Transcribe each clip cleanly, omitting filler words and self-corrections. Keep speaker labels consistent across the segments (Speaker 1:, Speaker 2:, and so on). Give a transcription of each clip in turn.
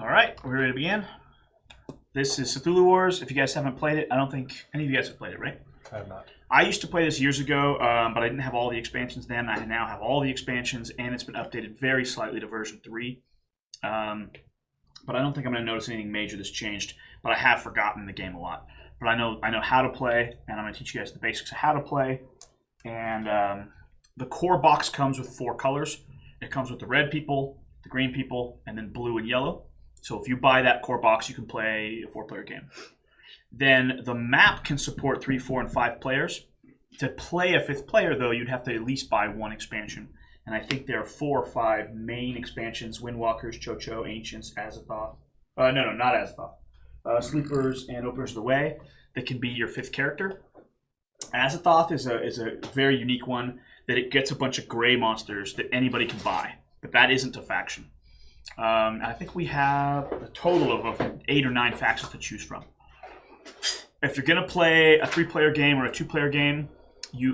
Speaker 1: All right, we're ready to begin. This is Cthulhu Wars. If you guys haven't played it, I don't think any of you guys have played it, right?
Speaker 2: I have not.
Speaker 1: I used to play this years ago, but I didn't have all the expansions then. I now have all the expansions, and it's been updated very slightly to version 3. But I don't think I'm going to notice anything major that's changed. But I have forgotten the game a lot. But I know how to play, and I'm going to teach you guys the basics of how to play. And the core box comes with 4 colors. It comes with the red people, the green people, and then blue and yellow. So if you buy that core box, you can play a 4-player game. Then the map can support 3, 4, and 5 players. To play a 5th player, though, you'd have to at least buy 1 expansion. And I think there are 4 or 5 main expansions: Windwalkers, Cho-Cho, Ancients, Azathoth. No, not Azathoth. Sleepers and Openers of the Way that can be your 5th character. Azathoth is a very unique one that it gets a bunch of gray monsters that anybody can buy. But that isn't a faction. I think we have a total of 8 or 9 factions to choose from. If you're going to play a 3-player game or a 2-player game,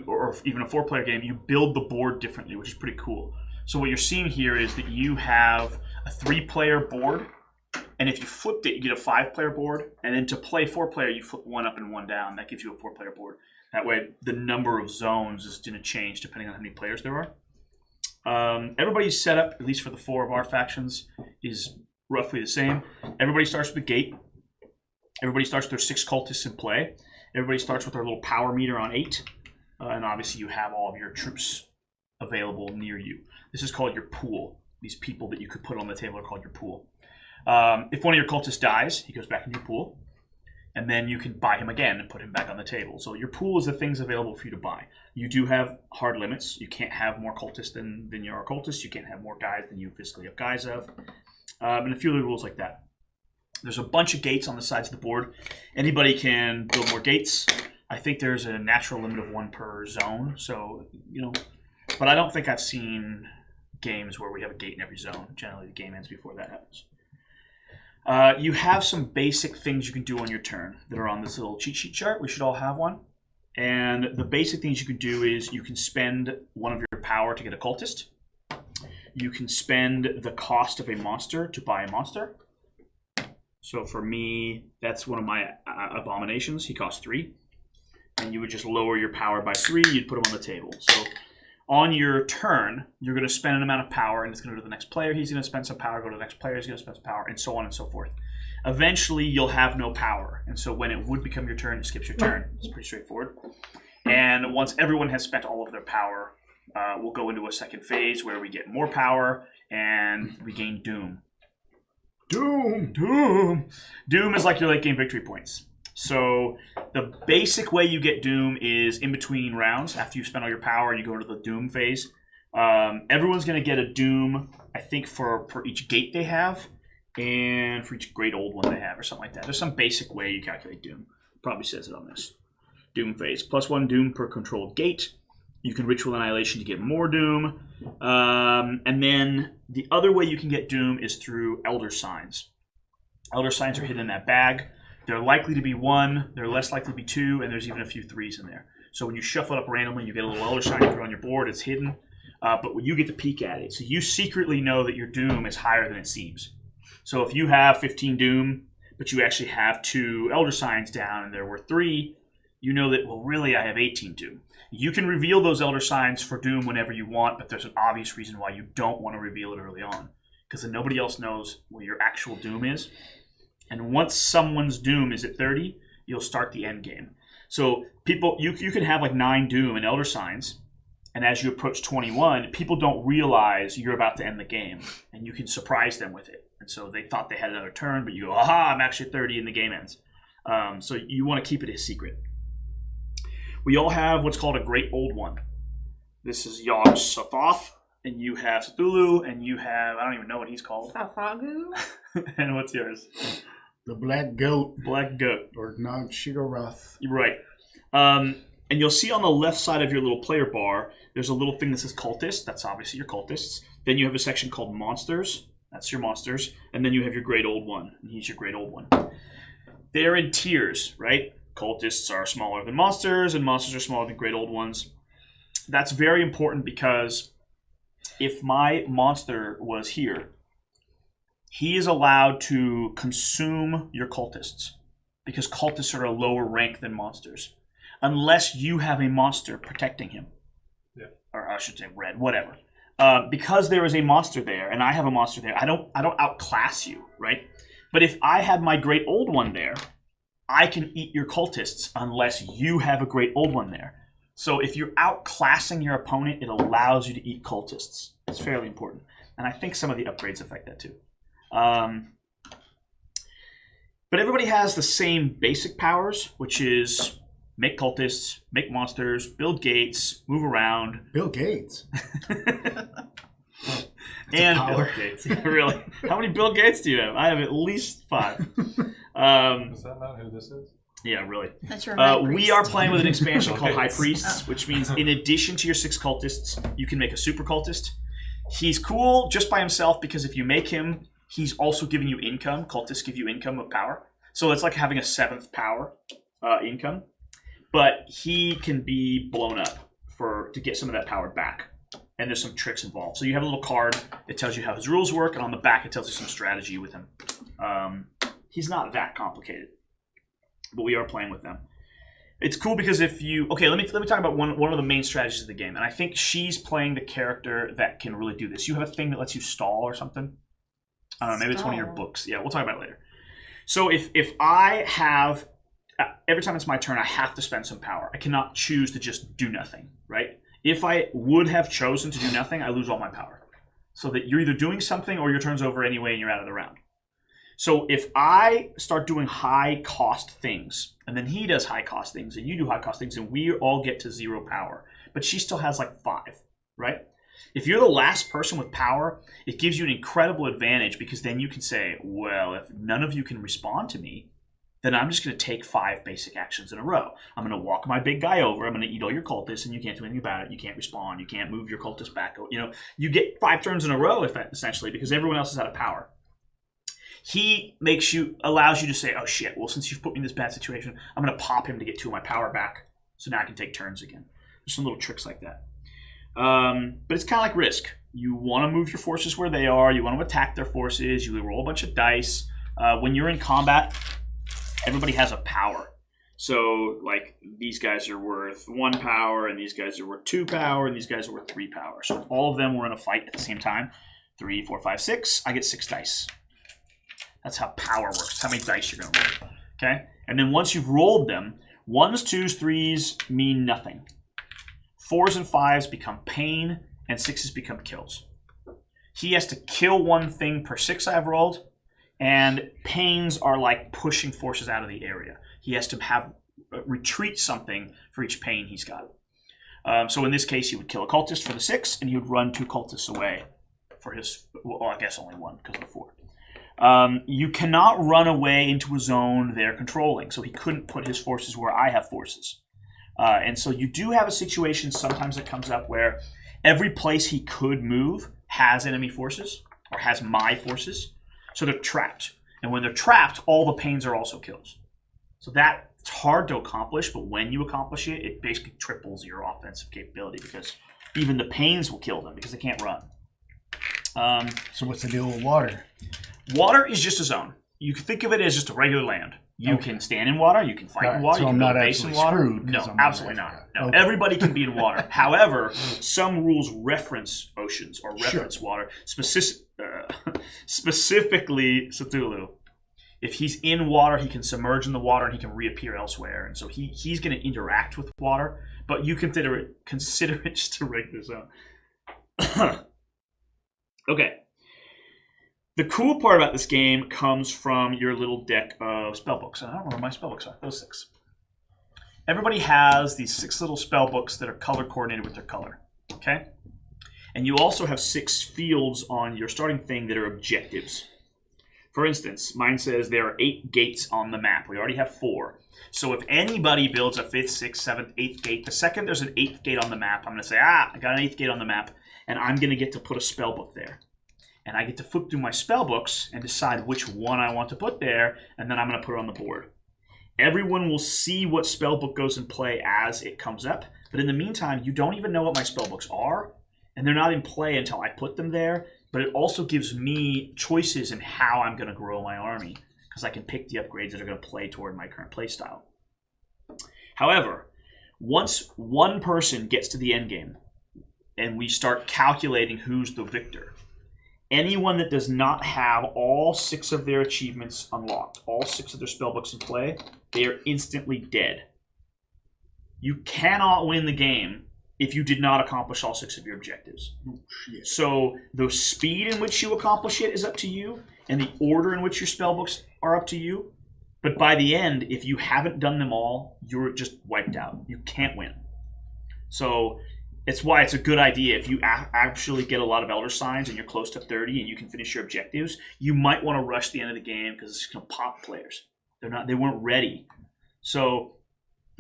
Speaker 1: or even a 4-player game, you build the board differently, which is pretty cool. So what you're seeing here is that you have a 3-player board, and if you flipped it, you get a 5-player board, and then to play 4-player, you flip 1 up and 1 down. That gives you a 4-player board. That way, the number of zones is going to change depending on how many players there are. Everybody's setup, at least for the 4 of our factions, is roughly the same. Everybody starts with a gate. Everybody starts with their 6 cultists in play. Everybody starts with their little power meter on 8. And obviously you have all of your troops available near you. This is called your pool. These people that you could put on the table are called your pool. If one of your cultists dies, he goes back in your pool. And then you can buy him again and put him back on the table. So your pool is the things available for you to buy. You do have hard limits. You can't have more cultists than you are cultists. You can't have more guys than you physically have guys of. And a few other rules like that. There's a bunch of gates on the sides of the board. Anybody can build more gates. I think there's a natural limit of 1 per zone. So, but I don't think I've seen games where we have a gate in every zone. Generally, the game ends before that happens. You have some basic things you can do on your turn that are on this little cheat sheet chart. We should all have one. And the basic things you can do is you can spend 1 of your power to get a cultist. You can spend the cost of a monster to buy a monster. So for me, that's one of my abominations. He costs 3. And you would just lower your power by 3. You'd put him on the table. So on your turn, you're going to spend an amount of power, and it's going to go to the next player. He's going to spend some power, go to the next player. He's going to spend some power, and so on and so forth. Eventually, you'll have no power. And so when it would become your turn, it skips your turn. It's pretty straightforward. And once everyone has spent all of their power, we'll go into a second phase where we get more power, and we gain Doom. Doom is like your late game victory points. So the basic way you get Doom is in between rounds. After you spend all your power, you go to the Doom phase. Everyone's going to get a Doom, I think, for each gate they have and for each great old one they have or something like that. There's some basic way you calculate Doom. Probably says it on this. Doom phase. +1 Doom per controlled gate. You can Ritual Annihilation to get more Doom. And then the other way you can get Doom is through Elder Signs. Elder Signs are hidden in that bag. They're likely to be 1, they're less likely to be 2, and there's even a few 3s in there. So when you shuffle it up randomly, you get a little Elder Sign you put on your board, it's hidden, but you get to peek at it. So you secretly know that your Doom is higher than it seems. So if you have 15 Doom, but you actually have 2 Elder Signs down and there were 3, you know that, well, really, I have 18 Doom. You can reveal those Elder Signs for Doom whenever you want, but there's an obvious reason why you don't want to reveal it early on, because then nobody else knows what your actual Doom is. And once someone's Doom is at 30, you'll start the end game. So people, you can have like 9 Doom and Elder Signs, and as you approach 21, people don't realize you're about to end the game, and you can surprise them with it. And so they thought they had another turn, but you go, aha, I'm actually at 30, and the game ends. So you want to keep it a secret. We all have what's called a Great Old One. This is Yog-Sothoth, and you have Cthulhu, and you have, I don't even know what he's called.
Speaker 3: Safagu?
Speaker 1: And what's yours?
Speaker 2: The Black Goat.
Speaker 1: Black Goat.
Speaker 2: Or Nog-Shigarath.
Speaker 1: You're right. And you'll see on the left side of your little player bar, there's a little thing that says Cultist. That's obviously your Cultists. Then you have a section called Monsters. That's your Monsters. And then you have your Great Old One. And he's your Great Old One. They're in tiers, right? Cultists are smaller than Monsters, and Monsters are smaller than Great Old Ones. That's very important because if my monster was here, he is allowed to consume your cultists because cultists are a lower rank than monsters, unless you have a monster protecting him.
Speaker 3: Yeah.
Speaker 1: Or I should say red, whatever. Because there is a monster there, and I have a monster there, I don't outclass you, right? But if I had my Great Old One there, I can eat your cultists unless you have a Great Old One there. So if you're outclassing your opponent, it allows you to eat cultists. It's fairly important. And I think some of the upgrades affect that too. But everybody has the same basic powers, which is make cultists, make monsters, build gates, move around.
Speaker 2: Bill Gates.
Speaker 1: And
Speaker 2: power.
Speaker 1: Bill Gates. Really? How many Bill Gates do you have? I have at least 5.
Speaker 3: Is that not who this is?
Speaker 1: Yeah, really.
Speaker 4: That's your high priest.
Speaker 1: We are playing with an expansion called High Priests, which means in addition to your 6 cultists, you can make a super cultist. He's cool just by himself because if you make him, he's also giving you income. Cultists give you income of power. So it's like having a 7th power income. But he can be blown up to get some of that power back. And there's some tricks involved. So you have a little card that tells you how his rules work, and on the back it tells you some strategy with him. He's not that complicated, but we are playing with them. It's cool because if you... Okay, let me talk about one of the main strategies of the game, and I think she's playing the character that can really do this. You have a thing that lets you stall or something. I don't know, maybe it's one of your books. Yeah, we'll talk about it later. So if I have... Every time it's my turn, I have to spend some power. I cannot choose to just do nothing, right? If I would have chosen to do nothing, I lose all my power. So that you're either doing something or your turn's over anyway and you're out of the round. So if I start doing high-cost things, and then he does high-cost things, and you do high-cost things, and we all get to 0 power, but she still has like 5, right? If you're the last person with power, it gives you an incredible advantage because then you can say, well, if none of you can respond to me, then I'm just going to take 5 basic actions in a row. I'm going to walk my big guy over. I'm going to eat all your cultists, and you can't do anything about it. You can't respond. You can't move your cultists back. You know, you get 5 turns in a row, essentially, because everyone else is out of power. He allows you to say, oh shit, well, since you've put me in this bad situation, I'm going to pop him to get 2 of my power back, so now I can take turns again. There's some little tricks like that. But it's kind of like Risk. You want to move your forces where they are. You want to attack their forces. You roll a bunch of dice. When you're in combat, everybody has a power. So, like, these guys are worth 1 power, and these guys are worth 2 power, and these guys are worth 3 power. So if all of them were in a fight at the same time, 3, 4, 5, 6, I get 6 dice. That's how power works. How many dice you're going to roll. Okay? And then once you've rolled them, 1s, 2s, 3s mean nothing. 4s and 5s become pain, and 6s become kills. He has to kill 1 thing per 6 I've rolled, and pains are like pushing forces out of the area. He has to retreat something for each pain he's got. So in this case, he would kill a cultist for the 6, and he would run 2 cultists away for his... Well, I guess only 1 because of the 4. You cannot run away into a zone they're controlling, so he couldn't put his forces where I have forces. And so you do have a situation sometimes that comes up where every place he could move has enemy forces, or has my forces. So they're trapped. And when they're trapped, all the pains are also kills. So it's hard to accomplish, but when you accomplish it, it basically triples your offensive capability because even the pains will kill them because they can't run.
Speaker 2: So what's the deal with water?
Speaker 1: Water is just a zone. You can think of it as just a regular land. You can stand in water, you can fight in water,
Speaker 2: so
Speaker 1: you
Speaker 2: I'm
Speaker 1: can
Speaker 2: not
Speaker 1: build a base in water.
Speaker 2: screwed
Speaker 1: No,
Speaker 2: 'cause I'm
Speaker 1: absolutely
Speaker 2: not.
Speaker 1: not. No,
Speaker 2: Okay.
Speaker 1: everybody can be in water. However, some rules reference oceans or reference water, specifically Cthulhu. If he's in water, he can submerge in the water and he can reappear elsewhere. And so he's going to interact with water, but you consider it just a regular zone. Okay. The cool part about this game comes from your little deck of spellbooks. I don't know where my spellbooks are. Those 6. Everybody has these 6 little spellbooks that are color coordinated with their color. Okay? And you also have 6 fields on your starting thing that are objectives. For instance, mine says there are 8 gates on the map. We already have 4. So if anybody builds a 5th, 6th, 7th, 8th gate, the second there's an 8th gate on the map, I'm going to say, I got an 8th gate on the map, and I'm going to get to put a spellbook there. And I get to flip through my spell books and decide which one I want to put there, and then I'm going to put it on the board. Everyone will see what spell book goes in play as it comes up, but in the meantime, you don't even know what my spell books are, and they're not in play until I put them there, but it also gives me choices in how I'm going to grow my army, because I can pick the upgrades that are going to play toward my current playstyle. However, once one person gets to the end game and we start calculating who's the victor, anyone that does not have all 6 of their achievements unlocked, all 6 of their spellbooks in play, they are instantly dead. You cannot win the game if you did not accomplish all 6 of your objectives.
Speaker 2: Oh, shit.
Speaker 1: So the speed in which you accomplish it is up to you, and the order in which your spellbooks are up to you. But by the end, if you haven't done them all, you're just wiped out. You can't win. So it's why it's a good idea if you actually get a lot of Elder Signs and you're close to 30 and you can finish your objectives, you might want to rush the end of the game because it's going to pop players. They weren't ready. So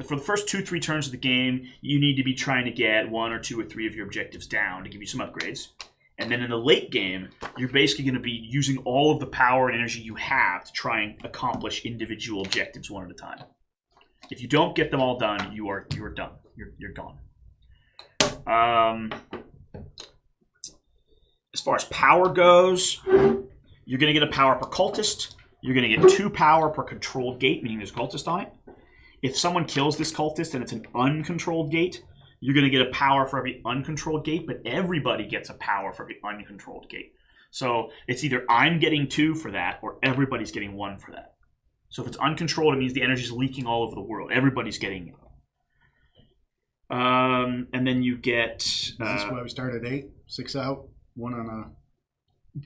Speaker 1: for the first 2-3 turns of the game, you need to be trying to get 1 or 2 or 3 of your objectives down to give you some upgrades. And then in the late game, you're basically going to be using all of the power and energy you have to try and accomplish individual objectives one at a time. If you don't get them all done, you're done. You're gone. As far as power goes, you're going to get a power per cultist. You're going to get 2 power per controlled gate, meaning there's a cultist on it. If someone kills this cultist and it's an uncontrolled gate, you're going to get a power for every uncontrolled gate, but everybody gets a power for every uncontrolled gate. So it's either I'm getting 2 for that, or everybody's getting 1 for that. So if it's uncontrolled, it means the energy's leaking all over the world. Everybody's getting it. And then you get...
Speaker 2: Is this why we start at 8? 6 out? 1 on a...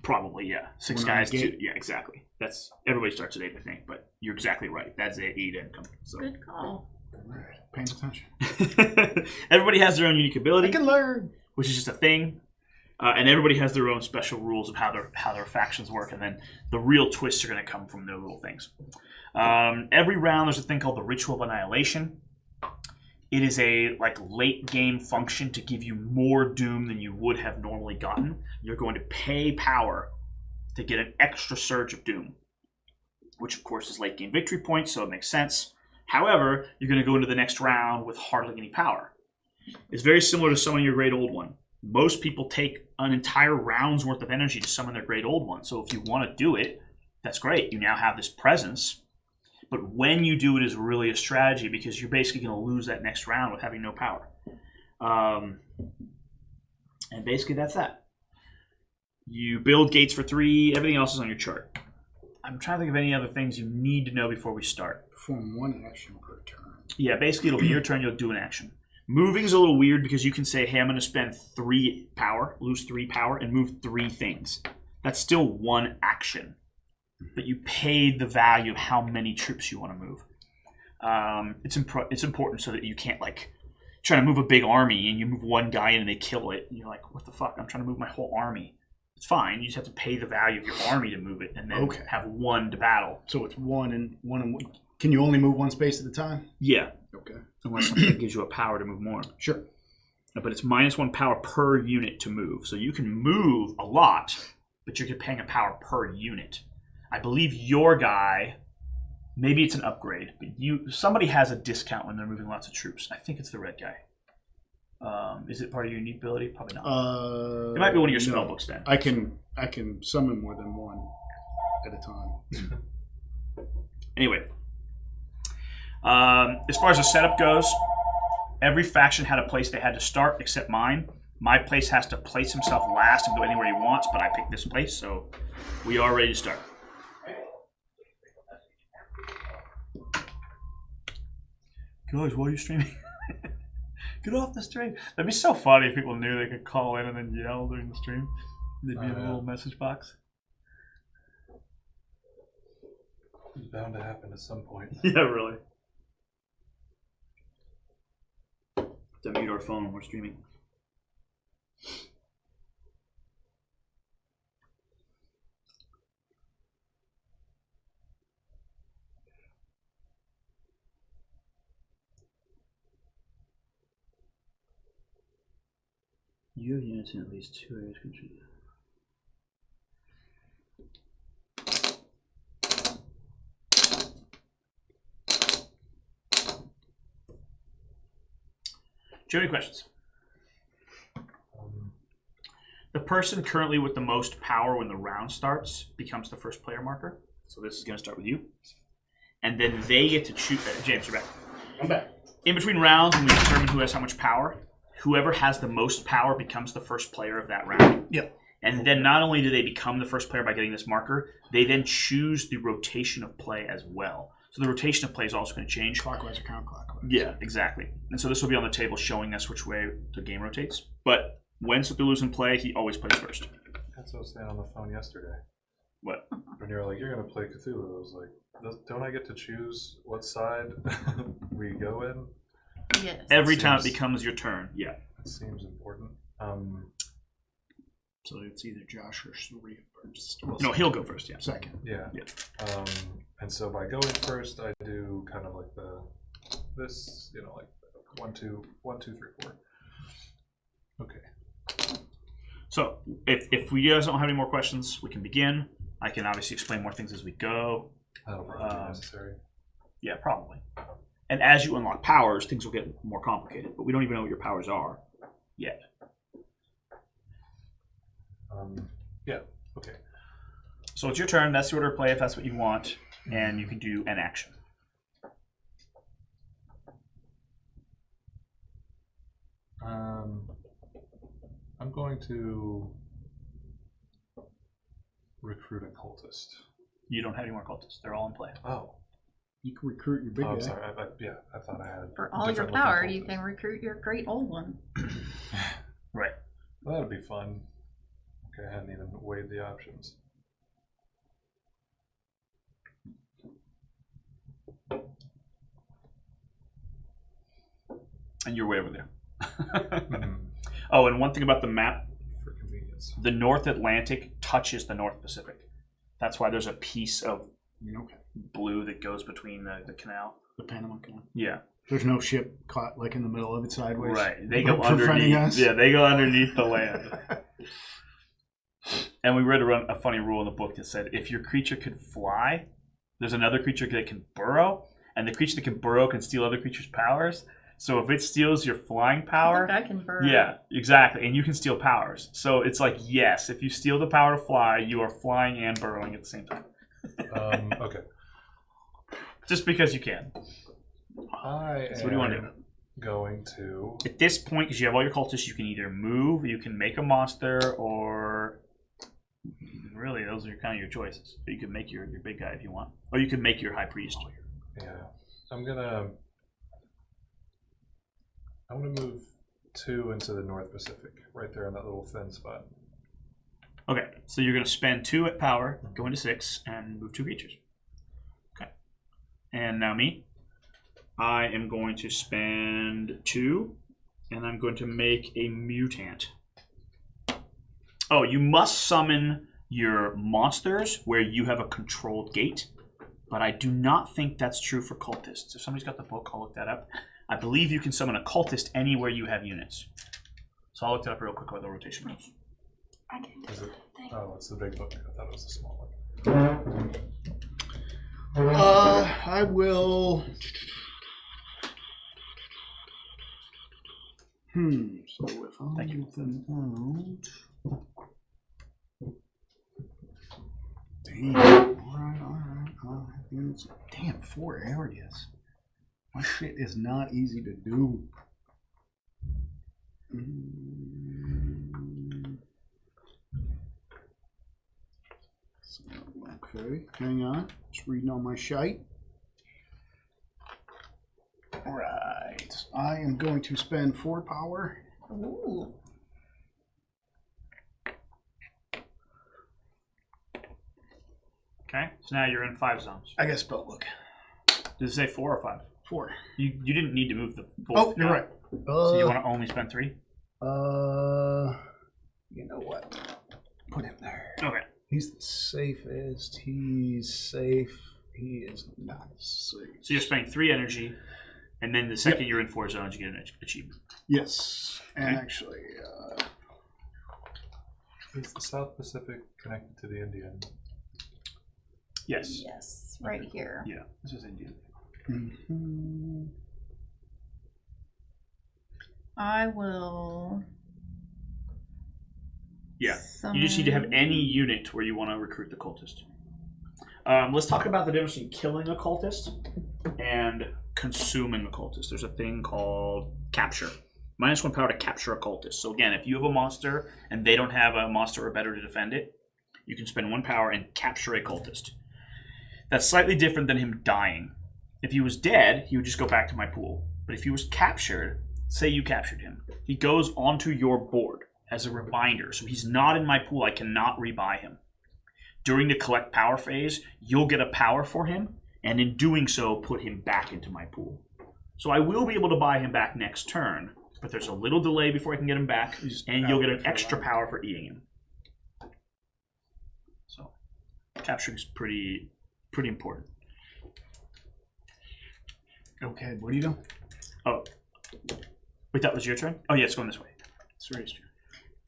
Speaker 1: Probably, yeah. 6 guys, 2. Yeah, exactly. That's everybody starts at 8, I think, but you're exactly right. That's 8 income. So.
Speaker 4: Good call.
Speaker 2: Right. Paying attention.
Speaker 1: Everybody has their own unique ability.
Speaker 2: I can learn.
Speaker 1: Which is just a thing. And everybody has their own special rules of how their factions work, and then the real twists are going to come from their little things. Every round there's a thing called the Ritual of Annihilation. It is a late game function to give you more doom than you would have normally gotten. You're going to pay power to get an extra surge of doom, which of course is late game victory points, so it makes sense. However, you're going to go into the next round with hardly any power. It's very similar to summoning your Great Old One. Most people take an entire round's worth of energy to summon their Great Old One. So if you want to do it, that's great. You now have this presence. But when you do it is really a strategy, because you're basically going to lose that next round with having no power. And basically that's that. You build gates for 3. Everything else is on your chart. I'm trying to think of any other things you need to know before we start.
Speaker 2: Perform 1 action per turn.
Speaker 1: Yeah, basically it'll be your turn. You'll do an action. Moving is a little weird because you can say, hey, I'm going to spend 3 power, lose 3 power, and move 3 things. That's still 1 action. But you paid the value of how many troops you want to move. It's important so that you can't try to move a big army and you move 1 guy in and they kill it. And you're like, what the fuck? I'm trying to move my whole army. It's fine. You just have to pay the value of your army to move it, and then have 1 to battle.
Speaker 2: So it's 1 and 1. Can you only move 1 space at a time?
Speaker 1: Yeah.
Speaker 2: Okay.
Speaker 1: Unless something gives you a power to move more.
Speaker 2: Sure.
Speaker 1: But it's -1 power per unit to move. So you can move a lot, but you're paying a power per unit. I believe your guy, maybe it's an upgrade, but somebody has a discount when they're moving lots of troops. I think it's the red guy. Is it part of your unique ability? Probably not. It might be one of your spell books then.
Speaker 2: I can summon more than 1 at a time.
Speaker 1: Anyway, as far as the setup goes, every faction had a place they had to start except mine. My place has to place himself last and go anywhere he wants, but I picked this place, so we are ready to start. Guys, why are you streaming? Get off the stream. That'd be so funny if people knew they could call in and then yell during the stream. They'd be in a little message box.
Speaker 3: It's bound to happen at some point.
Speaker 1: Yeah, really. To mute our phone when we're streaming. You have units in at least 2 areas contributed. Do you have any questions? The person currently with the most power when the round starts becomes the first player marker. So this is going to start with you. And then they get to choose. James, you're back.
Speaker 2: I'm back.
Speaker 1: In between rounds, when we determine who has how much power, whoever has the most power becomes the first player of that round.
Speaker 2: Yep.
Speaker 1: And then not only do they become the first player by getting this marker, they then choose the rotation of play as well. So the rotation of play is also going to change.
Speaker 2: Clockwise or counterclockwise.
Speaker 1: Yeah, exactly. And so this will be on the table showing us which way the game rotates. But when Cthulhu's in play, he always plays first.
Speaker 3: That's what I was saying on the phone yesterday.
Speaker 1: What?
Speaker 3: When you were like, you're going to play Cthulhu, I was like, don't I get to choose what side we go in?
Speaker 4: Yes.
Speaker 1: Every time it becomes your turn. Yeah.
Speaker 3: That seems important.
Speaker 2: So it's either Josh or Suri first.
Speaker 1: No, he'll go first, yeah.
Speaker 2: Second.
Speaker 3: Yeah.
Speaker 1: Yeah.
Speaker 3: And so by going first, I do kind of like this, like 1, 2, 1, 2, 3, 4. Okay.
Speaker 1: So if we guys don't have any more questions, we can begin. I can obviously explain more things as we go.
Speaker 3: That'll probably be necessary.
Speaker 1: Yeah, probably. And as you unlock powers, things will get more complicated. But we don't even know what your powers are yet.
Speaker 3: Yeah. Okay.
Speaker 1: So it's your turn. That's the order of play if that's what you want. And you can do an action.
Speaker 3: I'm going to recruit a cultist.
Speaker 1: You don't have any more cultists. They're all in play.
Speaker 3: Oh.
Speaker 2: You can recruit your big guy.
Speaker 3: I'm sorry. I thought I had.
Speaker 4: For all your
Speaker 3: different
Speaker 4: power,
Speaker 3: looking
Speaker 4: you can
Speaker 3: cultists.
Speaker 4: recruit your great old one.
Speaker 1: Right.
Speaker 3: Well, that'd be fun. Okay, I hadn't even weighed the options.
Speaker 1: And you're way over there.
Speaker 3: Mhm.
Speaker 1: Oh, and one thing about the map,
Speaker 3: For convenience.
Speaker 1: the North Atlantic touches the North Pacific. That's why there's a piece of
Speaker 2: Okay.
Speaker 1: blue that goes between the canal.
Speaker 2: The Panama Canal.
Speaker 1: Yeah.
Speaker 2: There's no ship caught like in the middle of it sideways.
Speaker 1: Right. They go
Speaker 2: preventing
Speaker 1: underneath.
Speaker 2: us.
Speaker 1: Yeah, they go underneath the land. And we read a funny rule in the book that said if your creature could fly, there's another creature that can burrow, and the creature that can burrow can steal other creatures' powers. So if it steals your flying power,
Speaker 4: I can burn.
Speaker 1: yeah, exactly, and you can steal powers. So it's like, yes, if you steal the power to fly, you are flying and burrowing at the same time.
Speaker 3: Okay.
Speaker 1: Just because you can.
Speaker 3: I
Speaker 1: So what do you want to do?
Speaker 3: Going to.
Speaker 1: At this point, because you have all your cultists, you can either move, you can make a monster, or really, those are kind of your choices. But you can make your big guy if you want, or you can make your high priest.
Speaker 3: Yeah. I'm gonna move 2 into the North Pacific, right there in that little thin spot.
Speaker 1: Okay, so you're going to spend 2 at power, go into 6, and move 2 creatures. Okay. And now me. I am going to spend 2, and I'm going to make a mutant. Oh, you must summon your monsters where you have a controlled gate, but I do not think that's true for cultists. If somebody's got the book, I'll look that up. I believe you can summon a cultist anywhere you have units. So I'll look that up real quick while the rotation goes.
Speaker 4: I can do
Speaker 3: Is it?
Speaker 4: thing.
Speaker 3: Oh, it's the big book. I thought it was the small one.
Speaker 2: I will. So if I
Speaker 1: Thank you.
Speaker 2: get them out. Damn. Alright. Units. Damn, 4 areas. My shit is not easy to do. So, okay, hang on. Just reading all my shite. Alright. I am going to spend 4 power.
Speaker 4: Ooh.
Speaker 1: Okay, so now you're in 5 zones.
Speaker 2: I guess spell book.
Speaker 1: Does it say 4 or 5?
Speaker 2: 4.
Speaker 1: You didn't need to move the 4th.
Speaker 2: Oh, you're right.
Speaker 1: So you want to only spend 3?
Speaker 2: You know what? Put him there.
Speaker 1: Okay.
Speaker 2: He's the safest. He's safe. He is not safe.
Speaker 1: So you're spending 3 energy, and then the second you're in 4 zones, you get an achievement.
Speaker 2: Yes. And
Speaker 1: Okay.
Speaker 2: actually,
Speaker 3: Is the South Pacific connected to the Indian?
Speaker 1: Yes.
Speaker 4: Yes, right here.
Speaker 1: Yeah, this is Indian.
Speaker 4: I will
Speaker 1: Yeah. You just need to have any unit where you want to recruit the cultist. Let's talk about the difference between killing a cultist and consuming a cultist. There's a thing called capture. -1 power to capture a cultist. So again, if you have a monster and they don't have a monster or better to defend it, you can spend 1 power and capture a cultist. That's slightly different than him dying. If he was dead, he would just go back to my pool. But if he was captured, say you captured him, he goes onto your board as a reminder. So he's not in my pool. I cannot rebuy him. During the collect power phase, you'll get a power for him, and in doing so, put him back into my pool. So I will be able to buy him back next turn, but there's a little delay before I can get him back, and you'll get an extra power for eating him. So capturing is pretty important.
Speaker 2: Okay, what do you do?
Speaker 1: Oh, wait, that was your turn? Oh yeah, it's going this way. It's Ray's turn.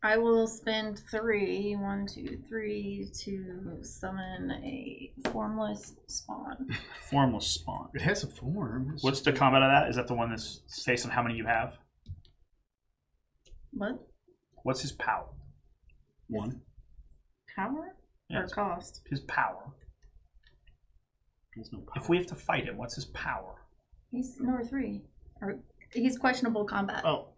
Speaker 4: I will spend 3, 1, 2, 3 to summon a formless spawn.
Speaker 1: Formless spawn.
Speaker 2: It has a form.
Speaker 1: What's the combat of that? Is that the one that's based on how many you have?
Speaker 4: What?
Speaker 1: What's his power?
Speaker 2: 1.
Speaker 4: Power? Or
Speaker 1: Yes.
Speaker 4: cost?
Speaker 1: His power.
Speaker 2: There's no power.
Speaker 1: If we have to fight him, what's his power?
Speaker 4: He's number 3. Or he's questionable combat.
Speaker 2: Oh.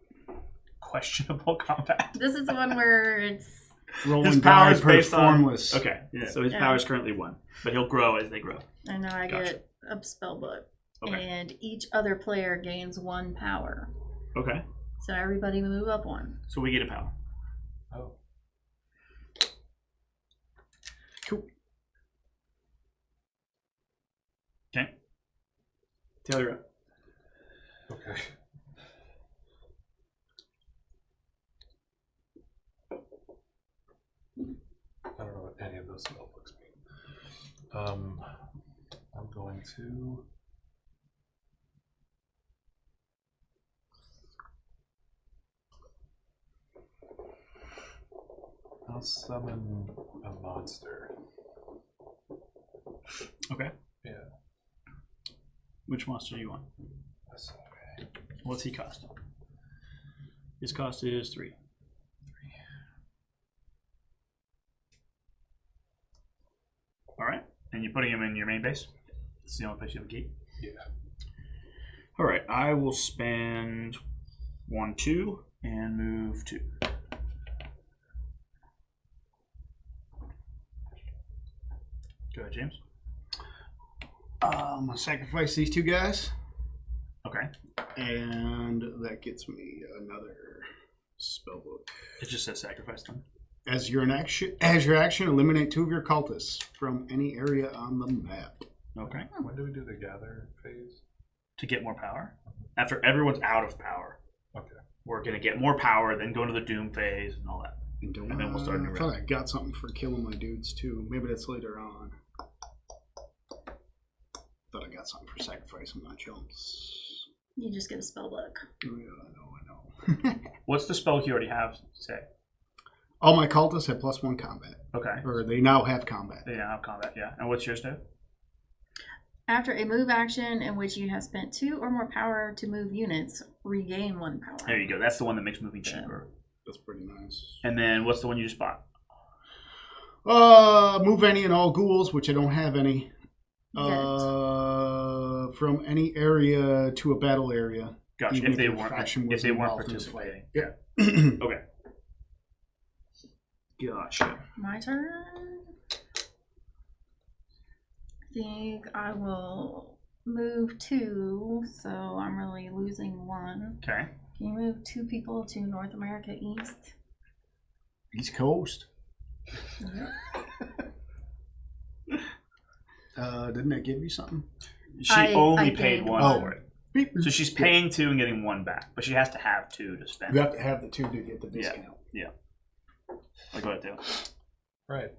Speaker 1: Questionable combat.
Speaker 4: This is the one where it's
Speaker 2: Rolling
Speaker 1: His power
Speaker 2: die
Speaker 1: is
Speaker 2: per
Speaker 1: based on.
Speaker 2: formless.
Speaker 1: Okay,
Speaker 2: Yeah.
Speaker 1: so his
Speaker 4: Yeah.
Speaker 1: power is currently 1, but he'll grow as they grow.
Speaker 4: I know I
Speaker 1: Gotcha.
Speaker 4: get a spellbook.
Speaker 1: Okay.
Speaker 4: And each other player gains 1 power.
Speaker 1: Okay,
Speaker 4: So everybody move up 1.
Speaker 1: so we get a power.
Speaker 3: Oh.
Speaker 2: Cool.
Speaker 1: Okay. Taylor, you're up.
Speaker 3: Okay. I don't know what any of those spellbooks mean. I'm going to. I'll summon a monster.
Speaker 1: Okay.
Speaker 3: Yeah.
Speaker 1: Which monster do you want?
Speaker 3: That's okay.
Speaker 1: What's he cost? His cost is 3. All right, and you're putting him in your main base? It's the only place you have a gate?
Speaker 3: Yeah.
Speaker 1: All right, I will spend 1, 2, and move 2. Go ahead, James.
Speaker 2: I'm gonna sacrifice these 2 guys,
Speaker 1: Okay.
Speaker 2: and that gets me another spellbook.
Speaker 1: It just says sacrifice them.
Speaker 2: As your action, eliminate 2 of your cultists from any area on the map.
Speaker 1: Okay.
Speaker 3: When do we do the gather phase?
Speaker 1: To get more power. After everyone's out of power,
Speaker 3: Okay.
Speaker 1: we're going to get more power, then go into the doom phase and all that.
Speaker 2: And don't,
Speaker 1: And then we'll start a new
Speaker 2: I thought I got something for killing my dudes too. Maybe that's later on. Thought I got something for sacrificing my chumps.
Speaker 4: You just get a spellbook.
Speaker 2: Oh, yeah, I know.
Speaker 1: What's the spell you already have, say?
Speaker 2: All my cultists have +1 combat.
Speaker 1: Okay.
Speaker 2: Or they now have combat.
Speaker 1: They now have combat, yeah. And what's yours do?
Speaker 4: After a move action in which you have spent 2 or more power to move units, regain 1 power.
Speaker 1: There you go. That's the one that makes moving cheaper.
Speaker 2: That's pretty nice.
Speaker 1: And then what's the one you just bought?
Speaker 2: Move any and all ghouls, which I don't have any. From any area to a battle area.
Speaker 1: Gotcha.
Speaker 2: Even
Speaker 1: If they
Speaker 2: your
Speaker 1: weren't
Speaker 2: faction was involved in the
Speaker 1: participating.
Speaker 2: fight.
Speaker 1: Yeah. Okay. Gotcha.
Speaker 4: My turn. I think I will move 2, so I'm really losing 1.
Speaker 1: Okay.
Speaker 4: Can you move 2 people to North America East?
Speaker 2: East Coast. Didn't that give you something?
Speaker 1: She
Speaker 4: I
Speaker 1: only
Speaker 4: paid
Speaker 1: paid 1
Speaker 2: one.
Speaker 1: for it. So she's paying 2 and getting 1 back, but she has to have 2 to spend.
Speaker 2: You have to have the 2 to get the discount.
Speaker 1: Yeah. Like what, Dale?
Speaker 3: Right.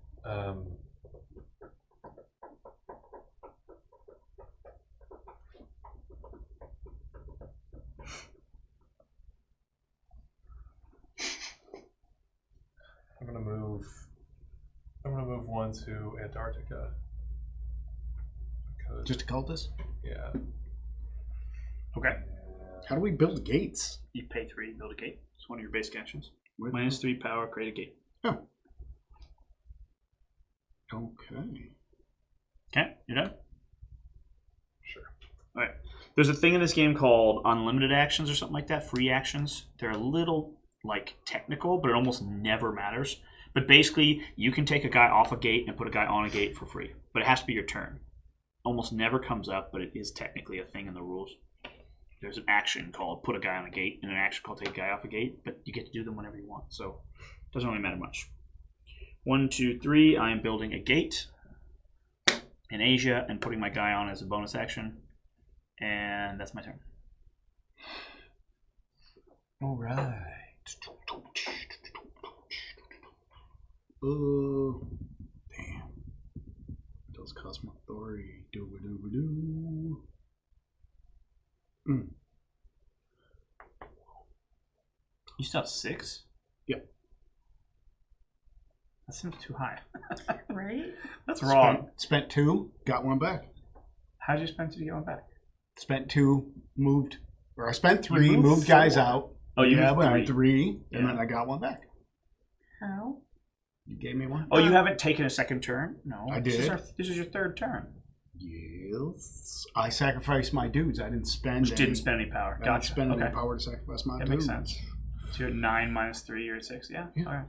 Speaker 3: I'm gonna move 1 to Antarctica. Because,
Speaker 2: Just a cultist?
Speaker 3: yeah.
Speaker 1: Okay.
Speaker 2: How do we build gates?
Speaker 1: You pay 3 to build a gate. It's one of your basic actions.
Speaker 2: Where-
Speaker 1: -3 power, create a gate.
Speaker 2: Oh. Okay.
Speaker 1: Okay, you're done?
Speaker 3: Sure.
Speaker 1: All right. There's a thing in this game called unlimited actions or something like that, free actions. They're a little, like, technical, but it almost never matters. But basically, you can take a guy off a gate and put a guy on a gate for free. But it has to be your turn. Almost never comes up, but it is technically a thing in the rules. There's an action called put a guy on a gate and an action called take a guy off a gate, but you get to do them whenever you want, so it doesn't really matter much. 1, 2, 3, I am building a gate in Asia and putting my guy on as a bonus action, and that's my turn.
Speaker 2: All right. Damn. Does Cosmo Authority do.
Speaker 1: You still have 6?
Speaker 2: Yeah.
Speaker 1: That seems too high.
Speaker 4: Right?
Speaker 1: That's wrong.
Speaker 2: Spent 2, got 1 back.
Speaker 1: How'd you spend 2 to get one back?
Speaker 2: Spent 2, moved, or I spent 3,
Speaker 1: moved
Speaker 2: moved guys
Speaker 1: 4.
Speaker 2: out.
Speaker 1: Oh, you
Speaker 2: yeah,
Speaker 1: moved
Speaker 2: but I
Speaker 1: 3.
Speaker 2: had 3, and
Speaker 1: Yeah.
Speaker 2: then I got 1 back.
Speaker 4: How?
Speaker 2: You gave me 1.
Speaker 1: Oh, you haven't taken a second turn? No.
Speaker 2: I
Speaker 1: This
Speaker 2: did.
Speaker 1: this is your third turn.
Speaker 2: Yes. I sacrificed my dudes. I didn't spend.
Speaker 1: Just didn't spend any power.
Speaker 2: I didn't
Speaker 1: Gotcha.
Speaker 2: spend
Speaker 1: Okay.
Speaker 2: any power to sacrifice my
Speaker 1: That
Speaker 2: dudes.
Speaker 1: makes sense. So you're at 9 minus 3, you're at 6. Yeah.
Speaker 2: Yeah.
Speaker 1: All right.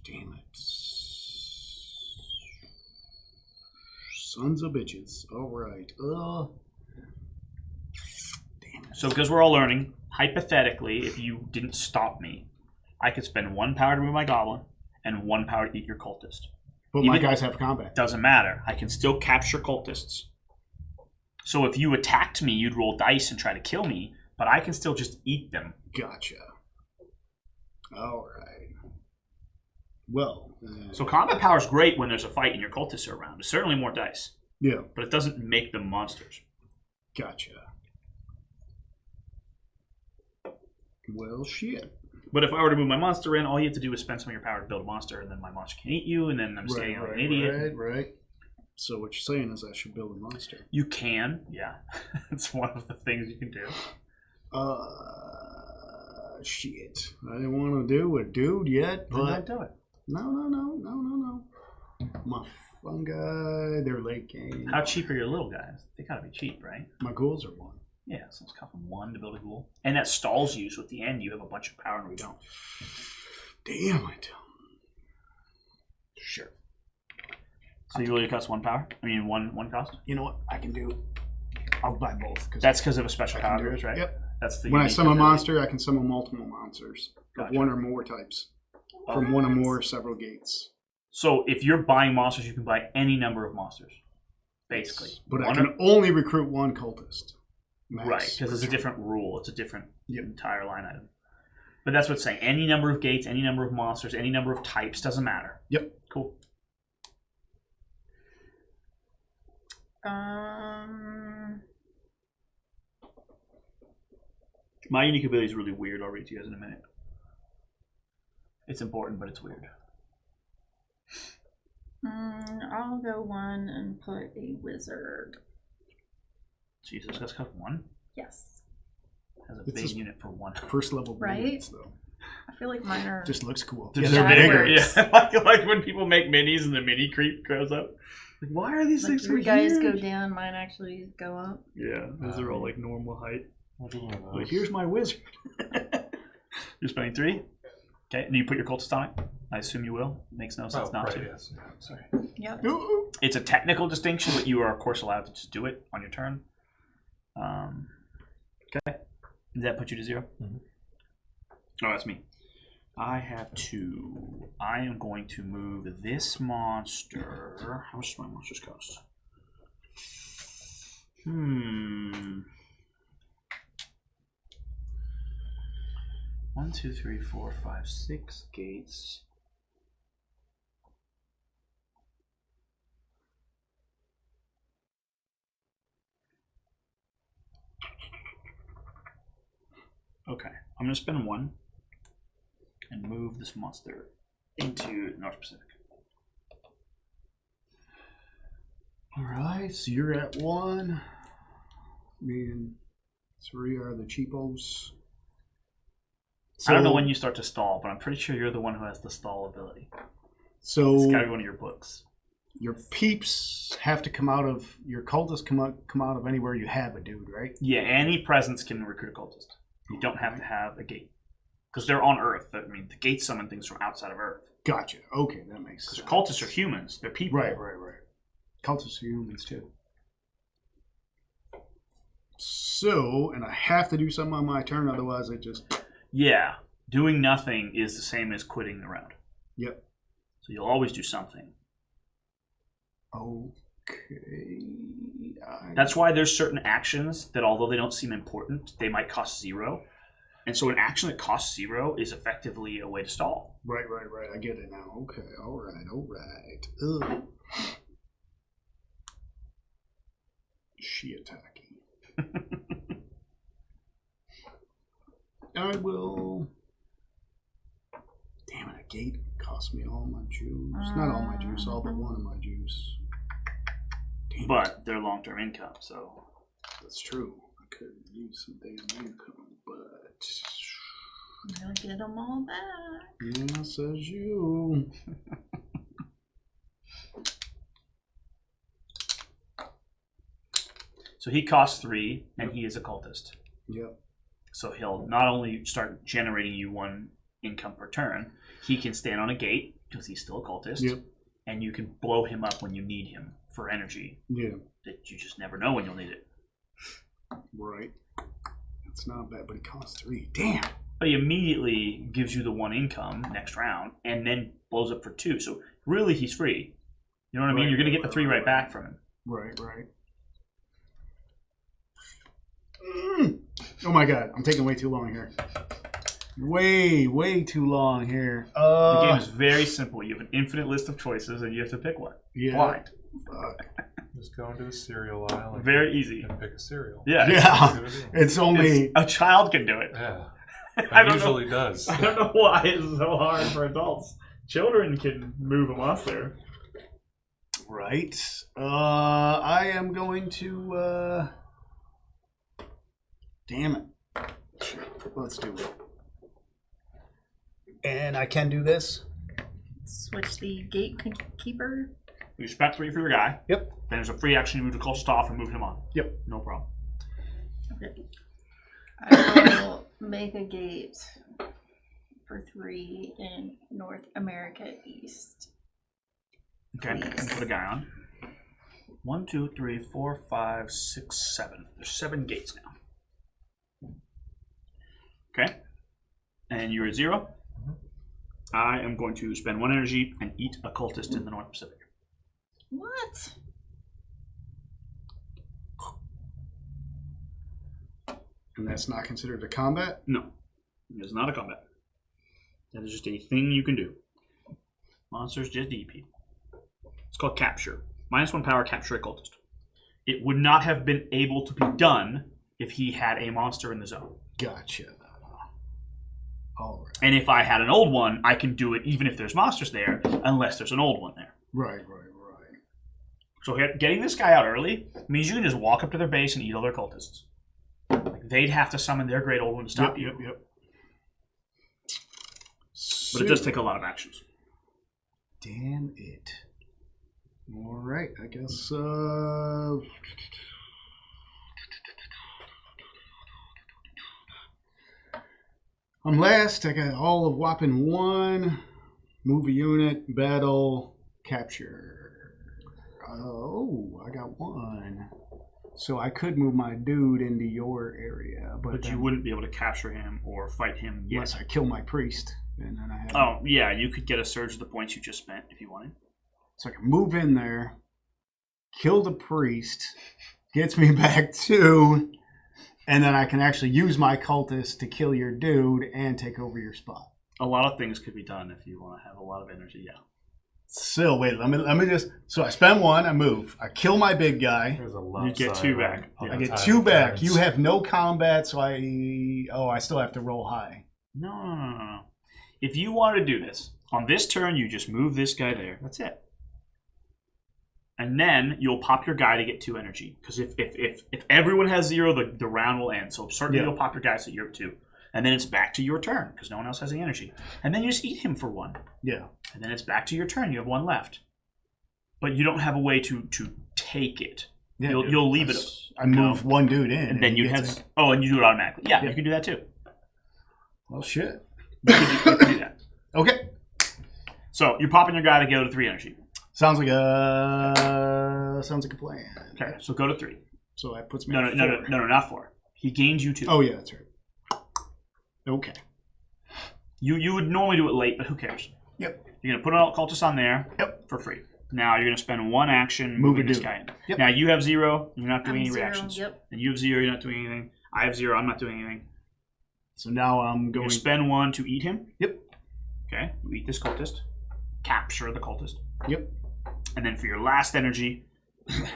Speaker 2: Damn it. Sons of bitches. All right. Damn it.
Speaker 1: So because we're all learning, hypothetically, if you didn't stop me, I could spend 1 power to move my goblin and 1 power to eat your cultist.
Speaker 2: But my
Speaker 1: Even-
Speaker 2: guys have combat.
Speaker 1: Doesn't matter. I can still capture cultists. So if you attacked me, you'd roll dice and try to kill me, but I can still just eat them.
Speaker 2: Gotcha. All right. Well.
Speaker 1: So combat power is great when there's a fight and your cultists are around. It's certainly more dice,
Speaker 2: Yeah.
Speaker 1: but it doesn't make them monsters.
Speaker 2: Gotcha. Well, shit.
Speaker 1: But if I were to move my monster in, all you have to do is spend some of your power to build a monster, and then my monster can eat you, and then I'm staying on an idiot.
Speaker 2: Right. So what you're saying is I should build a monster.
Speaker 1: You can, yeah. It's one of the things you can do.
Speaker 2: Shit. I didn't want to do a dude yet,
Speaker 1: Then
Speaker 2: but
Speaker 1: don't do it.
Speaker 2: no. My fungi, they're late game.
Speaker 1: How cheap are your little guys? They gotta be cheap, right?
Speaker 2: My ghouls are 1.
Speaker 1: Yeah, so it's costing 1 to build a ghoul. And that stalls you, so at the end you have a bunch of power and we don't.
Speaker 2: Damn it.
Speaker 1: Sure. So you really cost 1 power? I mean, one cost?
Speaker 2: You know what? I can do. I'll buy both.
Speaker 1: That's because of a special
Speaker 2: I can
Speaker 1: power
Speaker 2: do
Speaker 1: of yours,
Speaker 2: it.
Speaker 1: right?
Speaker 2: Yep.
Speaker 1: That's the
Speaker 2: When I
Speaker 1: unique
Speaker 2: summon a
Speaker 1: ability.
Speaker 2: monster, I can summon multiple monsters of
Speaker 1: Gotcha.
Speaker 2: 1 or more types from 1 or more several gates.
Speaker 1: So if you're buying monsters, you can buy any number of monsters, basically.
Speaker 2: But I
Speaker 1: One
Speaker 2: can only recruit 1 cultist. Max
Speaker 1: Right, because
Speaker 2: per
Speaker 1: it's a
Speaker 2: turn.
Speaker 1: different rule. It's a different
Speaker 2: Yep.
Speaker 1: entire line item. But that's what it's saying. Any number of gates, any number of monsters, any number of types, doesn't matter.
Speaker 2: Yep.
Speaker 1: Cool. My unique ability is really weird. I'll read to you guys in a minute. It's important, but it's weird.
Speaker 4: I'll go 1 and put a wizard.
Speaker 1: Jesus, that's cut 1.
Speaker 4: Yes.
Speaker 1: Has a
Speaker 2: It's
Speaker 1: big
Speaker 2: just-
Speaker 1: unit for 1.
Speaker 2: First level
Speaker 4: Right?
Speaker 2: bullets, though.
Speaker 4: I feel like mine are.
Speaker 2: Just looks cool.
Speaker 1: They're
Speaker 4: Yeah,
Speaker 1: bigger.
Speaker 4: backwards.
Speaker 1: Yeah, like when people make minis and the mini creep grows up. Like, why are these
Speaker 4: Like
Speaker 1: things so
Speaker 4: your guys
Speaker 1: huge?
Speaker 4: go down, mine actually go up.
Speaker 1: Yeah, those are all like normal height.
Speaker 2: Like, here's my wizard.
Speaker 1: You're spending 3? Okay, and you put your cultist on it? I assume you will. Makes no sense not
Speaker 3: right,
Speaker 1: to.
Speaker 3: yes.
Speaker 1: Sorry.
Speaker 4: Yep.
Speaker 2: Ooh.
Speaker 1: It's a technical distinction, but you are, of course, allowed to just do it on your turn. Okay. Does that put you to 0?
Speaker 3: Mhm.
Speaker 1: Oh, that's me. I have 2. I am going to move this monster. How much do my monsters cost? 1, 2, 3, 4, 5, 6 gates. Okay, I'm going to spend 1 and move this monster into North Pacific.
Speaker 2: All right, so you're at 1. Man, 3 are the cheapos.
Speaker 1: I don't know when you start to stall, but I'm pretty sure you're the one who has the stall ability.
Speaker 2: So
Speaker 1: It's gotta be one of your books.
Speaker 2: your peeps have to come out of your cultists. Come out of anywhere you have a dude, right?
Speaker 1: Yeah, any presence can recruit a cultist. You don't have to have a gate. Because they're on Earth. I mean, the gates summon things from outside of Earth.
Speaker 2: Gotcha. Okay, that makes sense.
Speaker 1: Because cultists are humans. They're people.
Speaker 2: Right. Cultists are humans too. So, and I have to do something on my turn, otherwise I just...
Speaker 1: Yeah. Doing nothing is the same as quitting the round.
Speaker 2: Yep.
Speaker 1: So you'll always do something.
Speaker 2: Okay.
Speaker 1: That's why there's certain actions that, although they don't seem important, they might cost 0. And so an action that costs 0 is effectively a way to stall.
Speaker 2: Right. I get it now. Okay. All right. Ugh. Shiitake. I will... Damn it, a gate cost me all my juice. Not all my juice, all but one of my juice. Damn
Speaker 1: But
Speaker 2: it.
Speaker 1: they're long-term income, so...
Speaker 2: That's true. I could use some damn income, but...
Speaker 4: You'll get them all back.
Speaker 2: Yeah, says you.
Speaker 1: So he costs 3, and he is a cultist.
Speaker 2: Yep.
Speaker 1: So he'll not only start generating you 1 income per turn, he can stand on a gate, because he's still a cultist,
Speaker 2: Yep.
Speaker 1: and you can blow him up when you need him for energy
Speaker 2: Yeah.
Speaker 1: that you just never know when you'll need it.
Speaker 2: Right. That's not bad, but it costs 3. Damn.
Speaker 1: But he immediately gives you the 1 income next round, and then blows up for 2. So really, he's free. You know what I mean?
Speaker 2: Right,
Speaker 1: You're going to
Speaker 2: right,
Speaker 1: get the 3 right back from him.
Speaker 2: Right. Oh my god, I'm taking way too long here. Way too long here.
Speaker 1: The game is very simple. You have an infinite list of choices, and you have to pick one.
Speaker 2: Yeah.
Speaker 1: Blind.
Speaker 2: Fuck.
Speaker 3: Just go into the cereal aisle and,
Speaker 1: Very easy.
Speaker 3: and pick a cereal.
Speaker 1: Yeah.
Speaker 2: Yeah.
Speaker 3: See what I mean?
Speaker 2: It's only...
Speaker 1: A child can do it.
Speaker 3: Yeah.
Speaker 1: I
Speaker 3: It
Speaker 1: don't
Speaker 3: usually does.
Speaker 1: I don't know why it's so hard for adults. Children can move them off there.
Speaker 2: Right. I am going to... Damn it. Sure. Let's do it. And I can do this?
Speaker 4: Switch the gatekeeper.
Speaker 1: You spec 3 for your guy.
Speaker 2: Yep.
Speaker 1: Then there's a free action you move the cultist off and move him on.
Speaker 2: Yep.
Speaker 1: No problem.
Speaker 4: Okay. I will make a gate for 3 in North America East.
Speaker 1: Okay.
Speaker 4: Please.
Speaker 1: Put a guy on. 1, 2, 3, 4, 5, 6, 7. There's 7 gates now. Okay. And you're at 0. I am going to spend 1 energy and eat a cultist in the North Pacific.
Speaker 4: What?
Speaker 2: And that's not considered a combat?
Speaker 1: No. It is not a combat. That is just a thing you can do. Monsters just DP. It's called capture. -1 power, capture a cultist. It would not have been able to be done if he had a monster in the zone.
Speaker 2: Gotcha. All right.
Speaker 1: And if I had an old one, I can do it even if there's monsters there, unless there's an old one there.
Speaker 2: Right.
Speaker 1: So getting this guy out early means you can just walk up to their base and eat all their cultists. Like, they'd have to summon their great old one to stop you.
Speaker 2: Yep.
Speaker 1: But it does take a lot of actions.
Speaker 2: Damn it. All right, I guess, I'm last. I got all of whopping 1. Move a unit, battle, capture. Oh, I got 1. So I could move my dude into your area,
Speaker 1: But you wouldn't be able to capture him or fight him yet.
Speaker 2: unless I kill my priest, and then I have.
Speaker 1: Oh, yeah, you could get a surge of the points you just spent if you wanted.
Speaker 2: So I can move in there, kill the priest, gets me back 2, and then I can actually use my cultist to kill your dude and take over your spot.
Speaker 1: A lot of things could be done if you want to have a lot of energy, yeah.
Speaker 2: Still, wait, let me just... So I spend 1, I move. I kill my big guy.
Speaker 3: There's a lot.
Speaker 1: You get 2 back.
Speaker 2: I get 2 back. You have no combat, so I still have to roll high.
Speaker 1: No. If you want to do this, on this turn, you just move this guy there. That's it. And then you'll pop your guy to get 2 energy. Because if everyone has 0, the round will end. So certainly you'll pop your guy so you're at 2. And then it's back to your turn because no one else has any energy. And then you just eat him for 1.
Speaker 2: Yeah.
Speaker 1: And then it's back to your turn. You have 1 left. But you don't have a way to take it.
Speaker 2: Yeah,
Speaker 1: You'll leave it.
Speaker 2: I move one dude in.
Speaker 1: And then you have... it. Oh, and you do it automatically. Yeah, you can do that too.
Speaker 2: Well, shit.
Speaker 1: You can do that.
Speaker 2: Okay.
Speaker 1: So you're popping your guy to go to 3 energy.
Speaker 2: Sounds like a plan.
Speaker 1: Okay, so go to 3.
Speaker 2: So that puts me
Speaker 1: No,
Speaker 2: at
Speaker 1: no,
Speaker 2: 4.
Speaker 1: no, not 4. He gains you 2.
Speaker 2: Oh yeah, that's right. Okay.
Speaker 1: You would normally do it late, but who cares?
Speaker 2: Yep.
Speaker 1: You're gonna put an cultist on there.
Speaker 2: Yep.
Speaker 1: For free. Now you're gonna spend 1 action
Speaker 2: Move
Speaker 1: moving
Speaker 2: a
Speaker 1: this
Speaker 2: dude.
Speaker 1: guy in.
Speaker 2: Yep.
Speaker 1: Now you have 0. You're not doing any
Speaker 4: 0,
Speaker 1: reactions.
Speaker 4: Yep.
Speaker 1: And you have 0. You're not doing anything. I have 0. I'm not doing anything.
Speaker 2: So now I'm
Speaker 1: You're
Speaker 2: going.
Speaker 1: gonna spend 1 to eat him.
Speaker 2: Yep.
Speaker 1: Okay. You eat this cultist. Capture the cultist.
Speaker 2: Yep.
Speaker 1: And then for your last energy,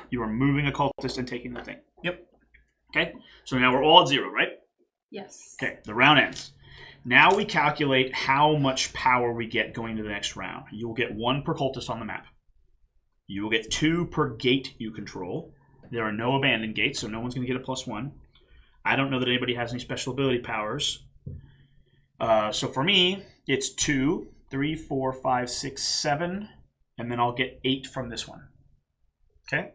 Speaker 1: you are moving a cultist and taking the thing.
Speaker 2: Yep.
Speaker 1: Okay. So now we're all at 0, right?
Speaker 4: Yes.
Speaker 1: Okay. The round ends. Now we calculate how much power we get going to the next round. You will get 1 per cultist on the map. You will get 2 per gate you control. There are no abandoned gates, so no one's going to get a +1. I don't know that anybody has any special ability powers. So for me, it's 2, 3, 4, 5, 6, 7, and then I'll get 8 from this one. Okay?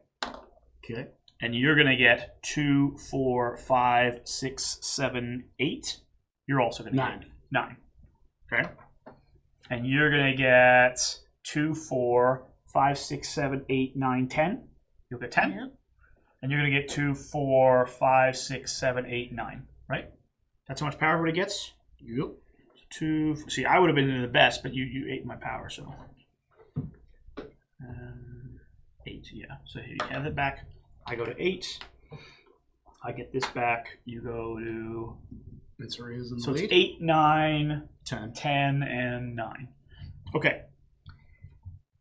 Speaker 2: Okay.
Speaker 1: And you're going to get 2, 4, 5, 6, 7, 8. You're also going to get 9. Okay? And you're going to get 2, 4, 5, 6, 7, 8, 9, 10. You'll get 10.
Speaker 4: Yep.
Speaker 1: And you're going to get 2, 4, 5, 6, 7, 8, 9. Right? That's how much power everybody gets?
Speaker 2: Yep.
Speaker 1: 2. See, I would have been in the best, but you ate my power, so. 8, yeah. So here you have it back. I go to 8. I get this back. You go to...
Speaker 2: It's raising
Speaker 1: So it's
Speaker 2: lead.
Speaker 1: 8, 9,
Speaker 2: 10.
Speaker 1: 10, and 9. Okay.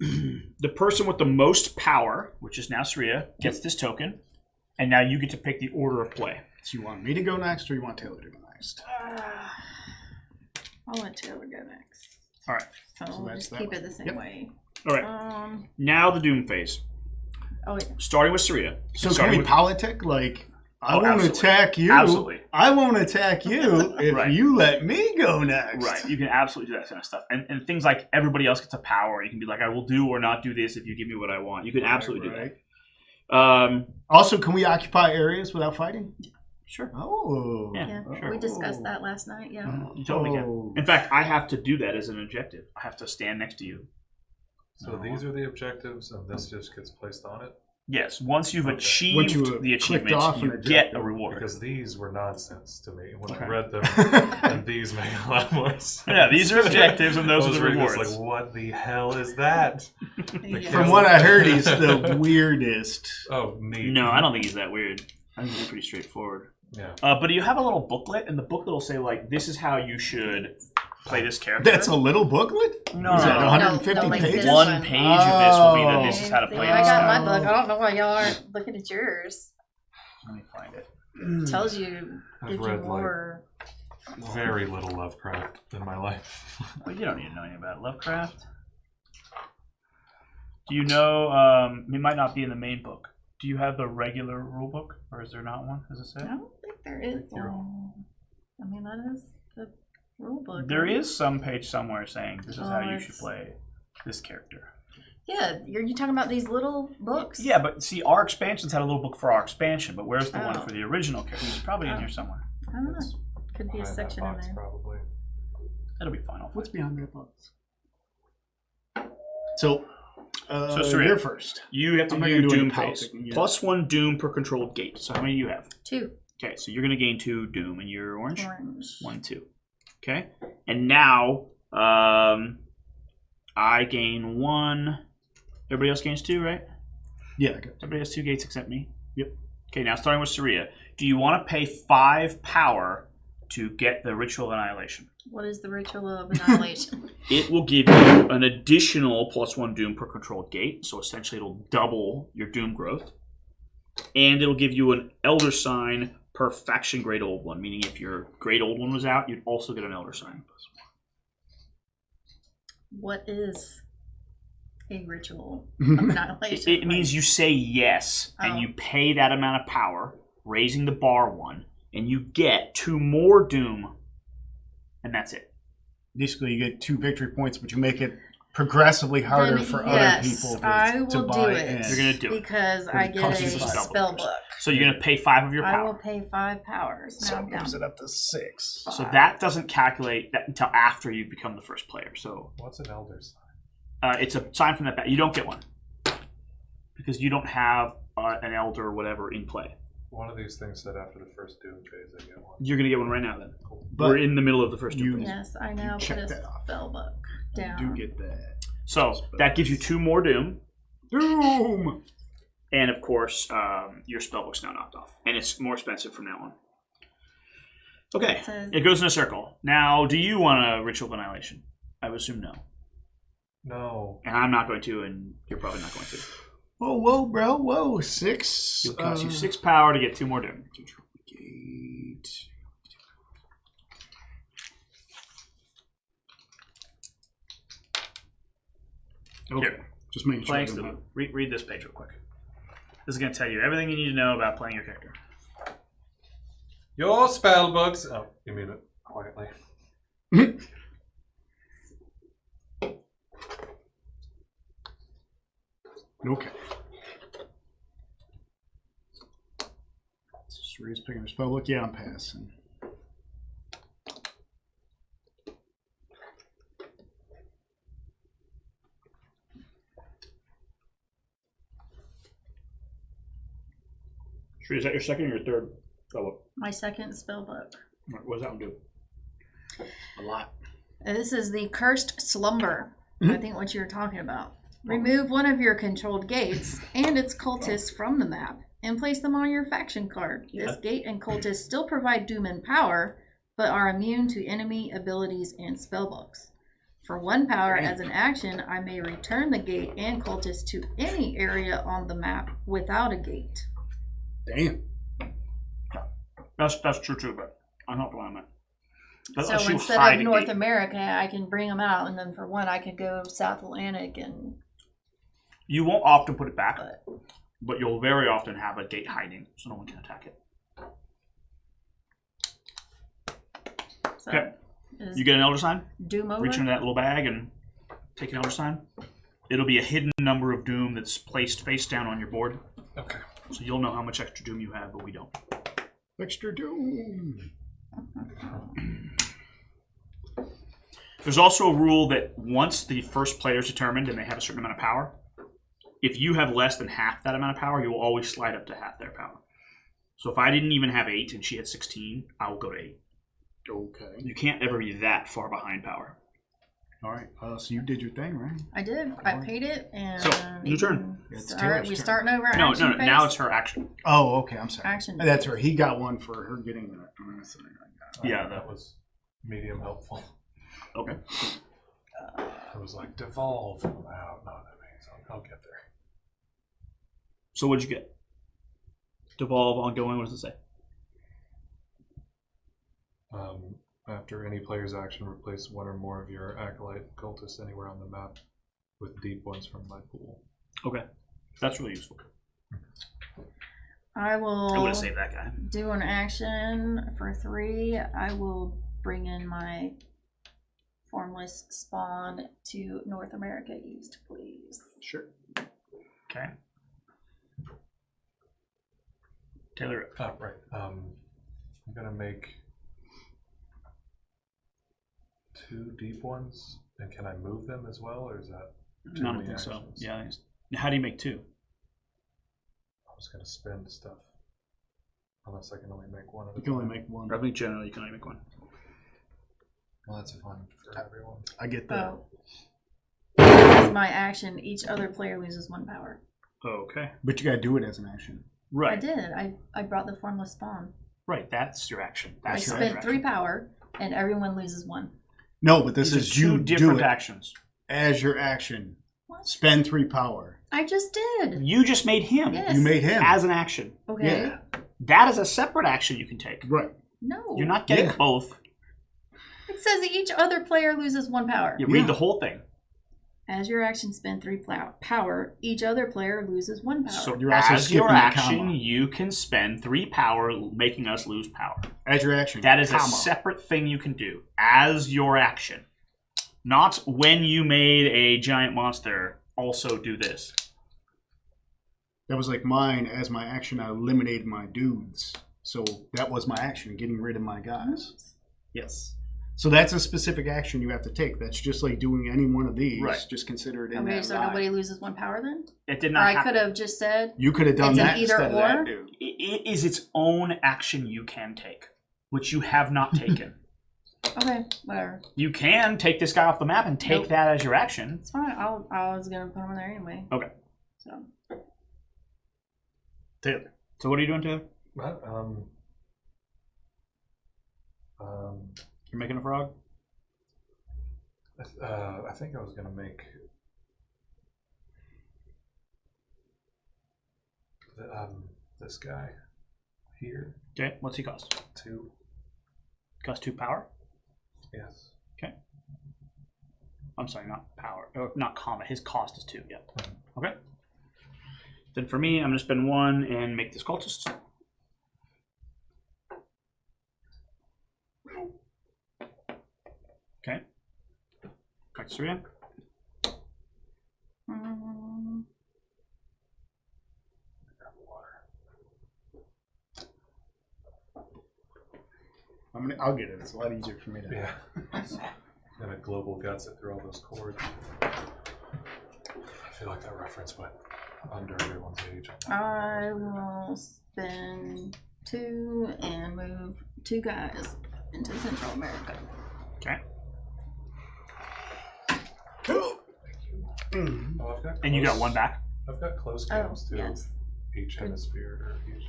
Speaker 1: The person with the most power, which is now Sriya, gets this token, and now you get to pick the order of play.
Speaker 2: So you want me to go next, or you want Taylor to go next?
Speaker 4: I'll let Taylor go next.
Speaker 1: All right.
Speaker 4: So we'll
Speaker 2: that's
Speaker 4: just
Speaker 2: that
Speaker 4: keep
Speaker 2: one.
Speaker 4: it the same
Speaker 2: Yep.
Speaker 4: way.
Speaker 1: All right. Now the Doom phase.
Speaker 4: Oh, yeah.
Speaker 1: Starting with Sriya.
Speaker 2: So can
Speaker 1: Starting
Speaker 2: we
Speaker 1: with-
Speaker 2: politic? Like, I
Speaker 1: Oh,
Speaker 2: won't
Speaker 1: absolutely.
Speaker 2: attack you.
Speaker 1: Absolutely.
Speaker 2: I won't attack you if
Speaker 1: Right.
Speaker 2: you let me go next.
Speaker 1: Right, you can absolutely do that kind of stuff. And things like everybody else gets a power. You can be like, I will do or not do this if you give me what I want. You can absolutely do that.
Speaker 2: Also, can we occupy areas without fighting?
Speaker 1: Sure.
Speaker 2: Oh.
Speaker 1: Yeah.
Speaker 4: Yeah,
Speaker 1: sure.
Speaker 4: we discussed that last night. Yeah.
Speaker 1: You totally can. In fact, I have to do that as an objective. I have to stand next to you.
Speaker 3: So these are the objectives, and this just gets placed on it?
Speaker 1: Yes, once you've
Speaker 3: Okay.
Speaker 1: achieved
Speaker 2: Once you
Speaker 1: the
Speaker 2: clicked
Speaker 1: achievements,
Speaker 2: off an
Speaker 1: you get
Speaker 2: objective.
Speaker 1: a reward.
Speaker 3: Because these were nonsense to me when
Speaker 1: Okay.
Speaker 3: I read them, and these make a lot more sense.
Speaker 1: Yeah, these are objectives, and those are the
Speaker 3: reading this
Speaker 1: rewards.
Speaker 3: Like, what the hell is that?
Speaker 4: Yeah.
Speaker 2: From what I heard, he's the weirdest.
Speaker 3: Oh, neat.
Speaker 1: No, I don't think he's that weird. I think he's pretty straightforward.
Speaker 3: Yeah.
Speaker 1: But you have a little booklet, and the booklet will say, like, this is how you should play this character.
Speaker 2: That's a little booklet?
Speaker 1: No,
Speaker 2: Is that
Speaker 1: no, no.
Speaker 2: 150
Speaker 4: No, like
Speaker 2: pages?
Speaker 4: this
Speaker 1: One page of this will be that this is how to
Speaker 4: See,
Speaker 1: play
Speaker 4: I
Speaker 1: this
Speaker 4: got
Speaker 1: guy.
Speaker 4: my book. I don't know why y'all aren't looking at yours.
Speaker 1: Let me find it.
Speaker 4: It tells you,
Speaker 3: I've
Speaker 4: gives you
Speaker 3: read, like,
Speaker 4: more.
Speaker 3: Very little Lovecraft in my life.
Speaker 1: Well, you don't need to know anything about Lovecraft. Do you know, it might not be in the main book. Do you have the regular rule book, or is there not one? Does it say?
Speaker 4: I don't think there is one. I mean, that is the rule book.
Speaker 1: There
Speaker 4: right?
Speaker 1: is some page somewhere saying this is how you
Speaker 4: it's-
Speaker 1: should play this character.
Speaker 4: Yeah, you're you talking about these little books?
Speaker 1: Yeah, but see, our expansions had a little book for our expansion, but where's the one
Speaker 4: Oh.
Speaker 1: for the original character? It's probably in here somewhere.
Speaker 4: I don't know. Could be a
Speaker 3: Behind that
Speaker 4: section in
Speaker 3: box,
Speaker 4: there.
Speaker 3: probably.
Speaker 1: That'll be fine.
Speaker 2: What's behind that box? So,
Speaker 1: Sarita,
Speaker 2: you're first.
Speaker 1: You have to
Speaker 2: I'm not
Speaker 1: do
Speaker 2: gonna do any
Speaker 1: Doom phase.
Speaker 2: politicking yet.
Speaker 1: +1 Doom per controlled gate. So how many do you have?
Speaker 4: 2
Speaker 1: Okay, so you're going to gain 2 Doom, and you're orange?
Speaker 4: orange.
Speaker 1: 1, 2. Okay, and now I gain 1. Everybody else gains 2, right?
Speaker 2: Yeah, I got
Speaker 1: Everybody has 2 gates except me.
Speaker 2: Yep.
Speaker 1: Okay, now starting with Sarita. Do you want to pay 5 power to get the Ritual of Annihilation?
Speaker 4: What is the ritual of annihilation?
Speaker 1: It will give you an additional +1 Doom per controlled gate, so essentially it'll double your Doom growth. And it'll give you an Elder Sign per faction Great Old One, meaning if your Great Old One was out, you'd also get an Elder Sign.
Speaker 4: What is a ritual of annihilation.
Speaker 1: It means you say yes, and you pay that amount of power, raising the bar 1, and you get 2 more doom, and that's it.
Speaker 2: Basically, you get 2 victory points, but you make it progressively harder
Speaker 4: Then,
Speaker 2: for
Speaker 4: yes,
Speaker 2: other people to,
Speaker 4: I will
Speaker 2: to
Speaker 4: do
Speaker 2: buy
Speaker 4: it.
Speaker 2: in.
Speaker 1: You're going to do it.
Speaker 4: Because I get a
Speaker 2: costs you 5
Speaker 4: spell book.
Speaker 1: So you're going to pay 5 of your
Speaker 4: I will
Speaker 1: power.
Speaker 4: pay 5 powers.
Speaker 2: So
Speaker 4: Now
Speaker 2: it
Speaker 4: I'm down
Speaker 2: moves it up to 6.
Speaker 1: So that doesn't calculate that until after you become the first player. So
Speaker 3: What's an elder sign?
Speaker 1: it's a sign from that back. You don't get one. Because you don't have an elder or whatever in play.
Speaker 3: One of these things said after the first doom phase, I get one.
Speaker 1: You're going to get one right now then.
Speaker 2: But
Speaker 1: we're in the middle of the first doom phase.
Speaker 4: Yes, I now put
Speaker 2: check
Speaker 4: a
Speaker 2: that off.
Speaker 4: spell book
Speaker 2: You
Speaker 4: down.
Speaker 2: do get that.
Speaker 1: So that gives you 2 more doom.
Speaker 2: Doom!
Speaker 1: And of course, your spellbook's now knocked off. And it's more expensive from now on. Okay, it goes in a circle. Now, do you want a Ritual of Annihilation? I would assume no.
Speaker 3: No.
Speaker 1: And I'm not going to, and you're probably not going to.
Speaker 2: Whoa, bro. Whoa. 6.
Speaker 1: It'll cost you 6 power to get 2 more doom.
Speaker 2: Gate. Okay.
Speaker 1: Here.
Speaker 2: Just making sure.
Speaker 1: Playing Cthulhu. Read this page real quick. This is going to tell you everything you need to know about playing your character.
Speaker 3: Your spell books. Oh, you mean it quietly.
Speaker 2: Okay. She's picking her spell book. Yeah, I'm passing.
Speaker 1: Sri, is that your second or your third spellbook?
Speaker 4: My second spell book.
Speaker 1: What does that one do?
Speaker 2: A lot.
Speaker 4: This is the Cursed Slumber. I think what you were talking about. Remove one of your controlled gates and its cultists from the map and place them on your faction card. This gate and cultists still provide doom and power, but are immune to enemy abilities and spellbooks. For 1 power as an action, I may return the gate and cultist to any area on the map without a gate.
Speaker 2: Damn.
Speaker 1: That's true too, but I'm not the one I meant. That lets
Speaker 4: So
Speaker 1: you
Speaker 4: instead
Speaker 1: hide
Speaker 4: of
Speaker 1: a
Speaker 4: North
Speaker 1: gate.
Speaker 4: America, I can bring them out, and then for 1, I could go South Atlantic and.
Speaker 1: You won't often put it back,
Speaker 4: But
Speaker 1: but you'll very often have a gate hiding, so no one can attack it.
Speaker 4: so
Speaker 1: Okay.
Speaker 4: is
Speaker 1: You get an Elder Sign,
Speaker 4: Doom over?
Speaker 1: reach into that little bag and take an Elder Sign. It'll be a hidden number of Doom that's placed face down on your board.
Speaker 3: Okay.
Speaker 1: So you'll know how much extra Doom you have, but we don't.
Speaker 2: Extra doom.
Speaker 1: There's also a rule that once the first player is determined and they have a certain amount of power, if you have less than half that amount of power, you will always slide up to half their power. So if I didn't even have 8 and she had 16, I will go to 8.
Speaker 2: Okay.
Speaker 1: You can't ever be that far behind power.
Speaker 2: All right. So you did your thing, right?
Speaker 4: I did. I paid it, and
Speaker 1: So, new turn.
Speaker 2: It's
Speaker 4: All right,
Speaker 2: Taylor's
Speaker 4: we
Speaker 2: turn.
Speaker 4: starting over.
Speaker 1: No,
Speaker 4: action
Speaker 1: no.
Speaker 4: phase?
Speaker 1: Now it's her action.
Speaker 2: Oh, okay. I'm sorry.
Speaker 4: Action
Speaker 2: That's
Speaker 4: phase.
Speaker 2: right. He got one for her getting that.
Speaker 1: Yeah,
Speaker 3: that was medium helpful.
Speaker 1: Okay.
Speaker 3: I was like, devolve. Oh, no, that means I'll get there.
Speaker 1: So what'd you get? Devolve, ongoing. What does it say?
Speaker 3: After any player's action, replace 1 or more of your acolyte cultists anywhere on the map with deep ones from my pool.
Speaker 1: Okay, that's really useful.
Speaker 4: I
Speaker 1: I would
Speaker 4: will
Speaker 1: have saved that guy.
Speaker 4: do an action for 3. I will bring in my formless spawn to North America East, please.
Speaker 1: Sure. Okay. Taylor.
Speaker 3: Oh, right. I'm gonna make 2 deep ones, and can I move them as well, or is that too
Speaker 1: I don't
Speaker 3: many
Speaker 1: think so.
Speaker 3: actions?
Speaker 1: Yeah. How do you make 2?
Speaker 3: I was gonna spend stuff, unless I can only make 1 of
Speaker 2: You
Speaker 3: them.
Speaker 2: can only make one.
Speaker 1: I think generally you can only make 1.
Speaker 3: Well, that's fun for everyone.
Speaker 2: I get that.
Speaker 4: Oh. As my action, each other player loses 1 power.
Speaker 1: Okay.
Speaker 2: But you got to do it as an action.
Speaker 1: Right.
Speaker 4: I did. I brought the formless spawn.
Speaker 1: Right. That's your action.
Speaker 4: I
Speaker 1: That's your
Speaker 4: spent
Speaker 1: action.
Speaker 4: 3 power, and everyone loses 1.
Speaker 2: No, but this
Speaker 1: These
Speaker 2: is
Speaker 1: are 2
Speaker 2: you do
Speaker 1: different
Speaker 2: it
Speaker 1: actions.
Speaker 2: as your action.
Speaker 4: What?
Speaker 2: Spend 3 power.
Speaker 4: I just did.
Speaker 1: You just made him
Speaker 4: Yes.
Speaker 2: You made him.
Speaker 1: as an action.
Speaker 4: Okay.
Speaker 2: Yeah.
Speaker 1: That is a separate action you can take.
Speaker 2: Right.
Speaker 4: No.
Speaker 1: You're not getting
Speaker 2: Yeah.
Speaker 1: both.
Speaker 4: It says each other player loses 1 power.
Speaker 1: You
Speaker 2: Yeah.
Speaker 1: read the whole thing.
Speaker 4: As your action spend 3 power, each other player loses 1 power.
Speaker 1: So
Speaker 2: You're also
Speaker 1: as your
Speaker 2: skipping the
Speaker 1: action,
Speaker 2: comma.
Speaker 1: you can spend 3 power, making us lose power.
Speaker 2: As your action.
Speaker 1: That is a
Speaker 2: comma.
Speaker 1: separate thing you can do. As your action. Not when you made a giant monster, also do this.
Speaker 2: That was like mine. As my action, I eliminated my dudes. So that was my action, getting rid of my guys. Yes. So that's a specific action you have to take. That's just like doing any one of these.
Speaker 1: Right.
Speaker 2: Just consider it in
Speaker 4: Okay,
Speaker 2: that
Speaker 4: so
Speaker 2: lie.
Speaker 4: nobody loses 1 power then?
Speaker 1: It did
Speaker 4: Or
Speaker 1: not
Speaker 4: I
Speaker 1: happen.
Speaker 4: could have just said,
Speaker 2: You could have done
Speaker 4: It's an
Speaker 2: that
Speaker 4: either
Speaker 2: instead of
Speaker 4: or?
Speaker 2: that dude.
Speaker 1: It is its own action you can take, which you have not taken.
Speaker 4: okay, whatever.
Speaker 1: You can take this guy off the map and take
Speaker 4: Nope.
Speaker 1: that as your action.
Speaker 4: It's fine. I was going to put him in there anyway.
Speaker 1: Okay.
Speaker 4: So,
Speaker 2: Taylor.
Speaker 1: So what are you doing, Taylor?
Speaker 3: What?
Speaker 1: You're making a frog?
Speaker 3: I think I was gonna make this guy here
Speaker 1: Okay, what's he cost?
Speaker 3: 2.
Speaker 1: Cost 2 power?
Speaker 3: Yes.
Speaker 1: Okay. I'm sorry, not power. Or not comma. His cost is 2, yeah. Okay. Then for me, I'm going to spend 1 and make this cultist. Okay. Practice 3 again.
Speaker 3: Grab the water.
Speaker 2: I'll get it. It's a lot easier for me to.
Speaker 3: Yeah. And a global guts it through all those cords. I feel like that reference went under everyone's age.
Speaker 4: I will spend 2 and move 2 guys into Central America.
Speaker 1: Okay.
Speaker 3: Oh, I've got
Speaker 1: And you got
Speaker 3: close-
Speaker 1: 1 back.
Speaker 3: I've got close
Speaker 4: Oh,
Speaker 3: cams to
Speaker 4: yes.
Speaker 3: each hemisphere or each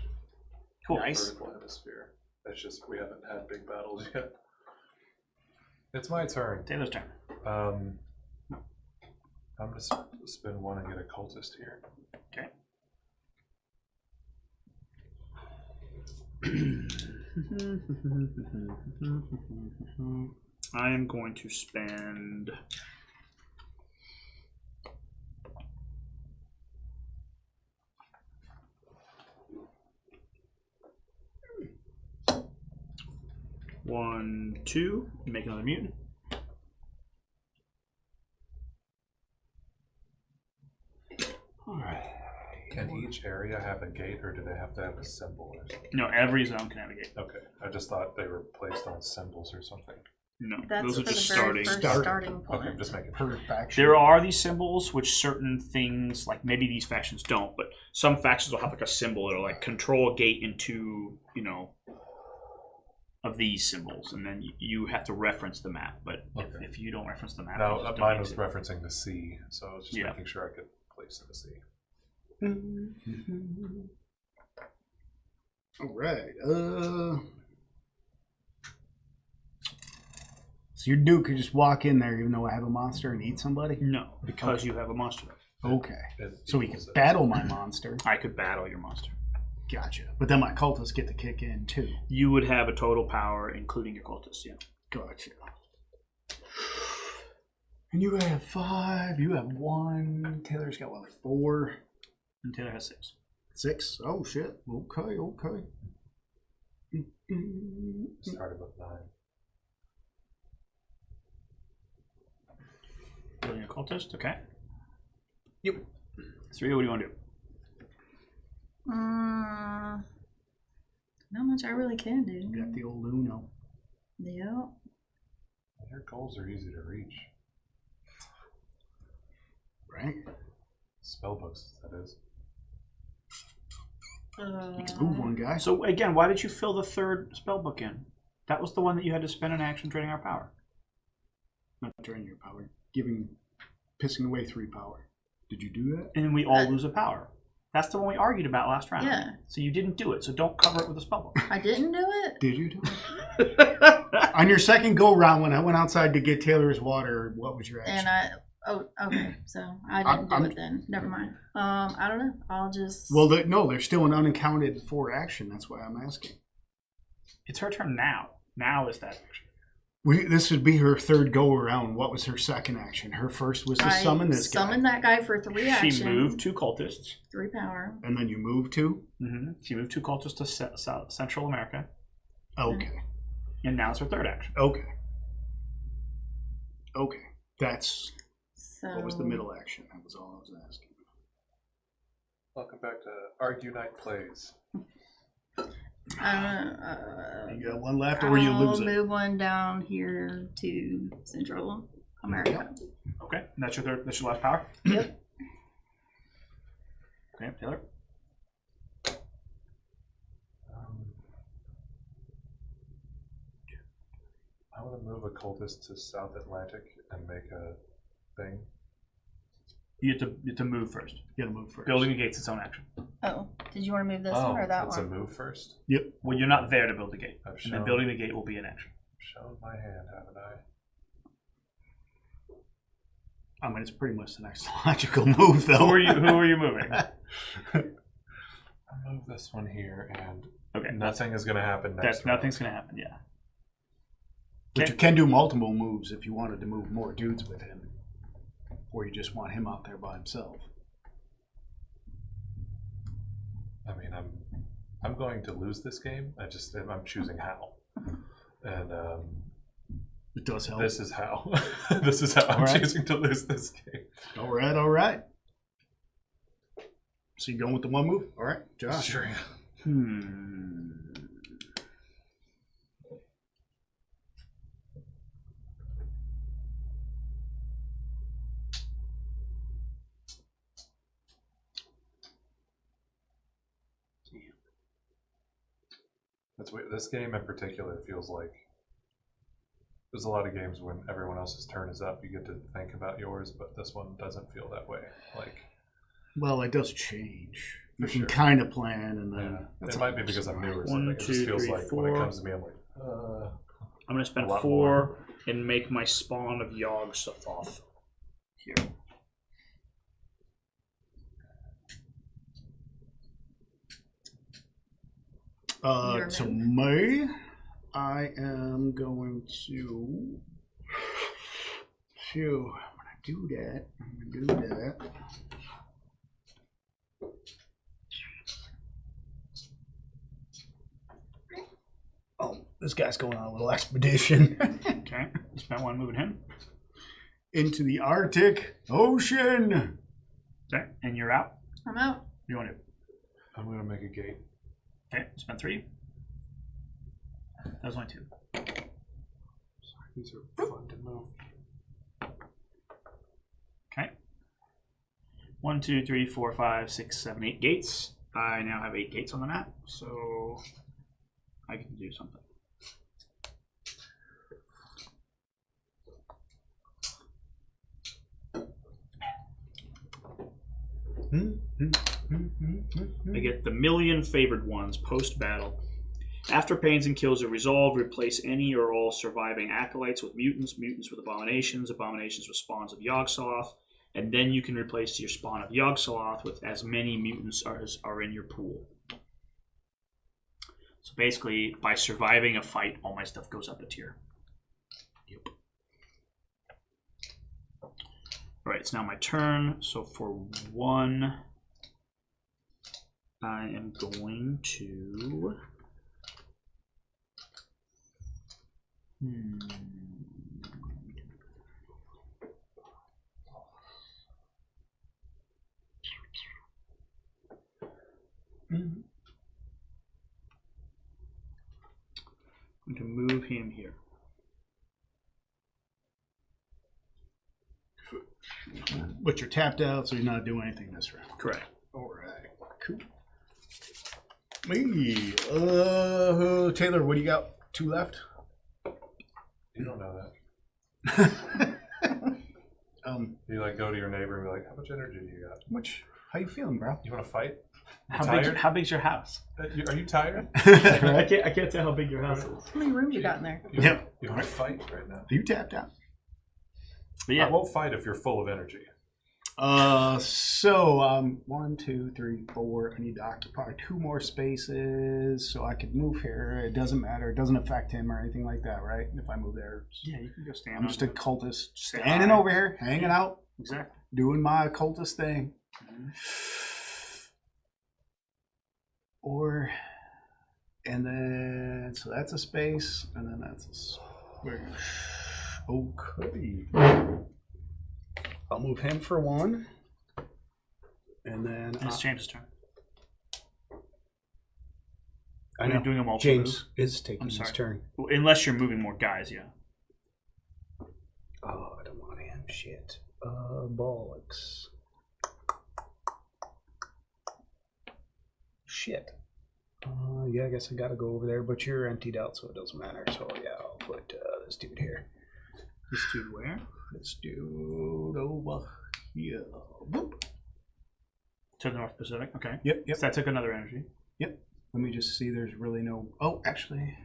Speaker 1: Cool.
Speaker 3: vertical hemisphere. It's just we haven't had big battles yet. It's my turn.
Speaker 1: Taylor's turn.
Speaker 3: I'm gonna spin 1 and get a cultist here.
Speaker 1: Okay. I am going to spend one, 2, make another mutant.
Speaker 2: Alright.
Speaker 3: Can each area have a gate, or do they have to have a symbol? Or something?
Speaker 1: No, every zone can have a gate.
Speaker 3: Okay, I just thought they were placed on symbols or something.
Speaker 1: No,
Speaker 4: That's
Speaker 1: those
Speaker 4: for
Speaker 1: are
Speaker 4: the
Speaker 1: just
Speaker 4: very
Speaker 1: starting.
Speaker 4: first starting point.
Speaker 3: Okay, just making
Speaker 2: Per faction.
Speaker 1: There are these symbols which certain things, like maybe these factions don't, but some factions will have like a symbol that'll like control a gate into, you know, of these symbols, and then you have to reference the map. But
Speaker 3: Okay.
Speaker 1: if you don't reference the map, you
Speaker 3: No,
Speaker 1: just don't
Speaker 3: mine
Speaker 1: need
Speaker 3: was
Speaker 1: to.
Speaker 3: referencing the sea, so I was just
Speaker 1: Yeah.
Speaker 3: making sure I could place in the sea.
Speaker 2: Alright. So your dude could just walk in there even though I have a monster and eat somebody?
Speaker 1: No, because you have a monster.
Speaker 2: Okay.
Speaker 3: It
Speaker 2: So we can
Speaker 3: equals it.
Speaker 2: battle my monster.
Speaker 1: I could battle your monster.
Speaker 2: Gotcha. But then my cultists get to kick in too.
Speaker 1: You would have a total power, including your cultists. Yeah.
Speaker 2: Gotcha. And you have 5. You have 1. Taylor's got what, like 4?
Speaker 1: And Taylor has 6.
Speaker 2: 6? Oh shit. Okay, okay.
Speaker 3: Started with 9.
Speaker 1: Building a cultist. Okay. Yep. 3. What do you want to do?
Speaker 4: Not much I really can do.
Speaker 2: You got the old Uno.
Speaker 4: Yeah.
Speaker 3: Your goals are easy to reach.
Speaker 2: Right?
Speaker 3: Spellbooks, that is.
Speaker 2: You can move one guy.
Speaker 1: So again, why did you fill the 3rd spellbook in? That was the one that you had to spend an action draining our power.
Speaker 2: Not draining your power. Pissing away 3 power. Did you do that?
Speaker 1: And then we all lose a power. That's the one we argued about last round.
Speaker 4: Yeah.
Speaker 1: So you didn't do it. So don't cover it with a spellbook.
Speaker 4: I didn't do it?
Speaker 2: Did you do it? On your second go round when I went outside to get Taylor's water, what was your action?
Speaker 4: And okay. So I didn't do it then. Never mind. I don't know. I'll just.
Speaker 2: Well, no, there's still an unaccounted for action. That's why I'm asking.
Speaker 1: It's her turn now. Now is that action.
Speaker 2: This would be her third go around. What was her second action? Her first was to summon this guy.
Speaker 4: Summon that guy for 3 action.
Speaker 1: She moved 2 cultists.
Speaker 4: 3 power.
Speaker 2: And then you move to?
Speaker 1: Mm-hmm. She moved 2 cultists to Central America.
Speaker 2: Okay.
Speaker 1: And now it's her third action.
Speaker 2: Okay. That's...
Speaker 4: So,
Speaker 2: What was the middle action? That was all I was asking.
Speaker 3: Welcome back to ArcKnight Plays.
Speaker 2: You got one left, or you lose
Speaker 4: I'll
Speaker 2: it?
Speaker 4: move one down here to Central America.
Speaker 1: Okay, and that's your third. That's your last power.
Speaker 4: Yep.
Speaker 1: Okay, Taylor.
Speaker 3: I want to move a cultist to South Atlantic and make a thing.
Speaker 1: You have to move first.
Speaker 2: You gotta move first.
Speaker 1: Building the gate's its own action.
Speaker 4: Oh, did you want to move this one or that
Speaker 3: it's
Speaker 4: one?
Speaker 3: a move first?
Speaker 2: Yep.
Speaker 1: Well, you're not there to build the gate,
Speaker 3: I've
Speaker 1: and then building the gate will be an action.
Speaker 3: shown my hand, haven't I?
Speaker 2: I mean, it's pretty much the next logical move, though.
Speaker 1: Who are you moving?
Speaker 3: I'll move this one here, and
Speaker 1: Okay,
Speaker 3: nothing is going to happen next.
Speaker 1: nothing's gonna happen. Yeah.
Speaker 2: But you can do multiple moves if you wanted to move more dudes with him. Or you just want him out there by himself.
Speaker 3: I mean, I'm going to lose this game. I'm choosing how, and
Speaker 2: It does help.
Speaker 3: this is how. This is how I'm
Speaker 2: Alright.
Speaker 3: choosing to lose this game.
Speaker 2: All right. So you going with the one move? All right, Josh.
Speaker 3: Sure. That's weird. This game in particular feels like there's a lot of games when everyone else's turn is up, you get to think about yours, but this one doesn't feel that way. Like,
Speaker 2: Well, it does change. You
Speaker 3: For
Speaker 2: can
Speaker 3: sure.
Speaker 2: kind of plan, and then
Speaker 3: it might be because I'm new or
Speaker 1: 1,
Speaker 3: something. It
Speaker 1: 2,
Speaker 3: just feels
Speaker 1: 3,
Speaker 3: like when it
Speaker 1: 4.
Speaker 3: comes to me, I'm like,
Speaker 1: I'm gonna spend
Speaker 3: A lot
Speaker 1: 4 and make my spawn of Yogg Sothoth here.
Speaker 2: so May, I am going to. Phew, I'm gonna do that. Oh, this guy's going on a little expedition
Speaker 1: Okay, spent 1 moving him.
Speaker 2: into the Arctic Ocean.
Speaker 1: Okay, and you're out.
Speaker 4: I'm out.
Speaker 1: What do you want to do?
Speaker 3: I'm going to make a gate.
Speaker 1: Okay, spend 3. That was only 2.
Speaker 3: These are fun to move.
Speaker 1: Okay. 1, 2, 3, 4, 5, 6, 7, 8 gates. I now have 8 gates on the map, so I can do something. I get the million favored ones post-battle. After pains and kills are resolved, replace any or all surviving acolytes with mutants, mutants with abominations, abominations with spawns of Yogg-Sothoth, and then you can replace your spawn of Yogg-Sothoth with as many mutants as are in your pool. So basically, by surviving a fight, all my stuff goes up a tier. Yep. Alright, it's now my turn. So for 1, I am going to... I'm going to move him here.
Speaker 2: But you're tapped out, so you're not doing anything this round.
Speaker 1: Correct.
Speaker 2: All right, cool. Me, Taylor, what do you got? 2 left.
Speaker 3: You don't know that.
Speaker 2: Um,
Speaker 3: You like go to your neighbor and be like, how much energy do you got?
Speaker 2: how you feeling, bro?
Speaker 3: You want to fight?
Speaker 1: How big's your house?
Speaker 3: Are you tired?
Speaker 1: I can't tell how big your house is.
Speaker 4: How many rooms you got in there?
Speaker 2: Yep.
Speaker 3: You want to fight right now?
Speaker 2: Are you tapped out?
Speaker 1: But
Speaker 3: I
Speaker 1: yeah,
Speaker 3: won't fight if you're full of energy.
Speaker 2: So 1, 2, 3, 4. I need to occupy 2 more spaces so I could move here. It doesn't matter. It doesn't affect him or anything like that, right? If I move there.
Speaker 1: Yeah, you can go stand.
Speaker 2: I'm just a
Speaker 1: on it.
Speaker 2: cultist
Speaker 1: Stay
Speaker 2: standing
Speaker 1: high.
Speaker 2: over here, hanging out,
Speaker 1: Exactly.
Speaker 2: doing my occultist thing. Or, and then, so that's a space, and then that's a space. Okay. I'll move him for 1. And then
Speaker 1: It's James's turn.
Speaker 2: I
Speaker 1: Are you
Speaker 2: know
Speaker 1: doing a multi
Speaker 2: James is taking
Speaker 1: I'm
Speaker 2: his
Speaker 1: sorry.
Speaker 2: turn.
Speaker 1: Well, unless you're moving more guys, yeah.
Speaker 2: Oh, I don't want him. Shit. Bollocks. Shit. Yeah, I guess I gotta go over there, but you're emptied out, so it doesn't matter. So yeah, I'll put this dude here.
Speaker 1: This dude where?
Speaker 2: This dude over here. Boop.
Speaker 1: To the North Pacific. Okay.
Speaker 2: Yep, yep.
Speaker 1: So that took another energy.
Speaker 2: Let me just see. There's really no. Oh, actually,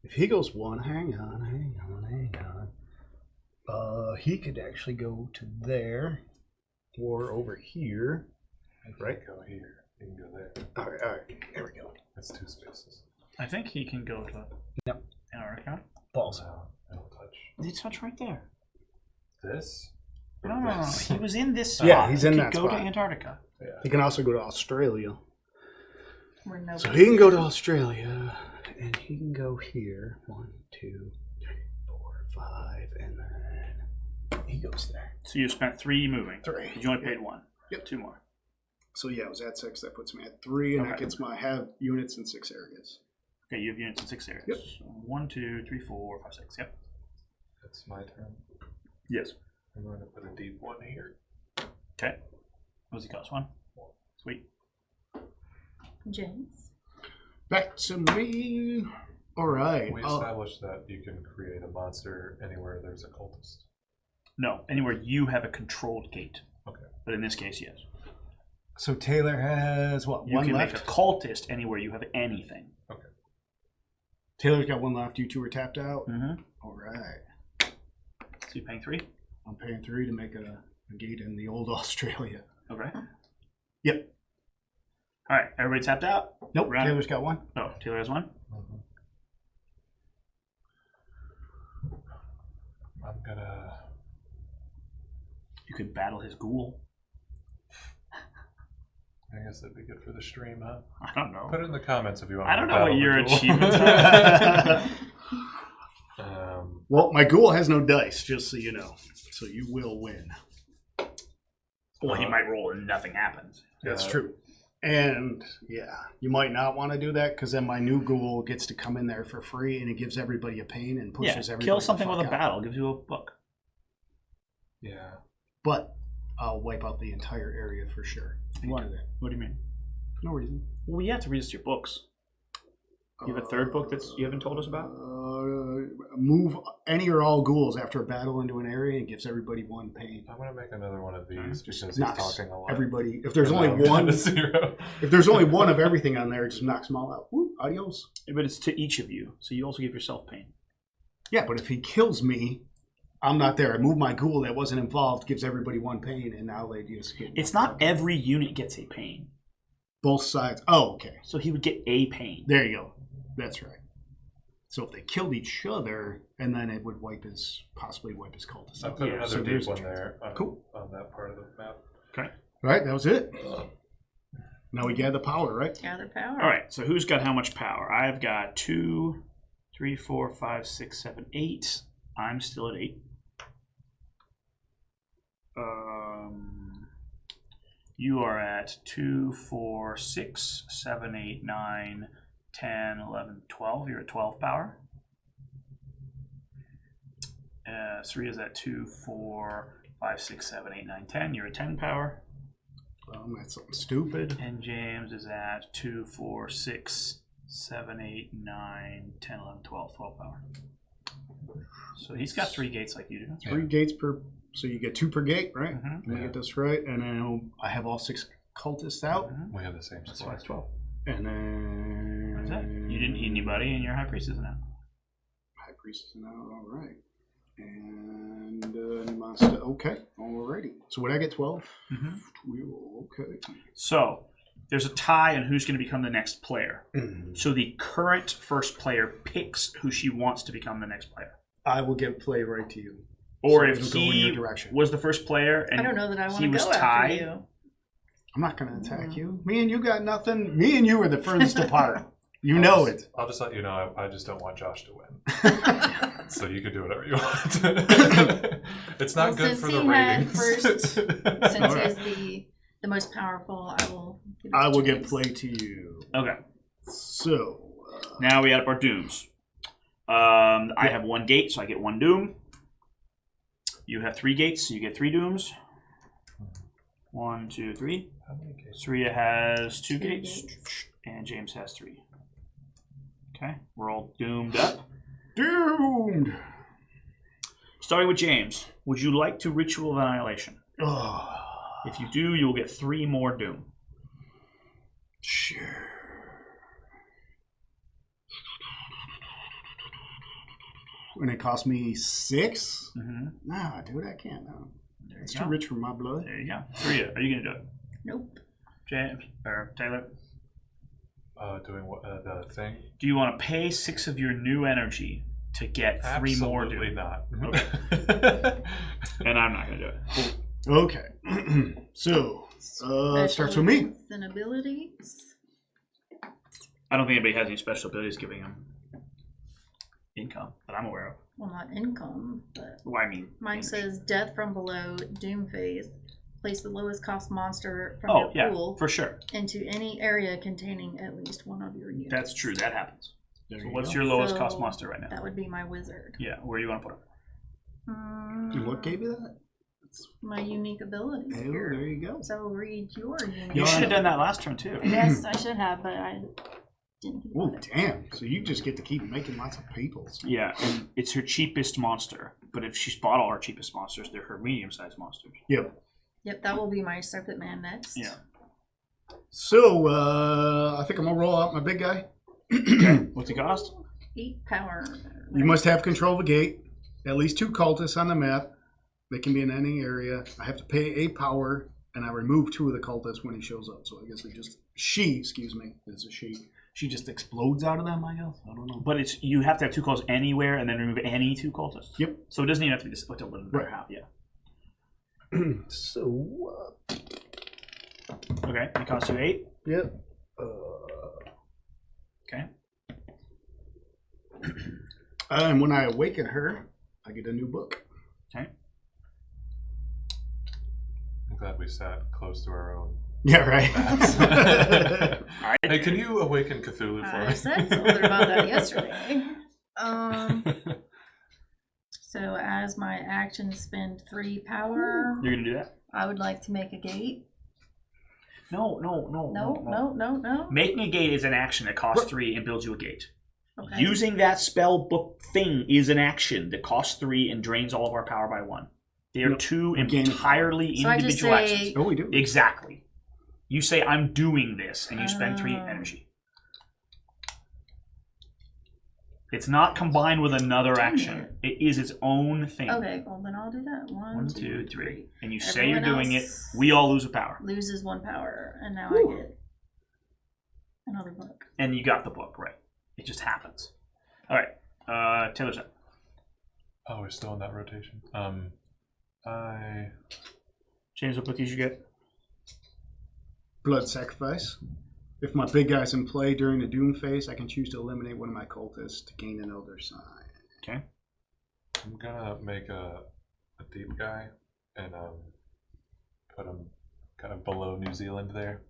Speaker 2: if he goes 1, hang on. He could actually go to there or over here.
Speaker 3: Right? Go here. You can go there.
Speaker 2: All right. There we go.
Speaker 3: That's 2 spaces.
Speaker 1: I think he can go to Antarctica.
Speaker 2: Balls.
Speaker 3: No, don't touch.
Speaker 1: Did he touch right there?
Speaker 3: This?
Speaker 1: No. He was in this spot.
Speaker 2: Yeah, he's in
Speaker 1: He
Speaker 2: that
Speaker 1: could go
Speaker 2: spot.
Speaker 1: to Antarctica.
Speaker 3: Yeah.
Speaker 2: He can also go to Australia.
Speaker 4: We're no
Speaker 2: So he can go to Australia, and he can go here. 1, 2, 3, 4, 5, and then he goes there.
Speaker 1: So you spent 3 moving.
Speaker 2: 3.
Speaker 1: You only paid 1.
Speaker 2: Yep.
Speaker 1: 2 more.
Speaker 2: So yeah, I was at 6. That puts me at 3, and that
Speaker 1: Okay.
Speaker 2: gets my have units in 6 areas.
Speaker 1: Okay, you have units in 6 areas.
Speaker 2: Yep.
Speaker 1: 1, 2, 3, 4, 5, 6. Yep.
Speaker 3: It's my turn.
Speaker 1: Yes.
Speaker 3: I'm going to put a deep 1 here.
Speaker 1: Okay. What does he cost? 1? Sweet.
Speaker 4: James.
Speaker 2: Back to me. All right.
Speaker 3: We established that you can create a monster anywhere there's a cultist.
Speaker 1: No, anywhere you have a controlled gate.
Speaker 3: Okay.
Speaker 1: But in this case, yes.
Speaker 2: So Taylor has what?
Speaker 1: You
Speaker 2: 1
Speaker 1: can
Speaker 2: left.
Speaker 1: make a cultist anywhere you have anything.
Speaker 3: Okay.
Speaker 2: Taylor's got 1 left. You 2 are tapped out.
Speaker 1: Mm-hmm.
Speaker 2: All right.
Speaker 1: So you're paying 3?
Speaker 2: I'm paying 3 to make a gate in the old Australia.
Speaker 1: Okay.
Speaker 2: Yep.
Speaker 1: All right. Everybody tapped out?
Speaker 2: Nope.
Speaker 1: Round-
Speaker 2: Taylor's got 1.
Speaker 1: No, Taylor has 1.
Speaker 3: Mm-hmm. I'm gonna.
Speaker 1: You could battle his ghoul.
Speaker 3: I guess that'd be good for the stream, huh?
Speaker 1: I don't know.
Speaker 3: Put it in the comments if you want.
Speaker 1: I
Speaker 3: me
Speaker 1: don't
Speaker 3: to
Speaker 1: know what
Speaker 3: battle
Speaker 1: your
Speaker 3: the duel.
Speaker 1: achievements are.
Speaker 2: Well, my ghoul has no dice, just so you know. So you will win.
Speaker 1: Well, he might roll and nothing happens.
Speaker 2: That's
Speaker 3: Yeah.
Speaker 2: true. And yeah, you might not want to do that because then my new ghoul gets to come in there for free and it gives everybody a pain and
Speaker 1: Yeah,
Speaker 2: pushes everybody.
Speaker 1: kill
Speaker 2: the
Speaker 1: something with
Speaker 2: fuck
Speaker 1: a
Speaker 2: out.
Speaker 1: battle. Gives you a book.
Speaker 3: Yeah.
Speaker 2: But I'll wipe out the entire area for sure. if you
Speaker 1: What?
Speaker 2: do that.
Speaker 1: What do you mean?
Speaker 2: No reason.
Speaker 1: Well, you have to read us your books. You have a third book that you haven't told us about?
Speaker 2: Move any or all ghouls after a battle into an area and gives everybody 1 pain.
Speaker 3: I'm gonna make another one of these because he's
Speaker 2: Knocks
Speaker 3: talking a lot.
Speaker 2: everybody. If there's
Speaker 3: And
Speaker 2: only
Speaker 3: now I'm down
Speaker 2: one,
Speaker 3: to 0.
Speaker 2: if there's only one of everything on there, it just knocks them all out. Woo, adios.
Speaker 1: But it's to each of you, so you also give yourself pain.
Speaker 2: Yeah, but if he kills me, I'm not there. I move my ghoul that wasn't involved, gives everybody 1 pain, and now they just get.
Speaker 1: It's not every unit gets a pain.
Speaker 2: Both sides. Oh, okay.
Speaker 1: So he would get a pain.
Speaker 2: There you go. That's right. So if they killed each other, and then it would possibly wipe his cultists
Speaker 3: I
Speaker 2: out.
Speaker 3: put
Speaker 1: Yeah,
Speaker 3: another
Speaker 2: so
Speaker 3: deep
Speaker 2: there's a
Speaker 3: one
Speaker 2: chance.
Speaker 3: there on,
Speaker 2: Cool.
Speaker 3: on that part of the map.
Speaker 1: Okay.
Speaker 2: All right, that was it. Now we gather power, right?
Speaker 4: Gather power.
Speaker 1: All right. So who's got how much power? I've got 2, 3, 4, 5, 6, 7, 8. I'm still at 8. You are at 2, 4, 6, 7, 8, 9, 10, 11, 12. You're at 12 power. 3 is at 2, 4, 5, 6, 7, 8, 9, 10. You're at 10 power.
Speaker 2: That's something stupid.
Speaker 1: And James is at 2, 4, 6, 7, 8, 9, 10, 11, 12. 12 power. So he's got 3 gates like you do.
Speaker 2: 3 gates per. So you get 2 per gate, right?
Speaker 1: Mhm.
Speaker 2: Let me get this right. And then I have all 6 cultists out.
Speaker 1: Mhm.
Speaker 3: We have the same
Speaker 1: That's
Speaker 3: score.
Speaker 1: why it's 12.
Speaker 2: And then.
Speaker 1: That's it. You didn't eat anybody, and your high priest is now.
Speaker 2: High priest is now all right. And Okay. Alrighty. So would I get 12? Okay.
Speaker 1: So there's a tie on who's going to become the next player. So the current first player picks who she wants to become the next player.
Speaker 2: I will give play right to you.
Speaker 1: Or
Speaker 2: So
Speaker 1: if
Speaker 2: it'll go in your
Speaker 1: he
Speaker 2: direction.
Speaker 1: was the first player and
Speaker 4: I don't know that I want
Speaker 1: he
Speaker 4: to
Speaker 1: was
Speaker 4: go after
Speaker 1: tied.
Speaker 4: you.
Speaker 2: I'm not going to attack you. Me and you got nothing. Me and you are the furthest apart. You know it.
Speaker 3: I'll just let you know, I just don't want Josh to win. So you can do whatever you want. It's not good
Speaker 4: since
Speaker 3: for the
Speaker 4: he had
Speaker 3: ratings.
Speaker 4: first, since
Speaker 2: Alright.
Speaker 4: he's the most powerful,
Speaker 2: I will give
Speaker 4: James.
Speaker 2: play to you.
Speaker 1: Okay.
Speaker 2: So,
Speaker 1: Now we add up our dooms. I have 1 gate, so I get 1 doom. You have 3 gates, so you get 3 dooms. 1, 2, 3.
Speaker 3: How many games?
Speaker 1: Surya has 2
Speaker 4: Two
Speaker 1: gates,
Speaker 4: gates.
Speaker 1: and James has 3. Okay, we're all doomed up.
Speaker 2: doomed.
Speaker 1: Starting with James, would you like to Ritual of Annihilation?
Speaker 2: Oh,
Speaker 1: If you do, you will get 3 more doom.
Speaker 2: sure. And it cost me 6?
Speaker 1: Mm-hmm.
Speaker 2: Nah, dude, I can't. No.
Speaker 1: There
Speaker 2: It's
Speaker 1: you
Speaker 2: too
Speaker 1: go.
Speaker 2: rich for my blood.
Speaker 1: There you go. Surya, are you going to do it?
Speaker 4: Nope.
Speaker 1: James or Taylor?
Speaker 3: Doing what the thing?
Speaker 1: Do you want to pay 6 of your new energy to get 3 more
Speaker 3: Absolutely
Speaker 1: doom?
Speaker 3: not.
Speaker 1: And I'm not going to do it.
Speaker 2: Okay. So, starts with me.
Speaker 4: Special and abilities.
Speaker 1: I don't think anybody has any special abilities giving them income that I'm aware of.
Speaker 4: Well, not income, but
Speaker 1: Well, I mean,
Speaker 4: mine
Speaker 1: energy.
Speaker 4: says death from below, doom phase. Place the lowest cost monster from
Speaker 1: Oh,
Speaker 4: your
Speaker 1: yeah,
Speaker 4: pool
Speaker 1: for sure.
Speaker 4: into any area containing at least one of your units.
Speaker 1: That's true. That happens.
Speaker 2: There
Speaker 1: So
Speaker 2: you
Speaker 1: what's
Speaker 2: go.
Speaker 1: your lowest cost
Speaker 4: So,
Speaker 1: monster right now?
Speaker 4: That would be my wizard.
Speaker 1: Yeah, where do you want to put it?
Speaker 2: And what gave you that?
Speaker 4: My unique abilities
Speaker 2: Oh,
Speaker 4: here.
Speaker 2: there you go.
Speaker 4: So read your unique.
Speaker 1: You
Speaker 2: Yeah,
Speaker 1: should
Speaker 2: I
Speaker 1: have
Speaker 2: know.
Speaker 1: done that last turn too.
Speaker 4: Yes, I should have, but I didn't think
Speaker 2: Oh,
Speaker 4: about it.
Speaker 2: damn. So you just get to keep making lots of peoples.
Speaker 1: Yeah, and it's her cheapest monster. But if she's bought all her cheapest monsters, they're her medium-sized monsters.
Speaker 2: Yep.
Speaker 4: Yep, that will be my Serpent Man next.
Speaker 1: Yeah.
Speaker 2: So, I think I'm going to roll out my big guy.
Speaker 1: What's it cost?
Speaker 4: 8 power.
Speaker 2: You must have control of a gate. At least 2 cultists on the map. They can be in any area. I have to pay 8 power, and I remove 2 of the cultists when he shows up. So I guess she is a she. She just explodes out of them, I guess. I don't know.
Speaker 1: But it's you have to have 2 cultists anywhere and then remove any 2 cultists.
Speaker 2: Yep.
Speaker 1: So it doesn't even have to be this.
Speaker 2: Right.
Speaker 1: Yeah.
Speaker 2: So,
Speaker 1: Okay. It costs you 8.
Speaker 2: yep.
Speaker 1: Okay.
Speaker 2: And when I awaken her, I get a new book.
Speaker 1: Okay.
Speaker 3: I'm glad we sat close to our own.
Speaker 2: Yeah, right.
Speaker 1: All right.
Speaker 3: Hey, can you awaken Cthulhu for
Speaker 4: I
Speaker 3: me?
Speaker 4: said something about that yesterday. So as my action spend 3 power,
Speaker 1: You're gonna do that?
Speaker 4: I would like to make a gate.
Speaker 1: No.
Speaker 4: No.
Speaker 1: Making a gate is an action that costs 3 and builds you a gate.
Speaker 4: Okay.
Speaker 1: Using that spell book thing is an action that costs 3 and drains all of our power by 1. They are
Speaker 2: Nope.
Speaker 1: 2
Speaker 2: We gain
Speaker 1: entirely
Speaker 4: So I just
Speaker 1: individual
Speaker 4: say-
Speaker 1: actions.
Speaker 2: Oh, we do.
Speaker 1: Exactly. You say, I'm doing this, and you spend 3
Speaker 4: Oh.
Speaker 1: energy. It's not combined with another action. It is its own thing.
Speaker 4: Okay, well then I'll do that. 1, 2, 3.
Speaker 1: And you say you're
Speaker 4: Everyone
Speaker 1: doing it,
Speaker 4: else
Speaker 1: we all lose a power.
Speaker 4: Loses 1 power, and now I get another book.
Speaker 1: And you got the book, right. It just happens. All right. Taylor's up.
Speaker 3: Oh, we're still in that rotation.
Speaker 1: James, what book did you get?
Speaker 2: Blood sacrifice. If my big guy's in play during the doom phase, I can choose to eliminate one of my cultists to gain an elder sign.
Speaker 1: Okay.
Speaker 3: I'm gonna make a deep guy and put him kind of below New Zealand there.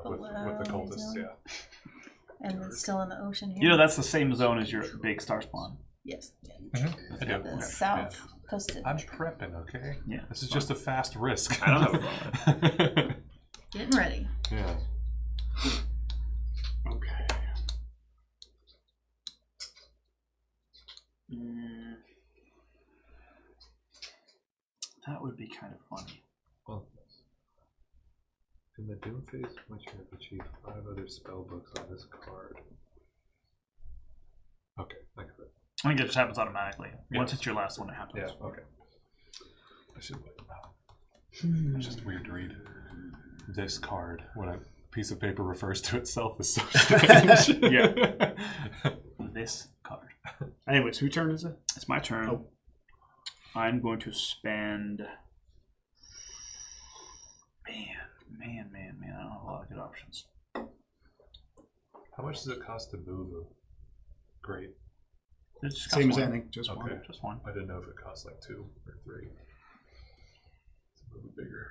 Speaker 3: With
Speaker 4: Below
Speaker 3: the
Speaker 4: New
Speaker 3: cultists,
Speaker 4: Zealand?
Speaker 3: yeah.
Speaker 4: And it's still in the ocean here.
Speaker 1: You know, that's the same zone as your big star spawn.
Speaker 4: Yes.
Speaker 3: I do.
Speaker 4: The
Speaker 3: Okay.
Speaker 4: south coast.
Speaker 3: I'm prepping, okay?
Speaker 1: Yeah.
Speaker 3: This is just a fast risk.
Speaker 1: I don't have a problem with
Speaker 3: it.
Speaker 4: Getting ready.
Speaker 3: Yeah.
Speaker 2: Okay.
Speaker 1: That would be kind of funny.
Speaker 3: Well, in the doom phase, once you have achieved 5 other spell books on this card. Okay, I got it.
Speaker 1: I think it just happens automatically.
Speaker 3: Yeah.
Speaker 1: Once it's your last one, it happens.
Speaker 3: Yeah, okay. I should wait. It's just weird to read. This card, when a piece of paper refers to itself, is so strange.
Speaker 1: Yeah. This card.
Speaker 2: Anyways, whose turn is it?
Speaker 1: It's my turn.
Speaker 2: Oh.
Speaker 1: I'm going to spend. Man. I don't have a lot of good options.
Speaker 3: How much does it cost to move a grate?
Speaker 1: It's just
Speaker 2: Same as
Speaker 1: one.
Speaker 2: anything, just
Speaker 3: Okay.
Speaker 2: one.
Speaker 1: Just one.
Speaker 3: I didn't know if it cost like 2 or 3. It's a little bigger.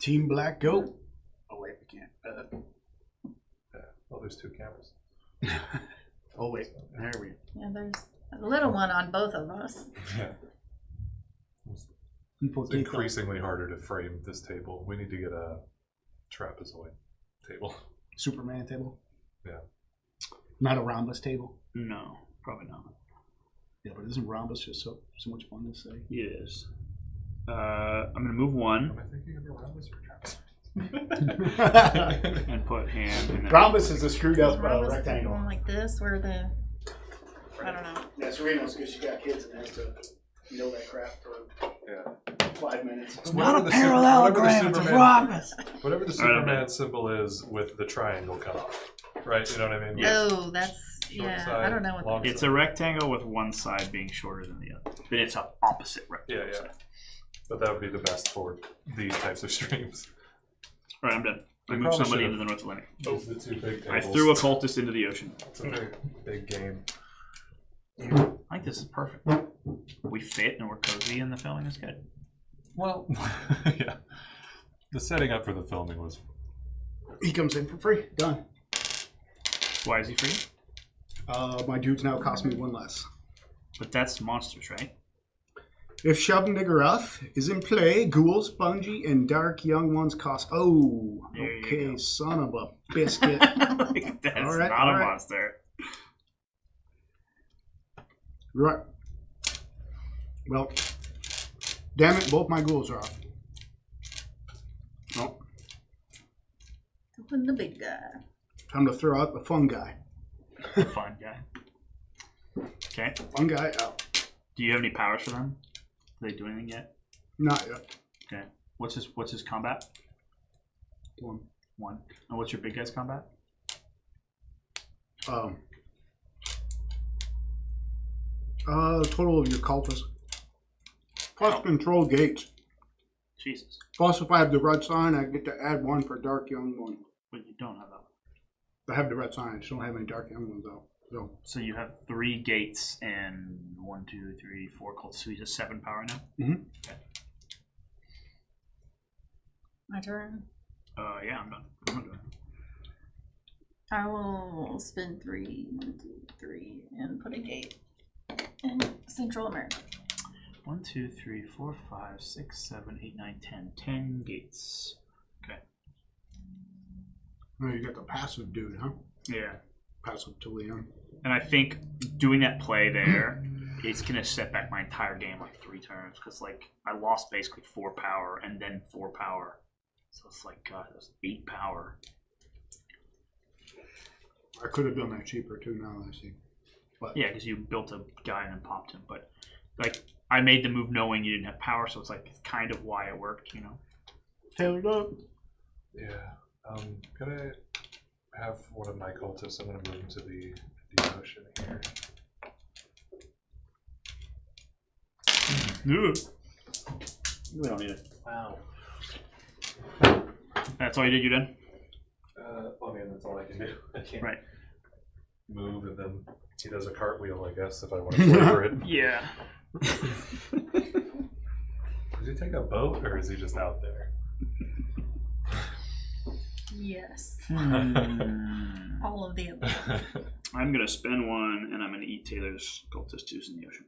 Speaker 2: Team Black, go. Oh wait, we can't.
Speaker 3: Yeah. Oh, there's 2 cameras.
Speaker 2: Oh wait, there we go.
Speaker 4: Yeah, there's a little one on both of us.
Speaker 3: Yeah. It's increasingly harder to frame this table. We need to get a trapezoid table.
Speaker 2: Superman table.
Speaker 3: Yeah.
Speaker 2: Not a rhombus table.
Speaker 1: No, probably not.
Speaker 2: Yeah, but isn't rhombus just so much fun to say?
Speaker 1: It is. I'm going to move one
Speaker 3: Am I thinking of a rhombus or trapezoid?
Speaker 1: and put hand in it.
Speaker 2: Rhombus is a screwed up
Speaker 4: Rhombus
Speaker 2: rectangle.
Speaker 4: going like this, where the I don't know.
Speaker 2: Yeah, Serena's because she got kids and has to know that crap for
Speaker 3: Yeah.
Speaker 2: 5 minutes.
Speaker 3: It's not a parallelogram, it's a
Speaker 2: rhombus.
Speaker 3: Whatever the Superman symbol is with the triangle cut off. Right? You know what I mean?
Speaker 1: Yes.
Speaker 4: Oh, that's yeah.
Speaker 3: side,
Speaker 4: I don't know what
Speaker 3: long
Speaker 4: that
Speaker 1: It's a rectangle with one side being shorter than the other. But it's an opposite rectangle.
Speaker 3: Yeah. But that would be the best for these types of streams.
Speaker 1: Alright, I'm done. I
Speaker 3: We
Speaker 1: moved
Speaker 3: probably
Speaker 1: somebody
Speaker 3: should've
Speaker 1: into the North Atlantic.
Speaker 3: Those are the 2 big
Speaker 1: I
Speaker 3: tables.
Speaker 1: threw a cultist into the ocean.
Speaker 3: It's a big, big game.
Speaker 1: I think this is perfect. We fit and we're cozy and the filming is good.
Speaker 3: Well, yeah. The setting up for the filming was.
Speaker 2: He comes in for free. Done.
Speaker 1: Why is he free?
Speaker 2: My dudes now cost me 1 less.
Speaker 1: But that's monsters, right?
Speaker 2: If Shabnigarath is in play, ghouls, spongy, and dark young ones cost. Oh,
Speaker 1: There you
Speaker 2: okay,
Speaker 1: go.
Speaker 2: son of a biscuit.
Speaker 1: That's
Speaker 2: All right,
Speaker 1: not
Speaker 2: all
Speaker 1: a
Speaker 2: right.
Speaker 1: monster.
Speaker 2: Right. Well, damn it, both my ghouls are off. Oh,
Speaker 4: Open the big guy.
Speaker 2: time to throw out the fun guy.
Speaker 1: Fun guy. Okay.
Speaker 2: Fun guy out.
Speaker 1: Do you have any powers for them? Do they do anything yet?
Speaker 2: Not yet.
Speaker 1: Okay. What's his combat?
Speaker 2: 1.
Speaker 1: And what's your big guy's combat?
Speaker 2: Total of your cultists. Plus control gates.
Speaker 1: Jesus.
Speaker 2: Plus, if I have the red sign, I get to add 1 for dark young one.
Speaker 1: But you don't have that.
Speaker 2: I have the red sign. I just don't have any dark young ones out.
Speaker 1: So you have 3 gates and 1, 2, 3, 4 cultists. So he's a 7 power now?
Speaker 2: Mhm.
Speaker 1: Okay.
Speaker 4: My turn.
Speaker 1: Yeah, I'm done. I'm not doing it.
Speaker 4: I will spend 3, 1, 2, 3, and put a gate in Central America.
Speaker 1: 1, 2, 3, 4, 5, 6, 7, 8, 9, 10. 10 gates. Okay.
Speaker 2: Oh, you got the passive dude, huh?
Speaker 1: Yeah.
Speaker 2: Passive to Leon.
Speaker 1: And I think doing that play there, it's going to set back my entire game like 3 turns. Because, like, I lost basically 4 power and then 4 power. So it's like, God, that was 8 power.
Speaker 2: I could have done that cheaper too, now that I see. But
Speaker 1: Yeah, because you built a guy and then popped him. But, like, I made the move knowing you didn't have power. So it's like, it's kind of why it worked, you know?
Speaker 2: tailored up.
Speaker 3: Yeah. Could I have one of my cultists? I'm going to move into the ocean here.
Speaker 1: We don't need it.
Speaker 3: Wow.
Speaker 1: That's all you did, you done?
Speaker 3: I mean, that's all I can do. I can't
Speaker 1: Right.
Speaker 3: move, and then he does a cartwheel, I guess, if I want to flavor it.
Speaker 1: Yeah.
Speaker 3: Does he take a boat, or is he just out there?
Speaker 4: Yes.
Speaker 1: Hmm.
Speaker 4: All of the above.
Speaker 1: I'm going to spend 1 and I'm going to eat Taylor's cultist who's in the ocean.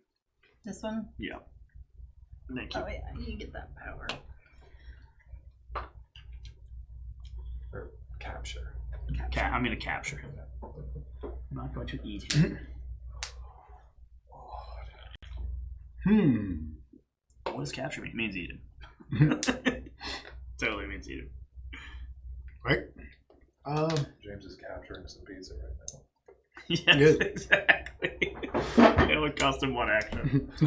Speaker 4: This one?
Speaker 1: Yeah. Thank you.
Speaker 4: Oh, yeah, you get that power.
Speaker 3: Or capture.
Speaker 1: I'm going to capture him. I'm not going to eat him. What does capture mean? It means eat him. Totally means eat him.
Speaker 2: Right?
Speaker 3: James is capturing some pizza right now.
Speaker 1: Yes,
Speaker 2: Good.
Speaker 1: exactly. would cost him 1 action.
Speaker 3: I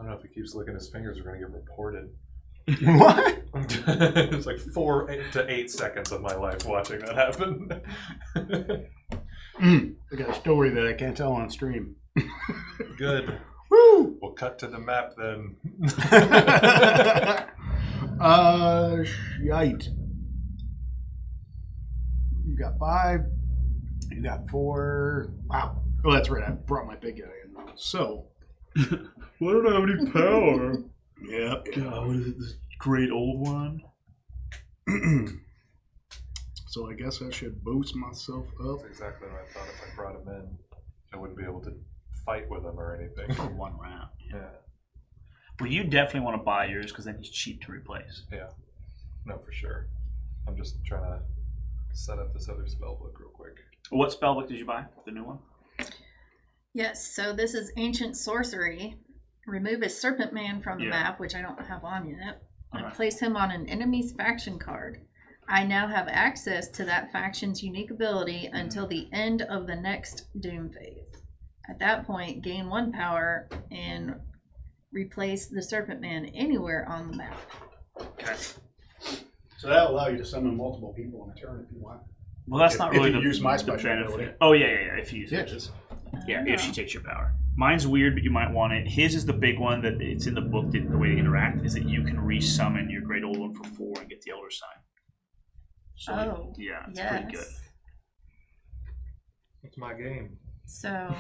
Speaker 3: don't know if he keeps licking his fingers, we're going to get reported.
Speaker 2: What?
Speaker 3: It's like 4 to 8 seconds of my life watching that happen.
Speaker 2: I got a story that I can't tell on stream.
Speaker 3: Good.
Speaker 2: Woo!
Speaker 3: We'll cut to the map then.
Speaker 2: Shite. You got 5. You got 4. Wow. Oh, that's right. I brought my big guy in. So.
Speaker 1: Why don't I have any power?
Speaker 2: Yep.
Speaker 1: God, what is it? This great old one?
Speaker 2: So I guess I should boost myself up.
Speaker 3: That's exactly what I thought. If I brought him in, I wouldn't be able to fight with him or anything.
Speaker 1: For 1 round.
Speaker 3: Yeah.
Speaker 1: Well, you definitely want to buy yours because then he's cheap to replace.
Speaker 3: Yeah. No, for sure. I'm just trying to set up this other spell book real quick.
Speaker 1: What spellbook did you buy? The new one?
Speaker 4: Yes, so this is Ancient Sorcery. Remove a Serpent Man from the
Speaker 1: Yeah.
Speaker 4: map, which I don't have on yet, and
Speaker 1: Alright.
Speaker 4: place him on an enemy's faction card. I now have access to that faction's unique ability until the end of the next Doom phase. At that point, gain 1 power and replace the Serpent Man anywhere on the map.
Speaker 1: Okay.
Speaker 2: So that'll allow you to summon multiple people in a turn if you want.
Speaker 1: Well, that's
Speaker 2: If-
Speaker 1: not
Speaker 2: if
Speaker 1: really
Speaker 2: you
Speaker 1: the,
Speaker 2: use my
Speaker 1: the
Speaker 2: special
Speaker 1: benefit.
Speaker 2: ability.
Speaker 1: Oh, yeah. If you use
Speaker 2: Yeah,
Speaker 1: it.
Speaker 2: just
Speaker 1: Yeah, if she takes your power. Mine's weird, but you might want it. His is the big one that it's in the book. The way to interact is that you can resummon your great old one for 4 and get the Elder Sign. So,
Speaker 4: Oh,
Speaker 1: yeah, it's
Speaker 4: yes.
Speaker 1: pretty good.
Speaker 3: It's my game.
Speaker 4: So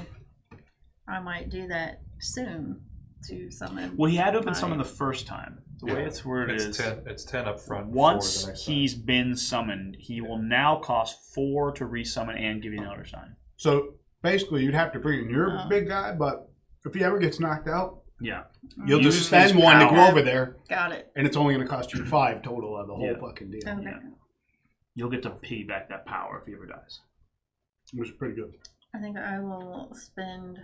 Speaker 4: I might do that soon to summon.
Speaker 1: Well, he had to have been
Speaker 4: my-
Speaker 1: summoned the first time. The way it's worded
Speaker 3: It's
Speaker 1: is
Speaker 3: 10. It's 10 up front.
Speaker 1: once
Speaker 3: for the next
Speaker 1: he's
Speaker 3: time.
Speaker 1: been summoned, he will now cost 4 to resummon and give you an Elder Sign.
Speaker 2: so basically you'd have to bring in your
Speaker 4: Oh.
Speaker 2: big guy, but if he ever gets knocked out,
Speaker 1: Yeah.
Speaker 2: you'll
Speaker 1: Use
Speaker 2: just spend
Speaker 1: his
Speaker 2: 1 to go
Speaker 1: power.
Speaker 2: over there,
Speaker 4: Got it.
Speaker 2: and it's only going to cost you 5 total of the whole
Speaker 1: Yeah.
Speaker 2: fucking deal,
Speaker 4: Okay.
Speaker 1: Yeah. You'll get to piggyback that power if he ever dies.
Speaker 2: which is pretty good.
Speaker 4: I think I will spend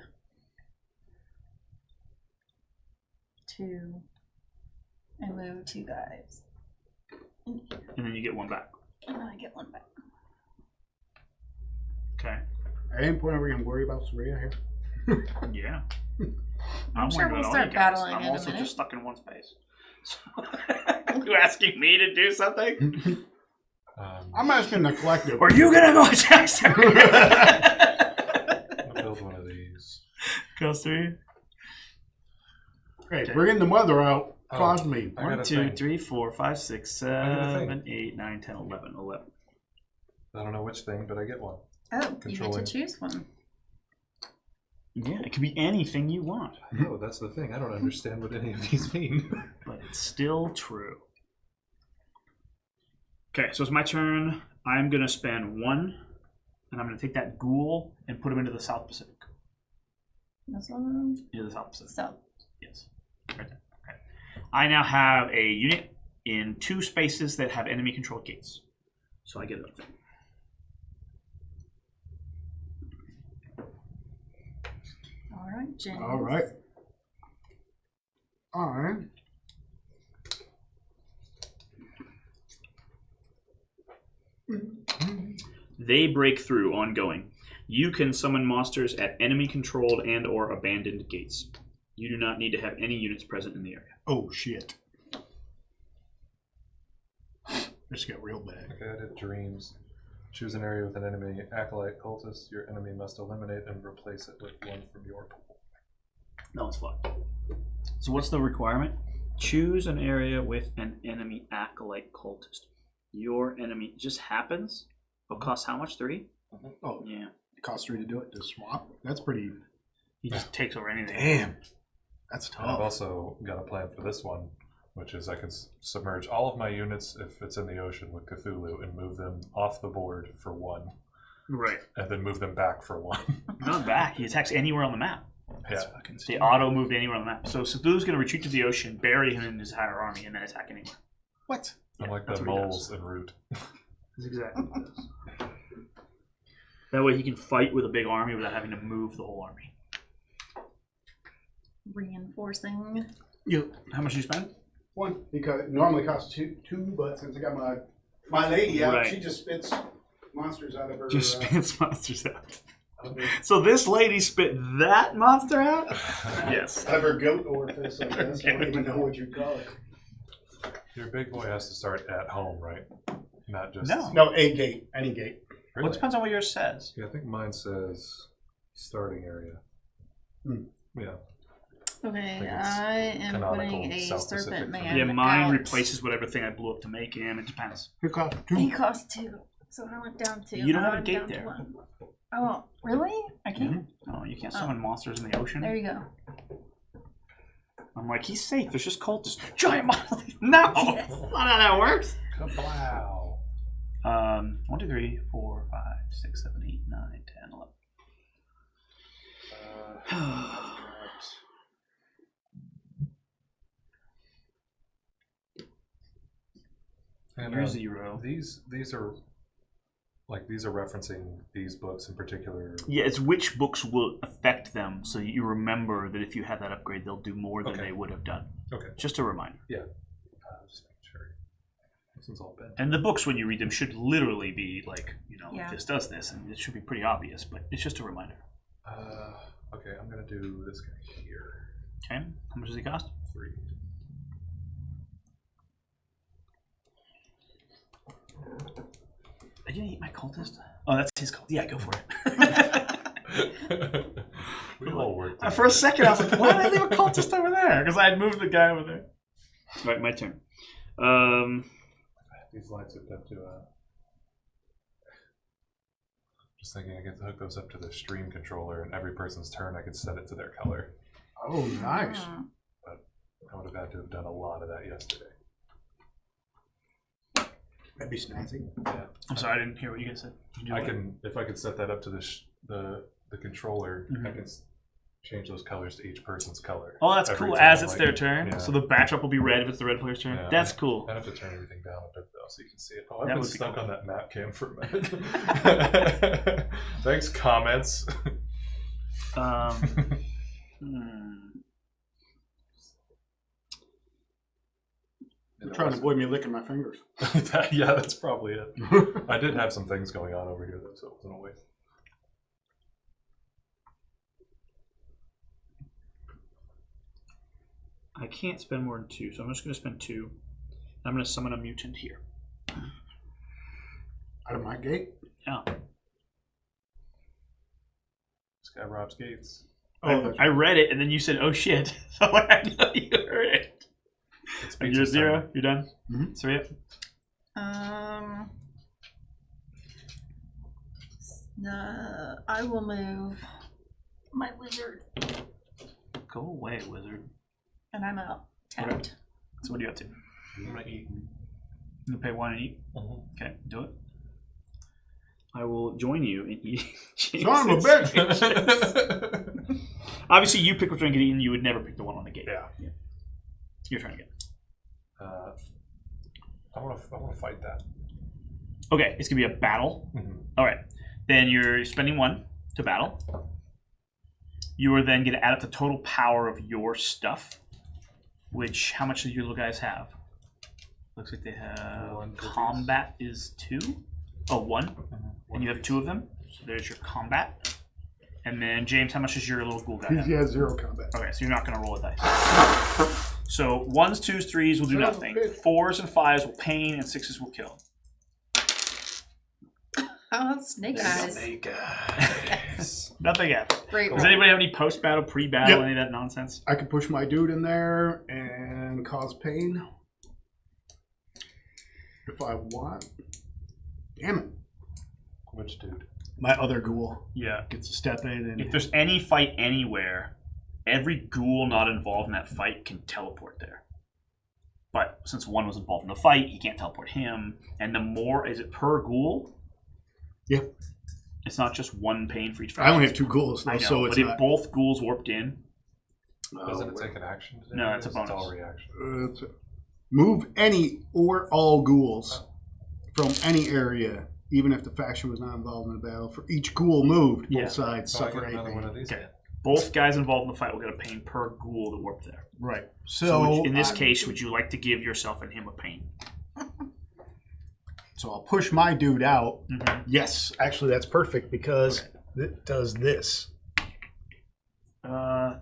Speaker 4: 2 and move 2 guys.
Speaker 1: And then you get 1 back.
Speaker 4: And then I get 1 back.
Speaker 1: Okay.
Speaker 2: At any point are we going to worry about Saria here?
Speaker 1: Yeah.
Speaker 4: I'm sure
Speaker 1: worried
Speaker 4: we'll
Speaker 1: about all
Speaker 4: start
Speaker 1: you guys.
Speaker 4: battling
Speaker 1: I'm
Speaker 4: in a
Speaker 1: also
Speaker 4: minute.
Speaker 1: just stuck in 1 space. So you asking me to do something?
Speaker 2: I'm asking the collective.
Speaker 1: Or you gonna go attack something?
Speaker 3: I'm gonna build one of these.
Speaker 1: Goes through.
Speaker 2: Hey,
Speaker 1: Okay.
Speaker 2: bringing the mother out
Speaker 3: Oh.
Speaker 2: cost me.
Speaker 3: I got
Speaker 1: 1,
Speaker 3: a
Speaker 1: 2,
Speaker 3: thing.
Speaker 1: 3, 4, 5, 6,
Speaker 3: got a thing.
Speaker 1: 7, 8, 9, 10, 11. 11.
Speaker 3: I don't know which thing, but I get one.
Speaker 4: Oh, you get to
Speaker 3: Controlling.
Speaker 4: choose one.
Speaker 1: Yeah, it can be anything you want,
Speaker 3: No, that's the thing. I don't understand what any of these mean.
Speaker 1: but it's still true. Okay, so it's my turn. I'm gonna spend 1, and I'm gonna take that ghoul and put him into the South Pacific.
Speaker 4: This one.
Speaker 1: Into the South Pacific.
Speaker 4: So,
Speaker 1: Yes. Right there. Okay. I now have a unit in 2 spaces that have enemy controlled gates. So I get a thing.
Speaker 4: all right, James.
Speaker 2: All right. All right.
Speaker 1: They break through ongoing. You can summon monsters at enemy controlled and or abandoned gates. You do not need to have any units present in the area.
Speaker 2: Oh, shit. This got real bad.
Speaker 3: Okay, I did dreams. Choose an area with an enemy acolyte cultist. Your enemy must eliminate and replace it with one from your pool.
Speaker 1: No, it's fucked. So what's the requirement? Choose an area with an enemy acolyte cultist. Your enemy just happens. It'll cost how much? 3?
Speaker 2: Oh,
Speaker 1: Yeah.
Speaker 2: it costs 3 to do it. To swap. That's pretty.
Speaker 1: He just takes over anything.
Speaker 2: Damn. That's
Speaker 3: And I've
Speaker 2: tough.
Speaker 3: also got a plan for this one, which is I can submerge all of my units if it's in the ocean with Cthulhu and move them off the board for 1,
Speaker 1: Right.
Speaker 3: and then move them back for 1.
Speaker 1: Not back. He attacks anywhere on the map.
Speaker 3: Yeah.
Speaker 2: Fucking
Speaker 1: They auto moved anywhere on the map. So Cthulhu's going to retreat to the ocean, bury him in his entire army, and then attack anywhere.
Speaker 2: What?
Speaker 3: I'm like
Speaker 1: that's
Speaker 3: the
Speaker 1: what he
Speaker 3: moles in Root.
Speaker 1: That's exactly what it is. That way he can fight with a big army without having to move the whole army.
Speaker 4: Reinforcing.
Speaker 1: How much do you spend?
Speaker 2: 1. Because it normally costs two, but since I got my lady out,
Speaker 1: Right.
Speaker 2: she just spits monsters out of her.
Speaker 1: Just spins monsters out. So this lady spit that monster out? Yes.
Speaker 2: Clever goat orifice, I guess. I don't even know what you'd call it.
Speaker 3: Your big boy has to start at home, right? Not just...
Speaker 2: No, a gate. Any gate.
Speaker 3: Really?
Speaker 1: Well, it depends on what yours says.
Speaker 3: Yeah, I think mine says starting area. Yeah.
Speaker 4: Okay,
Speaker 3: think it's
Speaker 4: I am
Speaker 3: canonical
Speaker 4: putting a
Speaker 3: South Pacific
Speaker 4: serpent
Speaker 3: for me.
Speaker 4: man
Speaker 1: Yeah, mine
Speaker 4: out.
Speaker 1: replaces whatever thing I blew up to make him. It depends.
Speaker 2: Who cost
Speaker 4: He
Speaker 2: 2?
Speaker 4: cost 2, so I went down 2.
Speaker 1: You don't
Speaker 4: Now
Speaker 1: have a
Speaker 4: I'm
Speaker 1: gate
Speaker 4: down to
Speaker 1: there.
Speaker 4: 1. Oh, really?
Speaker 1: I can't. Oh, you can't summon monsters in the ocean.
Speaker 4: There you go.
Speaker 1: I'm like, he's safe. There's just cultists. Giant monster. No,
Speaker 4: Yes.
Speaker 1: that's not how that works.
Speaker 3: Kablow.
Speaker 1: 1, 2, 3, 4, 5, 6, 7, 8, 9, 10, 11.
Speaker 3: And,
Speaker 1: You're 0.
Speaker 3: These are referencing these books in particular.
Speaker 1: Yeah, it's which books will affect them, so you remember that if you have that upgrade, they'll do more than
Speaker 3: Okay.
Speaker 1: they would have done.
Speaker 3: Okay.
Speaker 1: Just a reminder.
Speaker 3: Just making sure. This one's all bent.
Speaker 1: And the books, when you read them, should literally be like,
Speaker 4: Yeah.
Speaker 1: this does this, and it should be pretty obvious, but it's just a reminder.
Speaker 3: Okay, I'm gonna do this guy here.
Speaker 1: Okay, how much does he cost?
Speaker 3: 3.
Speaker 1: Are you gonna eat my cultist? Oh, that's his cult. Yeah, go for it.
Speaker 3: We all worked.
Speaker 1: For a second, I was like, why did I leave a cultist over there? Because I had moved the guy over there. Right, my turn.
Speaker 3: These lights hooked up to just thinking I could hook those up to the stream controller, and every person's turn I could set it to their color.
Speaker 2: Oh, nice.
Speaker 3: I would have had to have done a lot of that yesterday.
Speaker 2: That'd be snazzy.
Speaker 3: Yeah.
Speaker 1: I'm sorry, I didn't hear what you guys said.
Speaker 3: I can, if I could set that up to the controller, I can change those colors to each person's color.
Speaker 1: Oh, that's
Speaker 3: every
Speaker 1: cool.
Speaker 3: time,
Speaker 1: As it's
Speaker 3: like,
Speaker 1: their turn,
Speaker 3: yeah.
Speaker 1: so the backdrop will be red if it's the red player's turn.
Speaker 3: Yeah.
Speaker 1: That's cool.
Speaker 3: I'd have to turn everything down a bit though, so you can see it. Oh, I've
Speaker 1: That
Speaker 3: been
Speaker 1: would be
Speaker 3: stuck
Speaker 1: cool.
Speaker 3: on that map cam for a minute. Thanks, comments.
Speaker 2: You're trying to avoid me licking my fingers.
Speaker 3: Yeah, that's probably it. I did have some things going on over here though, so it wasn't a waste.
Speaker 1: I can't spend more than 2, so I'm just going to spend 2. I'm going to summon a mutant here.
Speaker 2: Out of my gate?
Speaker 1: Yeah.
Speaker 3: This guy robs gates.
Speaker 2: Oh,
Speaker 1: I read it, and then you said, oh shit. So I know you heard it.
Speaker 3: It's
Speaker 1: And you're
Speaker 3: pizza
Speaker 1: 0.
Speaker 3: time.
Speaker 1: You're done?
Speaker 2: Mhm.
Speaker 1: 3.
Speaker 4: I will move my wizard,
Speaker 1: Go away, wizard.
Speaker 4: and I'm out. Tapped.
Speaker 1: So what are you up to?
Speaker 3: I'm gonna eat.
Speaker 1: You gonna pay 1 and eat? Okay, do it. I will join you in eating.
Speaker 2: Son of a bitch!
Speaker 1: Obviously, you pick which one to get eaten. You would never pick the one on the gate.
Speaker 3: Yeah.
Speaker 1: You're trying to get.
Speaker 3: I want to fight that.
Speaker 1: Okay, it's gonna be a battle. All right, then you're spending 1 to battle. You are then gonna add up the total power of your stuff. Which, how much do your little guys have? Looks like they have
Speaker 3: 1 for
Speaker 1: combat is 2. Oh, 1. And you have 2 of them. So there's your combat. And then James, how much is your little ghoul guy have?
Speaker 2: He has 0 combat.
Speaker 1: Okay, so you're not going to roll a dice. So 1s, 2s, 3s will do
Speaker 2: Son of a
Speaker 1: nothing.
Speaker 2: bitch.
Speaker 1: 4s and 5s will pain, and 6s will kill.
Speaker 4: Oh, snake eyes.
Speaker 3: Snake
Speaker 1: Nothing else.
Speaker 4: Great
Speaker 1: Does
Speaker 4: roll.
Speaker 1: anybody have any post-battle, pre-battle,
Speaker 2: Yep.
Speaker 1: any of that nonsense?
Speaker 2: I could push my dude in there and cause pain. If I want. Damn it.
Speaker 3: Which dude?
Speaker 2: My other ghoul
Speaker 1: Yeah.
Speaker 2: gets to step in and
Speaker 1: If there's any fight anywhere, every ghoul not involved in that fight can teleport there. But since 1 was involved in the fight, he can't teleport him. And the more, is it per ghoul?
Speaker 2: Yeah.
Speaker 1: It's not just 1 pain for each
Speaker 2: I
Speaker 1: faction.
Speaker 2: only have 2 ghouls though,
Speaker 1: I know,
Speaker 2: so
Speaker 1: but
Speaker 2: it's
Speaker 1: if
Speaker 2: not.
Speaker 1: both ghouls warped in,
Speaker 3: Doesn't it take an action? To do
Speaker 1: No, it's a
Speaker 3: this? It's
Speaker 1: bonus.
Speaker 3: all reaction.
Speaker 2: Move any or all ghouls from any area, even if the faction was not involved in the battle. For each ghoul moved,
Speaker 1: Yeah.
Speaker 2: both sides
Speaker 3: So I
Speaker 2: suffer
Speaker 3: get
Speaker 2: a
Speaker 3: another one
Speaker 2: pain.
Speaker 3: of these.
Speaker 1: okay. Both guys involved in the fight will get a pain per ghoul that warped there.
Speaker 2: Right.
Speaker 1: So
Speaker 2: So,
Speaker 1: in this case, would you like to give yourself and him a pain?
Speaker 2: so I'll push my dude out.
Speaker 1: Mm-hmm.
Speaker 2: Yes, actually, that's perfect because that does this.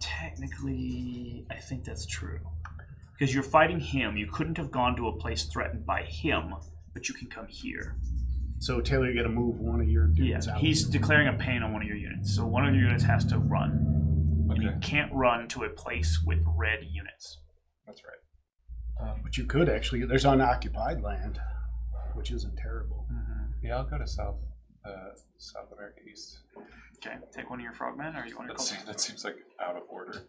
Speaker 1: Technically, I think that's true. Because you're fighting him, you couldn't have gone to a place threatened by him, but you can come here.
Speaker 2: So Taylor, you got to move one of your dudes out.
Speaker 1: He's declaring a pain on one of your units, so one of your units has to run.
Speaker 3: Okay.
Speaker 1: And you can't run to a place with red units.
Speaker 3: That's right.
Speaker 2: But you could actually. There's unoccupied land, which isn't terrible.
Speaker 3: Yeah, I'll go to South America East.
Speaker 1: Okay, take one of your frogmen, or you want to
Speaker 3: That seems like out of order.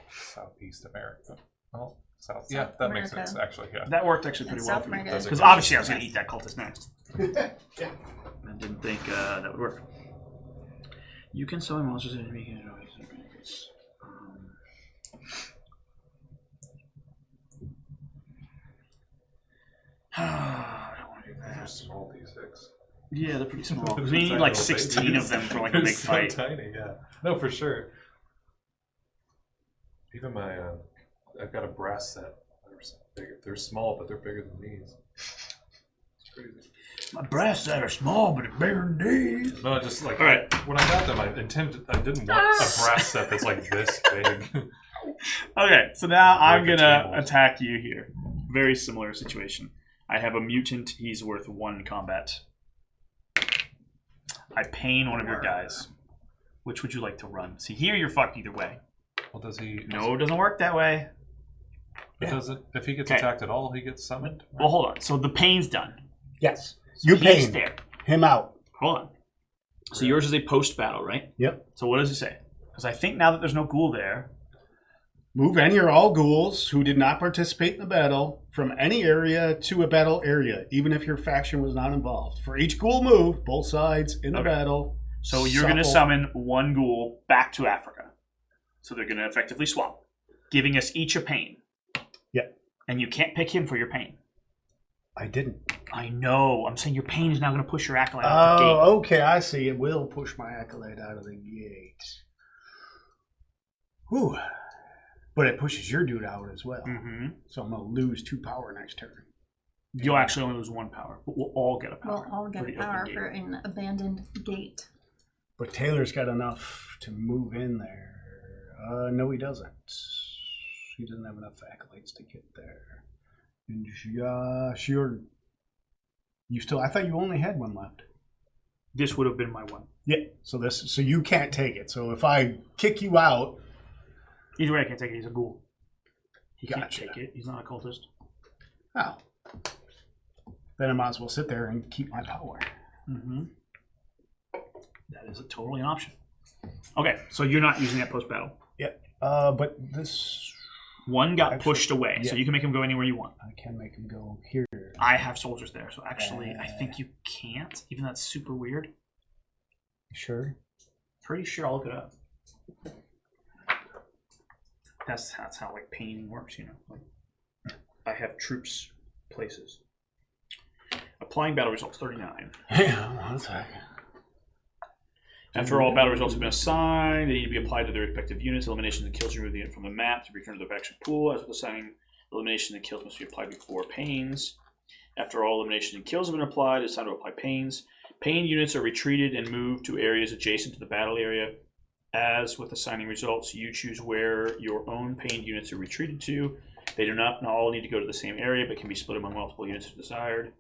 Speaker 3: Southeast America. Well, South. Yeah, that makes
Speaker 4: America.
Speaker 3: sense. Actually, yeah.
Speaker 1: That worked actually pretty well
Speaker 4: South
Speaker 1: for me.
Speaker 4: America.
Speaker 1: Because obviously I was going to eat that cultist next. I didn't think that would work. You can summon monsters and make it. I don't want to do
Speaker 3: They're
Speaker 1: that.
Speaker 3: small D6.
Speaker 1: Yeah, they're pretty small. We need like 16 of them for like a
Speaker 3: They're
Speaker 1: big
Speaker 3: so
Speaker 1: fight.
Speaker 3: tiny, yeah. No, for sure. Even my, I've got a brass set. They're small, but they're bigger than these. It's crazy.
Speaker 1: My brass set are small, but they're bigger than these.
Speaker 3: No, just like
Speaker 1: All right.
Speaker 3: when I got them, I didn't want a brass set that's like this big.
Speaker 1: Okay, so now I'm
Speaker 3: Break the
Speaker 1: gonna
Speaker 3: tables.
Speaker 1: attack you here. Very similar situation. I have a mutant. He's worth 1 combat. I pain one of your guys. Which would you like to run? See, here you're fucked either way.
Speaker 3: Well, does he?
Speaker 1: No, it doesn't work that way.
Speaker 3: It doesn't. If he gets
Speaker 1: Okay.
Speaker 3: attacked at all, he gets summoned.
Speaker 1: Well, hold on. So the pain's done.
Speaker 2: Yes.
Speaker 1: So
Speaker 2: You
Speaker 1: he's
Speaker 2: pain
Speaker 1: there.
Speaker 2: him out.
Speaker 1: Hold on. So yours is a post-battle, right?
Speaker 2: Yep.
Speaker 1: So what does it say? Because I think now that there's no ghoul there,
Speaker 2: Move any or all ghouls who did not participate in the battle from any area to a battle area, even if your faction was not involved. For each ghoul move, both sides in the
Speaker 1: Okay.
Speaker 2: battle.
Speaker 1: so you're going to summon 1 ghoul back to Africa. So they're going to effectively swap, giving us each a pain.
Speaker 2: Yep.
Speaker 1: And you can't pick him for your pain.
Speaker 2: I didn't.
Speaker 1: I know. I'm saying your pain is now going to push your acolyte out the gate.
Speaker 2: Oh, okay. I see. It will push my acolyte out of the gate. Whew. But it pushes your dude out as well.
Speaker 1: Mm-hmm.
Speaker 2: So I'm going to lose 2 power next turn.
Speaker 1: You'll actually only lose 1 power, but we'll all get a power.
Speaker 4: We'll all get
Speaker 1: for the
Speaker 4: power
Speaker 1: open
Speaker 4: for
Speaker 1: gate.
Speaker 4: an abandoned gate.
Speaker 2: But Taylor's got enough to move in there. No, he doesn't. He doesn't have enough acolytes to get there. And Josh, you still. I thought you only had 1 left.
Speaker 1: This would have been my 1.
Speaker 2: Yeah. So you can't take it. So if I kick you out,
Speaker 1: Either way, I can't take it. He's a ghoul. He
Speaker 2: Gotcha.
Speaker 1: can't take it. He's not a cultist.
Speaker 2: oh, then I might as well sit there and keep my power.
Speaker 1: Mm-hmm. That is totally an option. Okay, so you're not using that post-battle.
Speaker 2: Yep. But this
Speaker 1: 1 got
Speaker 2: Actually,
Speaker 1: pushed away, so
Speaker 2: yeah.
Speaker 1: you can make him go anywhere you want.
Speaker 2: I can make him go here.
Speaker 1: I have soldiers there, so actually, I think you can't. Even though that's super weird.
Speaker 2: Sure.
Speaker 1: Pretty sure I'll look it up. That's how like painting works, you know. Like, I have troops places. Applying battle results 39.
Speaker 2: Hang on 1 second.
Speaker 1: After all battle results have been assigned, they need to be applied to their respective units. Elimination and kills remove the unit from the map to return to the faction pool. As with assigning, elimination and kills must be applied before pains. After all elimination and kills have been applied, it's time to apply pains. Pain units are retreated and moved to areas adjacent to the battle area. As with assigning results, you choose where your own pained units are retreated to. They do not all need to go to the same area, but can be split among multiple units if desired.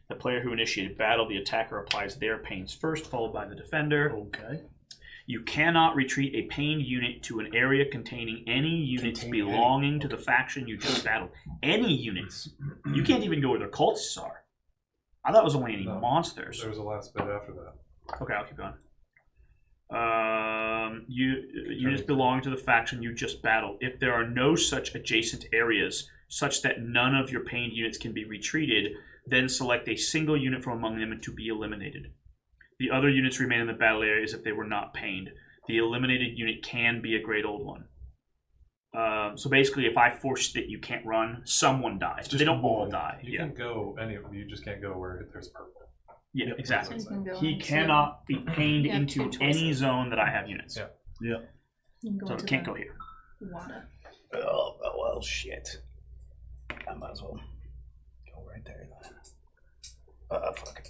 Speaker 1: The player who initiated battle, the attacker applies their pains first, followed by the defender.
Speaker 2: Okay.
Speaker 1: You cannot retreat a pained unit to an area containing any units belonging to the faction you just battled. Any units. You can't even go where the cultists are. I thought it was only any
Speaker 3: No.
Speaker 1: monsters.
Speaker 3: There was a last bit after that.
Speaker 1: Okay, I'll keep going. Units belong to the faction you just battled. If there are no such adjacent areas, such that none of your pained units can be retreated, then select a single unit from among them to be eliminated. The other units remain in the battle areas if they were not pained. The eliminated unit can be a Great Old One. So basically, if I force that you can't run, someone dies. But they don't all die.
Speaker 3: You can go you just can't go where there's purple.
Speaker 1: Yeah,
Speaker 2: Yep.
Speaker 1: exactly.
Speaker 4: So you can go
Speaker 1: He
Speaker 4: into-
Speaker 1: cannot be pained
Speaker 4: You have
Speaker 1: into
Speaker 4: 2
Speaker 1: any
Speaker 4: choices.
Speaker 1: zone that I have units.
Speaker 3: Yeah.
Speaker 2: Yeah.
Speaker 4: You can go
Speaker 1: So
Speaker 4: into
Speaker 1: it can't
Speaker 4: the
Speaker 1: go here.
Speaker 4: water.
Speaker 2: Oh, well, shit. I might as well go right there then. Fuck it.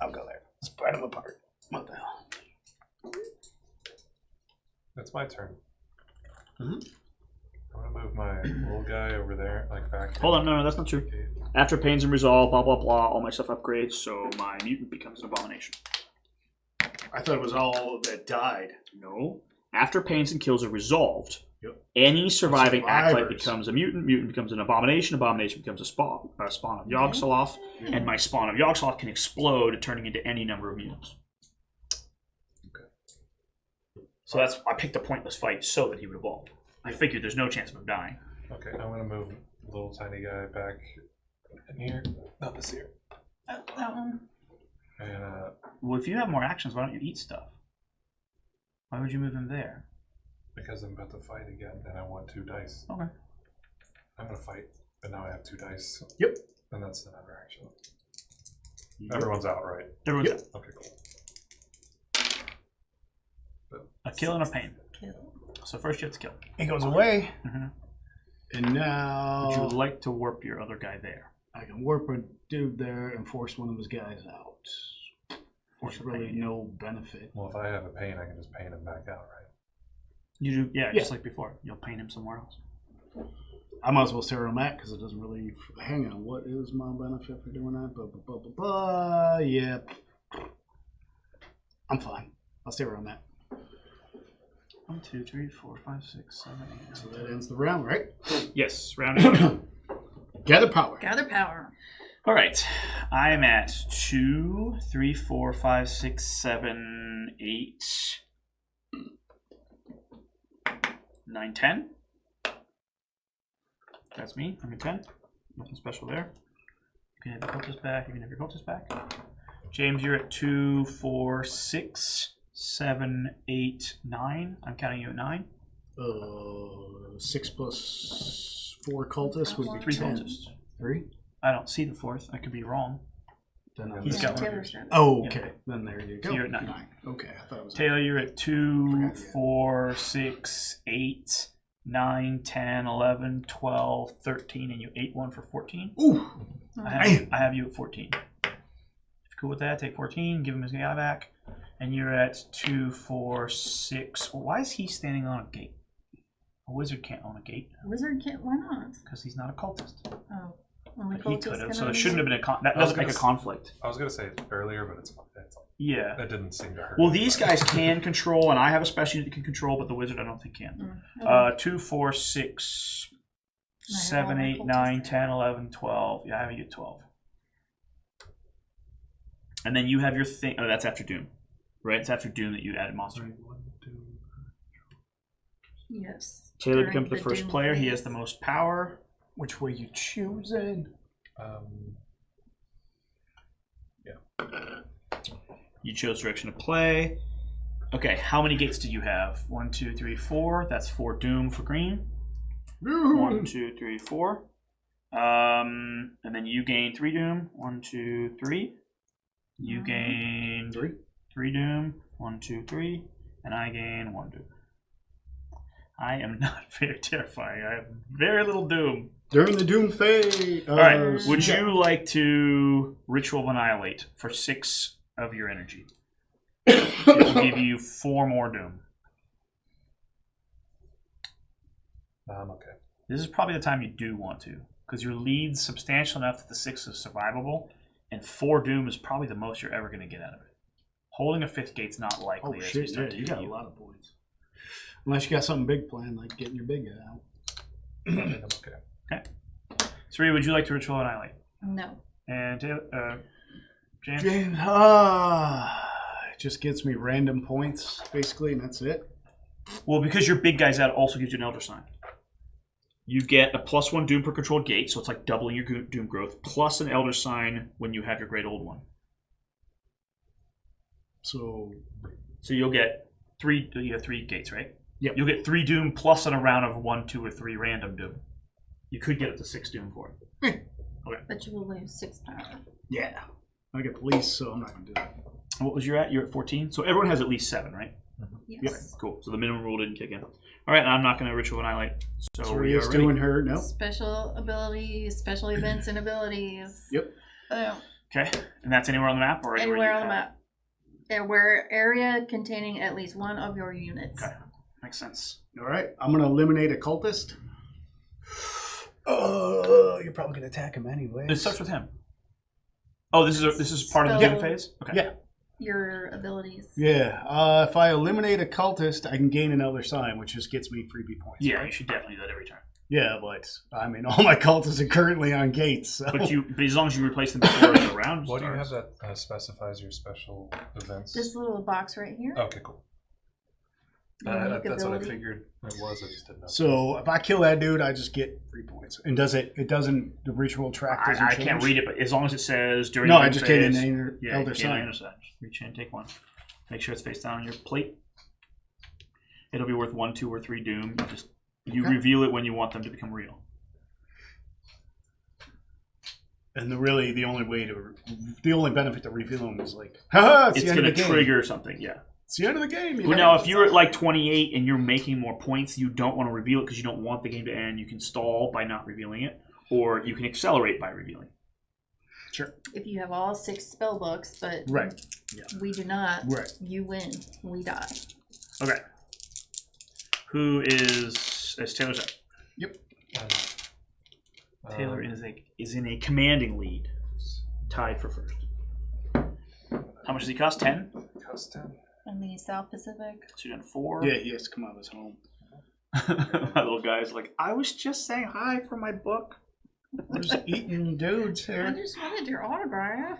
Speaker 2: I'll go there. Spread them apart. What the hell?
Speaker 3: It's my turn.
Speaker 2: Mhm.
Speaker 3: I'm gonna move my little guy over there, like back.
Speaker 1: Hold on, no, that's not true. After pains and resolve, blah blah blah, all my stuff upgrades, so my mutant becomes an abomination.
Speaker 2: I thought it was all that died.
Speaker 1: No. After pains and kills are resolved,
Speaker 2: Yep.
Speaker 1: any surviving acolyte
Speaker 2: Survivors.
Speaker 1: becomes a mutant, mutant becomes an abomination becomes a spawn of Yogg-Sothoth, and my spawn of Yogg-Sothoth can explode, turning into any number of mutants.
Speaker 3: Okay.
Speaker 1: So that's I picked a pointless fight so that he would evolve. I figured there's no chance of him dying.
Speaker 3: Okay, I'm gonna move little tiny guy back in here. Not this here.
Speaker 4: That one.
Speaker 3: And
Speaker 1: Well, if you have more actions, why don't you eat stuff? Why would you move him there?
Speaker 3: because I'm about to fight again, and I want 2 dice.
Speaker 1: Okay.
Speaker 3: I'm gonna fight, but now I have 2 dice.
Speaker 2: Yep.
Speaker 3: And that's another action. Everyone's out, right?
Speaker 1: Everyone's
Speaker 2: Yep.
Speaker 3: Okay, cool.
Speaker 1: a kill and a pain.
Speaker 4: Kill.
Speaker 1: So first you have to kill.
Speaker 2: He goes away,
Speaker 1: Mhm.
Speaker 2: and now
Speaker 1: Would you like to warp your other guy there?
Speaker 2: I can warp a dude there and force one of his guys out.
Speaker 1: Force
Speaker 2: There's
Speaker 1: a
Speaker 2: really
Speaker 1: pain.
Speaker 2: no benefit.
Speaker 3: Well, if I have a pain, I can just paint him back out, right?
Speaker 1: You do, yeah,
Speaker 2: Yeah.
Speaker 1: just like before. You'll paint him somewhere else.
Speaker 2: I might as well stay where I'm at because it doesn't really. Hang on, what is my benefit for doing that? Yeah, I'm fine. I'll stay where I'm at.
Speaker 1: 1, 2, 3, 4, 5, 6, 7, 8.
Speaker 2: So that ends the round, right?
Speaker 1: Yes, round one.
Speaker 2: Gather power.
Speaker 4: Gather power.
Speaker 1: All right, I'm at 2, 3, 4, 5, 6, 7, 8, 9, 10. That's me. I'm at 10. Nothing special there. You can have your cultist back. You can have your cultist back. James, you're at 2, 4, 6, 7, 8, 9. I'm counting you at 9.
Speaker 2: 6 plus 4 cultists would be
Speaker 1: 3
Speaker 2: 10.
Speaker 1: cultists.
Speaker 2: 3?
Speaker 1: I don't see the 4th. I could be wrong.
Speaker 2: Then I'm
Speaker 1: He's
Speaker 4: Yeah,
Speaker 1: got one.
Speaker 4: Taylor's done.
Speaker 2: Oh, okay. Then there you go.
Speaker 1: So you're at 9.
Speaker 2: Okay, I thought it was.
Speaker 1: Taylor, you're at 2,
Speaker 2: Forgot, yeah.
Speaker 1: 4, 6, 8, 9, 10, 11, 12, 13, and you ate one for 14.
Speaker 2: Ooh,
Speaker 1: I have you at 14. If you're cool with that, take 14, give him his guy back, and you're at 2, 4, 6. Why is he standing on a gate? A wizard can't own a gate
Speaker 4: Wizard can't. Why not?
Speaker 1: because he's not a cultist.
Speaker 4: Oh, only
Speaker 1: But he
Speaker 4: cultists
Speaker 1: could have,
Speaker 4: can
Speaker 1: so
Speaker 4: own
Speaker 1: it shouldn't have been that
Speaker 3: I was
Speaker 1: doesn't make a
Speaker 3: gonna
Speaker 1: conflict.
Speaker 3: I was gonna say it earlier, but it's
Speaker 1: Yeah.
Speaker 3: that didn't seem to hurt.
Speaker 1: Well, these
Speaker 3: anybody.
Speaker 1: guys can control, and I have a special unit that can control, but the wizard I don't think can.
Speaker 4: Mm.
Speaker 1: 2, 4, 6,
Speaker 4: I have
Speaker 1: 7,
Speaker 4: all my
Speaker 1: 8,
Speaker 4: cultists
Speaker 1: 9,
Speaker 4: there.
Speaker 1: 10, 11, 12. Yeah, I have you at 12. And then you have your thing. Oh, that's after Doom. Right? It's after Doom that you added monster.
Speaker 4: Yes.
Speaker 1: Taylor
Speaker 4: During
Speaker 1: becomes the first
Speaker 4: Doom
Speaker 1: player. He
Speaker 4: phase.
Speaker 1: has the most power.
Speaker 2: which way you choosing?
Speaker 1: You chose direction of play. Okay, how many gates do you have? 1, 2, 3, 4. That's 4 Doom for green. 1, 2, 3, 4. And then you gain 3 Doom. 1, 2, 3. You gain 3 Doom. 1, 2, 3. And I gain 1 Doom. I am not very terrifying. I have very little Doom.
Speaker 2: During the Doom phase.
Speaker 1: All right. Would you like to Ritual of Annihilate for 6 of your energy? It will give you 4 more Doom.
Speaker 3: Okay.
Speaker 1: This is probably the time you do want to, because your lead's substantial enough that the 6 is survivable, and 4 Doom is probably the most you're ever going to get out of it. Holding a 5th gate's not likely.
Speaker 2: Oh
Speaker 1: as we
Speaker 2: shit!
Speaker 1: start
Speaker 2: Yeah,
Speaker 1: to
Speaker 2: you
Speaker 1: hit
Speaker 2: got a lot of points. Unless you got something big planned, like getting your big guy out.
Speaker 3: I think I'm okay.
Speaker 1: Okay. Sri, would you like to Ritual of Annihilate?
Speaker 4: No.
Speaker 1: And James?
Speaker 2: James, it just gets me random points basically, and that's it.
Speaker 1: Well, because your big guy's out, it also gives you an Elder Sign. You get a +1 Doom per controlled gate, so it's like doubling your Doom growth, plus an Elder Sign when you have your Great Old One.
Speaker 2: So
Speaker 1: you'll get 3. You have 3 gates, right?
Speaker 2: Yep.
Speaker 1: You'll get 3 Doom plus in a round of 1, 2, or 3 random Doom. You could get up to 6 Doom for it.
Speaker 4: But you will lose 6 power.
Speaker 2: yeah, I get police, so I'm not gonna do that.
Speaker 1: And what was your at? You're at 14. So everyone has at least 7, right?
Speaker 4: Yes.
Speaker 1: Cool. So the minimum rule didn't kick in. All right, and I'm not going to Ritual Annihilate. So we
Speaker 2: Saria's
Speaker 1: are ready.
Speaker 2: doing her. No.
Speaker 4: Special abilities, special events, and abilities.
Speaker 2: Yep.
Speaker 4: Oh,
Speaker 1: Okay, and that's anywhere on the map, or
Speaker 4: anywhere
Speaker 1: you
Speaker 4: on the
Speaker 1: have-
Speaker 4: map. Where area containing at least one of your units.
Speaker 1: Okay. Makes sense.
Speaker 2: All right, I'm gonna eliminate a cultist. Oh, you're probably gonna attack him anyway.
Speaker 1: It starts with him. Oh, this is part of the game phase? Okay.
Speaker 2: Yeah.
Speaker 4: Your abilities.
Speaker 2: Yeah. If I eliminate a cultist, I can gain an Elder Sign, which just gets me freebie points.
Speaker 1: Yeah,
Speaker 2: right?
Speaker 1: you should definitely do that every turn.
Speaker 2: Yeah, but I mean, all my cultists are currently on gates. So.
Speaker 1: But as long as you replace them before the round
Speaker 3: What do you have
Speaker 1: starts.
Speaker 3: that specifies your special events?
Speaker 4: This little box right here.
Speaker 3: Okay, cool.
Speaker 4: Unique
Speaker 3: That's what I
Speaker 4: ability.
Speaker 3: figured it was. I just didn't know.
Speaker 2: So if I kill that dude, I just get 3 points. And does it? It doesn't. The ritual track doesn't
Speaker 1: I
Speaker 2: change?
Speaker 1: can't read it, but as long as it says during
Speaker 2: No,
Speaker 1: the
Speaker 2: I
Speaker 1: game
Speaker 2: just gained
Speaker 1: phase,
Speaker 2: an Elder Sign.
Speaker 1: Reach in, take one. Make sure it's face down on your plate. It'll be worth 1, 2, or 3 doom. You
Speaker 2: Okay.
Speaker 1: reveal it when you want them to become real.
Speaker 2: And the only benefit to revealing is like, haha, it's
Speaker 1: It's
Speaker 2: the end
Speaker 1: going
Speaker 2: of
Speaker 1: to
Speaker 2: the game.
Speaker 1: trigger something, yeah.
Speaker 2: It's the end of the game.
Speaker 1: Well, now, if you're at like 28 and you're making more points, you don't want to reveal it because you don't want the game to end. You can stall by not revealing it, or you can accelerate by revealing.
Speaker 2: Sure.
Speaker 4: If you have all 6 spell books, but
Speaker 2: Right.
Speaker 4: we do not,
Speaker 2: Right.
Speaker 4: you win. We die.
Speaker 1: Okay. Who is Taylor's up?
Speaker 2: Yep.
Speaker 1: Taylor is in a commanding lead, tied for first. How much does he cost? 10.
Speaker 3: Cost 10.
Speaker 4: In the South Pacific.
Speaker 1: So you're done 4.
Speaker 2: Yeah, he has to come out of his home.
Speaker 1: My little guy's like, I was just saying hi for my book.
Speaker 2: We're just eating dudes
Speaker 4: I
Speaker 2: here.
Speaker 4: just wanted your autograph.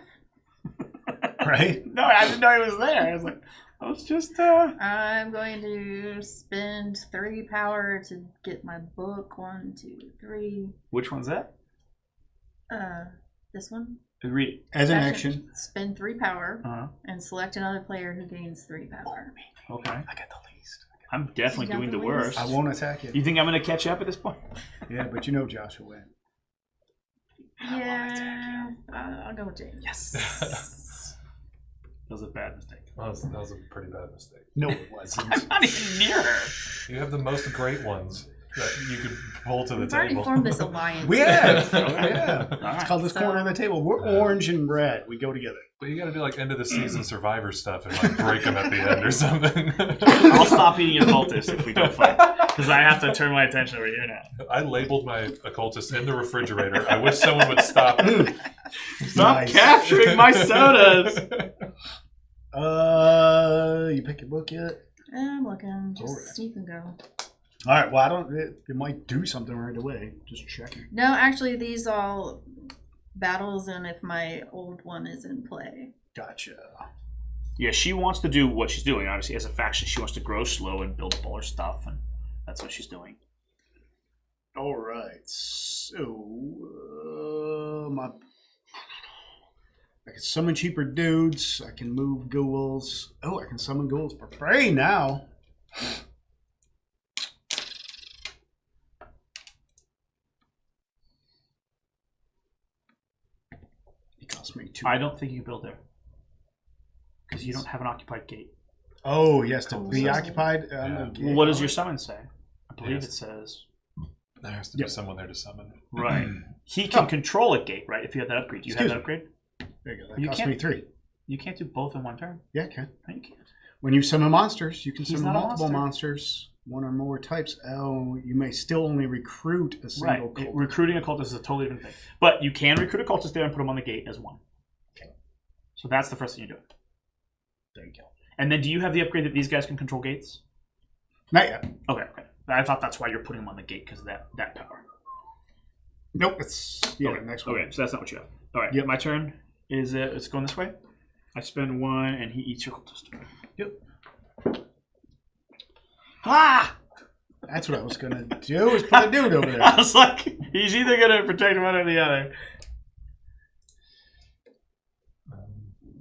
Speaker 2: Right?
Speaker 1: No, I didn't know he was there. I was like, I was just
Speaker 4: I'm going to spend 3 power to get my book. 1, 2, 3.
Speaker 1: Which one's that?
Speaker 4: This one.
Speaker 1: Read it.
Speaker 2: As an action.
Speaker 4: Spend 3 power
Speaker 1: Uh-huh.
Speaker 4: and select another player who gains 3 power.
Speaker 1: Okay.
Speaker 2: I got the least.
Speaker 1: I'm definitely
Speaker 4: You got
Speaker 1: doing
Speaker 4: the
Speaker 1: the
Speaker 4: least?
Speaker 1: worst.
Speaker 2: I won't attack you.
Speaker 1: You think I'm going to catch up at this point?
Speaker 2: Yeah, but you know Josh will win.
Speaker 4: Yeah, I'll go with James.
Speaker 1: Yes. That was a bad mistake.
Speaker 3: That was a pretty bad mistake.
Speaker 2: No, it wasn't.
Speaker 1: I'm not even near her.
Speaker 3: You have the most great ones that you could pull to the
Speaker 4: We've already
Speaker 3: table.
Speaker 4: formed this alliance.
Speaker 2: We have.
Speaker 1: Okay.
Speaker 2: Yeah.
Speaker 1: All right.
Speaker 2: It's called this corner of the table. We're orange and red. We go together.
Speaker 3: But you got to do like end of the season Survivor stuff and like break them at the end or something.
Speaker 1: I'll stop eating occultists if we don't fight. Because I have to turn my attention over here now.
Speaker 3: I labeled my occultist in the refrigerator. I wish someone would stop.
Speaker 1: Stop
Speaker 2: Nice.
Speaker 1: capturing my sodas!
Speaker 2: You pick your book yet?
Speaker 4: I'm looking. Just
Speaker 2: Alright.
Speaker 4: you can go.
Speaker 2: All right. Well, I don't. It might do something right away. Just checking.
Speaker 4: No, actually, these all battles, and if my old one is in play.
Speaker 2: Gotcha.
Speaker 1: Yeah, she wants to do what she's doing. Obviously, as a faction, she wants to grow slow and build up all her stuff, and that's what she's doing.
Speaker 2: All right. So, I can summon cheaper dudes. I can move ghouls. Oh, I can summon ghouls for free now. It costs me 2.
Speaker 1: I don't think you can build there. Because you don't have an occupied gate.
Speaker 2: Oh, yes, to
Speaker 4: Oh,
Speaker 2: be
Speaker 4: so-
Speaker 2: occupied.
Speaker 3: Yeah.
Speaker 1: Well, what does your summon say? I believe
Speaker 3: Yes.
Speaker 1: it says...
Speaker 3: There has to be someone there to summon.
Speaker 1: Right. He can control a gate, right? If you have that upgrade. Do you
Speaker 2: Excuse
Speaker 1: have that upgrade?
Speaker 2: There you go. That
Speaker 1: You
Speaker 2: cost
Speaker 1: can't-
Speaker 2: me 3.
Speaker 1: You can't do both in one turn.
Speaker 2: Yeah, I can.
Speaker 1: No, you can't.
Speaker 2: When you summon monsters, you can
Speaker 1: He's
Speaker 2: summon
Speaker 1: not a
Speaker 2: multiple
Speaker 1: monster.
Speaker 2: monsters, one or more types. Oh, you may still only recruit a
Speaker 1: Right.
Speaker 2: single cult.
Speaker 1: Recruiting occultists is a totally different thing. But you can recruit occultists there and put them on the gate as one.
Speaker 2: Okay.
Speaker 1: So that's the first thing you do.
Speaker 2: There you go.
Speaker 1: And then do you have the upgrade that these guys can control gates?
Speaker 2: Not yet.
Speaker 1: Okay. I thought that's why you're putting them on the gate, because of that power.
Speaker 2: Nope. It's
Speaker 1: okay.
Speaker 2: next one.
Speaker 1: Okay, so that's not what you have. All right.
Speaker 2: Yep.
Speaker 1: My turn is it's going this way. I spend 1, and he eats your cultist.
Speaker 2: Yep.
Speaker 1: Ah!
Speaker 2: That's what I was gonna do. Is put a dude over there.
Speaker 1: I was like, he's either going to protect one or the other.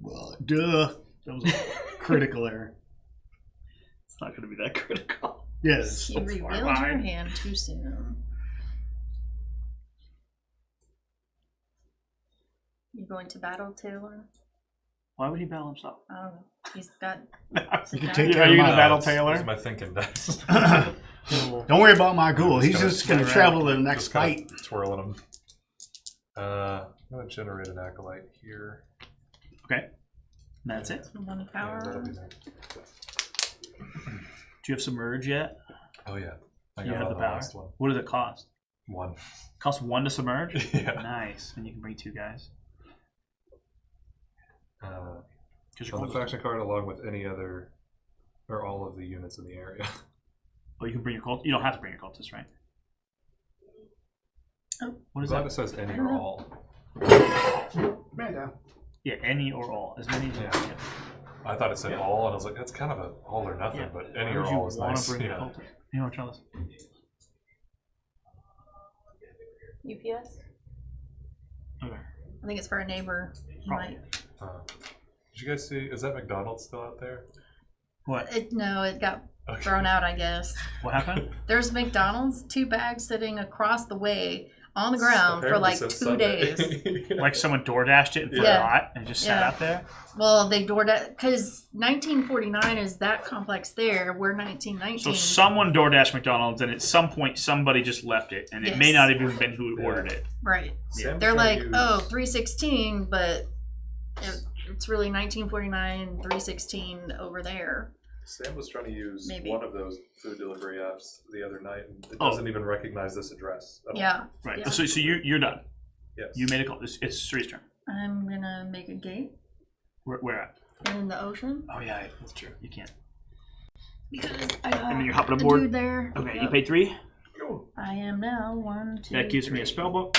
Speaker 2: Well, duh. That was a critical error.
Speaker 1: It's not going to be that critical.
Speaker 2: Yes.
Speaker 4: You revealed your
Speaker 1: behind.
Speaker 4: hand too soon. You going to battle, Taylor?
Speaker 1: Why would he battle himself?
Speaker 4: I don't know. He's got.
Speaker 2: You can
Speaker 4: Are
Speaker 2: take
Speaker 1: Are
Speaker 2: care
Speaker 1: you
Speaker 2: of
Speaker 1: going to
Speaker 2: my.
Speaker 1: battle
Speaker 3: That's
Speaker 1: Taylor?
Speaker 3: my thinking dice.
Speaker 2: Don't worry about my ghoul. He's
Speaker 3: Just
Speaker 2: just gonna
Speaker 1: gonna
Speaker 2: travel to the next
Speaker 3: Just kinda
Speaker 2: fight.
Speaker 3: twirling them. I'm going to generate an acolyte here.
Speaker 1: Okay. That's it.
Speaker 4: One
Speaker 3: Yeah,
Speaker 4: power.
Speaker 3: that'll be nice.
Speaker 1: Do you have Submerge yet?
Speaker 3: Oh yeah, I
Speaker 1: You
Speaker 3: got
Speaker 1: have
Speaker 3: on
Speaker 1: the
Speaker 3: the
Speaker 1: power.
Speaker 3: last one.
Speaker 1: What does it cost?
Speaker 3: 1.
Speaker 1: Costs 1 to submerge?
Speaker 3: Yeah.
Speaker 1: Nice. And you can bring 2 guys.
Speaker 3: On the faction card, along with any other or all of the units in the area.
Speaker 1: Oh, you can bring your cult. You don't have to bring your cultists, right?
Speaker 4: Oh.
Speaker 1: What is
Speaker 3: Glad
Speaker 1: that?
Speaker 3: it says any or all.
Speaker 2: Man down.
Speaker 1: Yeah, any or all. As many as
Speaker 3: Yeah. I thought it said all, and I was like, that's kind of a all or nothing,
Speaker 1: Yeah.
Speaker 3: but any
Speaker 1: Why
Speaker 3: or
Speaker 1: would you
Speaker 3: all is
Speaker 1: wanna
Speaker 3: nice.
Speaker 1: bring your
Speaker 3: Yeah.
Speaker 1: cultist? You know what, Charles?
Speaker 4: UPS?
Speaker 1: Okay.
Speaker 4: I think it's for a neighbor. He
Speaker 1: Probably.
Speaker 4: might.
Speaker 3: Did you guys see? Is that McDonald's still out there?
Speaker 1: What?
Speaker 4: No, it got
Speaker 3: Okay.
Speaker 4: thrown out, I guess.
Speaker 1: What happened?
Speaker 4: There's McDonald's, 2 bags sitting across the way on the ground for
Speaker 3: Apparently
Speaker 4: like
Speaker 3: since
Speaker 4: 2
Speaker 3: Sunday.
Speaker 4: days.
Speaker 1: Like someone door dashed it and
Speaker 4: Yeah.
Speaker 1: forgot and just sat
Speaker 4: Yeah.
Speaker 1: out there?
Speaker 4: Well, they doored it because 1949 is that complex there. We're 1919.
Speaker 1: So someone door dashed McDonald's and at some point somebody just left it and it may
Speaker 4: Yes.
Speaker 1: not have even been who ordered it.
Speaker 4: Right.
Speaker 3: Sam was
Speaker 4: They're
Speaker 3: trying
Speaker 4: like,
Speaker 3: to use-
Speaker 4: oh, 316, but it's really 1949, 316 over there.
Speaker 3: Sam was trying to use
Speaker 4: Maybe.
Speaker 3: one of those food delivery apps the other night, and it
Speaker 1: Oh.
Speaker 3: doesn't even recognize this address. at all.
Speaker 4: Yeah.
Speaker 1: Right.
Speaker 4: Yeah.
Speaker 1: So you're done.
Speaker 3: Yes.
Speaker 1: You made a call. It's Sri's turn.
Speaker 4: I'm gonna make a gate
Speaker 1: Where at?
Speaker 4: in the ocean
Speaker 1: Oh yeah, that's true. You can't.
Speaker 4: because I got
Speaker 1: And then you're hopping
Speaker 4: a
Speaker 1: aboard?
Speaker 4: dude there.
Speaker 1: Okay, you
Speaker 4: Yep.
Speaker 1: paid 3.
Speaker 3: Oh,
Speaker 4: I am now 1, 2.
Speaker 1: That gives me a spell book.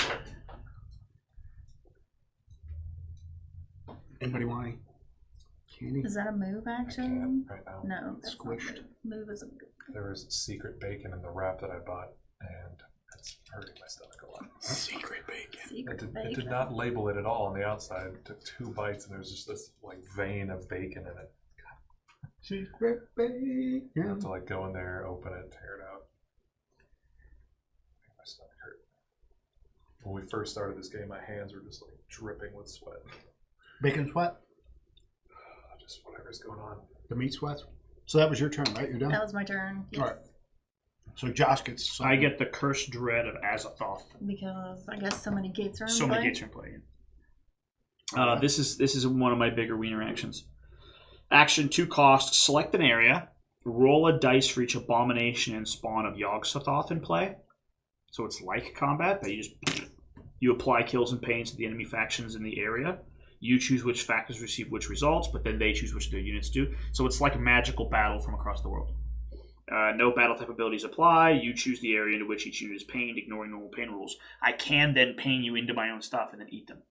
Speaker 2: Anybody want any candy?
Speaker 4: Is that a move
Speaker 3: I
Speaker 4: action?
Speaker 3: can't right now.
Speaker 4: No, that's
Speaker 2: Squished.
Speaker 4: Not move isn't good.
Speaker 3: There was secret bacon in the wrap that I bought, and it's hurting my stomach a lot.
Speaker 2: Secret bacon.
Speaker 4: Secret
Speaker 3: It
Speaker 4: bacon.
Speaker 3: did not label it at all on the outside. It took 2 bites, and there was just this like vein of bacon in it.
Speaker 2: Secret
Speaker 3: I have
Speaker 2: bacon.
Speaker 3: to like go in there, open it, tear it out. My stomach hurt. When we first started this game, my hands were just like dripping with sweat.
Speaker 2: Bacon sweat.
Speaker 3: Just whatever's going on.
Speaker 2: The meat sweats. So that was your turn, right? You're done?
Speaker 4: That was my turn. Yes.
Speaker 2: Alright. So Josh gets.
Speaker 1: I get the cursed dread of Azathoth.
Speaker 4: Because I guess so many gates are in
Speaker 1: So
Speaker 4: play.
Speaker 1: many gates are in play. This is one of my bigger wiener actions. Action 2 cost, select an area, roll a dice for each abomination and spawn of Yog-Sothoth in play. So it's like combat, but you apply kills and pains to the enemy factions in the area. You choose which factions receive which results, but then they choose which their units do. So it's like a magical battle from across the world. No battle type abilities apply. You choose the area into which each unit is pained, ignoring normal pain rules. I can then pain you into my own stuff and then eat them.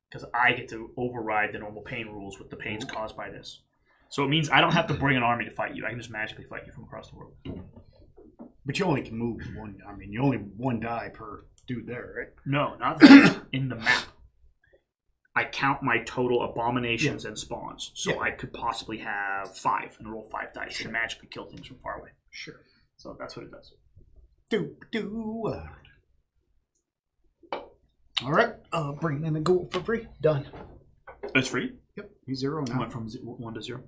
Speaker 1: Because I get to override the normal pain rules with the pains caused by this. So it means I don't have to bring an army to fight you. I can just magically fight you from across the world.
Speaker 2: But you only can move one. I mean, you only 1 die per dude there, right?
Speaker 1: No, not there. In the map. I count my total abominations and spawns. So
Speaker 2: Yeah.
Speaker 1: I could possibly have 5 and roll 5 dice and magically kill things from far away.
Speaker 2: Sure.
Speaker 1: So that's what it does.
Speaker 2: Do. All right. Bring in a gold for free. Done.
Speaker 1: It's free?
Speaker 2: Yep. He's 0
Speaker 1: I
Speaker 2: now.
Speaker 1: went from 1 to 0.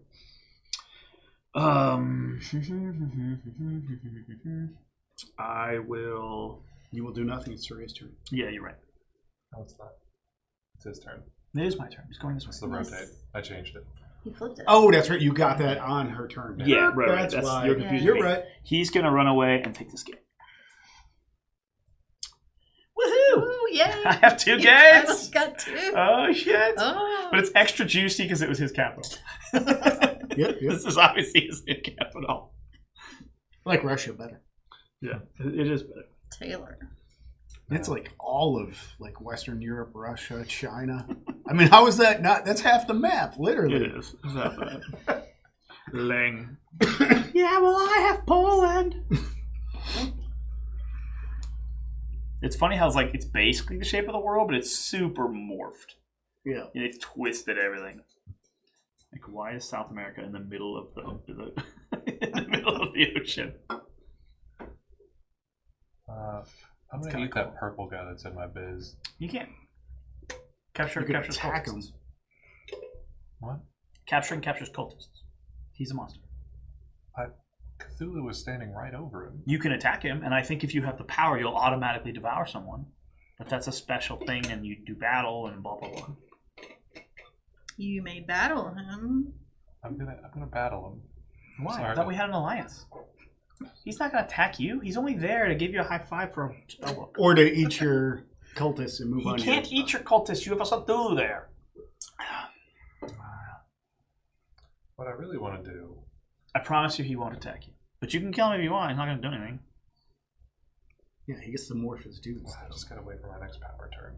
Speaker 1: I will.
Speaker 2: You will do nothing. It's Suria's turn.
Speaker 1: Yeah, you're right.
Speaker 3: No, it's not. It's his turn.
Speaker 1: It is my turn. It's going this
Speaker 3: It's
Speaker 1: way.
Speaker 3: the
Speaker 4: Yes.
Speaker 3: rotate. I changed it.
Speaker 4: He flipped it.
Speaker 2: Oh, that's right. You got that on her turn.
Speaker 1: Yeah, right.
Speaker 2: That's
Speaker 1: That's
Speaker 2: why.
Speaker 1: you're confusing
Speaker 2: You're
Speaker 1: me.
Speaker 2: right.
Speaker 1: He's gonna run away and take this game. Woohoo!
Speaker 4: Ooh, yay!
Speaker 1: I have 2
Speaker 4: You
Speaker 1: gates.
Speaker 4: finally got 2.
Speaker 1: Oh shit!
Speaker 4: Oh.
Speaker 1: But it's extra juicy because it was his capital.
Speaker 2: Yep.
Speaker 1: This is obviously his new capital.
Speaker 2: I like Russia better.
Speaker 1: Yeah, it is better.
Speaker 4: Taylor.
Speaker 2: It's like all of like Western Europe, Russia, China. I mean, how is that not? That's half the map, literally.
Speaker 1: It is. It's not bad. Lang. Yeah, well, I have Poland. It's funny how it's basically the shape of the world, but it's super morphed.
Speaker 2: Yeah.
Speaker 1: And it's twisted everything. Like, why is South America in the middle of the in the middle of the ocean?
Speaker 3: I'm
Speaker 1: It's
Speaker 3: gonna
Speaker 1: kinda
Speaker 3: eat that purple guy that's in my biz.
Speaker 1: You can't capture.
Speaker 2: You could
Speaker 1: Captures
Speaker 2: attack
Speaker 1: cultists.
Speaker 2: him.
Speaker 3: What?
Speaker 1: Capturing captures cultists. He's a monster.
Speaker 3: Cthulhu was standing right over him.
Speaker 1: You can attack him, and I think if you have the power, you'll automatically devour someone. But that's a special thing, and you do battle and blah blah blah.
Speaker 4: You may battle him.
Speaker 3: I'm gonna battle him.
Speaker 1: Why?
Speaker 3: Sorry.
Speaker 1: I thought we had an alliance. He's not gonna attack you. He's only there to give you a high five for a spellbook.
Speaker 2: Or to eat your cultists and move
Speaker 1: He
Speaker 2: on.
Speaker 1: can't eat your cultists. You have a Cthulhu there.
Speaker 3: What I really want to do.
Speaker 1: I promise you he won't attack you. But you can kill him if you want. He's not gonna do anything.
Speaker 2: Yeah, he gets to morph his dudes.
Speaker 3: I just gotta wait for my next power turn.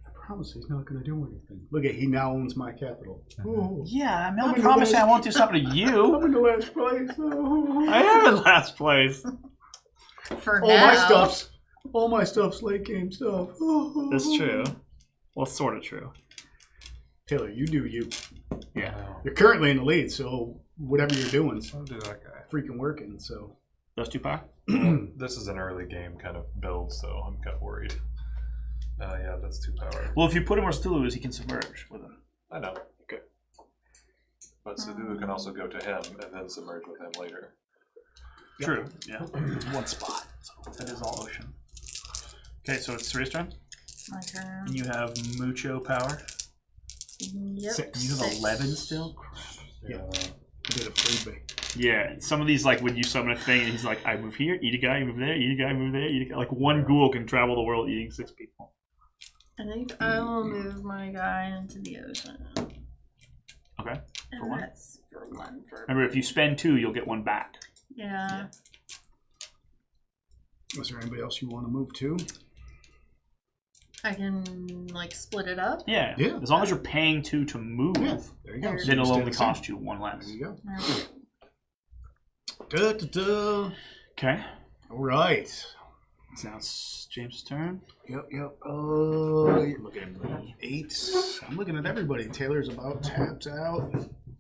Speaker 2: I promise he's not going to do anything. Look at, he now owns my capital. Oh,
Speaker 1: Yeah, I'm
Speaker 2: I'm
Speaker 1: not
Speaker 2: in the
Speaker 1: promising
Speaker 2: last-
Speaker 1: I won't do something to
Speaker 2: I'm
Speaker 1: you.
Speaker 2: in the last place. Oh.
Speaker 1: I am in last place.
Speaker 4: For
Speaker 2: All
Speaker 4: now.
Speaker 2: all my stuff's late game stuff. Oh.
Speaker 1: That's true. Well, it's sort of true.
Speaker 2: Taylor, you do you.
Speaker 1: Yeah.
Speaker 3: Wow.
Speaker 2: You're currently in the lead, so whatever you're doing's
Speaker 3: I'll do that guy.
Speaker 2: freaking working. So
Speaker 1: Those 2 power?
Speaker 3: This is an early game kind of build, so I'm kind of worried. Yeah, that's 2 power.
Speaker 1: Well, if you put him where Cthulhu is, he can submerge with him.
Speaker 3: I know. Okay. But Cthulhu can also go to him and then submerge with him later.
Speaker 1: True. Yeah. One spot. So that is all ocean. Okay, so it's Saria's turn.
Speaker 4: My turn.
Speaker 1: And you have mucho power.
Speaker 4: Yep.
Speaker 2: 6.
Speaker 1: You have
Speaker 4: 6.
Speaker 1: 11 still?
Speaker 2: Yeah. I did a freebie.
Speaker 1: Yeah, some of these, like, when you summon a thing, and he's like, I move here, eat a guy, move there, eat a guy, move there, eat a guy. Like, one ghoul can travel the world eating 6 people.
Speaker 4: I think I will move my guy into the ocean.
Speaker 1: Okay.
Speaker 4: And
Speaker 1: one?
Speaker 4: that's for 1 for.
Speaker 1: Remember, if you spend 2, you'll get 1 back.
Speaker 4: Yeah.
Speaker 2: Was there anybody else you want to move to?
Speaker 4: I can, like, split it up.
Speaker 1: Yeah.
Speaker 2: Yeah.
Speaker 1: As long as you're paying 2 to move,
Speaker 2: Yeah. There you go.
Speaker 4: There.
Speaker 2: So
Speaker 1: then
Speaker 2: you
Speaker 1: it'll
Speaker 2: stay
Speaker 1: only
Speaker 2: the same.
Speaker 1: cost you 1 less.
Speaker 2: There you go.
Speaker 4: Alright.
Speaker 2: Da, da, da.
Speaker 1: Okay.
Speaker 2: All right.
Speaker 1: So now it's James' turn.
Speaker 2: Yep. Look at him. 8. I'm looking at everybody. Taylor's about tapped out,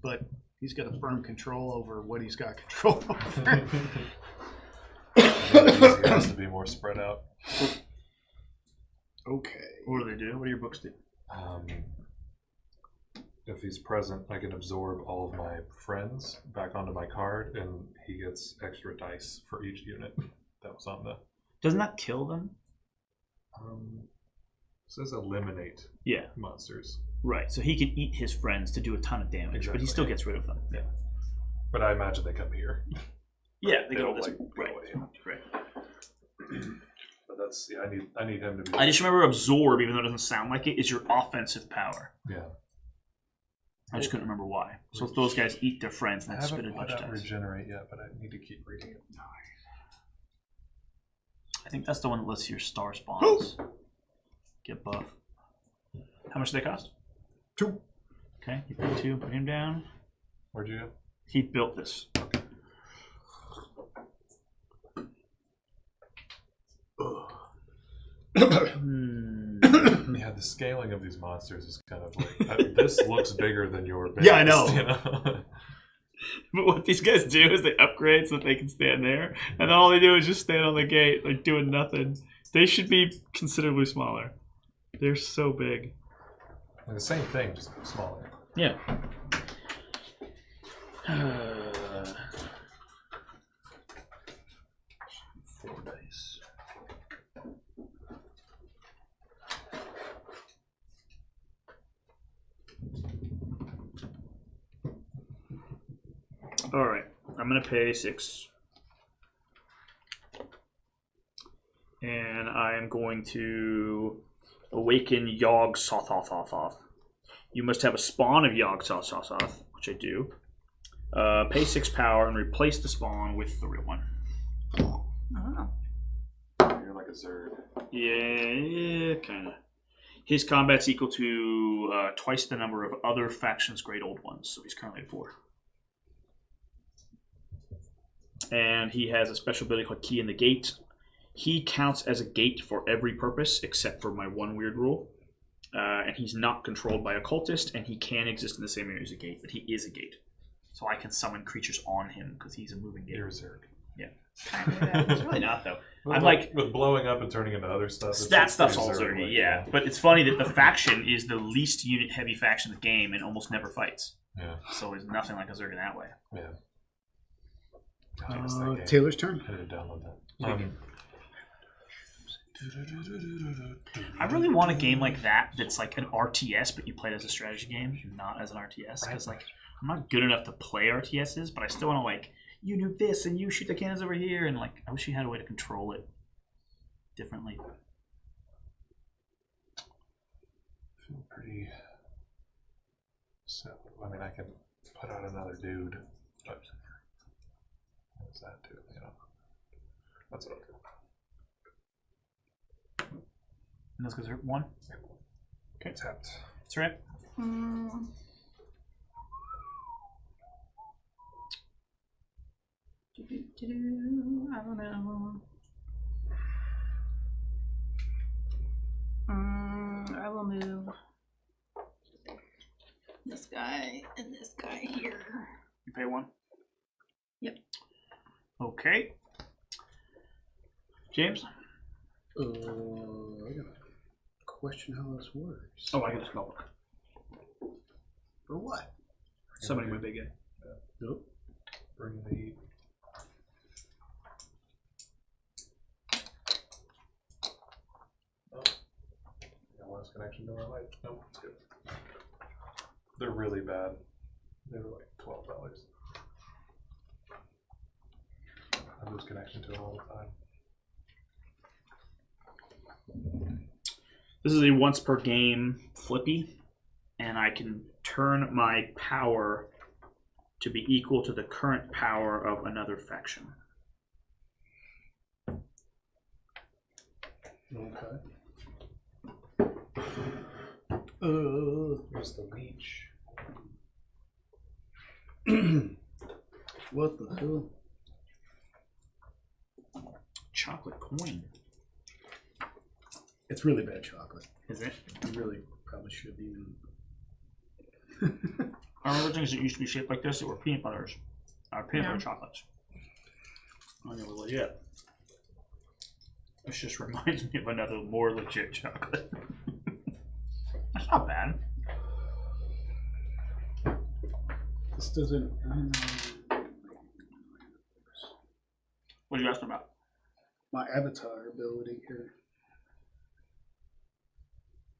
Speaker 2: but he's got a firm control over what he's got control over.
Speaker 3: It has to be more spread out.
Speaker 2: Okay.
Speaker 1: What do they do? What do your books do?
Speaker 3: If he's present, I can absorb all of my friends back onto my card, and he gets extra dice for each unit that was on the.
Speaker 1: Doesn't that kill them?
Speaker 3: It says eliminate
Speaker 1: Yeah.
Speaker 3: monsters,
Speaker 1: Right. So he can eat his friends to do a ton of damage, but he
Speaker 3: Exactly.
Speaker 1: still gets rid of them.
Speaker 3: Yeah. but I imagine they come here.
Speaker 1: Yeah, they
Speaker 3: They
Speaker 1: go
Speaker 3: don't,
Speaker 1: this
Speaker 3: like, go
Speaker 1: right.
Speaker 3: away.
Speaker 1: Right.
Speaker 3: But that's I need him to be.
Speaker 1: I just remember absorb, even though it doesn't sound like it, is your offensive power.
Speaker 3: Yeah.
Speaker 1: I just couldn't remember why. So if those guys eat their friends
Speaker 3: I
Speaker 1: and then spit
Speaker 3: haven't
Speaker 1: a bunch
Speaker 3: put
Speaker 1: of
Speaker 3: out
Speaker 1: dice.
Speaker 3: regenerate yet, but I need to keep reading it.
Speaker 1: I think that's the one that lets your star spawns get buff. How much do they cost?
Speaker 2: 2.
Speaker 1: Okay, you put 2, put him down.
Speaker 3: Where'd you go?
Speaker 1: He built this.
Speaker 3: Yeah, the scaling of these monsters is kind of like this looks bigger than your base.
Speaker 2: Yeah, I know.
Speaker 3: You know?
Speaker 1: But what these guys do is they upgrade so that they can stand there, and then all they do is just stand on the gate, like doing nothing. They should be considerably smaller. They're so big.
Speaker 3: Like the same thing, just smaller.
Speaker 1: Yeah. 4 dice. All right, I'm gonna pay 6, and I am going to awaken Yogg Sothoth. You must have a spawn of Yogg Sothoth, which I do. Pay 6 power and replace the spawn with the real one.
Speaker 4: Oh.
Speaker 3: You're like a Zerg.
Speaker 1: Yeah, kind of. His combat's equal to twice the number of other factions' great old ones, so he's currently at 4. And he has a special ability called Key in the Gate. He counts as a gate for every purpose except for my one weird rule. And he's not controlled by a cultist, and he can exist in the same area as a gate, but he is a gate. So I can summon creatures on him because he's a moving gate.
Speaker 3: You're a Zerg.
Speaker 1: Yeah. It's really not, though. I'm
Speaker 3: With,
Speaker 1: like,
Speaker 3: with blowing up and turning into other stuff. it's
Speaker 1: that stuff's
Speaker 3: pretty
Speaker 1: all
Speaker 3: Zerg-like,
Speaker 1: Zergy, yeah. But it's funny that the faction is the least unit heavy faction in the game and almost never fights.
Speaker 3: Yeah.
Speaker 1: So it's nothing like a Zerg in that way.
Speaker 3: Yeah. God, I miss that game.
Speaker 2: Taylor's turn.
Speaker 3: I need to download that.
Speaker 1: I really want a game like that that's like an RTS, but you play it as a strategy game, not as an RTS. Because like I'm not good enough to play RTSs, but I still want to like you do this and you shoot the cannons over here, and like I wish you had a way to control it differently.
Speaker 3: I feel pretty simple. I mean, I can put out another dude, but what does that do? You know, that's what I'll do.
Speaker 1: And this goes one.
Speaker 3: Okay, tapped.
Speaker 1: That's right.
Speaker 4: I don't know. I will move this guy and this guy here.
Speaker 1: You pay one.
Speaker 4: Yep.
Speaker 1: Okay. James?
Speaker 2: I gotta question how this works.
Speaker 1: Oh, I get a spell book.
Speaker 2: For what?
Speaker 1: Somebody my big guy.
Speaker 2: Nope.
Speaker 3: Bring the heat. Oh. Yeah, last connection to our light. Nope, it's good. They're really bad. They were like $12. I lose connection to it all the time.
Speaker 1: This is a once per game flippy, and I can turn my power to be equal to the current power of another faction.
Speaker 2: Okay.
Speaker 3: Where's the leech?
Speaker 2: What the hell?
Speaker 1: Chocolate coin.
Speaker 2: It's really bad chocolate.
Speaker 1: Is it?
Speaker 2: You really probably should even.
Speaker 1: I remember things that used to be shaped like this that were peanut butter chocolates. I don't know what yet. This just reminds me of another more legit chocolate. That's not bad.
Speaker 2: This doesn't.
Speaker 1: What are you asking about?
Speaker 2: My avatar ability here.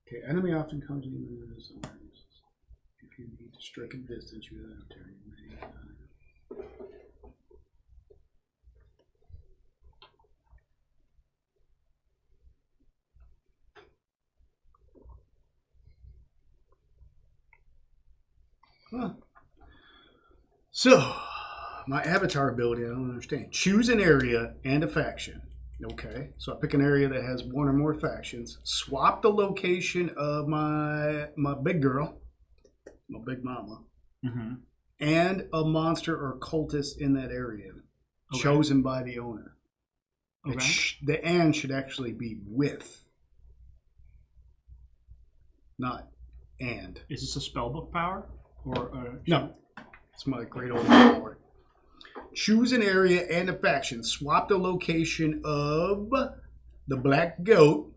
Speaker 2: Okay, enemy often comes in as awareness. If you need to strike a distance, you avatar. You may. Huh. So, my avatar ability, I don't understand. Choose an area and a faction. Okay, so I pick an area that has one or more factions. Swap the location of my big girl, my big mama, and a monster or cultist in that area, chosen by the owner.
Speaker 1: Okay.
Speaker 2: The and should actually be with, not and.
Speaker 1: Is this a spellbook power? Or
Speaker 2: No, it's my great old power. Choose an area and a faction. Swap the location of the black goat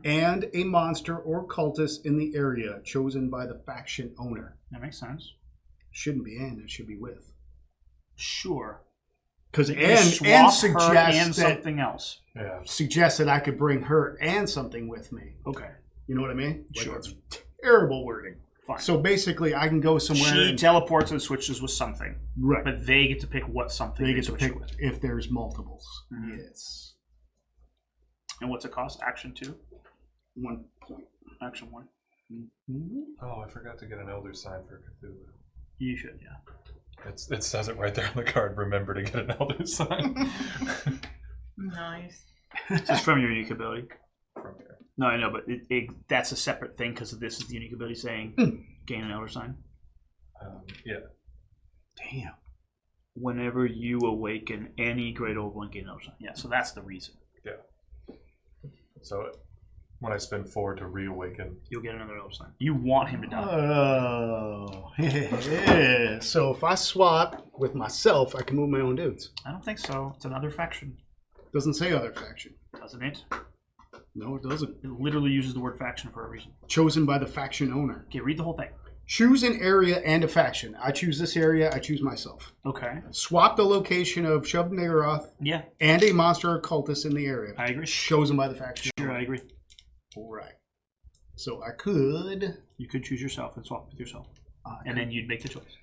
Speaker 2: and a monster or cultist in the area chosen by the faction owner.
Speaker 1: That makes sense.
Speaker 2: Shouldn't be and, it should be with.
Speaker 1: Sure.
Speaker 2: Because
Speaker 1: You
Speaker 2: and
Speaker 1: swap
Speaker 2: suggests
Speaker 1: her and
Speaker 2: that
Speaker 1: something else.
Speaker 3: Yeah.
Speaker 2: suggests that I could bring her and something with me.
Speaker 1: Okay.
Speaker 2: You know what I mean?
Speaker 1: Sure.
Speaker 2: That's terrible wording.
Speaker 1: Fine.
Speaker 2: So basically, I can go somewhere.
Speaker 1: She
Speaker 2: and,
Speaker 1: teleports and switches with something.
Speaker 2: right.
Speaker 1: But they get to pick what something
Speaker 2: They get to
Speaker 1: switch
Speaker 2: pick
Speaker 1: it with.
Speaker 2: if there's multiples.
Speaker 1: Mhm.
Speaker 2: Yes.
Speaker 1: And what's it cost? Action 2?
Speaker 2: 1 point.
Speaker 1: Action 1?
Speaker 3: Oh, I forgot to get an elder sign for Cthulhu.
Speaker 1: You should, yeah.
Speaker 3: It says it right there on the card. Remember to get an elder sign.
Speaker 4: Nice.
Speaker 1: Just from your unique ability.
Speaker 3: From here.
Speaker 1: No, I know, but that's a separate thing because this is the unique ability saying gain an elder sign.
Speaker 3: Yeah.
Speaker 2: Damn.
Speaker 1: Whenever you awaken any great old one, gain an elder sign. Yeah, so that's the reason.
Speaker 3: Yeah. So when I spend 4 to reawaken,
Speaker 1: You'll get another elder sign. You want him to die.
Speaker 2: Oh, yeah. So if I swap with myself, I can move my own dudes.
Speaker 1: I don't think so. It's another faction.
Speaker 2: Doesn't say other faction.
Speaker 1: Doesn't it?
Speaker 2: No, it doesn't.
Speaker 1: It literally uses the word faction for a reason.
Speaker 2: Chosen by the faction owner.
Speaker 1: Okay, read the whole thing.
Speaker 2: choose an area and a faction. I choose this area. I choose myself.
Speaker 1: Okay.
Speaker 2: Swap the location of Shub Nagaroth
Speaker 1: Yeah,
Speaker 2: and a monster or cultist in the area.
Speaker 1: I agree.
Speaker 2: Chosen by the faction.
Speaker 1: Sure, I agree.
Speaker 2: All right. So I could.
Speaker 1: You could choose yourself and swap with yourself, and then you'd make the choice.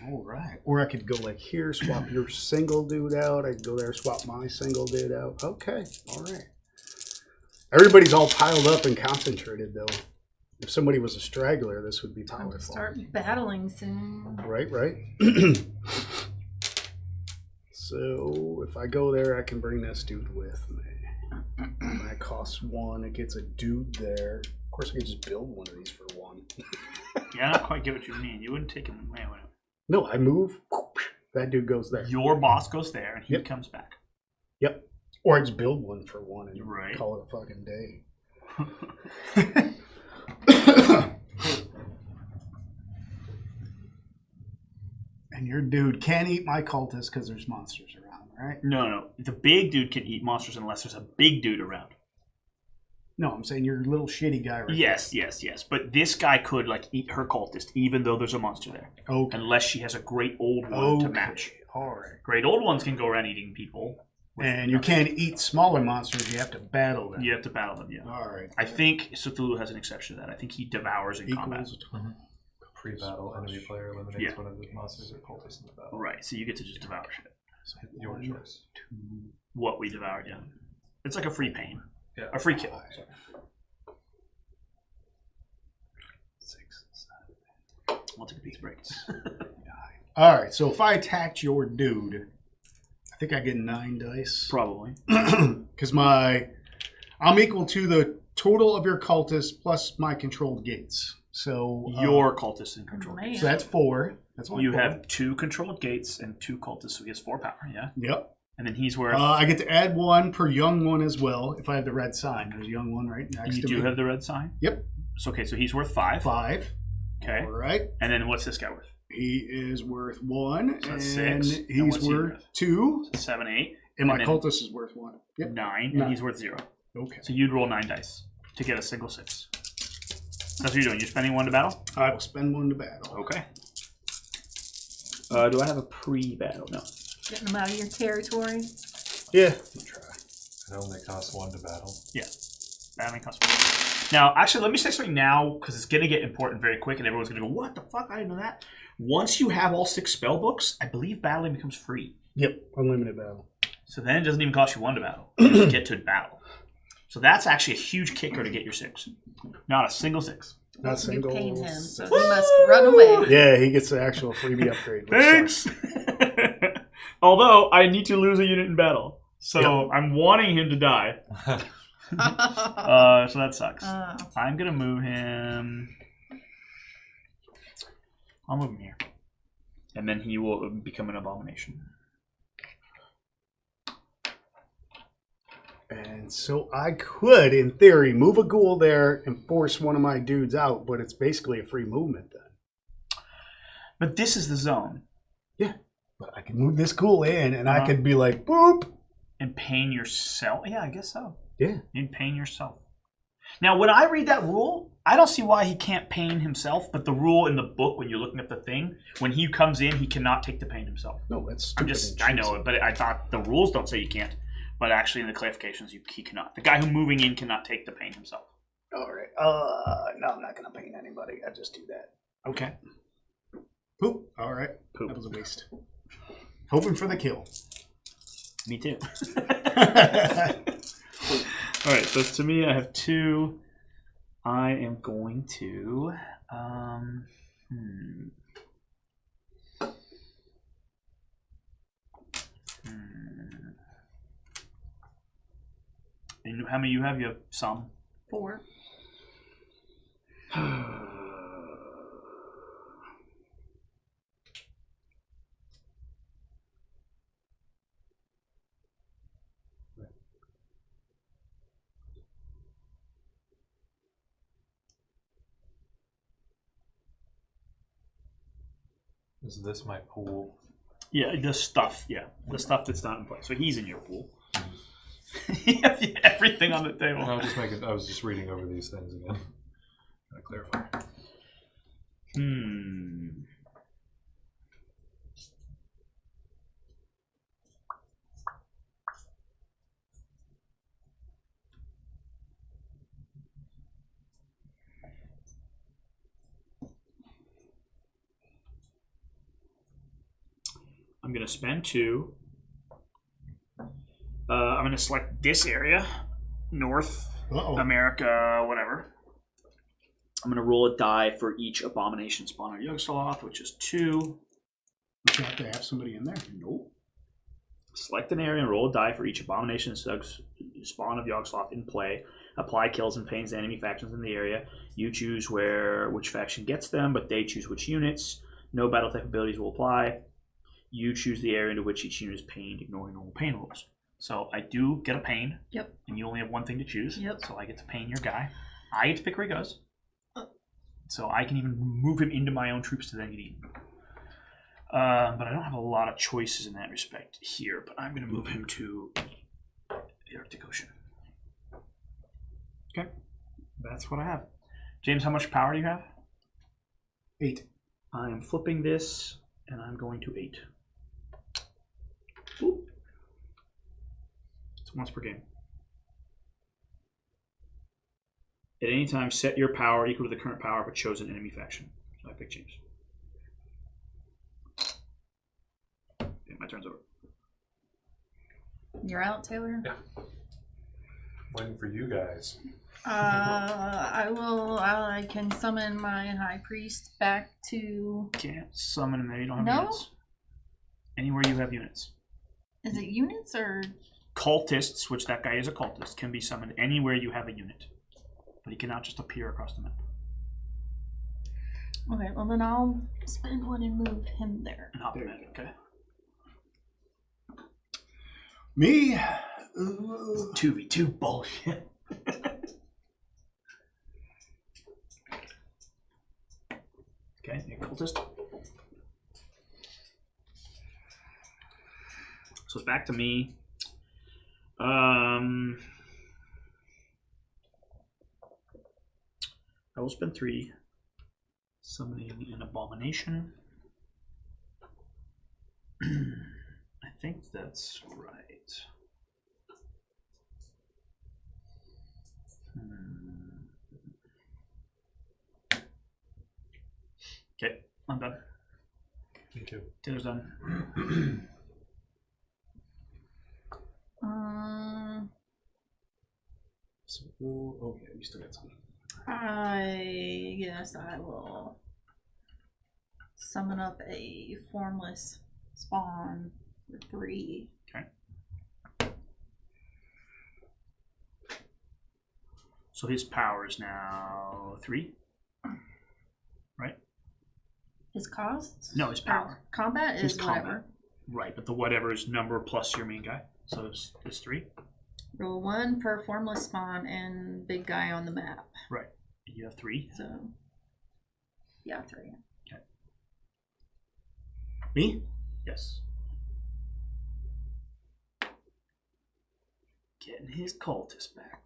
Speaker 2: All right. Or I could go like here, swap your single dude out. I could go there, swap my single dude out. Okay. All right. Everybody's all piled up and concentrated, though. If somebody was a straggler, this would be
Speaker 4: Time to
Speaker 2: powerful.
Speaker 4: start battling soon.
Speaker 2: Right, right. So if I go there, I can bring this dude with me. That costs 1. It gets a dude there. Of course, I could just build one of these for 1.
Speaker 1: Yeah, I don't quite get what you mean. You wouldn't take him. Wait.
Speaker 2: No, I move. That dude goes there.
Speaker 1: Your boss goes there, and he comes back.
Speaker 2: Yep. Or I just build one for 1 and
Speaker 1: Right.
Speaker 2: call it a fucking day. And your dude can't eat my cultists because there's monsters around, right?
Speaker 1: No. The big dude can eat monsters unless there's a big dude around.
Speaker 2: No, I'm saying you're a little shitty guy right
Speaker 1: Yes. But this guy could like eat her cultist, even though there's a monster there,
Speaker 2: there. Okay.
Speaker 1: unless she has a great old one to match.
Speaker 2: All right.
Speaker 1: Great old ones can go around eating people.
Speaker 2: And you can't eat smaller monsters. You have to battle them.
Speaker 1: You have to battle them. Yeah.
Speaker 2: All right.
Speaker 1: I think Cthulhu has an exception to that. I think he devours in combat.
Speaker 2: Equals 20.
Speaker 3: Pre-battle enemy player eliminates one of the monsters or cultists in the battle.
Speaker 1: Right. So you get to just devour shit.
Speaker 2: So
Speaker 3: Your
Speaker 2: 1,
Speaker 3: choice.
Speaker 2: 2,
Speaker 1: What we devoured. Yeah. It's like a free pain.
Speaker 3: Yeah.
Speaker 1: A free kill.
Speaker 2: 5, 6, 7.
Speaker 1: I'll take a piece of breaks.
Speaker 2: All right. So if I attacked your dude, I think I get 9 dice.
Speaker 1: Probably.
Speaker 2: Because I'm equal to the total of your cultists plus my controlled gates. So
Speaker 1: Your cultist in control.
Speaker 4: Man.
Speaker 2: so that's 4. That's only
Speaker 1: You
Speaker 2: 4.
Speaker 1: have 2 controlled gates and 2 cultists, so he has 4 power. Yeah.
Speaker 2: Yep.
Speaker 1: And then he's worth.
Speaker 2: I get to add 1 per young one as well if I have the red sign. There's a young one right next
Speaker 1: you
Speaker 2: to
Speaker 1: do
Speaker 2: me.
Speaker 1: have the red sign.
Speaker 2: Yep.
Speaker 1: So okay, so he's worth 5.
Speaker 2: 5.
Speaker 1: Okay.
Speaker 2: All right.
Speaker 1: And then what's this guy worth?
Speaker 2: He is worth 1.
Speaker 1: So that's
Speaker 2: and
Speaker 1: 6. And
Speaker 2: he's
Speaker 1: what's he
Speaker 2: worth
Speaker 1: worth?
Speaker 2: 2.
Speaker 1: 7, 8,
Speaker 2: And my
Speaker 1: then-
Speaker 2: cultist is worth 1. Yep.
Speaker 1: 9,
Speaker 2: Nine.
Speaker 1: and he's worth 0.
Speaker 2: Okay.
Speaker 1: So you'd roll 9 dice to get a single 6. That's what you're doing. You're spending 1 to battle.
Speaker 2: I will spend 1 to battle.
Speaker 1: Okay. Do I have a pre-battle? No.
Speaker 4: Getting them out of your territory.
Speaker 2: Yeah. I'll try.
Speaker 3: It only costs 1 to battle.
Speaker 1: Yeah. Battling costs 1. Now, actually, let me say something now because it's going to get important very quick, and everyone's going to go, "What the fuck? I didn't know that." Once you have all 6 spell books, I believe battling becomes free.
Speaker 2: Yep. Unlimited battle.
Speaker 1: So then it doesn't even cost you 1 to battle. You just get to battle. So that's actually a huge kicker to get your 6. Not a single 6.
Speaker 2: Not
Speaker 4: You
Speaker 2: single.
Speaker 4: pain him, so he must run away.
Speaker 2: Yeah, he gets the actual freebie upgrade. which
Speaker 1: Thanks.
Speaker 2: sucks.
Speaker 1: Although I need to lose a unit in battle, so
Speaker 2: Yep.
Speaker 1: I'm wanting him to die. So that sucks.
Speaker 4: Oh.
Speaker 1: I'm gonna move him. I'll move him here, and then he will become an abomination.
Speaker 2: And so I could, in theory, move a ghoul there and force one of my dudes out, but it's basically a free movement then.
Speaker 1: But this is the zone,
Speaker 2: Yeah. But I could move this ghoul in and I could be like, boop.
Speaker 1: and pain yourself. Yeah, I guess so.
Speaker 2: Yeah.
Speaker 1: You'd pain yourself. Now, when I read that rule, I don't see why he can't pain himself. But the rule in the book, when you're looking at the thing, when he comes in, he cannot take the pain himself.
Speaker 2: No, that's
Speaker 1: I'm
Speaker 2: stupid.
Speaker 1: just,
Speaker 2: and
Speaker 1: I know
Speaker 2: cheesy.
Speaker 1: it, but I thought the rules don't say you can't. But actually, in the clarifications, he cannot. The guy who moving in cannot take the pain himself.
Speaker 2: All right. No, I'm not going to pain anybody. I just do that. Okay. Poop. All right.
Speaker 1: Poop.
Speaker 2: That was a waste. Hoping for the kill.
Speaker 1: Me too. All right, so to me, I have 2. I am going to. And how many you have? You have some.
Speaker 4: 4.
Speaker 3: Is this my pool?
Speaker 1: Yeah, the stuff. Yeah, the stuff that's not in play. So he's in your pool. You have everything on the table.
Speaker 3: I was just reading over these things again. Gotta clarify.
Speaker 1: I'm going to spend 2. I'm going to select this area, North America, whatever. I'm going to roll a die for each abomination spawn or Yogg-Sothoth, which is 2.
Speaker 2: You have to have somebody in there.
Speaker 1: Nope. Select an area and roll a die for each abomination spawn of Yogg-Sothoth in play. Apply kills and pains to enemy factions in the area. You choose which faction gets them, but they choose which units. No battle type abilities will apply. You choose the area into which each unit is pained, ignoring normal pain rules. So I do get a pain.
Speaker 4: Yep.
Speaker 1: And you only have one thing to choose.
Speaker 4: Yep.
Speaker 1: So I get to pain your guy. I get to pick where he goes. So I can even move him into my own troops to then get eaten. But I don't have a lot of choices in that respect here. But I'm going to move him to the Arctic Ocean. Okay. That's what I have. James, how much power do you have?
Speaker 2: 8.
Speaker 1: I'm flipping this, and I'm going to 8. Ooh. It's once per game. At any time, set your power equal to the current power of a chosen enemy faction. So I pick James. Okay, my turn's over.
Speaker 4: You're out, Taylor?
Speaker 3: Yeah. Waiting for you guys.
Speaker 4: I can summon my high priest back to.
Speaker 1: Can't summon him there. You don't have
Speaker 4: No?
Speaker 1: units. Anywhere you have units.
Speaker 4: Is it units or?
Speaker 1: Cultists, which that guy is a cultist, can be summoned anywhere you have a unit. But he cannot just appear across the map.
Speaker 4: Okay, well then I'll spend 1 and move him there.
Speaker 1: And hop him in, okay?
Speaker 2: Me?
Speaker 1: 2v2 bullshit. Okay, a cultist. So it's back to me. I will spend 3 summoning an abomination. I think that's right. Okay, I'm done.
Speaker 3: Me too.
Speaker 1: Taylor's done.
Speaker 2: So, oh yeah, you still got some.
Speaker 4: I guess I will summon up a formless spawn for 3.
Speaker 1: Okay. So his power is now 3, right?
Speaker 4: His costs?
Speaker 1: No, his power.
Speaker 4: Combat
Speaker 1: His
Speaker 4: is
Speaker 1: combat.
Speaker 4: whatever.
Speaker 1: Right, but the whatever is number plus your main guy. So it's 3.
Speaker 4: Roll 1 per formless spawn and big guy on the map.
Speaker 1: Right. You have 3.
Speaker 4: So, yeah, 3.
Speaker 1: Okay.
Speaker 2: Me?
Speaker 1: Yes. Getting his cultist back.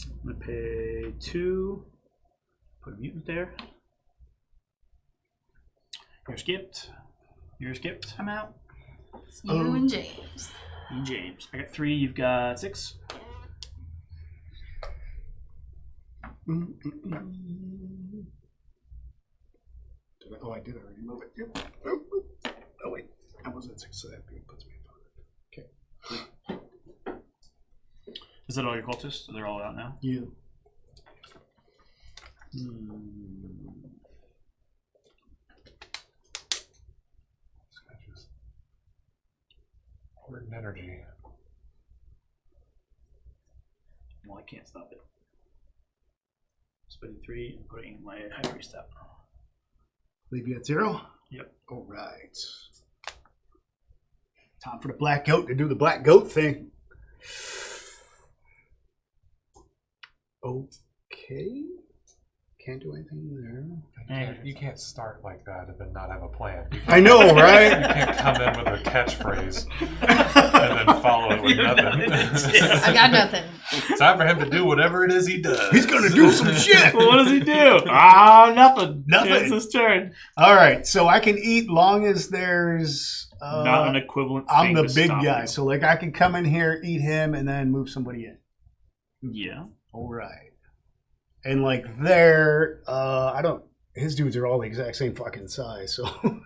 Speaker 1: I'm gonna pay 2. Put a mutant there. You're skipped. You're skipped.
Speaker 4: I'm out. It's you and James.
Speaker 1: You and James. I got 3. You've got 6.
Speaker 2: Oh, I did already move it. Yep. Oh wait, I was at 6, so that puts me at 5. Okay.
Speaker 1: Is that all your cultists? They're all out now?
Speaker 2: Yeah.
Speaker 3: Word and energy.
Speaker 1: Well, I can't stop it. Spending 3 and putting my high priest out.
Speaker 2: Leave you at 0?
Speaker 1: Yep.
Speaker 2: All right. Time for the black goat to do the black goat thing. Okay. Can't do anything there.
Speaker 3: You can't start like that and then not have a plan.
Speaker 2: I know, right?
Speaker 3: You can't come in with a catchphrase and then follow it with nothing.
Speaker 4: I got nothing.
Speaker 3: It's time for him to do whatever it is he does.
Speaker 2: He's gonna do some shit.
Speaker 1: Well, what does he do? Nothing.
Speaker 2: Nothing.
Speaker 1: It's his turn.
Speaker 2: All right, so I can eat long as there's
Speaker 1: Not an equivalent.
Speaker 2: I'm
Speaker 1: thing
Speaker 2: the
Speaker 1: to
Speaker 2: big
Speaker 1: stop
Speaker 2: guy,
Speaker 1: you.
Speaker 2: so like I can come in here, eat him, and then move somebody in.
Speaker 1: Yeah.
Speaker 2: All right. And like there, I don't. His dudes are all the exact same fucking size. So,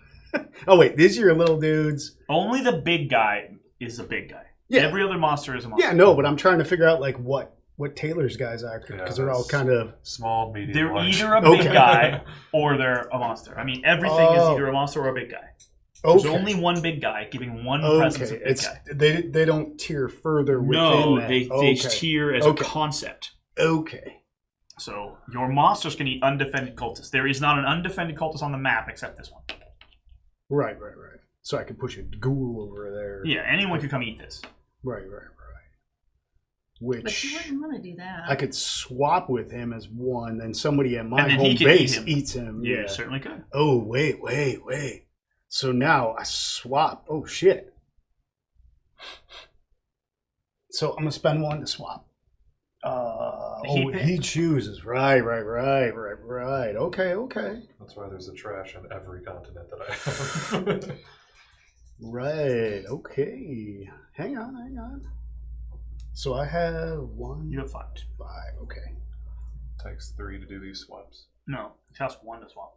Speaker 2: oh wait, these are your little dudes.
Speaker 1: Only the big guy is a big guy.
Speaker 2: Yeah.
Speaker 1: Every other monster is a monster.
Speaker 2: Yeah, no, but I'm trying to figure out like what Taylor's guys are because they're all
Speaker 3: that's
Speaker 2: kind of.
Speaker 3: small, medium,
Speaker 1: They're
Speaker 3: large.
Speaker 1: either a big
Speaker 2: Okay.
Speaker 1: guy or they're a monster. I mean, everything is either a monster or a big guy.
Speaker 2: Okay.
Speaker 1: There's only one big guy giving one presence of big
Speaker 2: It's
Speaker 1: guy.
Speaker 2: they don't tier further within
Speaker 1: No,
Speaker 2: that.
Speaker 1: they
Speaker 2: Okay.
Speaker 1: tier as
Speaker 2: Okay.
Speaker 1: a concept.
Speaker 2: Okay.
Speaker 1: So your monsters can eat undefended cultists. There is not an undefended cultist on the map except this one.
Speaker 2: Right. So I can push a ghoul over there.
Speaker 1: Yeah, anyone could come eat this.
Speaker 2: Right.
Speaker 4: But you
Speaker 2: Which
Speaker 4: wouldn't want to do that.
Speaker 2: I could swap with him as one, then somebody at my
Speaker 1: And then he
Speaker 2: home
Speaker 1: could eat
Speaker 2: base
Speaker 1: him.
Speaker 2: eats him.
Speaker 1: You
Speaker 2: Yeah.
Speaker 1: certainly could.
Speaker 2: Oh, wait. So now I swap. Oh, shit. So I'm going to spend one to swap. He chooses. Right. Okay.
Speaker 3: That's why there's a trash on every continent that I have.
Speaker 2: Right. Okay. Hang on. So I have one.
Speaker 1: You have 5.
Speaker 2: 5. Okay.
Speaker 3: Takes 3 to do these swaps.
Speaker 1: No, it costs 1 to swap.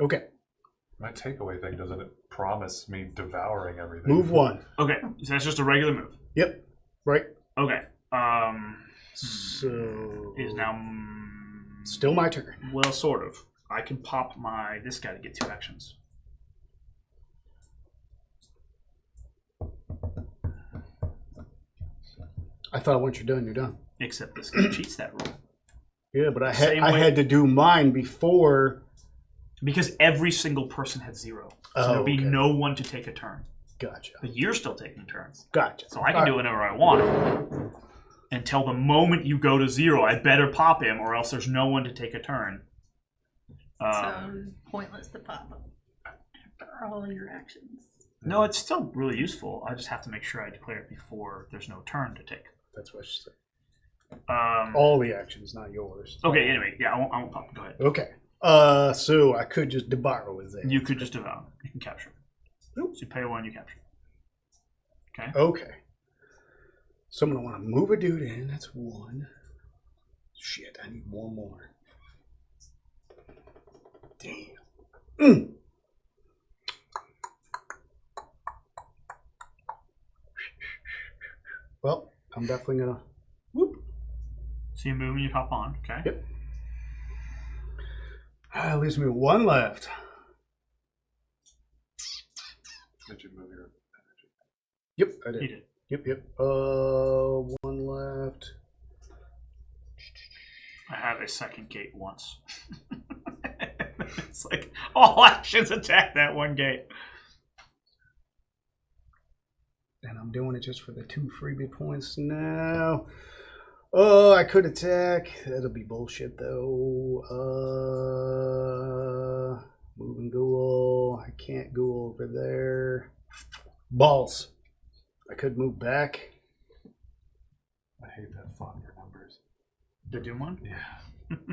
Speaker 2: Okay.
Speaker 3: My takeaway thing doesn't it promise me devouring everything?
Speaker 2: Move 1.
Speaker 1: Okay, so that's just a regular move.
Speaker 2: Yep. Right.
Speaker 1: Okay.
Speaker 2: So
Speaker 1: It is now
Speaker 2: still my turn.
Speaker 1: well, sort of. I can pop this guy to get 2 actions.
Speaker 2: I thought once you're done, you're done.
Speaker 1: Except this guy cheats that rule.
Speaker 2: Yeah, but I
Speaker 1: Same
Speaker 2: had
Speaker 1: way-
Speaker 2: had to do mine before.
Speaker 1: Because every single person had 0. So
Speaker 2: Oh,
Speaker 1: there'll be
Speaker 2: okay.
Speaker 1: no one to take a turn.
Speaker 2: Gotcha.
Speaker 1: But you're still taking turns.
Speaker 2: Gotcha.
Speaker 1: So I can do whatever I want. Until the moment you go to 0, I better pop him or else there's no one to take a turn.
Speaker 4: So pointless to pop up after all your actions.
Speaker 1: No, it's still really useful. I just have to make sure I declare it before there's no turn to take.
Speaker 2: That's what she said.
Speaker 1: Um,
Speaker 2: All the actions, not yours.
Speaker 1: okay, anyway, yeah, I won't pop. Go ahead.
Speaker 2: Okay. So I could just devour his ass.
Speaker 1: You could just devour. You can capture.
Speaker 2: Nope.
Speaker 1: So you pay 1, you capture. Okay.
Speaker 2: Okay. So I'm gonna want to move a dude in. That's 1. Shit, I need 1 more. Damn. Well, I'm definitely gonna. Whoop.
Speaker 1: So you move and you hop on. Okay.
Speaker 2: Yep. Leaves me 1 left.
Speaker 3: Did you move your energy?
Speaker 2: Yep, I
Speaker 1: He
Speaker 2: did.
Speaker 1: did.
Speaker 2: Yep. 1 left.
Speaker 1: I had a second gate once. It's like all actions attack that one gate.
Speaker 2: And I'm doing it just for the 2 freebie points now. Oh, I could attack. That'll be bullshit though. Move and go. I can't go over there. Balls. I could move back.
Speaker 3: I hate that font for numbers.
Speaker 1: The Doom one?
Speaker 3: Yeah.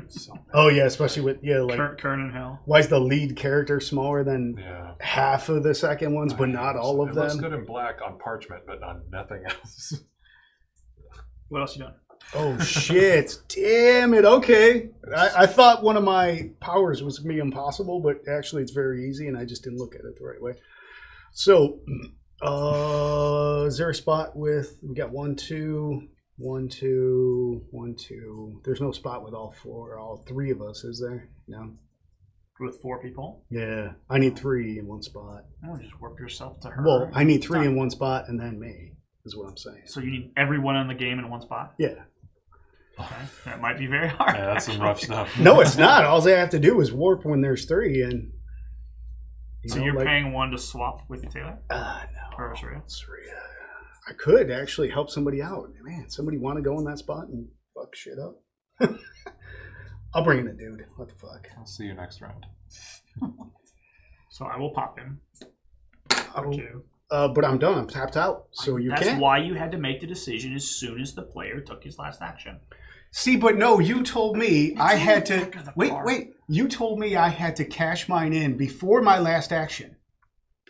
Speaker 3: So bad.
Speaker 2: Oh yeah, especially with like
Speaker 1: Kern and Hell.
Speaker 2: why is the lead character smaller than
Speaker 3: Yeah.
Speaker 2: half of the second ones, but not all of
Speaker 3: It looks
Speaker 2: them?
Speaker 3: good in black on parchment, but on nothing else.
Speaker 1: What else you done?
Speaker 2: Oh shit! Damn it! Okay, I thought one of my powers was gonna be impossible, but actually it's very easy, and I just didn't look at it the right way. So, is there a spot with? We got 1, 2, 1, 2, 1, 2. There's no spot with all 3 of us, is there? No.
Speaker 1: With 4 people?
Speaker 2: Yeah, I need 3 in 1 spot.
Speaker 1: Oh, just warp yourself to her.
Speaker 2: Well, I need 3 in 1 spot, and then me is what I'm saying.
Speaker 1: So you need everyone in the game in 1 spot?
Speaker 2: Yeah.
Speaker 1: Okay. That might be very hard.
Speaker 3: Yeah, that's some rough stuff.
Speaker 2: No, it's not. All they have to do is warp when there's 3, and
Speaker 1: So you're paying 1 to swap with Taylor?
Speaker 2: no.
Speaker 1: Or Surya?
Speaker 2: Surya. I could actually help somebody out. Man, somebody want to go in that spot and fuck shit up? I'll bring in a dude. What the fuck?
Speaker 3: I'll see you next round.
Speaker 1: So I will pop him.
Speaker 2: But I'm done. I'm tapped out. So you
Speaker 1: That's
Speaker 2: can't.
Speaker 1: why you had to make the decision as soon as the player took his last action.
Speaker 2: See, but no, you told me I had to.
Speaker 1: back of the
Speaker 2: Wait.
Speaker 1: card.
Speaker 2: You told me I had to cash mine in before my last action.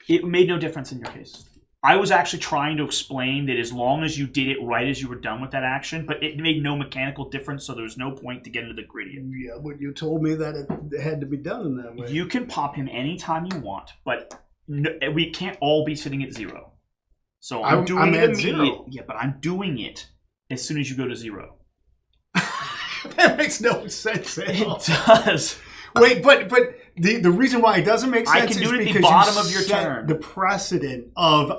Speaker 1: It made no difference in your case. I was actually trying to explain that as long as you did it right as you were done with that action, but it made no mechanical difference, so there was no point to get into the gradient.
Speaker 2: Yeah, but you told me that it had to be done in that way.
Speaker 1: You can pop him anytime you want, but we can't all be sitting at 0. So I'm doing it
Speaker 2: at
Speaker 1: immediately.
Speaker 2: 0.
Speaker 1: Yeah, but I'm doing it as soon as you go to 0.
Speaker 2: That makes no sense at all.
Speaker 1: It does.
Speaker 2: Wait, but the reason why it doesn't make sense
Speaker 1: I can do
Speaker 2: is
Speaker 1: it at the
Speaker 2: because
Speaker 1: bottom
Speaker 2: you
Speaker 1: of your
Speaker 2: set
Speaker 1: turn.
Speaker 2: the precedent of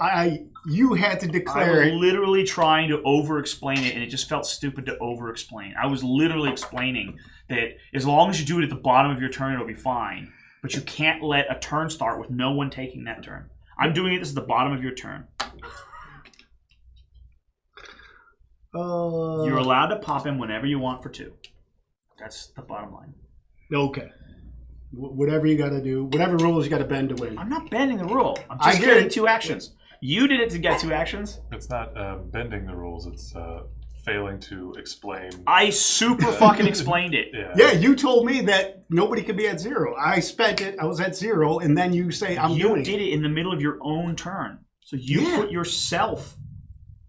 Speaker 2: you had to
Speaker 1: I
Speaker 2: declare
Speaker 1: was
Speaker 2: it.
Speaker 1: literally trying to over-explain it, and it just felt stupid to over-explain. I was literally explaining that as long as you do it at the bottom of your turn, it'll be fine. But you can't let a turn start with no one taking that turn. I'm doing it. This is the bottom of your turn. You're allowed to pop him whenever you want for 2. That's the bottom line.
Speaker 2: Okay. Whatever you got to do, whatever rules you got to bend to win.
Speaker 1: I'm not bending the rule. I'm
Speaker 2: I
Speaker 1: just
Speaker 2: get
Speaker 1: getting
Speaker 2: it.
Speaker 1: 2 actions. You did it to get 2 actions.
Speaker 3: It's not bending the rules. It's failing to explain.
Speaker 1: I super fucking explained it.
Speaker 2: Yeah, you told me that nobody could be at 0. I spent it. I was at 0, and then you say I'm
Speaker 1: You
Speaker 2: doing
Speaker 1: did it in the middle of your own turn. So you put yourself.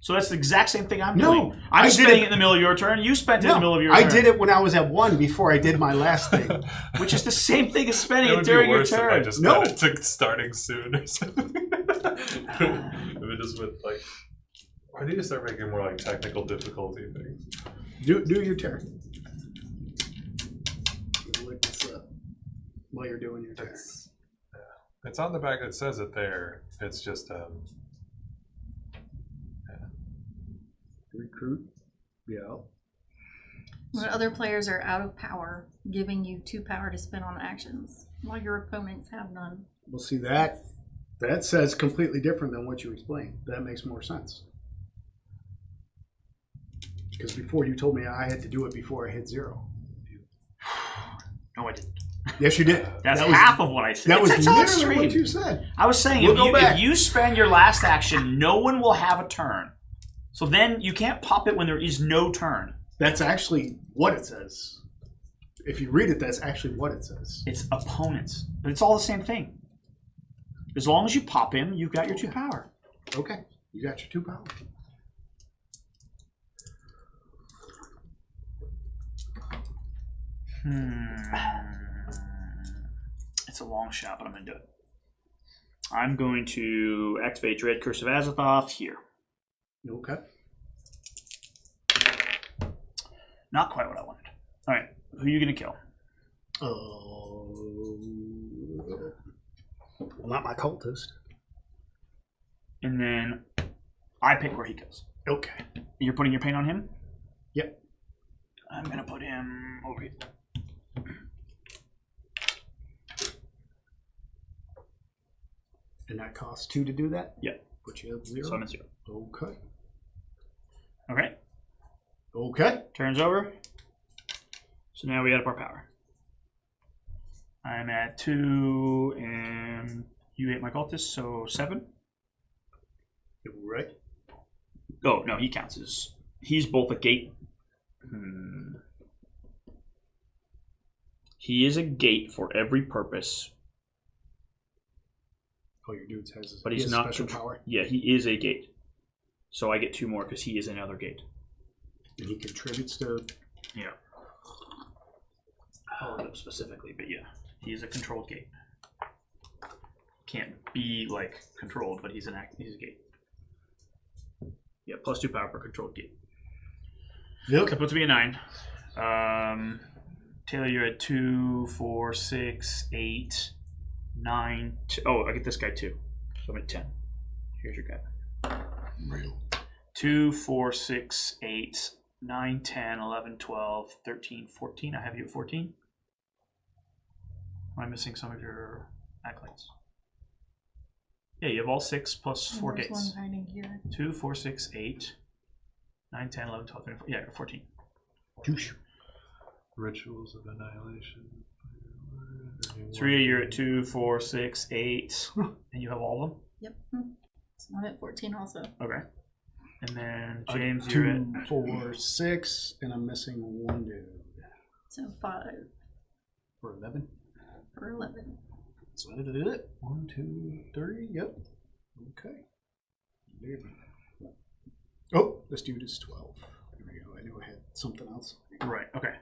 Speaker 1: So that's the exact same thing I'm doing. I'm spending it in the middle of your turn. You spent it in the middle of your turn.
Speaker 2: I did it when I was at 1 before I did my last thing.
Speaker 1: Which is the same thing as spending
Speaker 3: It
Speaker 1: it
Speaker 3: would
Speaker 1: during
Speaker 3: be
Speaker 1: your
Speaker 3: worse if I
Speaker 1: turn.
Speaker 3: just
Speaker 2: No.
Speaker 3: got it to starting soon or something. If it just went like, I need to start making more like technical difficulty things.
Speaker 2: Do your turn. Look this up while you're doing your turn.
Speaker 3: It's on the back. It says it there. It's just
Speaker 2: Recruit. Yeah.
Speaker 4: When other players are out of power, giving you 2 power to spend on actions, while your opponents have none.
Speaker 2: Well, see that says completely different than what you explained. That makes more sense. Because before you told me I had to do it before I hit 0.
Speaker 1: No, I didn't.
Speaker 2: Yes, you did.
Speaker 1: That's
Speaker 2: that was,
Speaker 1: half of what I said.
Speaker 2: That was
Speaker 1: It's on
Speaker 2: literally
Speaker 1: stream.
Speaker 2: what you said.
Speaker 1: I was saying,
Speaker 2: We'll go back.
Speaker 1: if you spend your last action, no one will have a turn. So then you can't pop it when there is no turn.
Speaker 2: That's actually what it says. If you read it, that's actually what it says.
Speaker 1: It's opponents. But it's all the same thing. As long as you pop him, you've got your 2 power.
Speaker 2: Okay, you got your 2 power.
Speaker 1: It's a long shot, but I'm going to do it. I'm going to activate Dread Curse of Azathoth here.
Speaker 2: Okay.
Speaker 1: Not quite what I wanted. All right, who are you going to kill?
Speaker 2: Well, not my cultist.
Speaker 1: And then I pick where he goes.
Speaker 2: Okay.
Speaker 1: You're putting your paint on him?
Speaker 2: Yep.
Speaker 1: I'm going to put him over here.
Speaker 2: And that costs 2 to do that?
Speaker 1: Yep.
Speaker 2: Put you at 0.
Speaker 1: So I'm at 0.
Speaker 2: Okay.
Speaker 1: Okay.
Speaker 2: Okay.
Speaker 1: Turns over. So now we got up our power. I'm at 2, and you ate my cultist, so 7.
Speaker 2: Right.
Speaker 1: Oh, no, he counts as... He's both a gate... He is a gate for every purpose.
Speaker 2: Oh, your dude has
Speaker 1: But he's not...
Speaker 2: special power.
Speaker 1: Yeah, he is a gate. So I get 2 more because he is another gate.
Speaker 2: And he contributes to...
Speaker 1: Yeah. I'll look up specifically, but yeah. He is a controlled gate. Can't be, like, controlled, but he's a gate. Yeah, plus 2 power per controlled gate.
Speaker 2: Yep.
Speaker 1: That puts me at 9. Taylor, you're at 2, 4, 6, 8, 9. Oh, I get this guy too. So I'm at 10. Here's your guy.
Speaker 2: Real.
Speaker 1: 2, 4, 6, 8, 9, 10, 11, 12, 13, 14. I have you at 14. Am I missing some of your acolytes? Yeah, you have all 6 plus 4
Speaker 4: There's
Speaker 1: gates.
Speaker 4: one hiding here.
Speaker 1: 2, 4, 6, 8, 9, 10, 11, 12, 13, 14. Yeah, 14.
Speaker 3: Rituals of Annihilation.
Speaker 1: 3, you're at 2, 4, 6, 8. And you have all of them?
Speaker 4: Yep. So I'm at 14 also.
Speaker 1: Okay. And then James, you're at
Speaker 2: 2, 4, 6, and I'm missing 1 dude.
Speaker 4: So 5
Speaker 2: For 11.
Speaker 4: for 11.
Speaker 2: So I did it. 1, 2, 3. Yep. Okay. Oh, this dude is 12. There we go. I knew I had something else.
Speaker 1: right. Okay.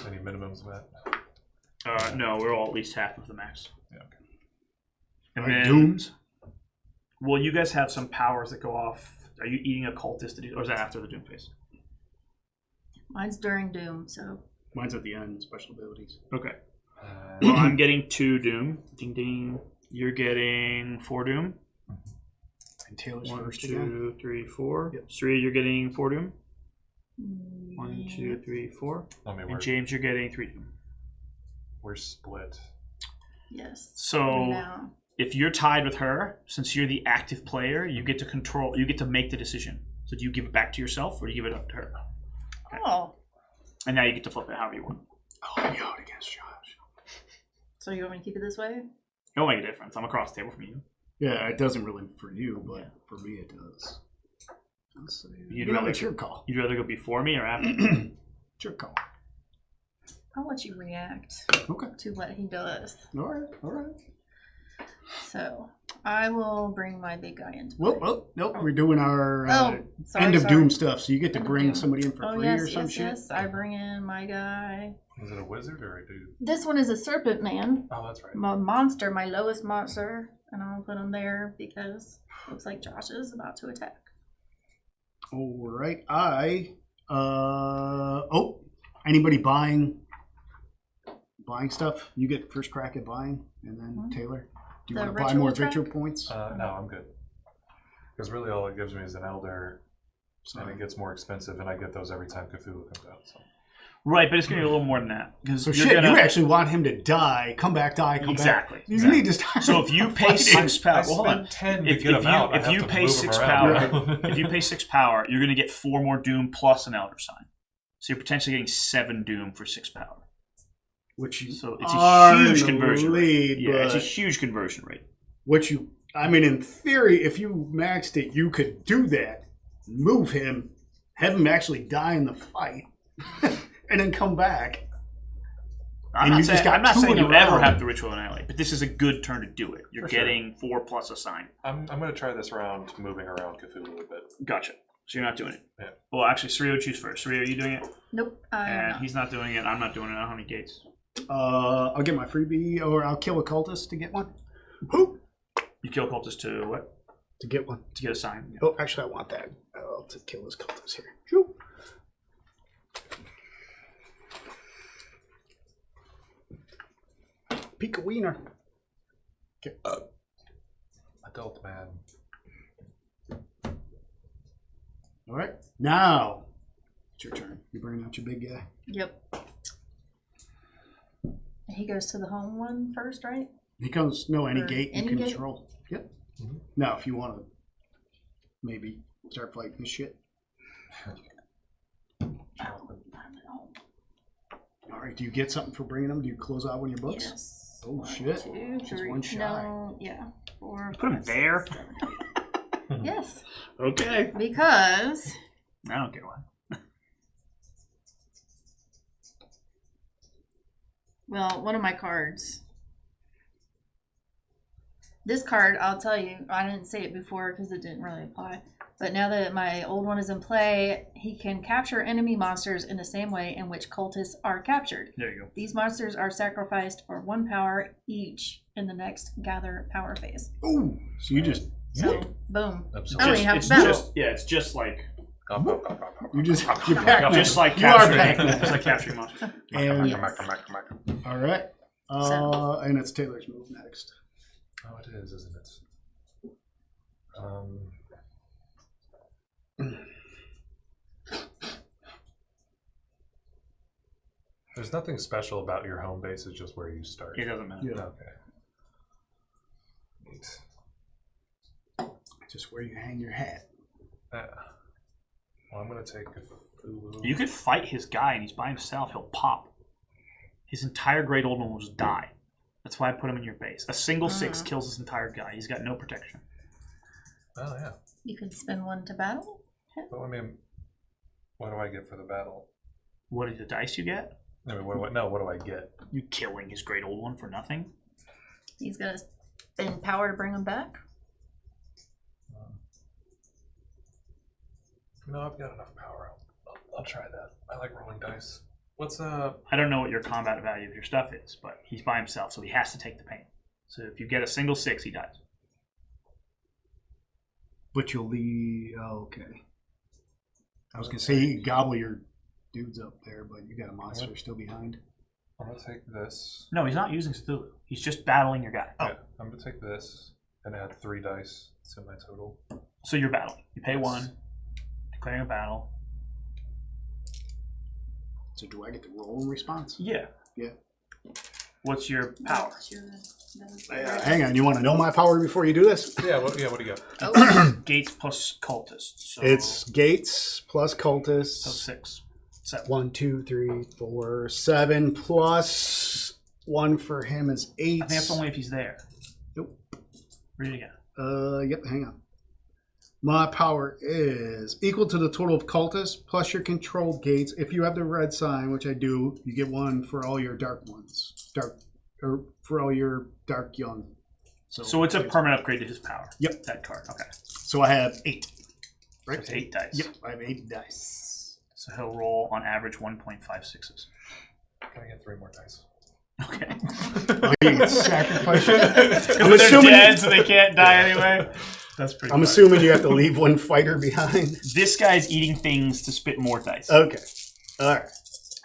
Speaker 3: Any minimums, Matt?
Speaker 1: No, we're all at least half of the max.
Speaker 3: Yeah, okay.
Speaker 1: And
Speaker 2: Like
Speaker 1: then,
Speaker 2: dooms.
Speaker 1: well, you guys have some powers that go off. Are you eating a cultist to do, or is that after the doom phase?
Speaker 4: Mine's during Doom, so
Speaker 2: Mine's at the end. Special abilities.
Speaker 1: Okay. Well, I'm getting 2 doom. Ding ding. You're getting 4 doom.
Speaker 2: And Taylor's
Speaker 1: 1,
Speaker 2: first again.
Speaker 1: 2, 3, 4.
Speaker 2: Yep.
Speaker 1: 3, you're getting 4 doom. 1, 2, 3, 4.
Speaker 3: I mean,
Speaker 1: And James, you're getting 3 doom.
Speaker 3: we're split.
Speaker 4: yes.
Speaker 1: So
Speaker 4: Now,
Speaker 1: if you're tied with her, since you're the active player, you get to control. You get to make the decision. So do you give it back to yourself, or do you give it up to her?
Speaker 4: oh,
Speaker 1: And now you get to flip it however you want.
Speaker 2: Oh, I'm out against Josh.
Speaker 4: so you want me to keep it this way?
Speaker 1: It'll make a difference. I'm across the table from you.
Speaker 2: Yeah, it doesn't really for you, but for me it does.
Speaker 1: You'd
Speaker 2: You know,
Speaker 1: rather-
Speaker 2: it's your call.
Speaker 1: You'd rather go before me or after?
Speaker 2: It's your call.
Speaker 4: I'll let you react
Speaker 2: Okay.
Speaker 4: to what he does.
Speaker 2: All right. All right.
Speaker 4: So I will bring my big guy into
Speaker 2: Well, nope. We're doing our
Speaker 4: sorry,
Speaker 2: end of
Speaker 4: sorry.
Speaker 2: Doom stuff, so you get to
Speaker 4: End of
Speaker 2: bring
Speaker 4: Doom.
Speaker 2: somebody in for
Speaker 4: Oh
Speaker 2: free
Speaker 4: yes,
Speaker 2: or some
Speaker 4: yes,
Speaker 2: shit.
Speaker 4: yes. I bring in my guy.
Speaker 3: Is it a wizard or a dude?
Speaker 4: This one is a serpent man,
Speaker 3: Oh, that's right.
Speaker 4: my monster, my lowest monster, and I'll put him there because it looks like Josh is about to attack.
Speaker 2: All right. Anybody buying stuff? You get first crack at buying, and then
Speaker 4: Mhm.
Speaker 2: Taylor. Do you
Speaker 4: The
Speaker 2: want to buy
Speaker 4: ritual
Speaker 2: more
Speaker 4: track?
Speaker 2: victory points?
Speaker 3: No, I'm good. Because really all it gives me is an elder, and it gets more expensive, and I get those every time Cthulhu comes out. So.
Speaker 1: Right, but it's going to be a little more than that. Because
Speaker 2: So shit, you actually want him to die, come back, die, come
Speaker 1: Exactly.
Speaker 2: back. You need to start.
Speaker 1: So if you pay 6 power, well, hold on.
Speaker 3: 10
Speaker 1: If
Speaker 3: to get
Speaker 1: you,
Speaker 3: him out. I
Speaker 1: if
Speaker 3: have
Speaker 1: you
Speaker 3: to
Speaker 1: pay
Speaker 3: move
Speaker 1: 6
Speaker 3: him
Speaker 1: power,
Speaker 3: around.
Speaker 1: if you pay 6 power, you're going to get 4 more doom plus an elder sign. So you're potentially getting 7 doom for 6 power.
Speaker 2: Which you
Speaker 1: So it's
Speaker 2: are
Speaker 1: a huge
Speaker 2: in the
Speaker 1: conversion
Speaker 2: lead,
Speaker 1: rate. Yeah, it's a
Speaker 2: but
Speaker 1: huge conversion rate.
Speaker 2: what you, I mean, in theory, if you maxed it, you could do that. Move him, have him actually die in the fight, and then come back.
Speaker 1: I'm
Speaker 2: And
Speaker 1: not
Speaker 2: you
Speaker 1: saying,
Speaker 2: just got
Speaker 1: I'm not
Speaker 2: 2
Speaker 1: saying
Speaker 2: in a
Speaker 1: you ever
Speaker 2: row.
Speaker 1: have the ritual annihilate, but this is a good turn to do it. You're
Speaker 3: For sure.
Speaker 1: getting 4 plus a sign.
Speaker 3: I'm going to try this round moving around Cthulhu a bit.
Speaker 1: Gotcha. So you're not doing it.
Speaker 3: Yeah.
Speaker 1: Well, actually, Suryo choose first. Suryo, are you doing it?
Speaker 4: Nope. I'm
Speaker 1: And
Speaker 4: not.
Speaker 1: he's not doing it. I'm not doing it. I don't have any gates.
Speaker 2: I'll get my freebie, or I'll kill a cultist to get one. Who?
Speaker 1: You kill cultist to what?
Speaker 2: To get one.
Speaker 1: To get a sign.
Speaker 2: Oh, actually, I want that. To kill this cultist here. Shoo. Peek a wiener. Okay.
Speaker 3: Adult man.
Speaker 2: All right. Now, it's your turn. You bring out your big guy.
Speaker 4: Yep. And he goes to the home one first, right?
Speaker 2: He comes. No, any
Speaker 4: Or
Speaker 2: gate you
Speaker 4: any gate?
Speaker 2: control. Yep.
Speaker 3: Mhm.
Speaker 2: Now, if you want to, maybe start fighting this shit.
Speaker 4: Oh, I'm at home.
Speaker 2: All right. Do you get something for bringing them? Do you close out one of your books?
Speaker 4: Yes.
Speaker 2: Oh,
Speaker 4: 1,
Speaker 2: shit.
Speaker 4: 2,
Speaker 2: Just
Speaker 4: 3.
Speaker 2: one shy.
Speaker 4: No, yeah. 4.
Speaker 1: Put him
Speaker 4: 5,
Speaker 1: there.
Speaker 4: 6, 7, 8. Yes,
Speaker 1: Okay.
Speaker 4: because
Speaker 1: I don't care why.
Speaker 4: well, one of my cards. This card, I'll tell you, I didn't say it before because it didn't really apply. But now that my old one is in play, he can capture enemy monsters in the same way in which cultists are captured.
Speaker 1: There you go.
Speaker 4: These monsters are sacrificed for 1 power each in the next gather power phase.
Speaker 2: Ooh. So you just.
Speaker 4: So, boom.
Speaker 3: Absolutely.
Speaker 4: I don't even have to battle.
Speaker 1: It's just like
Speaker 2: You just. You're Pac-Man.
Speaker 1: just like
Speaker 2: You are
Speaker 1: capturing,
Speaker 2: Pac-Man.
Speaker 1: just like capturing monsters.
Speaker 2: And,
Speaker 4: Yes.
Speaker 2: all right. And it's Taylor's move next.
Speaker 3: Oh, it is, isn't it? There's nothing special about your home base. It's just where you start.
Speaker 1: It doesn't matter.
Speaker 2: Yeah.
Speaker 3: Okay. Neat.
Speaker 2: Just where you hang your hat.
Speaker 3: Well, I'm going to take Cthulhu.
Speaker 1: You could fight his guy, and he's by himself. He'll pop. His entire Great Old One will just die. That's why I put him in your base. A single 6 kills his entire guy. He's got no protection.
Speaker 3: Oh, yeah.
Speaker 4: You could spend 1 to battle.
Speaker 3: But, I mean, what do I get for the battle?
Speaker 1: What are the dice you get?
Speaker 3: I mean, what do I get?
Speaker 1: You killing his Great Old One for nothing?
Speaker 4: He's gonna spend power to bring him back.
Speaker 3: No, I've got enough power. I'll try that. I like rolling dice. What's
Speaker 1: I don't know what your combat value of your stuff is, but he's by himself, so he has to take the pain. So if you get a single 6, he dies.
Speaker 2: But you'll leave. Oh, okay. I was gonna say gobble your dudes up there, but you got a monster still behind.
Speaker 3: I'm gonna take this.
Speaker 1: No, he's not using Cthulhu. He's just battling your guy.
Speaker 3: Yeah, I'm gonna take this and add 3 dice to my total.
Speaker 1: So you're battling. You pay 1, declaring a battle.
Speaker 2: So do I get to roll in response?
Speaker 1: Yeah.
Speaker 2: Yeah.
Speaker 1: What's your power?
Speaker 2: Hang on. You want to know my power before you do this?
Speaker 3: Yeah. What do you got?
Speaker 1: Gates plus cultists. So
Speaker 2: It's gates plus cultists.
Speaker 1: so 6. 7.
Speaker 2: 1, 2, 3, 4, 7 plus 1 for him is 8.
Speaker 1: I think that's only if he's there.
Speaker 2: Nope.
Speaker 1: Read it again.
Speaker 2: Yep. Hang on. My power is equal to the total of cultists plus your controlled gates. If you have the red sign, which I do, you get 1 for all your dark ones. Or for all your dark young.
Speaker 1: So it's a permanent upgrade to his power.
Speaker 2: Yep.
Speaker 1: That card. Okay.
Speaker 2: So I have 8.
Speaker 1: So it's 8 dice.
Speaker 2: Yep. I have 8 dice.
Speaker 1: So he'll roll on average 1.56s.
Speaker 3: Can I get 3 more dice?
Speaker 1: Okay.
Speaker 2: Oh, you can sacrifice it.
Speaker 1: I'm assuming they're dead, so they can't die anyway. That's pretty.
Speaker 2: I'm
Speaker 1: funny.
Speaker 2: assuming you have to leave 1 fighter behind.
Speaker 1: This guy's eating things to spit more dice.
Speaker 2: Okay. All right.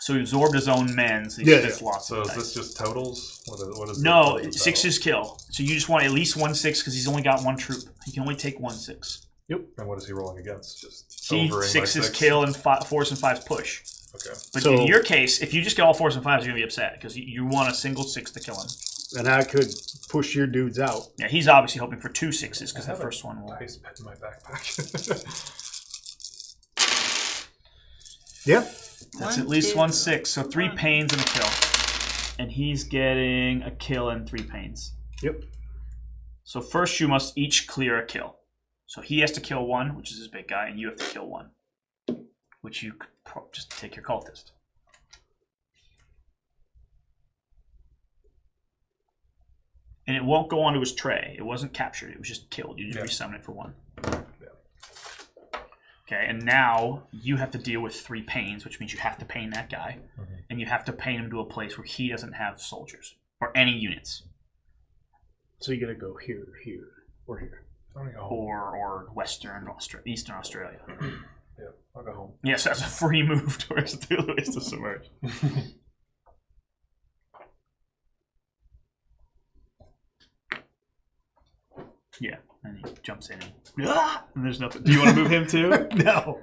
Speaker 1: So he absorbed his own men, so he
Speaker 2: Yeah,
Speaker 1: spits lots
Speaker 3: So
Speaker 1: of
Speaker 3: is
Speaker 1: dice.
Speaker 3: this just totals? What is
Speaker 1: No,
Speaker 3: the
Speaker 1: 6s kill. So you just want at least 1 6 because he's only got 1 troop. He can only take 1 6.
Speaker 3: And what is he rolling against? Just
Speaker 1: He
Speaker 3: overing by
Speaker 1: 6s
Speaker 3: 6?
Speaker 1: kill and 4s and 5s push.
Speaker 3: Okay.
Speaker 1: But
Speaker 2: So-
Speaker 1: in your case, if you just get all 4s and 5s, you're gonna be upset because you want a single 6 to kill him.
Speaker 2: And I could push your dudes out.
Speaker 1: Yeah, he's obviously hoping for 2 6s because
Speaker 3: I
Speaker 1: the
Speaker 3: have
Speaker 1: first one will.
Speaker 3: Dice pet in my backpack.
Speaker 2: Yeah.
Speaker 1: That's
Speaker 4: 1,
Speaker 1: at least
Speaker 4: 2,
Speaker 1: 1 6. So 3
Speaker 4: 1.
Speaker 1: pains and a kill. And he's getting a kill and 3 pains.
Speaker 2: Yep.
Speaker 1: So first you must each clear a kill. So he has to kill 1, which is his big guy, and you have to kill 1. Which you could just take your cultist. And it won't go onto his tray. It wasn't captured. It was just killed. You just resummon it for 1. Okay, and now you have to deal with 3 pains, which means you have to pain that guy. And you have to pain him to a place where he doesn't have soldiers or any units.
Speaker 2: So you got to go here, here, or here.
Speaker 1: Or Eastern Australia.
Speaker 3: Yeah, I'll go home.
Speaker 1: Yes, that's a free move towards Cthulhu is to submerge. Yeah, and he jumps in and there's nothing. Do you want to move him too?
Speaker 2: No.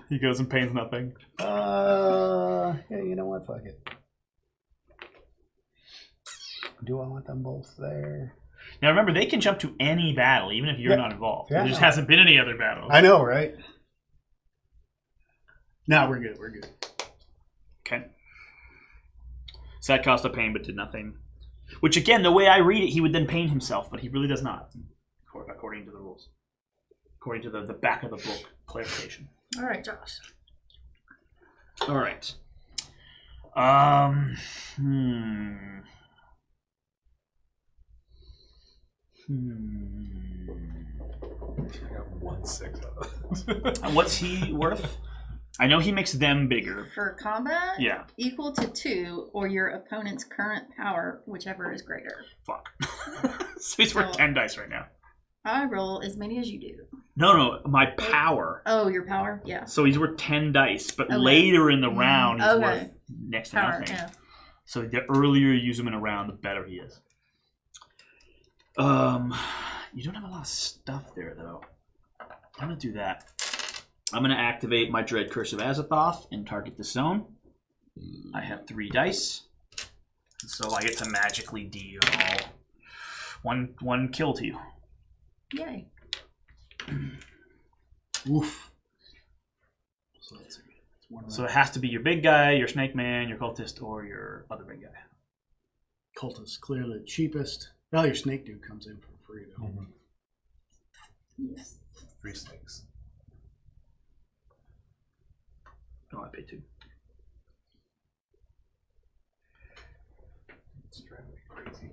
Speaker 1: He goes and pains nothing.
Speaker 2: Yeah, you know what? Fuck it. Do I want them both there?
Speaker 1: Now remember, they can jump to any battle, even if you're not involved.
Speaker 2: Yeah,
Speaker 1: There just
Speaker 2: no.
Speaker 1: hasn't been any other battles.
Speaker 2: I know, right? No, we're good. We're good.
Speaker 1: Okay. So that cost a pain, but did nothing. Which, again, the way I read it, he would then pain himself, but he really does not, according to the rules. According to the back of the book clarification.
Speaker 4: All right, Josh.
Speaker 1: All right.
Speaker 3: I got 1 6 out of it.
Speaker 1: What's he worth? I know he makes them bigger.
Speaker 4: For combat,
Speaker 1: Yeah.
Speaker 4: equal to 2 or your opponent's current power, whichever is greater.
Speaker 1: Fuck. So he's worth 10 dice right now.
Speaker 4: I roll as many as you do.
Speaker 1: No, my power.
Speaker 4: Oh, your power? Yeah.
Speaker 1: So he's worth 10 dice, but
Speaker 4: Okay.
Speaker 1: later in the round, he's
Speaker 4: Okay.
Speaker 1: worth next to
Speaker 4: Power,
Speaker 1: nothing.
Speaker 4: yeah.
Speaker 1: So the earlier you use him in a round, the better he is. You don't have a lot of stuff there, though. I'm going to do that. I'm going to activate my Dread Curse of Azathoth and target this zone. I have 3 dice. So I get to magically deal one kill to you.
Speaker 4: Yay.
Speaker 2: Oof. So let's see. It's one of
Speaker 1: So
Speaker 2: them.
Speaker 1: it has to be your big guy, your snake man, your cultist, or your other big guy.
Speaker 2: Cultist, clearly the cheapest. Well, your snake dude comes in for free, though.
Speaker 3: Mhm.
Speaker 4: Yes.
Speaker 3: 3 snakes.
Speaker 1: Oh, I paid 2.
Speaker 3: It's driving me crazy.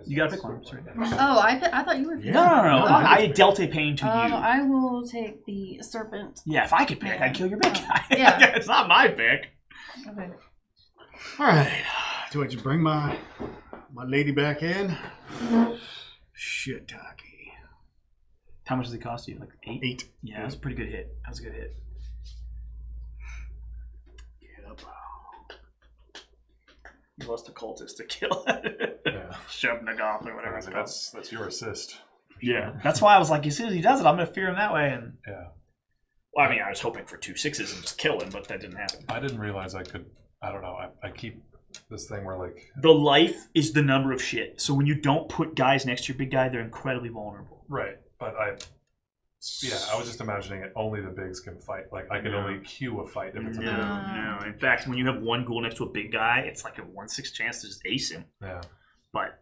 Speaker 1: You gotta pick one. Sorry.
Speaker 4: Oh, I thought you were.
Speaker 2: Yeah.
Speaker 1: No.
Speaker 2: No,
Speaker 1: I dealt a pain to you.
Speaker 4: I will take the serpent.
Speaker 1: Yeah, if I could pick, I'd kill your big guy.
Speaker 4: Yeah.
Speaker 1: It's not my pick.
Speaker 4: Okay.
Speaker 2: All right. Do I just bring my lady back in? Shit, Taki.
Speaker 1: How much does it cost you? Like 8?
Speaker 2: 8.
Speaker 1: Yeah, that's a pretty good hit. That was a good hit.
Speaker 2: Yep.
Speaker 1: You lost a cultist to kill.
Speaker 3: Yeah.
Speaker 1: Shove Nagath or whatever it's called.
Speaker 3: That's your assist.
Speaker 1: Yeah, that's why I was like, as soon as he does it, I'm gonna fear him that way. And
Speaker 3: Yeah.
Speaker 1: well, I mean, I was hoping for 2 6s and just kill him, but that didn't happen.
Speaker 3: I didn't realize I could. I don't know. I keep this thing where like.
Speaker 1: The life is the number of shit. So when you don't put guys next to your big guy, they're incredibly vulnerable.
Speaker 3: Right, but I was just imagining it. Only the bigs can fight. Like I can
Speaker 1: No.
Speaker 3: only cue a fight if it's a big.
Speaker 1: No. In fact, when you have one ghoul next to a big guy, it's like a 1/6 chance to just ace him.
Speaker 3: Yeah.
Speaker 1: But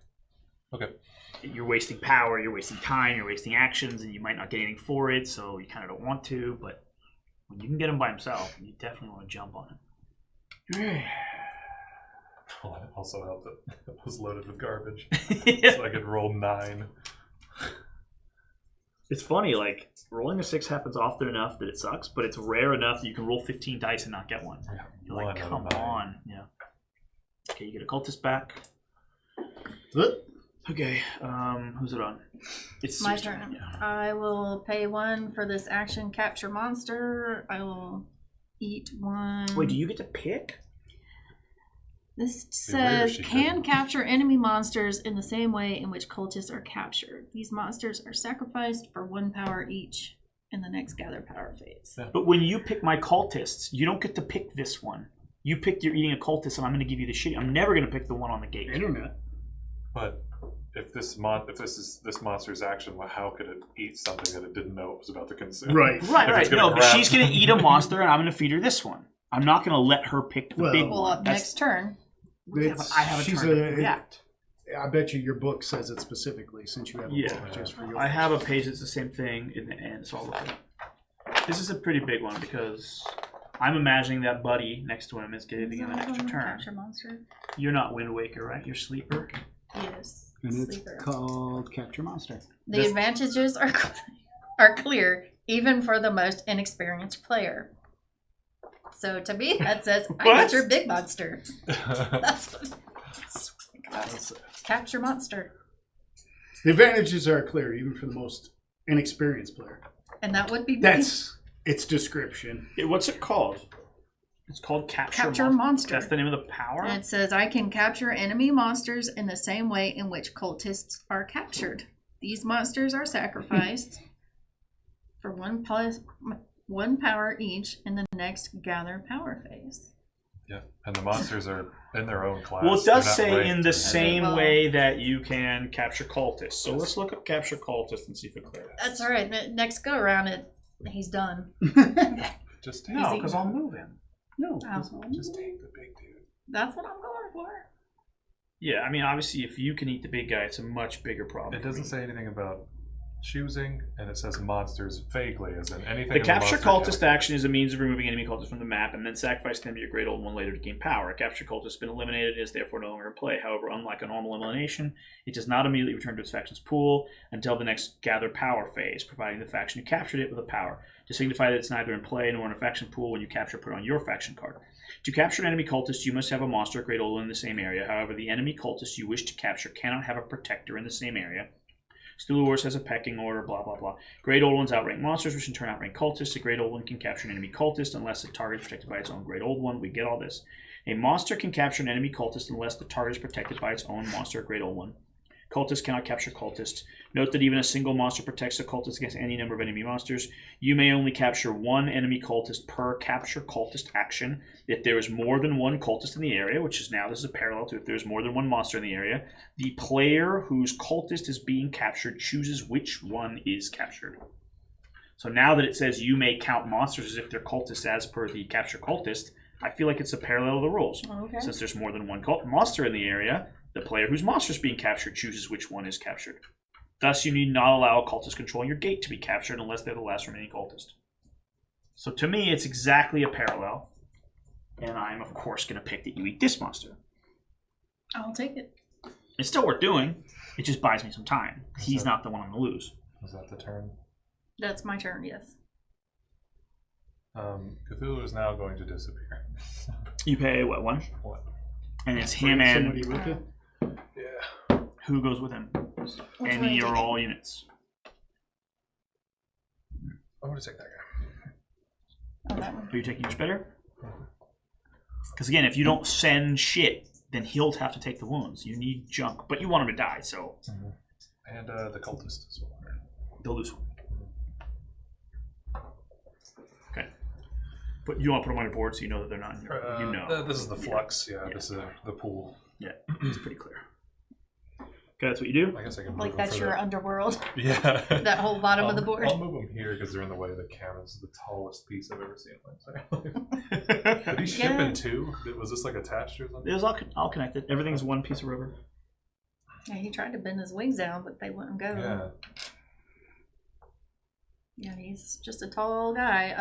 Speaker 3: Okay.
Speaker 1: you're wasting power, you're wasting time, you're wasting actions, and you might not get anything for it. So you kind of don't want to. But when you can get him by himself, you definitely want to jump on him.
Speaker 3: Well, it also helped that it was loaded with garbage,
Speaker 1: Yeah.
Speaker 3: so I could roll 9.
Speaker 1: It's funny, like rolling a 6 happens often enough that it sucks, but it's rare enough that you can roll 15 dice and not get one.
Speaker 3: Yeah,
Speaker 1: You're like,
Speaker 3: 1 out of
Speaker 1: come
Speaker 3: 9.
Speaker 1: on. Yeah. Okay, you get a cultist back.
Speaker 2: Look.
Speaker 1: Okay, who's it on? It's
Speaker 4: My
Speaker 1: Sue's
Speaker 4: turn.
Speaker 1: Yeah.
Speaker 4: I will pay 1 for this action capture monster. I will eat 1.
Speaker 1: Wait, do you get to pick?
Speaker 4: This
Speaker 3: Be weird if
Speaker 4: says
Speaker 3: she
Speaker 4: can
Speaker 3: didn't.
Speaker 4: capture enemy monsters in the same way in which cultists are captured. These monsters are sacrificed for 1 power each in the next gather power phase.
Speaker 3: Yeah.
Speaker 1: But when you pick my cultists, you don't get to pick this one. You picked you're eating a cultist, and I'm going to give you the shitty. I'm never going to pick the one on the gate.
Speaker 2: Internet.
Speaker 3: But if this is this monster's action, well, how could it eat something that it didn't know it was about to consume?
Speaker 2: Right.
Speaker 1: Right,
Speaker 3: If it's
Speaker 1: right.
Speaker 3: gonna
Speaker 1: No, but
Speaker 3: grab-
Speaker 1: she's going to eat a monster, and I'm going to feed her this one. I'm not going to let her pick the
Speaker 2: Well-
Speaker 1: big
Speaker 4: Well,
Speaker 1: one.
Speaker 4: up
Speaker 1: That's,
Speaker 4: next turn.
Speaker 1: yeah, but I have a
Speaker 2: she's
Speaker 1: turn to react.
Speaker 2: I bet your book says it specifically since you have a
Speaker 1: Yeah.
Speaker 2: book just for your.
Speaker 1: I have a page that's the same thing in the end, so I'll look at it. This is a pretty big one because I'm imagining that buddy next to him is getting an extra turn.
Speaker 4: Capture monster.
Speaker 1: You're not Wind Waker, right? You're Sleeper.
Speaker 4: Yes.
Speaker 2: And it's
Speaker 4: Sleeper.
Speaker 2: called Capture Monster.
Speaker 4: The
Speaker 1: This-
Speaker 4: advantages are clear, even for the most inexperienced player. So to me, that says, I
Speaker 1: What?
Speaker 4: got your big monster. That's what capture monster.
Speaker 2: The advantages are clear, even for the most inexperienced player.
Speaker 4: And that would be me.
Speaker 2: That's its description.
Speaker 1: What's it called? It's called Capture,
Speaker 4: Capture Monster.
Speaker 1: That's the name of the power?
Speaker 4: And it says, I can capture enemy monsters in the same way in which cultists are captured. These monsters are sacrificed for 1 power each in the next gather power phase.
Speaker 3: Yeah, and the monsters are in their own class.
Speaker 1: Well, it
Speaker 3: They're
Speaker 1: does
Speaker 3: not
Speaker 1: say
Speaker 3: ranked
Speaker 1: in
Speaker 3: or
Speaker 1: the
Speaker 3: anything.
Speaker 1: same
Speaker 4: well-
Speaker 1: way that you can capture cultists. So let's look up capture cultists and see if it clears.
Speaker 4: That's all right. Next go around, he's done.
Speaker 3: Just take,
Speaker 1: No, because I'll move him.
Speaker 2: No.
Speaker 3: just take the big dude.
Speaker 4: That's what I'm going for.
Speaker 1: Yeah, I mean, obviously, if you can eat the big guy, it's a much bigger problem.
Speaker 3: It doesn't say anything about choosing, and it says monsters vaguely, as in anything.
Speaker 1: The
Speaker 3: in
Speaker 1: capture
Speaker 3: monster
Speaker 1: cultist
Speaker 3: category.
Speaker 1: action is a means of removing enemy cultists from the map and then sacrificing them to your great old one later to gain power. A capture cultist has been eliminated and is therefore no longer in play. However, unlike a normal elimination, it does not immediately return to its faction's pool until the next gather power phase, providing the faction who captured it with a power, to signify that it's neither in play nor in a faction pool. When you capture, put it on your faction card. To capture an enemy cultist, you must have a monster or great old one in the same area. However, the enemy cultist you wish to capture cannot have a protector in the same area. Cthulhu Wars has a pecking order, blah, blah, blah. Great Old Ones outrank monsters, which in turn outrank cultists. A Great Old One can capture an enemy cultist unless the target is protected by its own Great Old One. We get all this. A monster can capture an enemy cultist unless the target is protected by its own monster or Great Old One. Cultists cannot capture cultists. Note that even a single monster protects the cultist against any number of enemy monsters. You may only capture one enemy cultist per capture cultist action. If there is more than one cultist in the area, which is now, this is a parallel to if there's more than one monster in the area, the player whose cultist is being captured chooses which one is captured. So now that it says you may count monsters as if they're cultists as per the capture cultist, I feel like it's a parallel of the rules.
Speaker 4: Okay.
Speaker 1: Since there's more than one monster in the area, the player whose monster is being captured chooses which one is captured. Thus, you need not allow a cultist controlling your gate to be captured unless they're the last remaining cultist. So to me, it's exactly a parallel. And I'm, of course, going to pick that you eat this monster.
Speaker 4: I'll take it.
Speaker 1: It's still worth doing. It just buys me some time. He's not the one I'm going to lose.
Speaker 3: Was that the turn?
Speaker 4: That's my turn, yes.
Speaker 3: Cthulhu is now going to disappear.
Speaker 1: You pay, what, 1?
Speaker 3: What?
Speaker 1: And it's him
Speaker 2: Somebody
Speaker 1: and
Speaker 2: with you?
Speaker 3: Yeah.
Speaker 1: who goes with him?
Speaker 4: Which
Speaker 1: Any
Speaker 4: one
Speaker 1: or
Speaker 4: do you
Speaker 1: all units.
Speaker 3: I'm going to take that guy.
Speaker 4: Oh, that one.
Speaker 1: Are you taking your spitter? Because again, if you don't send shit, then he'll have to take the wounds. You need junk, but you want him to die, so
Speaker 3: And the cultist as well.
Speaker 1: they'll lose one. Okay. But you want to put them on your board so you know that they're not in your... you know.
Speaker 3: This is the flux. Yeah, this is the pool.
Speaker 1: Yeah, it's pretty clear. Okay, that's what you do?
Speaker 3: I guess I can move
Speaker 4: Like
Speaker 3: them
Speaker 4: that's
Speaker 3: for
Speaker 4: your
Speaker 3: the...
Speaker 4: underworld.
Speaker 3: Yeah.
Speaker 4: That whole bottom of the board.
Speaker 3: I'll move them here because they're in the way of the camera's the tallest piece I've ever seen in my life. Did he ship
Speaker 4: Yeah.
Speaker 3: in two? Was this like attached or something?
Speaker 1: It was all connected. Everything's one piece of rubber.
Speaker 4: Yeah, he tried to bend his wings down, but they wouldn't go.
Speaker 3: Yeah.
Speaker 4: Yeah, he's just a tall guy.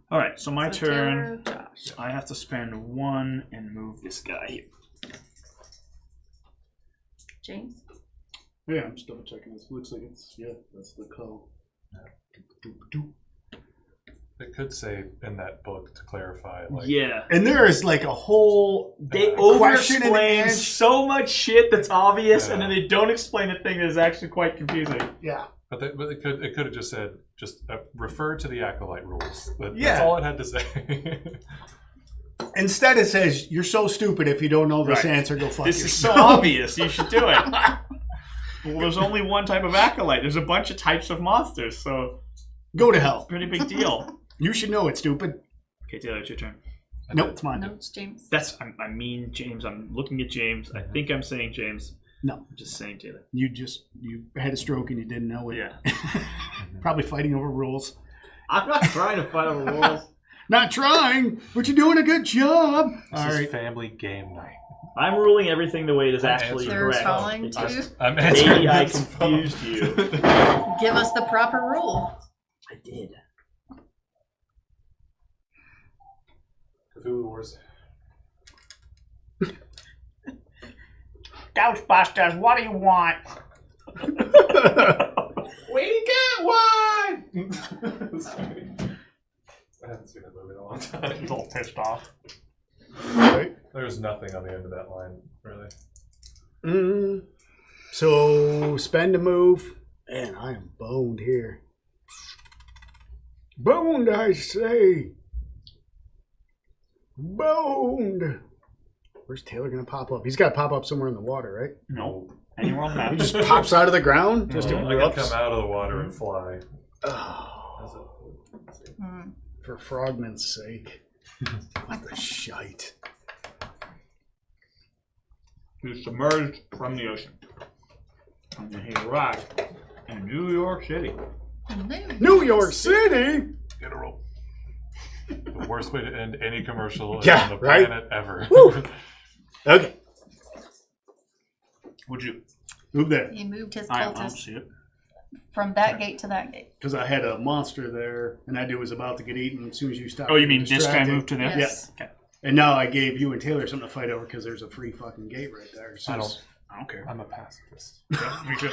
Speaker 1: All right, so my
Speaker 4: so
Speaker 1: turn.
Speaker 4: Taylor, Josh.
Speaker 1: I have to spend 1 and move this guy here.
Speaker 4: James.
Speaker 2: Yeah, I'm just double checking. It looks like it's, that's the call.
Speaker 3: It could say in that book to clarify, like,
Speaker 1: Yeah.
Speaker 2: And there is like a whole
Speaker 1: They
Speaker 2: question and
Speaker 1: over-explain
Speaker 2: answer.
Speaker 1: so much shit that's obvious, and
Speaker 3: Yeah.
Speaker 1: then they don't explain a thing that is actually quite confusing.
Speaker 2: Yeah.
Speaker 3: but it could have just said refer to the acolyte rules. That's
Speaker 2: Yeah.
Speaker 3: all it had to say.
Speaker 2: Instead, it says, you're so stupid if you don't know this
Speaker 1: Right.
Speaker 2: answer, go fuck
Speaker 1: This is so
Speaker 2: yourself.
Speaker 1: obvious. You should do it. Well, there's only one type of acolyte. There's a bunch of types of monsters, so
Speaker 2: Go to hell.
Speaker 1: pretty big deal.
Speaker 2: You should know it, stupid.
Speaker 1: Okay, Taylor, it's your turn.
Speaker 2: Nope, it's mine.
Speaker 4: No, it's James.
Speaker 1: I mean James. I'm looking at James. I think I'm saying James.
Speaker 2: No.
Speaker 1: I'm just saying Taylor.
Speaker 2: You had a stroke and you didn't know it.
Speaker 1: Yeah.
Speaker 2: Probably fighting over rules.
Speaker 1: I'm not trying to fight over rules.
Speaker 2: Not trying, but you're doing a good job.
Speaker 3: This
Speaker 2: All
Speaker 3: is
Speaker 2: right.
Speaker 3: family game night.
Speaker 1: I'm ruling everything the way it is actually
Speaker 3: answering
Speaker 4: They're
Speaker 1: correct.
Speaker 4: calling
Speaker 1: It's
Speaker 4: to
Speaker 1: just
Speaker 3: I'm
Speaker 1: maybe
Speaker 3: answering
Speaker 1: I
Speaker 3: this phone.
Speaker 1: confused you.
Speaker 4: give us the proper rule.
Speaker 1: I did.
Speaker 3: Cthulhu Wars.
Speaker 1: Ghostbusters, what do you want?
Speaker 3: We got one! I haven't seen that movie in a long time.
Speaker 1: He's all pissed off.
Speaker 2: Right.
Speaker 3: There's nothing on the end of that line, really.
Speaker 2: So spend a move. Man, I am boned here. Boned, I say. Boned. Where's Taylor gonna pop up? He's got to pop up somewhere in the water, right?
Speaker 1: No. Anywhere on the map.
Speaker 2: He just pops out of the ground. Just
Speaker 3: I can
Speaker 2: erupts.
Speaker 3: come out of the water and fly.
Speaker 2: Oh,
Speaker 4: Hmm.
Speaker 2: for frogman's sake. What the shite.
Speaker 1: He's submerged from the ocean. And then he arrived in New York City.
Speaker 2: New York City?
Speaker 3: Get a roll. The worst way to end any commercial
Speaker 2: Yeah,
Speaker 3: on the
Speaker 2: right?
Speaker 3: planet ever.
Speaker 2: Woo. Okay.
Speaker 1: Would you?
Speaker 2: Move there.
Speaker 4: He moved his
Speaker 1: I don't
Speaker 4: cultist
Speaker 1: see it.
Speaker 4: from that gate to that gate.
Speaker 2: Because I had a monster there, and that dude was about to get eaten as soon as you stopped.
Speaker 1: Oh, you
Speaker 2: getting
Speaker 1: mean this guy
Speaker 2: distracted.
Speaker 1: moved to there?
Speaker 4: Yes.
Speaker 1: Okay.
Speaker 2: And now I gave you and Taylor something to fight over because there's a free fucking gate right there. So
Speaker 3: I don't.
Speaker 1: I don't care.
Speaker 3: I'm a pacifist.
Speaker 1: Yeah, me too.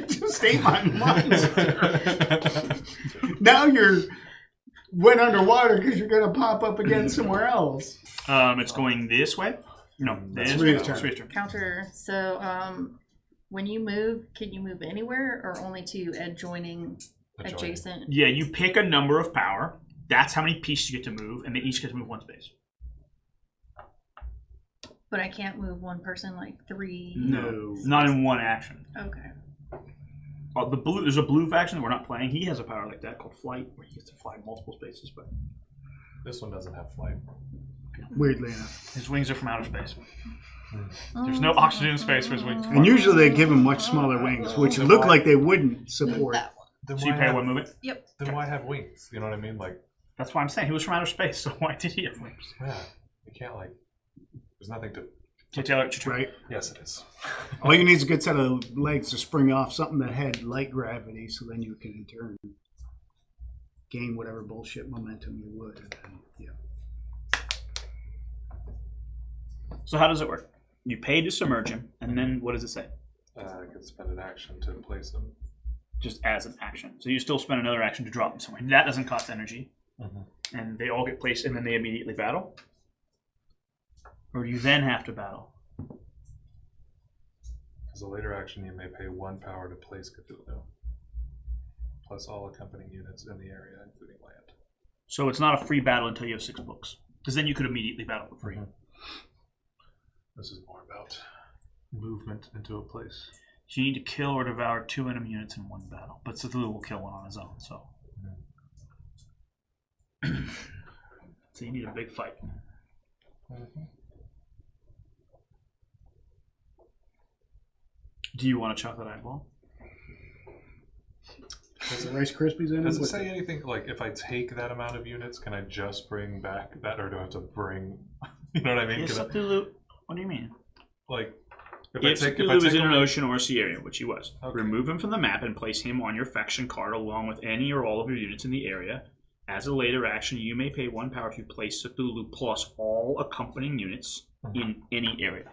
Speaker 2: just ate my monster. Now you're went underwater because you're gonna pop up again somewhere else.
Speaker 1: It's going this way? No, this way.
Speaker 2: Rhea's turn.
Speaker 1: It's Rhea's turn.
Speaker 4: Counter. So, when you move, can you move anywhere or only to adjoining adjacent?
Speaker 1: Yeah, you pick a number of power. That's how many pieces you get to move, and they each get to move one space.
Speaker 4: But I can't move one person like 3.
Speaker 2: No.
Speaker 1: Not in one action.
Speaker 4: Okay.
Speaker 1: There's a blue faction that we're not playing. He has a power like that called Flight, where he gets to fly multiple spaces, but
Speaker 3: This one doesn't have flight.
Speaker 2: Weirdly enough.
Speaker 1: his wings are from outer space. There's no oxygen in space for his wings.
Speaker 2: And usually they give him much smaller wings, which look like they wouldn't support.
Speaker 4: That one.
Speaker 3: Then
Speaker 1: So you
Speaker 3: why
Speaker 1: pay
Speaker 3: have-
Speaker 1: one movement?
Speaker 4: Yep.
Speaker 3: Then why have wings? You know what I mean? Like,
Speaker 1: That's why I'm saying he was from outer space, so why did he have wings?
Speaker 3: yeah, you can't like. There's nothing to.
Speaker 1: Okay, Taylor, it's your turn.
Speaker 2: Right?
Speaker 3: Yes, it is.
Speaker 2: All you need is a good set of legs to spring off something that had light gravity, so then you can in turn gain whatever bullshit momentum you would. And then, yeah.
Speaker 1: So how does it work? You pay to submerge him, and then what does it say?
Speaker 3: I could spend an action to place them.
Speaker 1: Just as an action. So you still spend another action to drop him somewhere. That doesn't cost energy.
Speaker 3: Mm-hmm.
Speaker 1: And they all get placed, and then they immediately battle? Or do you then have to battle?
Speaker 3: As a later action, you may pay 1 power to place Cthulhu, plus all accompanying units in the area, including land.
Speaker 1: So it's not a free battle until you have 6 books. Because then you could immediately battle for free.
Speaker 3: This is more about movement into a place.
Speaker 1: So you need to kill or devour 2 enemy units in one battle. But Cthulhu will kill one on his own, so. So you need a big fight. Do you want a chocolate eyeball?
Speaker 2: Is the Rice Krispies in
Speaker 3: Does
Speaker 2: it?
Speaker 3: it say anything like if I take that amount of units, can I just bring back that, or do I have to bring? You know what I mean?
Speaker 1: Yes,
Speaker 3: Can I-
Speaker 1: Cthulhu. What do you mean?
Speaker 3: like
Speaker 1: If Cthulhu is in an ocean or a sea area, which he was,
Speaker 3: Okay.
Speaker 1: remove him from the map and place him on your faction card along with any or all of your units in the area. As a later action, you may pay 1 power to place Cthulhu plus all accompanying units in any area.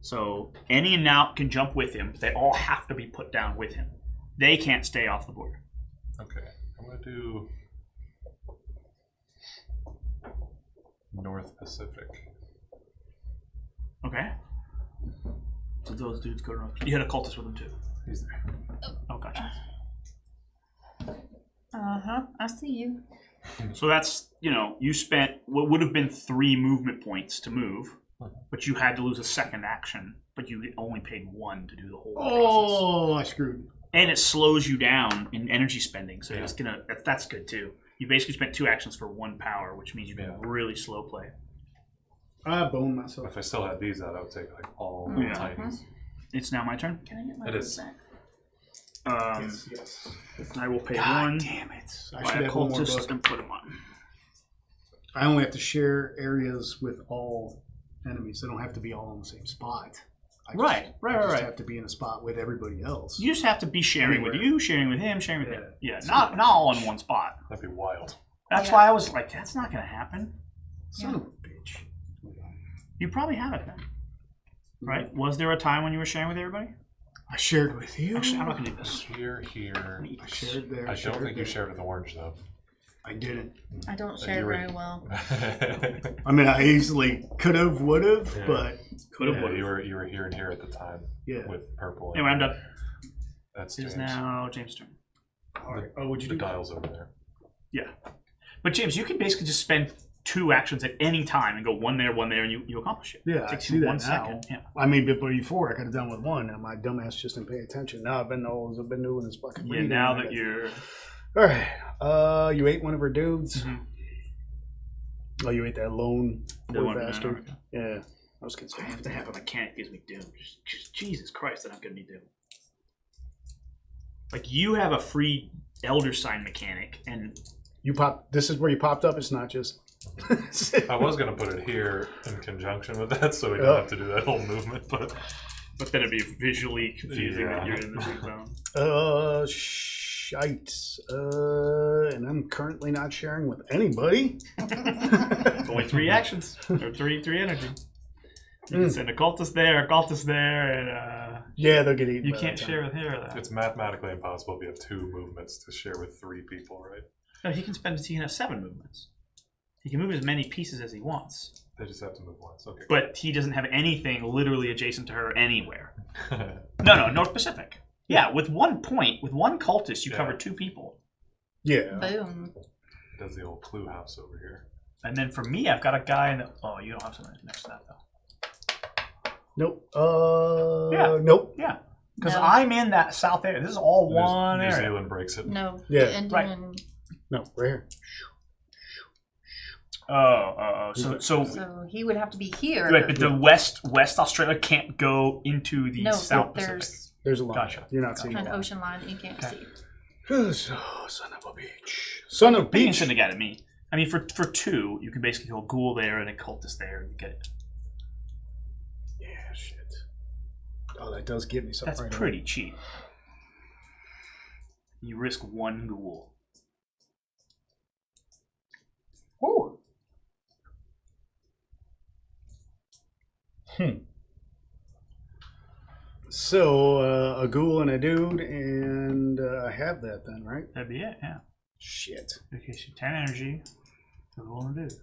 Speaker 1: So any now can jump with him. They all have to be put down with him. They can't stay off the board.
Speaker 3: Okay, I'm gonna do North Pacific.
Speaker 1: Okay. So those dudes go to. You had a cultist with them too.
Speaker 3: He's there.
Speaker 1: Oh, gotcha.
Speaker 4: I see you.
Speaker 1: So that's, you spent what would have been 3 movement points to move, but you had to lose a second action, but you only paid 1 to do the whole process.
Speaker 2: Oh, I screwed.
Speaker 1: And it slows you down in energy spending, so
Speaker 3: Yeah.
Speaker 1: it's that's good too. You basically spent 2 actions for 1 power, which means you can
Speaker 3: Yeah.
Speaker 1: really slow play.
Speaker 2: I boned myself.
Speaker 3: If I still had these out, I would take like all
Speaker 1: Yeah.
Speaker 3: tinies.
Speaker 1: It's now my turn.
Speaker 4: Can I get my
Speaker 3: It
Speaker 4: vote
Speaker 3: is.
Speaker 4: back?
Speaker 2: Yes.
Speaker 1: I will pay
Speaker 2: God
Speaker 1: 1
Speaker 2: damn it. I
Speaker 1: by
Speaker 2: should
Speaker 1: a
Speaker 2: have one more
Speaker 1: cultist
Speaker 2: book.
Speaker 1: and put him on.
Speaker 2: I only have to share areas with all enemies. They don't have to be all in the same spot. I just have to be in a spot with everybody else.
Speaker 1: You just have to be sharing with
Speaker 2: Anywhere.
Speaker 1: you, sharing with him, sharing with
Speaker 2: Yeah.
Speaker 1: him. Yeah, not all in one spot.
Speaker 3: That'd be wild.
Speaker 1: That's
Speaker 4: Yeah.
Speaker 1: why I was like, that's not going to happen.
Speaker 2: Son of a bitch.
Speaker 1: You probably have it then. Right? Was there a time when you were sharing with everybody?
Speaker 2: I shared with you.
Speaker 1: Actually, I'm not going to do this.
Speaker 3: Here.
Speaker 2: I shared there.
Speaker 3: I don't think you shared with orange though.
Speaker 2: I didn't.
Speaker 4: I don't
Speaker 3: You
Speaker 4: share
Speaker 3: were-
Speaker 4: very well.
Speaker 2: I mean, I easily could have, would have,
Speaker 3: Yeah.
Speaker 2: but
Speaker 1: Could have,
Speaker 3: Yeah,
Speaker 1: would
Speaker 3: you
Speaker 1: have.
Speaker 3: were here and here at the time
Speaker 2: yeah.
Speaker 3: with purple.
Speaker 1: Anyway, I'm done.
Speaker 3: That's
Speaker 1: It is
Speaker 3: James.
Speaker 1: now James' turn.
Speaker 2: All right. Oh, would you
Speaker 3: The
Speaker 2: do?
Speaker 3: dial's over there.
Speaker 1: Yeah. But James, you can basically just spend 2 actions at any time and go one there, and you accomplish it.
Speaker 2: Yeah,
Speaker 1: It
Speaker 2: I
Speaker 1: takes
Speaker 2: see
Speaker 1: you
Speaker 2: that
Speaker 1: 1
Speaker 2: now.
Speaker 1: second. Yeah.
Speaker 2: I mean, but before I could have done with 1, and my dumbass just didn't pay attention. Now I've been doing this fucking.
Speaker 1: Yeah,
Speaker 2: reading.
Speaker 1: now that you're.
Speaker 2: All right. You ate one of her dudes.
Speaker 1: Mhm.
Speaker 2: Oh, you ate that lone
Speaker 1: The
Speaker 2: poor
Speaker 1: one-
Speaker 2: bastard. Yeah, I was
Speaker 1: I
Speaker 2: concerned.
Speaker 1: have to have a mechanic that gives me doom. Just Jesus Christ, that I'm going to be doom. Like, you have a free Elder Sign mechanic, and
Speaker 2: You pop. This is where you popped up. It's not just.
Speaker 3: I was gonna put it here in conjunction with that, so we don't
Speaker 2: Oh.
Speaker 3: have to do that whole movement. But
Speaker 1: then it'd be visually confusing that
Speaker 3: Yeah.
Speaker 1: you're in the free zone.
Speaker 2: Shite. And I'm currently not sharing with anybody.
Speaker 1: It's only 3 actions, or 3 energy. You can send a cultist there, and
Speaker 2: Yeah, they'll get eaten.
Speaker 1: you
Speaker 2: by
Speaker 1: can't
Speaker 2: that time.
Speaker 1: share with her that.
Speaker 3: it's mathematically impossible if you have 2 movements to share with 3 people, right?
Speaker 1: No, he can have 7 movements. He can move as many pieces as he wants,
Speaker 3: They just have to move once. Okay.
Speaker 1: but he doesn't have anything literally adjacent to her anywhere. No, North Pacific. Yeah, with 1 point, with 1 cultist, you
Speaker 3: Yeah.
Speaker 1: cover 2 people.
Speaker 2: Yeah.
Speaker 4: Boom.
Speaker 3: Does the old clue house over here?
Speaker 1: And then for me, I've got a guy in the. Oh, you don't have something next to that, though.
Speaker 2: Nope.
Speaker 1: Yeah.
Speaker 2: Nope.
Speaker 1: Yeah. Because
Speaker 4: No.
Speaker 1: I'm in that south area. This is all one
Speaker 3: New
Speaker 1: area.
Speaker 3: Zealand breaks it.
Speaker 4: No.
Speaker 2: Yeah.
Speaker 4: The
Speaker 1: Right.
Speaker 4: Indian.
Speaker 2: No, right here.
Speaker 1: So
Speaker 5: So he would have to be here.
Speaker 1: right, but the West Australia can't go into the
Speaker 5: No,
Speaker 1: South
Speaker 5: but
Speaker 1: Pacific.
Speaker 2: There's a line.
Speaker 1: Gotcha.
Speaker 2: You're not seeing
Speaker 4: An
Speaker 2: it.
Speaker 4: ocean line that you can't
Speaker 1: Okay.
Speaker 4: see.
Speaker 2: Oh, son of a bitch. Son of a
Speaker 1: You
Speaker 2: bitch.
Speaker 1: shouldn't have got at me. I mean, for 2, you can basically go ghoul there and a cultist there and get it.
Speaker 2: Yeah, shit. Oh, that does give me something.
Speaker 1: That's
Speaker 2: right
Speaker 1: pretty cheap. You risk 1 ghoul.
Speaker 2: Whoa. So, a ghoul and a dude, and I have that then, right?
Speaker 1: That'd be it, yeah.
Speaker 2: Shit.
Speaker 1: Okay, so 10 energy. A ghoul and a dude.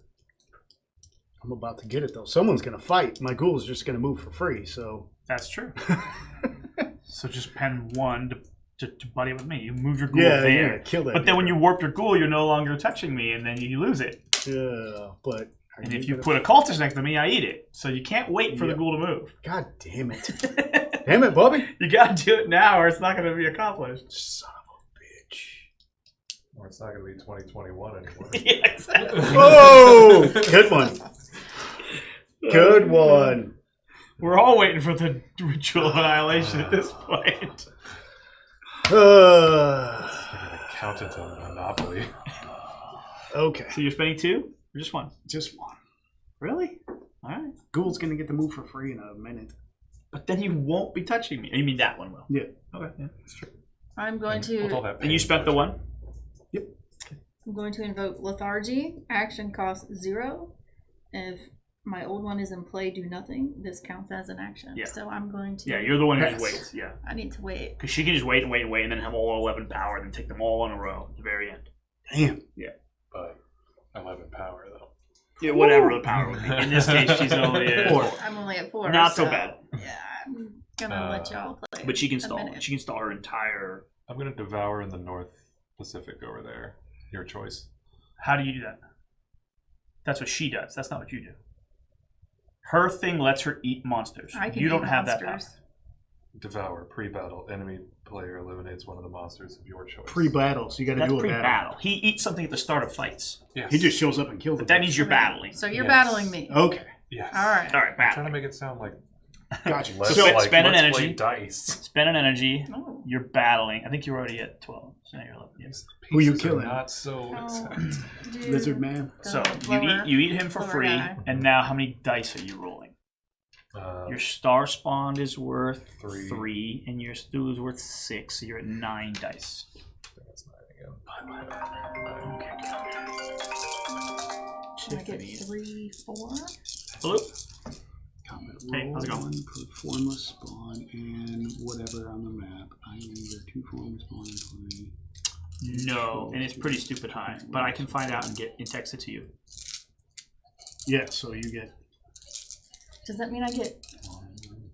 Speaker 2: I'm about to get it, though. Someone's going to fight. My ghoul's just going to move for free, so...
Speaker 1: That's true. So just pen 1 to buddy up with me. You move your ghoul
Speaker 2: Yeah,
Speaker 1: there.
Speaker 2: yeah, kill that
Speaker 1: But then when
Speaker 2: dude.
Speaker 1: you warp your ghoul, you're no longer touching me, and then you lose it.
Speaker 2: Yeah, but... are
Speaker 1: And if you
Speaker 2: gonna-
Speaker 1: put a cultist next to me, I eat it. So you can't wait for the
Speaker 2: Yep.
Speaker 1: ghoul to move.
Speaker 2: God damn it. Damn it, Bobby.
Speaker 1: You gotta do it now, or it's not gonna be accomplished.
Speaker 2: Son of a bitch.
Speaker 3: Or it's not going to be 2021 anymore.
Speaker 1: Yeah, exactly.
Speaker 2: Oh! Good one. Good one.
Speaker 1: We're all waiting for the ritual of annihilation at this point.
Speaker 3: Accountant on Monopoly.
Speaker 2: Okay.
Speaker 1: So you're spending 2 or just 1?
Speaker 2: Just one.
Speaker 1: Really? All right.
Speaker 2: Ghoul's going to get to move for free in a minute.
Speaker 1: But then you won't be touching me. You mean that one will?
Speaker 2: Yeah.
Speaker 1: Okay, yeah, that's true.
Speaker 4: I'm going
Speaker 3: With all
Speaker 4: to.
Speaker 3: that
Speaker 1: And you
Speaker 3: pain,
Speaker 1: spent the 1?
Speaker 4: I'm going to invoke lethargy. Action cost 0. If my old one is in play, do nothing. This counts as an action.
Speaker 1: Yeah.
Speaker 4: So I'm going to.
Speaker 1: Yeah, you're the one who just
Speaker 2: Yes.
Speaker 1: waits. Yeah.
Speaker 4: I need to wait.
Speaker 1: Because she can just wait and wait and wait and then have all 11 power and then take them all in a row at the very end.
Speaker 2: Damn.
Speaker 3: but 11 power, though.
Speaker 1: Yeah, whatever the power would be. In this case, she's only at
Speaker 2: 4.
Speaker 4: I'm only at 4.
Speaker 1: Not so bad.
Speaker 4: Yeah, I'm gonna let y'all play.
Speaker 1: But she can
Speaker 4: a
Speaker 1: stall.
Speaker 4: minute.
Speaker 1: She can stall her entire.
Speaker 3: I'm going to devour in the North Pacific over there. Your choice.
Speaker 1: How do you do that? That's what she does. That's not what you do. Her thing lets her eat monsters.
Speaker 4: I can
Speaker 1: You
Speaker 4: eat
Speaker 1: don't have that power.
Speaker 4: monsters.
Speaker 3: Devour. Pre-battle. Enemy player eliminates one of the monsters of your choice.
Speaker 2: Pre-battle, so you got to
Speaker 1: That's
Speaker 2: do a
Speaker 1: pre-battle.
Speaker 2: battle.
Speaker 1: He eats something at the start of fights.
Speaker 3: Yes.
Speaker 2: He just shows up and kills
Speaker 1: But
Speaker 2: it.
Speaker 1: that means you're battling.
Speaker 4: So you're
Speaker 3: Yes.
Speaker 4: battling me.
Speaker 2: Okay.
Speaker 3: Yes.
Speaker 4: All right.
Speaker 1: All right,
Speaker 3: I'm trying to
Speaker 1: battling.
Speaker 3: make it sound like
Speaker 2: Gotcha.
Speaker 3: let's,
Speaker 1: So
Speaker 3: like,
Speaker 1: spend an
Speaker 3: let's play
Speaker 1: energy.
Speaker 3: dice.
Speaker 1: Spend an energy.
Speaker 4: Oh.
Speaker 1: You're battling. I think you're already at 12. So now you're 11. Yes.
Speaker 2: Who you
Speaker 3: Pieces are
Speaker 2: killing?
Speaker 3: Not so
Speaker 4: Oh,
Speaker 3: exciting.
Speaker 4: dude.
Speaker 2: Lizard man.
Speaker 1: So
Speaker 4: Lower-
Speaker 1: you eat him for
Speaker 4: lower
Speaker 1: free,
Speaker 4: guy.
Speaker 1: and now how many dice are you rolling? Your star spawn is worth 3, and your Cthulhu is worth 6, so you're at 9 dice.
Speaker 3: That's 9 again.
Speaker 4: I get 3, 4.
Speaker 1: Hello?
Speaker 2: Combat
Speaker 1: Hey,
Speaker 2: roll
Speaker 1: how's it going?
Speaker 2: 1 per formless spawn and whatever on the map. I need either 2 formless spawn and 3.
Speaker 1: No, and it's pretty stupid high, but I can find out and text it to you.
Speaker 2: Yeah, so you get.
Speaker 4: Does that mean I get?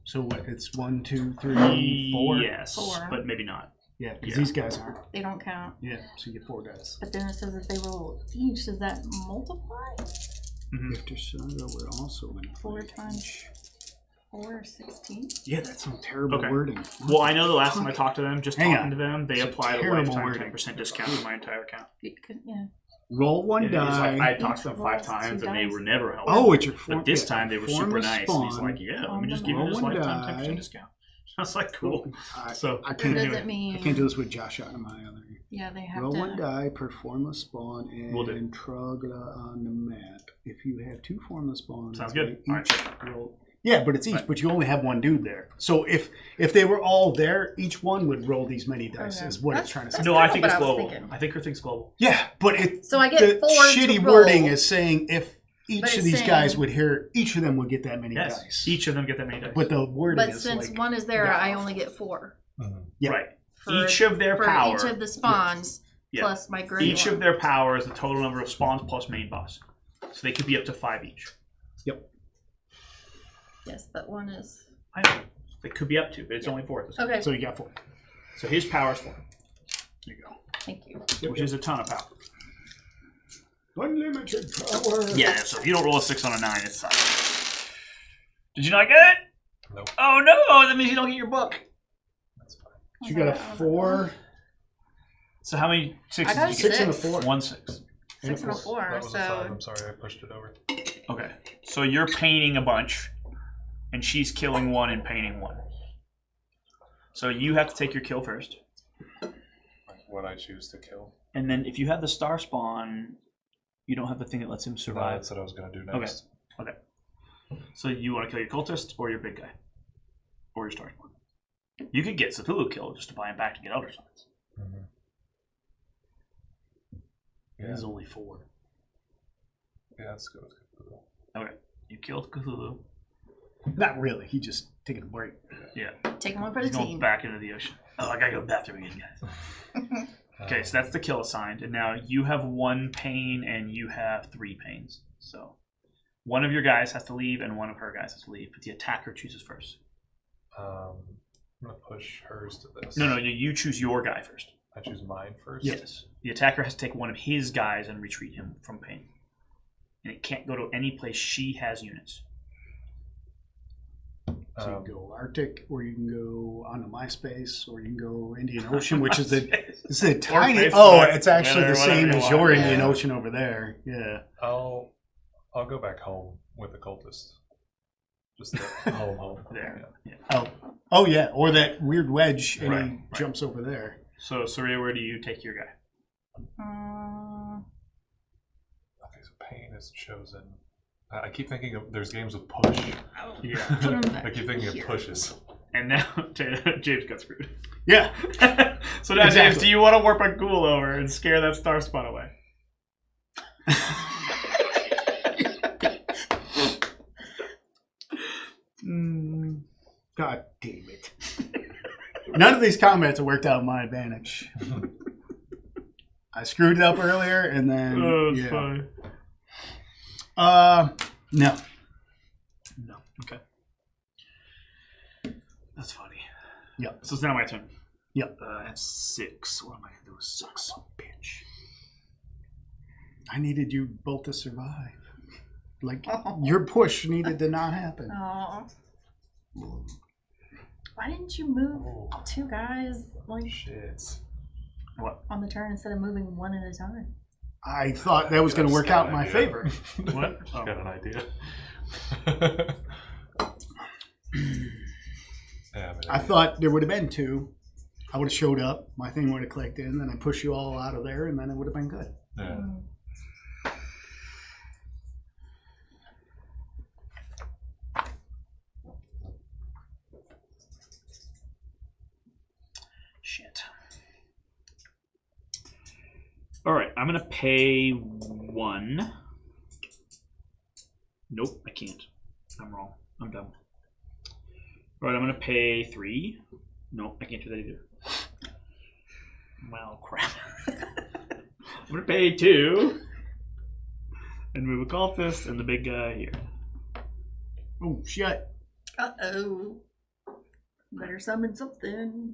Speaker 2: So what? It's 1, 2, 3, 4.
Speaker 1: Yes,
Speaker 4: 4.
Speaker 1: but maybe not.
Speaker 2: Yeah, because
Speaker 1: Yeah.
Speaker 2: these guys aren't.
Speaker 4: They don't count.
Speaker 2: Yeah, so you get 4 dice.
Speaker 4: But then it says that they roll each. Does that multiply?
Speaker 2: If Saga were also in
Speaker 4: 4
Speaker 2: play.
Speaker 4: times 4, 16.
Speaker 2: Yeah, that's some terrible
Speaker 1: Okay.
Speaker 2: wording.
Speaker 1: Well, I know the last time I talked to them, just
Speaker 2: Hang
Speaker 1: talking
Speaker 2: on.
Speaker 1: to them, they
Speaker 2: It's a
Speaker 1: applied a
Speaker 2: terrible
Speaker 1: lifetime
Speaker 2: wording.
Speaker 1: 10% discount to my entire account.
Speaker 4: Yeah.
Speaker 2: Roll 1
Speaker 1: And it was
Speaker 2: die.
Speaker 1: like, I talked to them 5
Speaker 4: Rolls
Speaker 1: times,
Speaker 4: 2
Speaker 1: and they
Speaker 4: dice.
Speaker 1: were never helpful.
Speaker 2: Oh, it's your form.
Speaker 1: But this
Speaker 2: yeah,
Speaker 1: time they were super
Speaker 2: formless
Speaker 1: nice. And he's
Speaker 2: spawn.
Speaker 1: like, yeah, let me just give you
Speaker 2: Roll
Speaker 1: this
Speaker 2: 1
Speaker 1: lifetime
Speaker 2: die.
Speaker 1: 10% discount. I was like, cool. So
Speaker 2: I
Speaker 4: Or
Speaker 2: can't
Speaker 4: does
Speaker 2: do
Speaker 4: it
Speaker 2: it.
Speaker 4: mean?
Speaker 2: I can't do this with Josh out of my other.
Speaker 4: Yeah, they have
Speaker 2: Roll
Speaker 4: to.
Speaker 2: 1 die per formless spawn
Speaker 1: Will do.
Speaker 2: and Trogla on the map. If you have 2 formless spawns,
Speaker 1: Sounds good.
Speaker 2: they
Speaker 1: All right.
Speaker 2: each roll. Yeah, but it's each.
Speaker 1: Right.
Speaker 2: But you only have 1 dude there. So if they were all there, each one would roll these many dice.
Speaker 4: Okay.
Speaker 2: Is what
Speaker 4: That's-
Speaker 2: it's trying to say.
Speaker 4: that's
Speaker 1: no,
Speaker 4: kind
Speaker 1: I
Speaker 4: of
Speaker 1: think
Speaker 4: what
Speaker 1: it's
Speaker 4: I was
Speaker 1: global.
Speaker 4: thinking.
Speaker 1: I think her thing's global.
Speaker 2: Yeah, but it.
Speaker 4: So I get
Speaker 2: the
Speaker 4: 4
Speaker 2: shitty
Speaker 4: to roll.
Speaker 2: wording is saying if each
Speaker 4: But
Speaker 2: of
Speaker 4: it's
Speaker 2: these
Speaker 4: saying-
Speaker 2: guys would hear, each of them would get that many
Speaker 1: Yes,
Speaker 2: dice.
Speaker 1: each of them get that many dice.
Speaker 2: But the wording
Speaker 4: But
Speaker 2: is
Speaker 4: since
Speaker 2: like,
Speaker 4: 1 is there,
Speaker 2: yeah.
Speaker 4: I only get 4.
Speaker 2: yeah.
Speaker 1: Right.
Speaker 4: For,
Speaker 1: Each of their
Speaker 4: for
Speaker 1: power.
Speaker 4: each of the spawns
Speaker 1: Yeah.
Speaker 4: plus my great
Speaker 1: Each
Speaker 4: one.
Speaker 1: of their power is the total number of spawns plus main boss. So they could be up to 5 each.
Speaker 2: Yep.
Speaker 4: Yes, but 1 is.
Speaker 1: I know. They could be up to, but it's only 4 at this time.
Speaker 4: Okay.
Speaker 2: So you got 4.
Speaker 1: So his power is 4,
Speaker 2: There you go.
Speaker 4: Thank you.
Speaker 1: which is a ton of power.
Speaker 2: Unlimited power.
Speaker 1: Yeah, so if you don't roll a 6 on a 9, it sucks. Did you not get it?
Speaker 3: Nope.
Speaker 1: Oh no! That means you don't get your book.
Speaker 3: That's fine.
Speaker 2: You got a 4.
Speaker 1: So how many sixes
Speaker 4: I got
Speaker 1: did
Speaker 4: a
Speaker 1: you get?
Speaker 2: 6 and a
Speaker 4: 6.
Speaker 2: 4.
Speaker 1: 1 6.
Speaker 4: 6 and a 4.
Speaker 3: That was a 5.
Speaker 4: So
Speaker 3: I'm sorry, I pushed it over.
Speaker 1: Okay. So you're painting a bunch, and she's killing 1 and painting 1. So you have to take your kill first.
Speaker 3: What I choose to kill.
Speaker 1: And then if you have the star spawn, you don't have the thing that lets him
Speaker 3: No,
Speaker 1: survive.
Speaker 3: that's what I was going to do next.
Speaker 1: Okay. So you want to kill your cultist or your big guy? Or your star spawn? You could get Cthulhu killed just to buy him back to get other spawns.
Speaker 3: Mm-hmm. Yeah.
Speaker 2: He's only 4.
Speaker 3: Yeah, let's go with Cthulhu.
Speaker 1: Okay. You killed Cthulhu.
Speaker 2: Not really. He just taking a break.
Speaker 1: Yeah.
Speaker 4: take one for the
Speaker 1: He's going
Speaker 4: team.
Speaker 1: back into the ocean. Oh, I gotta go to the bathroom again, guys. Okay, so that's the kill assigned, and now you have 1 pain and you have 3 pains. So one of your guys has to leave and one of her guys has to leave, but the attacker chooses first.
Speaker 3: I'm going to push hers to this.
Speaker 1: No, you choose your guy first.
Speaker 3: I choose mine first?
Speaker 1: Yes. The attacker has to take one of his guys and retreat him from pain. And it can't go to any place she has units.
Speaker 2: So you can go Arctic, or you can go onto MySpace, or you can go Indian Ocean, which is it's a tiny.
Speaker 1: Facebook,
Speaker 2: Oh, it's actually the
Speaker 1: whatever
Speaker 2: same
Speaker 1: you
Speaker 2: as
Speaker 1: want.
Speaker 2: your
Speaker 4: Yeah.
Speaker 2: Indian Ocean over there. Yeah.
Speaker 3: I'll go back home with the cultist. Just the home.
Speaker 1: There.
Speaker 3: Yeah.
Speaker 1: Yeah.
Speaker 2: Oh yeah, or that weird wedge, and
Speaker 1: Right,
Speaker 2: he jumps over there.
Speaker 1: So, Saria, where do you take your guy?
Speaker 3: Okay, so pain is chosen. I keep thinking of there's games with push.
Speaker 1: Yeah.
Speaker 4: Put him back
Speaker 3: I keep thinking
Speaker 4: here.
Speaker 3: of pushes.
Speaker 1: And now James got screwed.
Speaker 2: Yeah.
Speaker 1: So now, James,
Speaker 2: Exactly.
Speaker 1: do you want to warp a ghoul over and scare that star spawn away?
Speaker 2: God damn it! None of these comments have worked out in my advantage. I screwed it up earlier, and then yeah.
Speaker 1: fine.
Speaker 2: No.
Speaker 1: No. Okay. That's funny.
Speaker 2: Yep.
Speaker 1: So it's now my turn.
Speaker 2: Yep.
Speaker 1: I have 6. What am I going to do with 6? Bitch.
Speaker 2: I needed you both to survive. Like
Speaker 4: Oh.
Speaker 2: your push needed to not happen.
Speaker 4: Aw. Why didn't you move
Speaker 3: Oh.
Speaker 4: 2 guys like
Speaker 3: Shit.
Speaker 1: What?
Speaker 4: on the turn instead of moving 1 at a time?
Speaker 2: I thought that was going to work out in my favor.
Speaker 1: What?
Speaker 3: I got an idea. Yeah, but
Speaker 2: I thought there would have been 2. I would have showed up. My thing would have clicked in. Then I push you all out of there, and then it would have been good.
Speaker 3: Yeah.
Speaker 1: Shit. All right, I'm going to pay 1. Nope, I can't. I'm wrong. I'm dumb. All right, I'm going to pay 3. Nope, I can't do that either. Well, crap. I'm going to pay 2. And move a cultist and the big guy here.
Speaker 2: Oh shit!
Speaker 4: Uh-oh. Better summon something.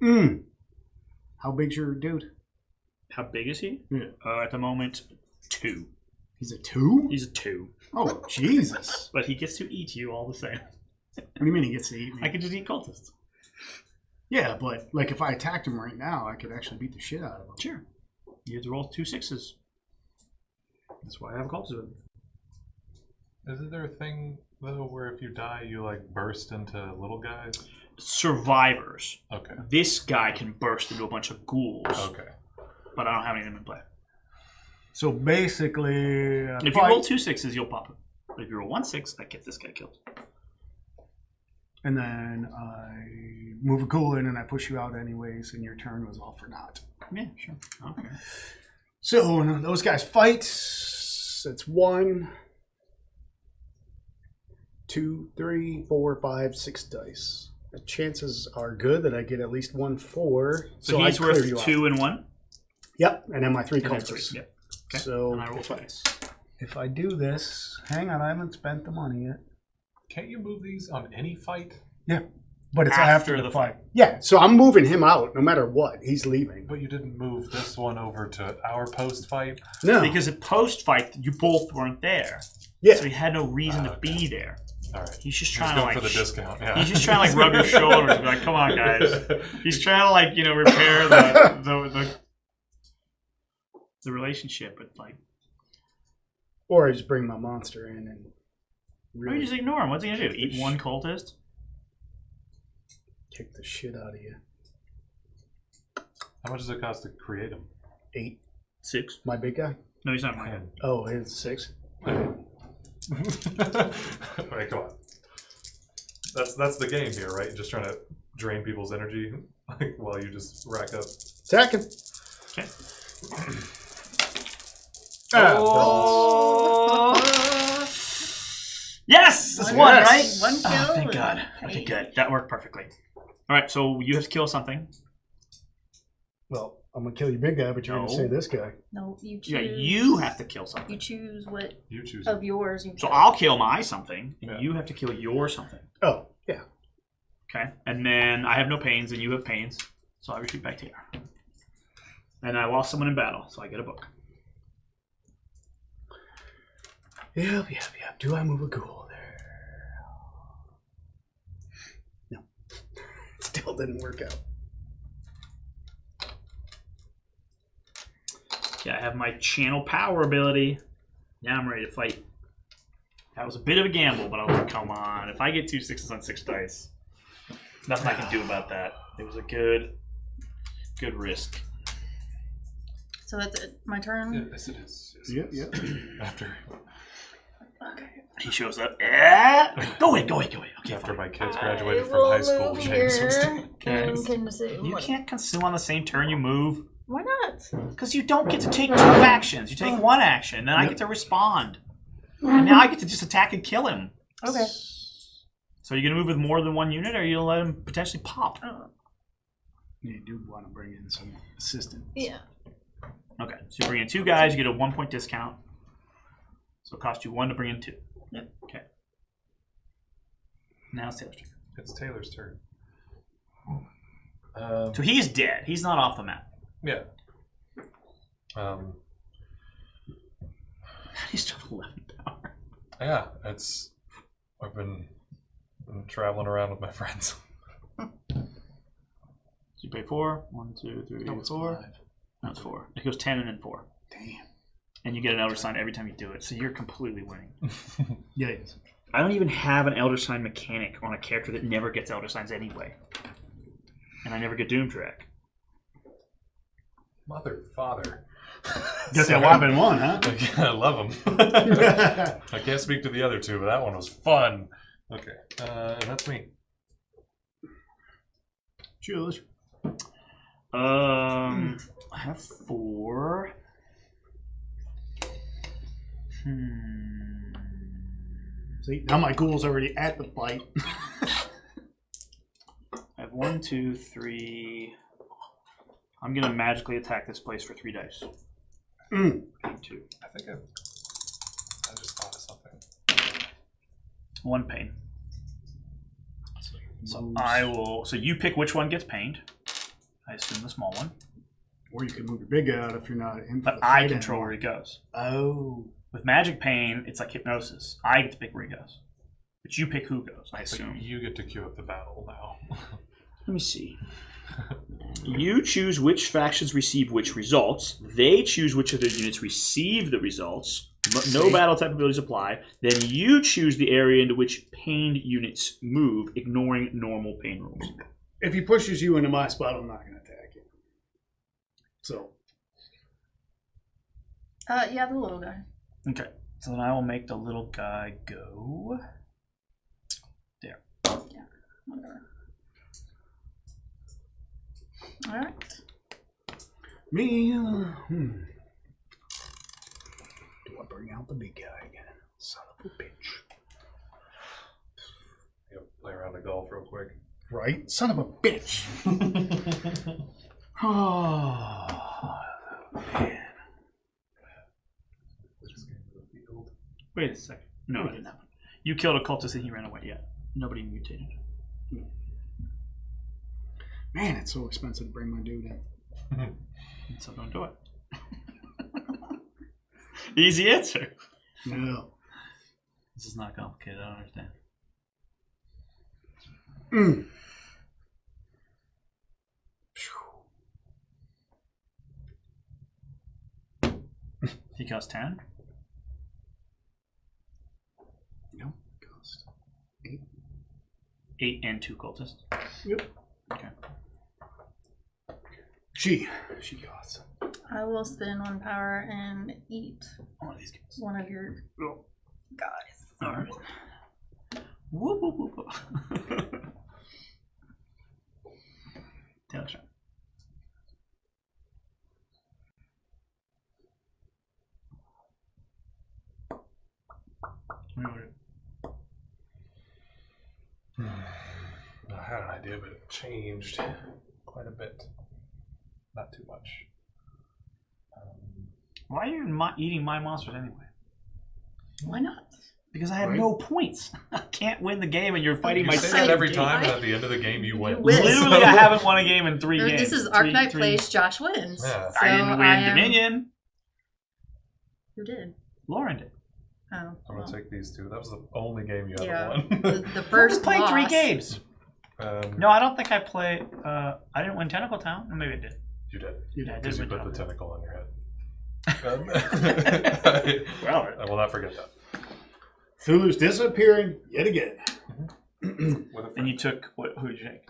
Speaker 2: How big's your dude?
Speaker 1: How big is he?
Speaker 2: Yeah.
Speaker 1: At the moment, 2.
Speaker 2: He's a 2?
Speaker 1: He's a 2.
Speaker 2: Oh Jesus!
Speaker 1: But he gets to eat you all the same.
Speaker 2: What do you mean he gets to eat me?
Speaker 1: I could just eat cultists.
Speaker 2: Yeah, but like if I attacked him right now, I could actually beat the shit out of him.
Speaker 1: Sure. You have to roll 2 6s. That's why I have a cultist with him.
Speaker 3: Isn't there a thing though where if you die you like burst into little guys?
Speaker 1: Survivors.
Speaker 3: Okay.
Speaker 1: This guy can burst into a bunch of ghouls,
Speaker 3: Okay.
Speaker 1: but I don't have any of them in play.
Speaker 2: So basically,
Speaker 1: If you roll 2 6s, you'll pop him. But if you roll 1 6, that gets this guy killed.
Speaker 2: and then I move a ghoul in and I push you out anyways, and your turn was all for naught.
Speaker 1: Yeah, sure. Okay.
Speaker 2: So when those guys fight, it's 1, 2, 3, 4, 5, 6 dice. The chances are good that I get at least 1 4.
Speaker 1: So
Speaker 2: I
Speaker 1: he's
Speaker 2: clear you
Speaker 1: worth
Speaker 2: out.
Speaker 1: 2 and 1?
Speaker 2: Yep, and then my 3
Speaker 1: And then 3.
Speaker 2: cultists.
Speaker 1: Yep. Okay.
Speaker 2: So
Speaker 1: And I roll twice.
Speaker 2: if I do this, hang on, I haven't spent the money yet.
Speaker 3: Can't you move these on any fight?
Speaker 2: Yeah, but it's
Speaker 1: After
Speaker 2: after,
Speaker 1: the
Speaker 2: the fight. Yeah, so I'm moving him out no matter what. He's leaving.
Speaker 3: But you didn't move this one over to our post fight?
Speaker 2: No,
Speaker 1: Because at post fight, you both weren't there.
Speaker 2: Yeah.
Speaker 1: So he had no reason to
Speaker 3: Okay.
Speaker 1: be there.
Speaker 3: All right.
Speaker 1: He's just
Speaker 3: He's
Speaker 1: trying to
Speaker 3: going
Speaker 1: like.
Speaker 3: for the discount. Yeah.
Speaker 1: He's just trying to like rub your shoulders and be like, "Come on, guys." He's trying to like repair the relationship, but like.
Speaker 2: Or I just bring my monster in and
Speaker 1: Or you just ignore him. What's he gonna do? Eat one cultist?
Speaker 2: kick the shit out of you.
Speaker 3: How much does it cost to create him?
Speaker 2: 8.
Speaker 1: 6.
Speaker 2: My big guy?
Speaker 1: No, he's not mine.
Speaker 2: Oh, his 6.
Speaker 3: Alright, come on. That's the game here, right? Just trying to drain people's energy while you just rack up.
Speaker 2: Attack him.
Speaker 1: Okay.
Speaker 2: Oh.
Speaker 1: Yes! That's
Speaker 2: One,
Speaker 1: one,
Speaker 2: yes.
Speaker 1: right?
Speaker 4: One kill.
Speaker 1: Oh, thank God.
Speaker 4: and-
Speaker 1: Okay, good. That worked perfectly. All right, so you have to kill something.
Speaker 2: Well, I'm going to kill your big guy, but you're going to
Speaker 1: No.
Speaker 2: say this guy.
Speaker 4: No, you choose.
Speaker 1: Yeah, you have to kill something.
Speaker 4: You choose what
Speaker 3: You choose
Speaker 4: of
Speaker 3: him.
Speaker 4: yours you
Speaker 1: So
Speaker 4: kill.
Speaker 1: I'll kill my something, and
Speaker 3: Yeah.
Speaker 1: you have to kill your something.
Speaker 2: Oh, yeah.
Speaker 1: Okay? And then I have no pains, and you have pains, so I retreat back to here. And I lost someone in battle, so I get a book.
Speaker 2: Yep. Do I move a ghoul there? No. Still didn't work out.
Speaker 1: Okay, I have my channel power ability. Now I'm ready to fight. That was a bit of a gamble, but I was like, come on. If I get 2 6s on 6 dice, nothing I can do about that. It was a good risk.
Speaker 4: So that's it. My turn.
Speaker 3: Yeah, yes, it is. Yes,
Speaker 2: Yep.
Speaker 3: After
Speaker 4: Okay.
Speaker 1: He shows up. Go away. Okay,
Speaker 3: after
Speaker 1: fine.
Speaker 3: my kids graduated from high school, James was
Speaker 1: Okay.
Speaker 4: consume.
Speaker 1: You can't consume on the same turn you move.
Speaker 4: Why not?
Speaker 1: Because you don't get to take 2 actions. You take 1 action, then I get to respond. And now I get to just attack and kill him.
Speaker 4: Okay.
Speaker 1: So you're going to move with more than 1 unit, or you'll let him potentially pop?
Speaker 2: You do want to bring in some assistance.
Speaker 4: Yeah.
Speaker 1: Okay, so you bring in 2 guys, you get a 1 point discount. So it costs you 1 to bring in 2.
Speaker 4: Yep.
Speaker 1: Okay. Now it's Taylor's turn.
Speaker 3: It's Taylor's turn.
Speaker 1: So he's dead. He's not off the map.
Speaker 3: Yeah.
Speaker 1: He's still 11 power.
Speaker 3: Yeah, I've been traveling around with my friends.
Speaker 1: So you pay 4. 1, 2, 3,
Speaker 2: No, it's
Speaker 1: 4.
Speaker 2: 5.
Speaker 1: No, it's 4. It goes 10 and then 4.
Speaker 2: Damn.
Speaker 1: And you get an Elder Sign every time you do it. So you're completely winning.
Speaker 2: Yeah, it is.
Speaker 1: I don't even have an Elder Sign mechanic on a character that never gets Elder Signs anyway. And I never get Doom Track.
Speaker 3: Mother, father.
Speaker 2: Got that whopping one, huh?
Speaker 3: I love them. I can't speak to the other 2, but that one was fun. Okay, and that's me.
Speaker 2: Choose.
Speaker 1: I have 4.
Speaker 2: See, now my ghoul's already at the fight.
Speaker 1: I have 1, 2, 3. I'm gonna magically attack this place for 3 dice. 2.
Speaker 3: I think I just thought of something.
Speaker 1: 1 pain. So I will. So you pick which one gets pained. I assume the small one.
Speaker 2: Or you can move your big guy out if you're not in for
Speaker 1: But
Speaker 2: the
Speaker 1: I
Speaker 2: fight
Speaker 1: control
Speaker 2: anymore.
Speaker 1: where he goes.
Speaker 2: Oh.
Speaker 1: With magic pain, it's like hypnosis. I get to pick where he goes. But you pick who goes, I
Speaker 3: So
Speaker 1: assume.
Speaker 3: you get to queue up the battle now.
Speaker 1: Let me see. You choose which factions receive which results. They choose which of their units receive the results. But no
Speaker 2: See?
Speaker 1: battle type abilities apply. Then you choose the area into which pained units move, ignoring normal pain rules.
Speaker 2: If he pushes you into my spot, I'm not going to attack you. So.
Speaker 4: Yeah, the little guy.
Speaker 1: Okay, so then I will make the little guy go there.
Speaker 4: Whatever. All right.
Speaker 2: Me. Do I bring out the big guy again? Son of a bitch.
Speaker 3: Play around the golf real quick.
Speaker 2: Right? Son of a bitch. Oh, man.
Speaker 1: Wait a second. No, I didn't have one. You killed a cultist and he ran away. Yeah, nobody mutated.
Speaker 2: Man, it's so expensive to bring my dude in.
Speaker 1: So don't do it. Easy answer.
Speaker 2: No.
Speaker 1: This is not complicated. I don't understand. He costs 10?
Speaker 2: No, cost 8.
Speaker 1: 8 and 2 cultists.
Speaker 2: Yep.
Speaker 1: Okay.
Speaker 2: She costs.
Speaker 4: I will spend 1 power and eat
Speaker 1: One of these guys.
Speaker 4: one of your
Speaker 1: Oh.
Speaker 4: guys.
Speaker 1: All right. Whoop, whoop, whoop, whoop. Taylor's turn.
Speaker 3: I had an idea, but it changed quite a bit. Not too much.
Speaker 1: Why are you eating my monsters anyway?
Speaker 4: Why not?
Speaker 1: Because I have
Speaker 2: Right.
Speaker 1: no points. I can't win the game, and you're fighting
Speaker 3: You
Speaker 1: my
Speaker 3: say
Speaker 1: second
Speaker 3: that every
Speaker 1: game.
Speaker 3: time, and at the end of the game, you win.
Speaker 4: win.
Speaker 1: Literally, I haven't won a game in 3 games.
Speaker 4: This is
Speaker 1: Three-
Speaker 4: ArcKnight
Speaker 1: three-
Speaker 4: plays, Josh wins.
Speaker 3: Yeah.
Speaker 4: So
Speaker 1: I didn't win
Speaker 4: am-
Speaker 1: Dominion.
Speaker 4: Who did?
Speaker 1: Lauren did.
Speaker 4: Oh,
Speaker 3: I'm
Speaker 4: well.
Speaker 3: gonna take these two. That was the only game you ever
Speaker 4: Yeah.
Speaker 3: won.
Speaker 4: The first
Speaker 1: played
Speaker 4: loss.
Speaker 1: 3 games.
Speaker 3: No,
Speaker 1: No, I don't think I played. I didn't win Tentacle Town. Or maybe I did.
Speaker 3: you did.
Speaker 1: Yeah, I did
Speaker 3: Because you
Speaker 1: win
Speaker 3: put the
Speaker 1: Tentacle.
Speaker 3: tentacle on your head.
Speaker 1: Well,
Speaker 3: I will not forget that.
Speaker 2: Cthulhu's disappearing yet again.
Speaker 3: With a
Speaker 1: and you took what? Who did you take?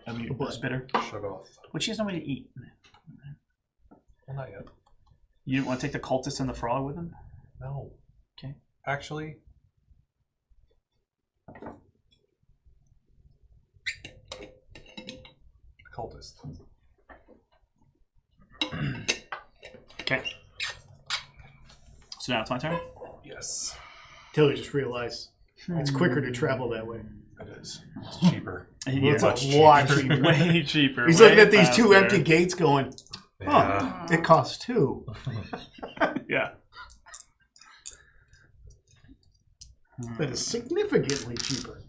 Speaker 1: I mean,
Speaker 2: What?
Speaker 1: Bitter.
Speaker 3: shut off.
Speaker 1: Which he has nobody to eat.
Speaker 3: Well, not yet.
Speaker 1: You didn't want to take the cultist and the frog with him?
Speaker 3: No.
Speaker 1: Okay.
Speaker 3: Actually, cultist.
Speaker 1: Okay. So now it's my turn.
Speaker 3: Yes,
Speaker 2: Till just realized it's quicker to travel that way.
Speaker 3: it is. It's cheaper.
Speaker 1: Yeah,
Speaker 2: It's
Speaker 3: much
Speaker 2: a lot
Speaker 3: cheaper.
Speaker 2: cheaper.
Speaker 1: way cheaper.
Speaker 2: He's
Speaker 1: way
Speaker 2: looking at these 2
Speaker 1: faster.
Speaker 2: empty gates going,
Speaker 3: Yeah.
Speaker 2: it costs 2.
Speaker 1: Yeah.
Speaker 2: That is significantly cheaper.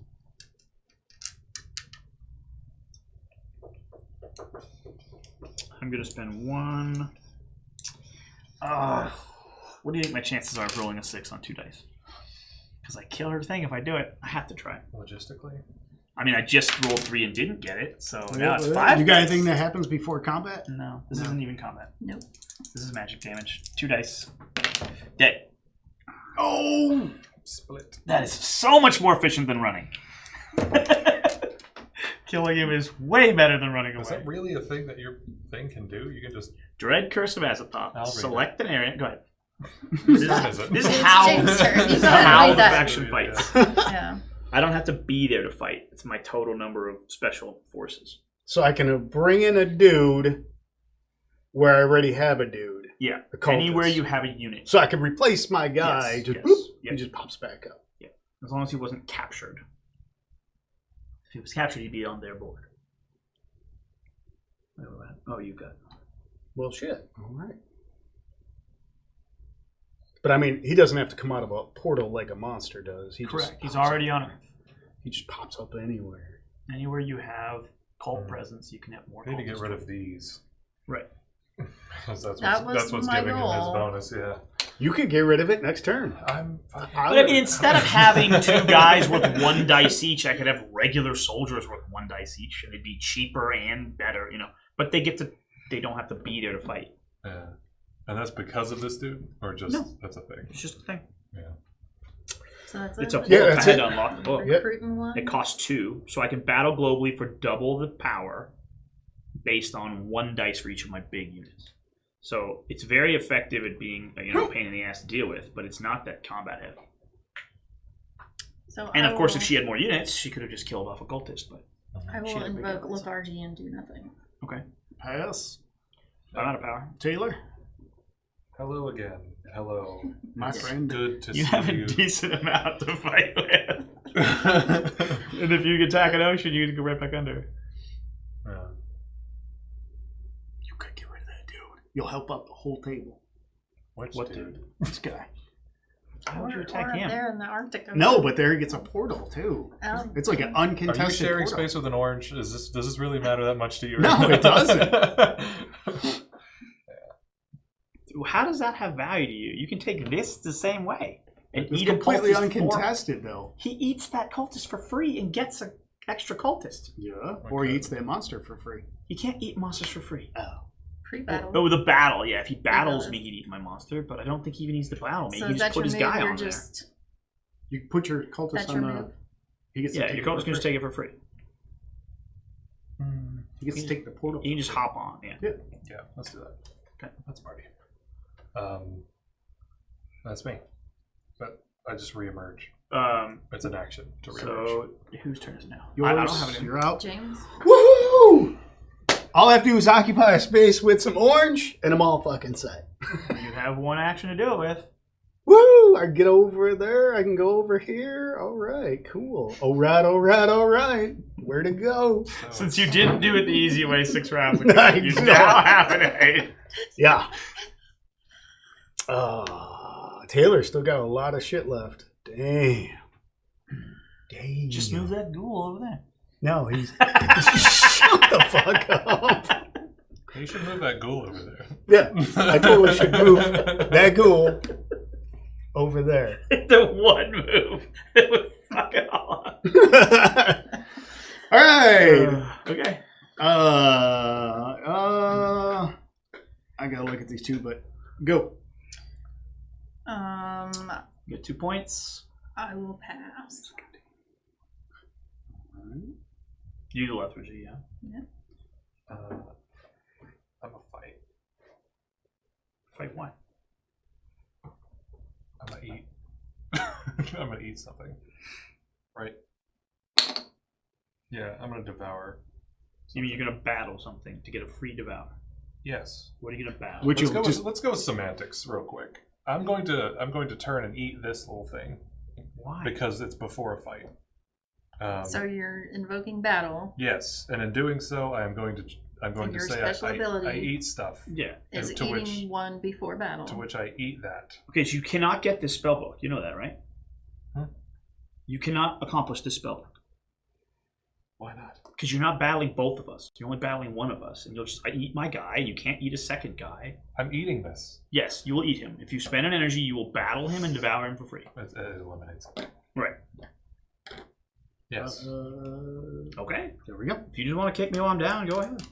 Speaker 1: I'm gonna spend 1. What do you think my chances are of rolling a 6 on 2 dice? Because I kill her thing if I do it. I have to try.
Speaker 3: Logistically,
Speaker 1: I mean, I just rolled 3 and didn't get it, so now it's 5.
Speaker 2: You got anything that happens before combat?
Speaker 1: No, this isn't even combat.
Speaker 4: Nope.
Speaker 1: This is magic damage. 2 dice. Dead.
Speaker 2: Oh!
Speaker 3: split.
Speaker 1: That is so much more efficient than running. Killing him is way better than running
Speaker 3: Is
Speaker 1: away.
Speaker 3: that really a thing that your thing can do? You can just.
Speaker 1: Dread Curse of Azathoth.
Speaker 3: I'll read
Speaker 1: Select an area. Go ahead.
Speaker 3: Is
Speaker 1: This
Speaker 3: it?
Speaker 1: is
Speaker 4: It's
Speaker 1: how,
Speaker 4: James' turn.
Speaker 1: this
Speaker 4: You
Speaker 1: is
Speaker 4: gotta
Speaker 1: how
Speaker 4: read
Speaker 1: the
Speaker 4: that.
Speaker 1: faction
Speaker 3: Yeah.
Speaker 1: fights.
Speaker 4: Yeah.
Speaker 1: I don't have to be there to fight. It's my total number of special forces.
Speaker 2: So I can bring in a dude where I already have a dude.
Speaker 1: Yeah.
Speaker 2: A cultist.
Speaker 1: Anywhere you have a unit.
Speaker 2: So I can replace my guy.
Speaker 1: Yes,
Speaker 2: Just
Speaker 1: yes,
Speaker 2: boop,
Speaker 1: yeah.
Speaker 2: he just pops back up.
Speaker 1: As long as he wasn't captured. If he was captured, he'd be on their board. Oh, you got it.
Speaker 2: Well, shit. All right. But I mean, he doesn't have to come out of a portal like a monster does. He
Speaker 1: Correct.
Speaker 2: Just
Speaker 1: He's
Speaker 2: pops
Speaker 1: already
Speaker 2: up.
Speaker 1: on Earth.
Speaker 2: He just pops up anywhere.
Speaker 1: Anywhere you have cult presence, you can have more
Speaker 3: I need to get
Speaker 1: cultists.
Speaker 3: rid of these.
Speaker 1: Right.
Speaker 3: Because that's
Speaker 4: That
Speaker 3: what's,
Speaker 4: was
Speaker 3: that's what's
Speaker 4: my
Speaker 3: giving him his
Speaker 4: goal.
Speaker 3: bonus, yeah.
Speaker 2: You could get rid of it next turn.
Speaker 3: I'm fucking.
Speaker 1: But I mean, instead of having 2 guys worth 1 dice each, I could have regular soldiers worth 1 dice each, and it'd be cheaper and better, you know. But they don't have to be there to fight.
Speaker 3: Yeah. And that's because of this dude? Or just,
Speaker 1: No.
Speaker 3: that's a thing?
Speaker 1: It's just a thing.
Speaker 3: Yeah.
Speaker 4: So that's
Speaker 1: It's a
Speaker 4: it.
Speaker 1: book.
Speaker 2: Yeah,
Speaker 1: I
Speaker 2: that's
Speaker 1: had
Speaker 2: it.
Speaker 1: to unlock the book.
Speaker 2: Yep.
Speaker 4: Recruiting one.
Speaker 1: It costs 2, so I can battle globally for double the power based on 1 dice for each of my big units. So it's very effective at being a pain in the ass to deal with, but it's not that combat heavy.
Speaker 4: So
Speaker 1: And
Speaker 4: I
Speaker 1: of course,
Speaker 4: will-
Speaker 1: if she had more units, she could have just killed off a cultist. But
Speaker 4: I
Speaker 1: she
Speaker 4: will
Speaker 1: had a big
Speaker 4: invoke
Speaker 1: unit, so-
Speaker 4: lethargy and do nothing.
Speaker 1: okay,
Speaker 2: Pass.
Speaker 1: I'm out of power.
Speaker 2: Taylor,
Speaker 3: Hello again. Hello.
Speaker 2: my friend.
Speaker 3: Good to
Speaker 1: You
Speaker 3: see
Speaker 1: have a
Speaker 3: you.
Speaker 1: decent amount to fight with. And if you attack an ocean, you can go right back under.
Speaker 3: Yeah.
Speaker 2: You could get rid of that dude. You'll help out the whole table.
Speaker 3: Which
Speaker 1: What
Speaker 3: dude?
Speaker 2: This guy.
Speaker 1: How would you
Speaker 4: Or
Speaker 1: attack
Speaker 4: up
Speaker 1: him?
Speaker 4: there in the Arctic.
Speaker 2: No, but there he gets a portal too.
Speaker 4: Oh.
Speaker 2: It's like an
Speaker 3: Are
Speaker 2: uncontested
Speaker 3: you sharing
Speaker 2: portal.
Speaker 3: space with an orange? Does this really matter that much to you?
Speaker 2: No, it doesn't.
Speaker 1: How does that have value to you? You can take this the same way. and
Speaker 2: It's
Speaker 1: eat a
Speaker 2: completely
Speaker 1: cultist
Speaker 2: uncontested, though.
Speaker 1: He eats that cultist for free and gets an extra cultist.
Speaker 2: Yeah. Or he eats that monster for free.
Speaker 1: He can't eat monsters for free.
Speaker 4: Pre-battle.
Speaker 1: Oh, the battle. Yeah, if he battles
Speaker 4: does.
Speaker 1: me, he'd eat my monster. But I don't think he even needs to battle me.
Speaker 4: So
Speaker 1: he
Speaker 4: is
Speaker 1: just
Speaker 4: that
Speaker 1: put
Speaker 4: your
Speaker 1: his
Speaker 4: move?
Speaker 1: guy
Speaker 4: You're
Speaker 1: on
Speaker 4: just
Speaker 2: You put your cultist
Speaker 4: that's
Speaker 2: on
Speaker 4: your
Speaker 2: the.
Speaker 4: move.
Speaker 2: He gets to
Speaker 1: there.
Speaker 2: take
Speaker 1: Yeah,
Speaker 2: it
Speaker 1: your cultist
Speaker 2: for
Speaker 1: can just
Speaker 2: free.
Speaker 1: take it for free.
Speaker 2: He gets to take the portal.
Speaker 1: You can just hop on. Yeah.
Speaker 3: Yeah, let's do that.
Speaker 1: Okay.
Speaker 3: That's Marty. That's me. But I just reemerge. It's an action to reemerge.
Speaker 1: So whose turn is it now?
Speaker 2: Yours,
Speaker 1: I don't have it.
Speaker 2: you're out.
Speaker 4: James.
Speaker 2: Woohoo! All I have to do is occupy a space with some orange, and I'm all fucking set.
Speaker 1: You have one action to do it with.
Speaker 2: Woo! I get over there. I can go over here. All right, cool. All right. Where to go?
Speaker 1: Since you didn't do it the easy way 6 rounds
Speaker 2: ago, you now
Speaker 1: have an 8.
Speaker 2: Yeah. Taylor still got a lot of shit left. Damn.
Speaker 1: Just move that ghoul over there.
Speaker 2: No, he's. Shut the fuck up.
Speaker 3: You should move that ghoul over there.
Speaker 2: Yeah, I totally should move that ghoul over there.
Speaker 1: The one move that would fuck it all up.
Speaker 2: All right.
Speaker 1: Okay.
Speaker 2: I gotta look at these two, but go.
Speaker 1: You get 2 points.
Speaker 4: I will pass.
Speaker 1: You the lethargy, yeah.
Speaker 3: I'm a fight.
Speaker 1: Fight one.
Speaker 3: I'm gonna eat. I'm gonna eat something. Right? Yeah, I'm gonna devour.
Speaker 1: You mean you're gonna battle something to get a free devour?
Speaker 3: Yes.
Speaker 1: What are you gonna battle?
Speaker 3: Let's go with semantics real quick. I'm going to turn and eat this little thing.
Speaker 1: Why?
Speaker 3: Because it's before a fight.
Speaker 4: So you're invoking battle.
Speaker 3: Yes, and in doing so, I'm going to
Speaker 4: your
Speaker 3: say
Speaker 4: special ability
Speaker 3: I eat stuff.
Speaker 1: Yeah.
Speaker 4: Is
Speaker 3: to
Speaker 4: eating one before battle.
Speaker 3: To which I eat that.
Speaker 1: Okay, so you cannot get this spellbook. You know that, right?
Speaker 3: Huh?
Speaker 1: You cannot accomplish this spellbook.
Speaker 3: Why not?
Speaker 1: Because you're not battling both of us. You're only battling one of us. And I eat my guy. You can't eat a second guy.
Speaker 3: I'm eating this.
Speaker 1: Yes, you will eat him. If you spend an energy, you will battle him and devour him for free.
Speaker 3: It eliminates it.
Speaker 1: Right.
Speaker 3: Yes.
Speaker 1: Okay.
Speaker 2: There we go.
Speaker 1: If you just want to kick me while I'm down, go ahead.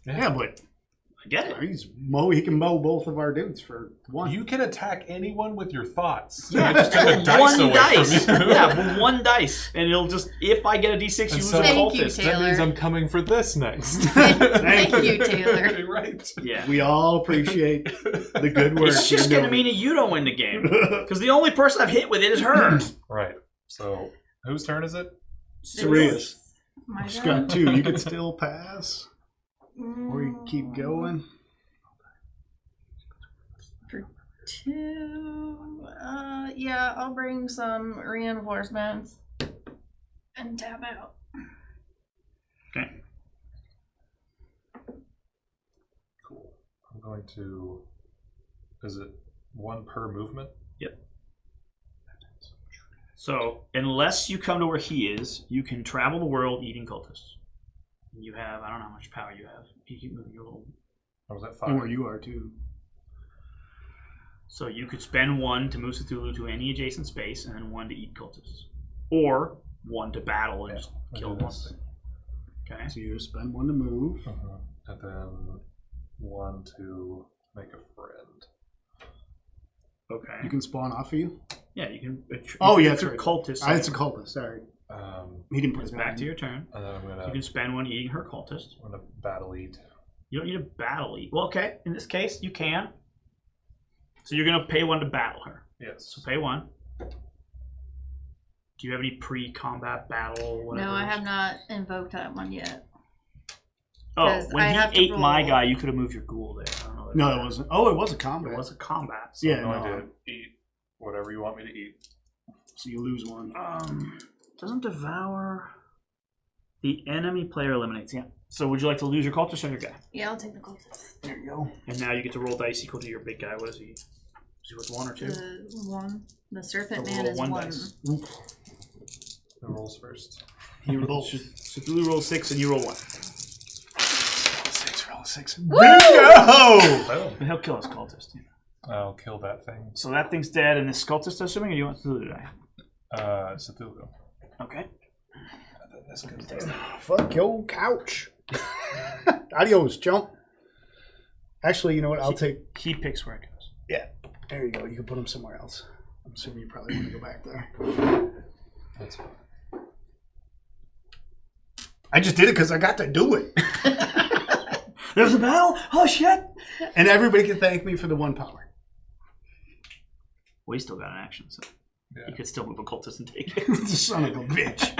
Speaker 2: Yeah, but
Speaker 1: I get it.
Speaker 2: he can mow both of our dudes for one.
Speaker 3: You can attack anyone with your thoughts.
Speaker 1: Yeah,
Speaker 3: I just took a dice
Speaker 1: one
Speaker 3: away
Speaker 1: dice.
Speaker 3: from you.
Speaker 1: Yeah, but one dice. And it'll just, if I get a d6, you
Speaker 3: And
Speaker 1: lose
Speaker 3: so-
Speaker 1: a
Speaker 4: Thank you,
Speaker 1: cultist.
Speaker 4: Taylor.
Speaker 3: That means I'm coming for this next.
Speaker 4: Thank you, Taylor.
Speaker 3: Right.
Speaker 1: Yeah.
Speaker 2: We all appreciate the good work.
Speaker 1: It's just
Speaker 2: you're
Speaker 1: going to
Speaker 2: doing.
Speaker 1: mean that you don't win the game. Because the only person I've hit with it is her.
Speaker 3: Right. So, whose turn is it?
Speaker 2: Serious.
Speaker 4: My
Speaker 2: She's
Speaker 4: turn.
Speaker 2: got 2. You can still pass, or you can keep going.
Speaker 4: For 2, yeah, I'll bring some reinforcements and tap out.
Speaker 1: Okay.
Speaker 3: Cool. I'm going to. Is it 1 per movement?
Speaker 1: Yep. So, unless you come to where he is, you can travel the world eating cultists. You have, I don't know how much power you have. You keep moving your little...
Speaker 3: Or was that 5?
Speaker 2: And where you are too.
Speaker 1: So you could spend 1 to move Cthulhu to any adjacent space, and then 1 to eat cultists. Or 1 to battle and just kill
Speaker 3: do
Speaker 1: one.
Speaker 3: this.
Speaker 1: Okay.
Speaker 2: So you spend 1 to move.
Speaker 3: And then 1 to make a friend.
Speaker 1: Okay.
Speaker 2: You can spawn off of you.
Speaker 1: Yeah, you can...
Speaker 2: It's
Speaker 1: a
Speaker 2: right.
Speaker 1: cultist.
Speaker 2: It's a cultist. Sorry, he didn't put
Speaker 1: It's
Speaker 2: his
Speaker 1: back to your turn.
Speaker 3: And then I'm
Speaker 1: So you
Speaker 3: gonna
Speaker 1: can spend 1 eating her cultist.
Speaker 3: battle eat.
Speaker 1: You don't need a battle eat. Well, okay. In this case, you can. So you're going to pay 1 to battle her.
Speaker 3: Yes.
Speaker 1: So pay 1. Do you have any pre-combat battle? Whatever
Speaker 4: No, I
Speaker 1: it is?
Speaker 4: have not invoked that one yet.
Speaker 1: Oh,
Speaker 4: 'cause I
Speaker 1: when
Speaker 4: have to
Speaker 1: he ate my
Speaker 4: roll.
Speaker 1: guy, you could have moved your ghoul there. I don't know.
Speaker 2: No, it wasn't. Oh, it was a combat.
Speaker 1: It was a combat.
Speaker 3: So
Speaker 2: Yeah,
Speaker 3: I'm
Speaker 2: no.
Speaker 3: going to eat whatever you want me to eat.
Speaker 2: So you lose 1.
Speaker 1: Doesn't devour. The enemy player eliminates. Yeah. So would you like to lose your cultist or your guy?
Speaker 4: Yeah, I'll take the cultist.
Speaker 2: There you go.
Speaker 1: And now you get to roll dice equal to your big guy. What is he? Is he with 1 or 2?
Speaker 4: The 1. The serpent
Speaker 1: So
Speaker 4: man
Speaker 1: roll
Speaker 4: is
Speaker 1: 1
Speaker 4: 1.
Speaker 1: dice.
Speaker 3: Who rolls first?
Speaker 1: He rolls. Cthulhu rolls 6 and you roll 1.
Speaker 2: 6, roll 6.
Speaker 4: Woo!
Speaker 2: Bingo!
Speaker 3: Boom.
Speaker 1: But he'll kill his cultist. Yeah.
Speaker 3: I'll kill that thing.
Speaker 1: So that thing's dead, and this cultist, assuming, or do you want Cthulhu to die?
Speaker 3: Cthulhu.
Speaker 1: Okay.
Speaker 3: This goes
Speaker 2: Fuck your couch. Adios, chump. Actually, you know what? I'll take.
Speaker 1: He picks where it goes.
Speaker 2: Yeah, there you go. You can put them somewhere else. I'm assuming you probably want to go back there.
Speaker 3: That's fine.
Speaker 2: I just did it because I got to do it.
Speaker 1: There's a battle? Oh, shit!
Speaker 2: And everybody can thank me for the 1 power.
Speaker 1: Well, he's still got an action, so
Speaker 3: Yeah.
Speaker 1: he could still move a cultist and take it.
Speaker 2: Son of a bitch.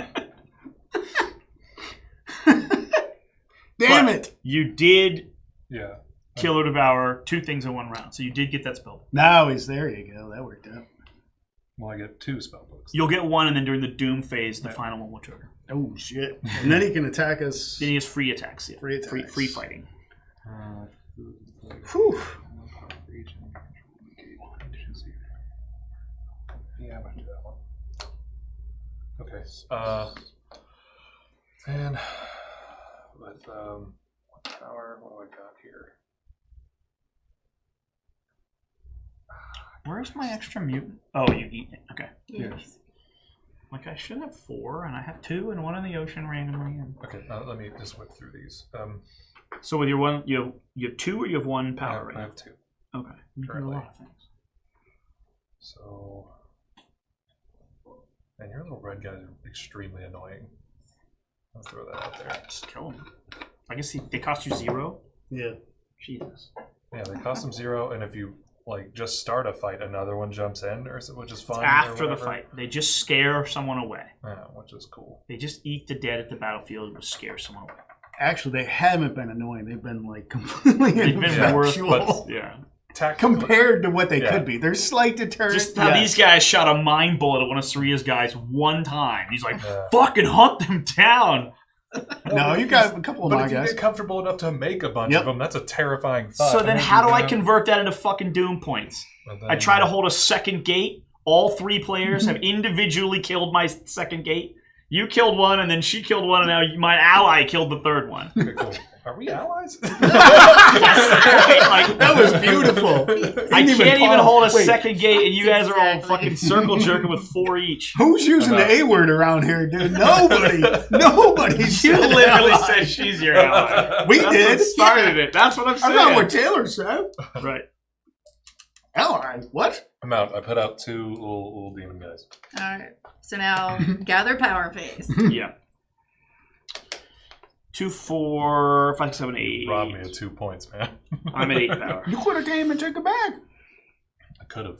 Speaker 2: Damn it.
Speaker 1: You did
Speaker 3: Yeah.
Speaker 1: kill or devour 2 things in 1 round, so you did get that spell.
Speaker 2: Now he's there. You go. That worked out.
Speaker 3: Well, I get 2 spell books.
Speaker 1: You'll get 1, and then during the doom phase, the final one will trigger.
Speaker 2: Oh shit! And then he can attack us.
Speaker 1: Then he has free attacks. Yeah.
Speaker 2: Free attacks.
Speaker 1: Free fighting.
Speaker 2: Whew.
Speaker 3: Yeah, I'm gonna do that one. Okay. And with what power? What do I got here?
Speaker 1: Where's my extra mutant? Oh, you eat it. Okay.
Speaker 4: Yes.
Speaker 1: Like, I should have 4, and I have 2, and 1 in the ocean randomly. And...
Speaker 3: Okay, let me just whip through these.
Speaker 1: So with your 1, you have 2 or you have 1 power right
Speaker 3: I
Speaker 1: now?
Speaker 3: have 2.
Speaker 1: Okay. You can do a
Speaker 3: Currently.
Speaker 1: lot of things.
Speaker 3: So, and your little red guys are extremely annoying. I'll throw that out there.
Speaker 1: Just kill them. I guess they cost you 0?
Speaker 2: Yeah.
Speaker 1: Jesus.
Speaker 3: Yeah, they cost them 0, and if you like just start a fight, another one jumps in, which is fun.
Speaker 1: After
Speaker 3: or
Speaker 1: the
Speaker 3: whatever.
Speaker 1: fight. They just scare someone away.
Speaker 3: Yeah, which is cool.
Speaker 1: They just eat the dead at the battlefield and scare someone away.
Speaker 2: Actually, they haven't been annoying. They've been like completely
Speaker 1: They've been worth,
Speaker 2: ineffectual
Speaker 1: yeah.
Speaker 2: compared to what they
Speaker 3: Yeah.
Speaker 2: could be. They're slight deterrent.
Speaker 1: Just how these guys shot a mind bullet at one of Saria's guys 1 time. He's like,
Speaker 3: Yeah.
Speaker 1: fucking hunt them down.
Speaker 2: No, you got a couple of
Speaker 3: But
Speaker 2: my
Speaker 3: if you
Speaker 2: guys.
Speaker 3: get comfortable enough to make a bunch
Speaker 2: Yep.
Speaker 3: of them, that's a terrifying thought.
Speaker 1: So then
Speaker 3: And
Speaker 1: how do
Speaker 3: you
Speaker 1: I
Speaker 3: know-
Speaker 1: convert that into fucking doom points?
Speaker 3: But then-
Speaker 1: I try to hold a second gate. All 3 players have individually killed my second gate. You killed 1, and then she killed 1, and now my ally killed the 3rd one.
Speaker 3: Okay, cool. Are we allies?
Speaker 1: Like,
Speaker 2: That was beautiful.
Speaker 1: I can't even hold a
Speaker 2: Wait,
Speaker 1: second gate, and you guys are all
Speaker 4: Exactly.
Speaker 1: fucking circle jerking with 4 each.
Speaker 2: Who's using the A word around here, dude? Nobody. Nobody.
Speaker 1: You
Speaker 2: said
Speaker 1: literally
Speaker 2: ally.
Speaker 1: said she's your ally.
Speaker 2: We
Speaker 1: That's
Speaker 2: did.
Speaker 1: what started it. That's what I'm
Speaker 2: That's
Speaker 1: saying.
Speaker 2: not what Taylor said.
Speaker 1: Right.
Speaker 2: Ally. What?
Speaker 3: I'm out. I put out 2 little demon guys.
Speaker 4: Alright. So now gather power phase.
Speaker 1: Yeah. 2, 4, 5, 6, 7, 8.
Speaker 3: Rob me of 2 points, man.
Speaker 1: I'm at 8 power.
Speaker 2: You could have came and took it back.
Speaker 3: I could have.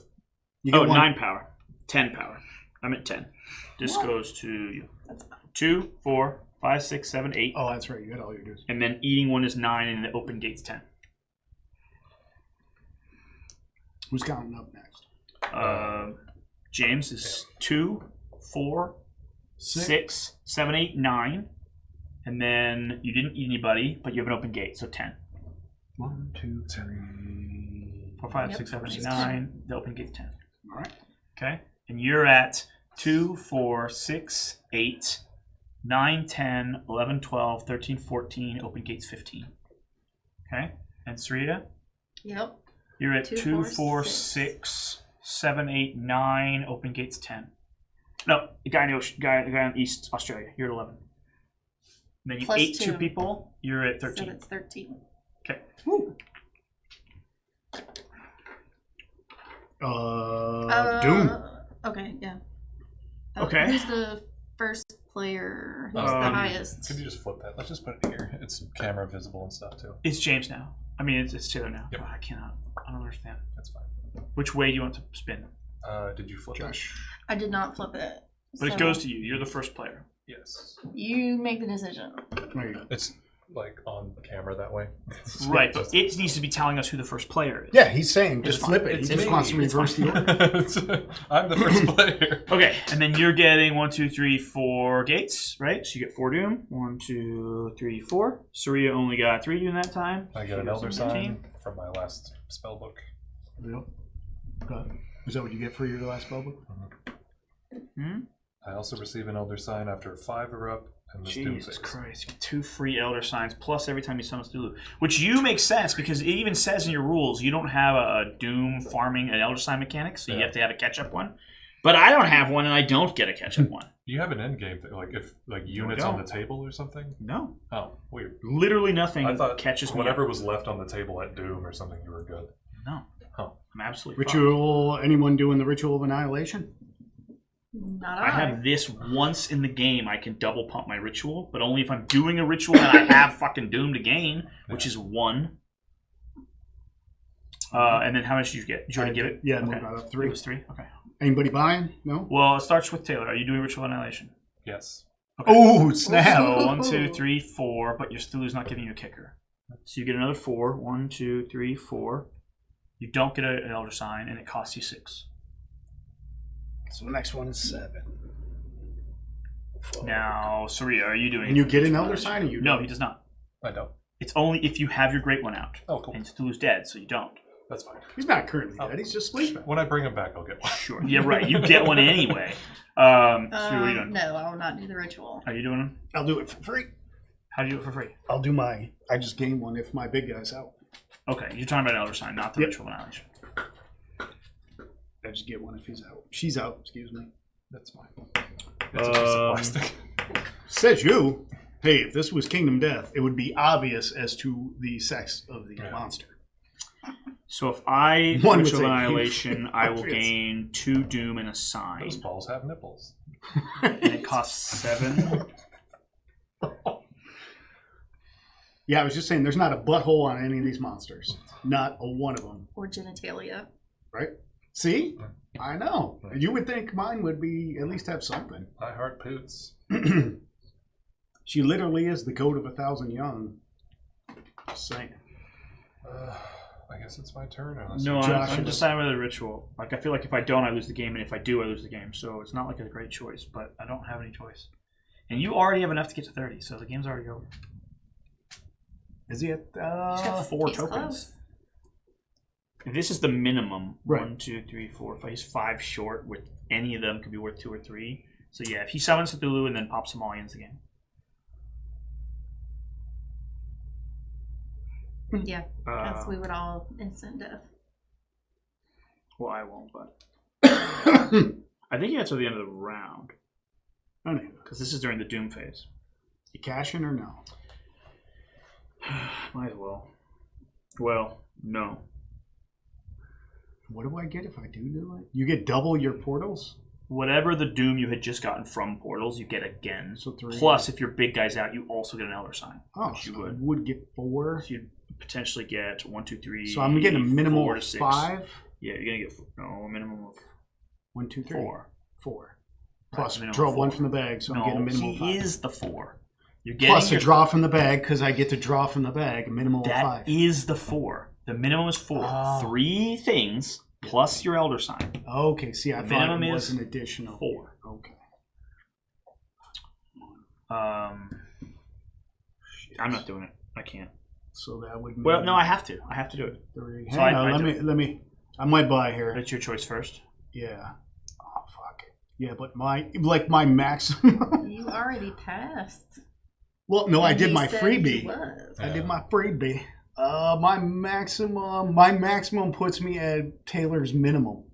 Speaker 2: You
Speaker 1: Oh,
Speaker 2: get one.
Speaker 1: 9 power. 10 power. I'm at 10. This goes to you. 2, 4, 5, 6, 7, 8.
Speaker 2: Oh, that's right. You got all your dudes.
Speaker 1: And then eating 1 is 9, and the open gate's 10.
Speaker 2: Who's counting up next?
Speaker 1: James is 2, 4, 6, 7, 8, 9. And then you didn't eat anybody, but you have an open gate, so 10.
Speaker 2: 1, 2, 3.
Speaker 1: 4, 5,
Speaker 4: Yep.
Speaker 1: 6, 7, 8, 9. The open gate's 10.
Speaker 2: All right.
Speaker 1: Okay? And you're at 2, 4, 6, 8, 9, 10, 11, 12, 13, 14. Open gate's 15. Okay? And Sarita,
Speaker 4: Yep.
Speaker 1: you're at
Speaker 4: 2,
Speaker 1: 2,
Speaker 4: 4,
Speaker 1: 4,
Speaker 4: 6.
Speaker 1: 6, 7, 8, 9. Open gate's 10. No, the guy in the ocean, guy in East Australia. You're at 11. And then you
Speaker 4: Plus
Speaker 1: ate 2
Speaker 4: 2.
Speaker 1: people. You're at
Speaker 4: So
Speaker 1: 13.
Speaker 4: that's 13.
Speaker 1: Okay.
Speaker 2: Doom.
Speaker 4: Okay, yeah.
Speaker 1: Okay.
Speaker 4: Who's the first player? Who's the
Speaker 1: Um,
Speaker 4: highest?
Speaker 3: Could you just flip that? Let's just put it here. It's camera visible and stuff too.
Speaker 1: It's James now. I mean, it's Taylor now.
Speaker 3: Yep.
Speaker 1: God, I don't understand.
Speaker 3: That's fine.
Speaker 1: Which way do you want to spin?
Speaker 3: Did you flip
Speaker 2: Josh.
Speaker 4: I did not flip it.
Speaker 1: But
Speaker 4: So
Speaker 1: it goes to you. You're the first player.
Speaker 3: it? Yes.
Speaker 4: You make the decision.
Speaker 2: There you go.
Speaker 3: It's like on camera that way.
Speaker 1: Right, but it needs to be telling us who the first player is.
Speaker 2: Yeah, he's saying just
Speaker 1: It's
Speaker 2: flip
Speaker 1: fine.
Speaker 2: it. He
Speaker 1: It's
Speaker 2: just
Speaker 1: me.
Speaker 2: wants to
Speaker 1: It's
Speaker 2: reverse
Speaker 1: fine.
Speaker 2: the order.
Speaker 3: I'm the first player.
Speaker 1: Okay, and then you're getting 1, 2, 3, 4 gates, right? So you get 4 doom. 1, 2, 3, 4. Saria only got 3 doom that time.
Speaker 3: I
Speaker 1: She
Speaker 3: get an
Speaker 1: goes
Speaker 3: elder
Speaker 1: to
Speaker 3: sign
Speaker 1: 15.
Speaker 3: from my last spell book.
Speaker 2: Yep. Okay. Is that what you get for your last spell book?
Speaker 1: Hmm?
Speaker 3: I also receive an elder sign after 5 are up, in this Doom
Speaker 1: Jesus
Speaker 3: phase.
Speaker 1: Christ. You get 2 free Elder Signs, plus every time you summon Cthulhu. Which you make sense, because it even says in your rules, you don't have a Doom farming an Elder Sign mechanic, so you have to have a catch-up one. But I don't have one, and I don't get a catch-up one.
Speaker 3: You have an end game thing, like if units on the table or something?
Speaker 1: No.
Speaker 3: Oh, weird.
Speaker 1: Literally nothing
Speaker 3: I thought
Speaker 1: catches me.
Speaker 3: whatever was left on the table at Doom or something, you were good.
Speaker 1: No.
Speaker 3: Huh.
Speaker 1: I'm absolutely fucked.
Speaker 2: Ritual, anyone doing the Ritual of Annihilation?
Speaker 4: Not
Speaker 1: I have this once in the game. I can double pump my ritual, but only if I'm doing a ritual and I have fucking Doom to gain, which is 1. And then how much did you get? Did you already give it?
Speaker 2: Yeah,
Speaker 1: okay.
Speaker 2: moved that up
Speaker 1: It
Speaker 2: 3.
Speaker 1: was 3. Okay.
Speaker 2: Anybody buying? No?
Speaker 1: Well, it starts with Taylor. Are you doing Ritual Annihilation?
Speaker 3: Yes.
Speaker 1: Okay.
Speaker 2: Oh, snap.
Speaker 1: So 1, 2, 3, 4, but your Cthulhu's not giving you a kicker. So you get another 4. 1, 2, 3, 4. You don't get an Elder Sign, and it costs you 6.
Speaker 2: So the next one is 7.
Speaker 1: Now, Saria, are you doing?
Speaker 2: And you get an Elder Sign, or you
Speaker 1: No,
Speaker 2: don't?
Speaker 1: he does not.
Speaker 3: I don't.
Speaker 1: It's only if you have your Great One out.
Speaker 3: Oh, cool.
Speaker 1: And Cthulhu's dead, so you don't.
Speaker 3: That's fine.
Speaker 2: He's not currently dead. He's just sleeping.
Speaker 3: When I bring him back, I'll get one.
Speaker 1: Sure. Yeah, right. You get one anyway. Saria, what are you doing?
Speaker 4: No, I will not do the ritual.
Speaker 1: Are you doing them?
Speaker 2: I'll do it for free.
Speaker 1: How do you do it for free?
Speaker 2: I'll do my... I just gain one if my big guy's out.
Speaker 1: Okay, you're talking about Elder Sign, not the
Speaker 2: Yep.
Speaker 1: Ritual of Annihilation.
Speaker 2: I just get one if he's out. She's out, excuse me.
Speaker 3: That's fine. It's a piece of plastic.
Speaker 2: Says you. Hey, if this was Kingdom Death, it would be obvious as to the sex of the monster.
Speaker 1: So if I
Speaker 2: One would
Speaker 1: Ritual
Speaker 2: say
Speaker 1: Annihilation, I will
Speaker 2: obvious.
Speaker 1: gain 2 Doom and a Sign.
Speaker 3: Those balls have nipples.
Speaker 1: And it costs 7.
Speaker 2: Yeah, I was just saying, there's not a butthole on any of these monsters. Not a one of them.
Speaker 4: Or genitalia.
Speaker 2: Right? See? I know. You would think mine would be at least have something.
Speaker 3: I heart poots.
Speaker 2: She literally is the coat of 1,000 young. Just saying.
Speaker 3: I guess it's my turn. Unless
Speaker 1: No,
Speaker 2: Josh,
Speaker 1: I'm deciding with the Ritual. Like, I feel like if I don't, I lose the game, and if I do, I lose the game. So it's not like a great choice, but I don't have any choice. And you already have enough to get to 30, so the game's already over.
Speaker 2: Is he at...
Speaker 1: 4
Speaker 4: He's
Speaker 1: tokens.
Speaker 4: close.
Speaker 1: If this is the minimum,
Speaker 2: Right.
Speaker 1: 1, 2, 3, 4, 5. He's 5 short, with any of them could be worth 2 or 3. So yeah, if he summons Cthulhu and then pops them all, he ends the game.
Speaker 4: Yeah, because we would all instant death.
Speaker 1: Well, I won't, but I think you have to the end of the round
Speaker 2: Anyway,
Speaker 1: because this is during the Doom phase.
Speaker 2: you cash in or no?
Speaker 1: Might as well. Well, no.
Speaker 2: What do I get if I do it? You get double your portals?
Speaker 1: Whatever the Doom you had just gotten from portals, you get again.
Speaker 2: So 3.
Speaker 1: Plus, if your big guy's out, you also get an Elder Sign.
Speaker 2: Oh,
Speaker 1: which you
Speaker 2: so I
Speaker 1: would.
Speaker 2: would get 4.
Speaker 1: So you'd potentially get 1, 2, 3.
Speaker 2: So I'm getting a minimum
Speaker 1: 4 to
Speaker 2: of
Speaker 1: 6.
Speaker 2: 5.
Speaker 1: Yeah, you're gonna get a minimum of
Speaker 2: 1, 2, 3.
Speaker 1: 4.
Speaker 2: 4. Plus
Speaker 1: minimum
Speaker 2: draw
Speaker 1: of
Speaker 2: 1
Speaker 1: 4.
Speaker 2: from the bag, so I'm getting a
Speaker 1: No,
Speaker 2: minimum
Speaker 1: he
Speaker 2: of 5.
Speaker 1: is the 4. You're getting
Speaker 2: Plus a
Speaker 1: your,
Speaker 2: draw from the bag, because I get to draw from the bag, a minimum of
Speaker 1: that
Speaker 2: 5.
Speaker 1: is the 4. The minimum is 4.
Speaker 2: Oh.
Speaker 1: 3 things plus your Elder Sign.
Speaker 2: Okay, see, I
Speaker 1: The
Speaker 2: thought
Speaker 1: minimum
Speaker 2: it was
Speaker 1: is
Speaker 2: an additional.
Speaker 1: 4.
Speaker 2: Okay.
Speaker 1: I'm not doing it. I can't.
Speaker 2: So that would mean
Speaker 1: Well, no, I have to. I have to do it.
Speaker 2: 3.
Speaker 1: So
Speaker 2: Hang
Speaker 1: I
Speaker 2: on,
Speaker 1: do
Speaker 2: let me. I might buy here.
Speaker 1: It's your choice first.
Speaker 2: Yeah. Oh fuck. Yeah, but my maximum.
Speaker 4: You already passed.
Speaker 2: Well, no, I
Speaker 4: And
Speaker 2: did
Speaker 4: you
Speaker 2: my
Speaker 4: said
Speaker 2: freebie.
Speaker 4: you was.
Speaker 2: I did my freebie. My maximum puts me at Taylor's minimum.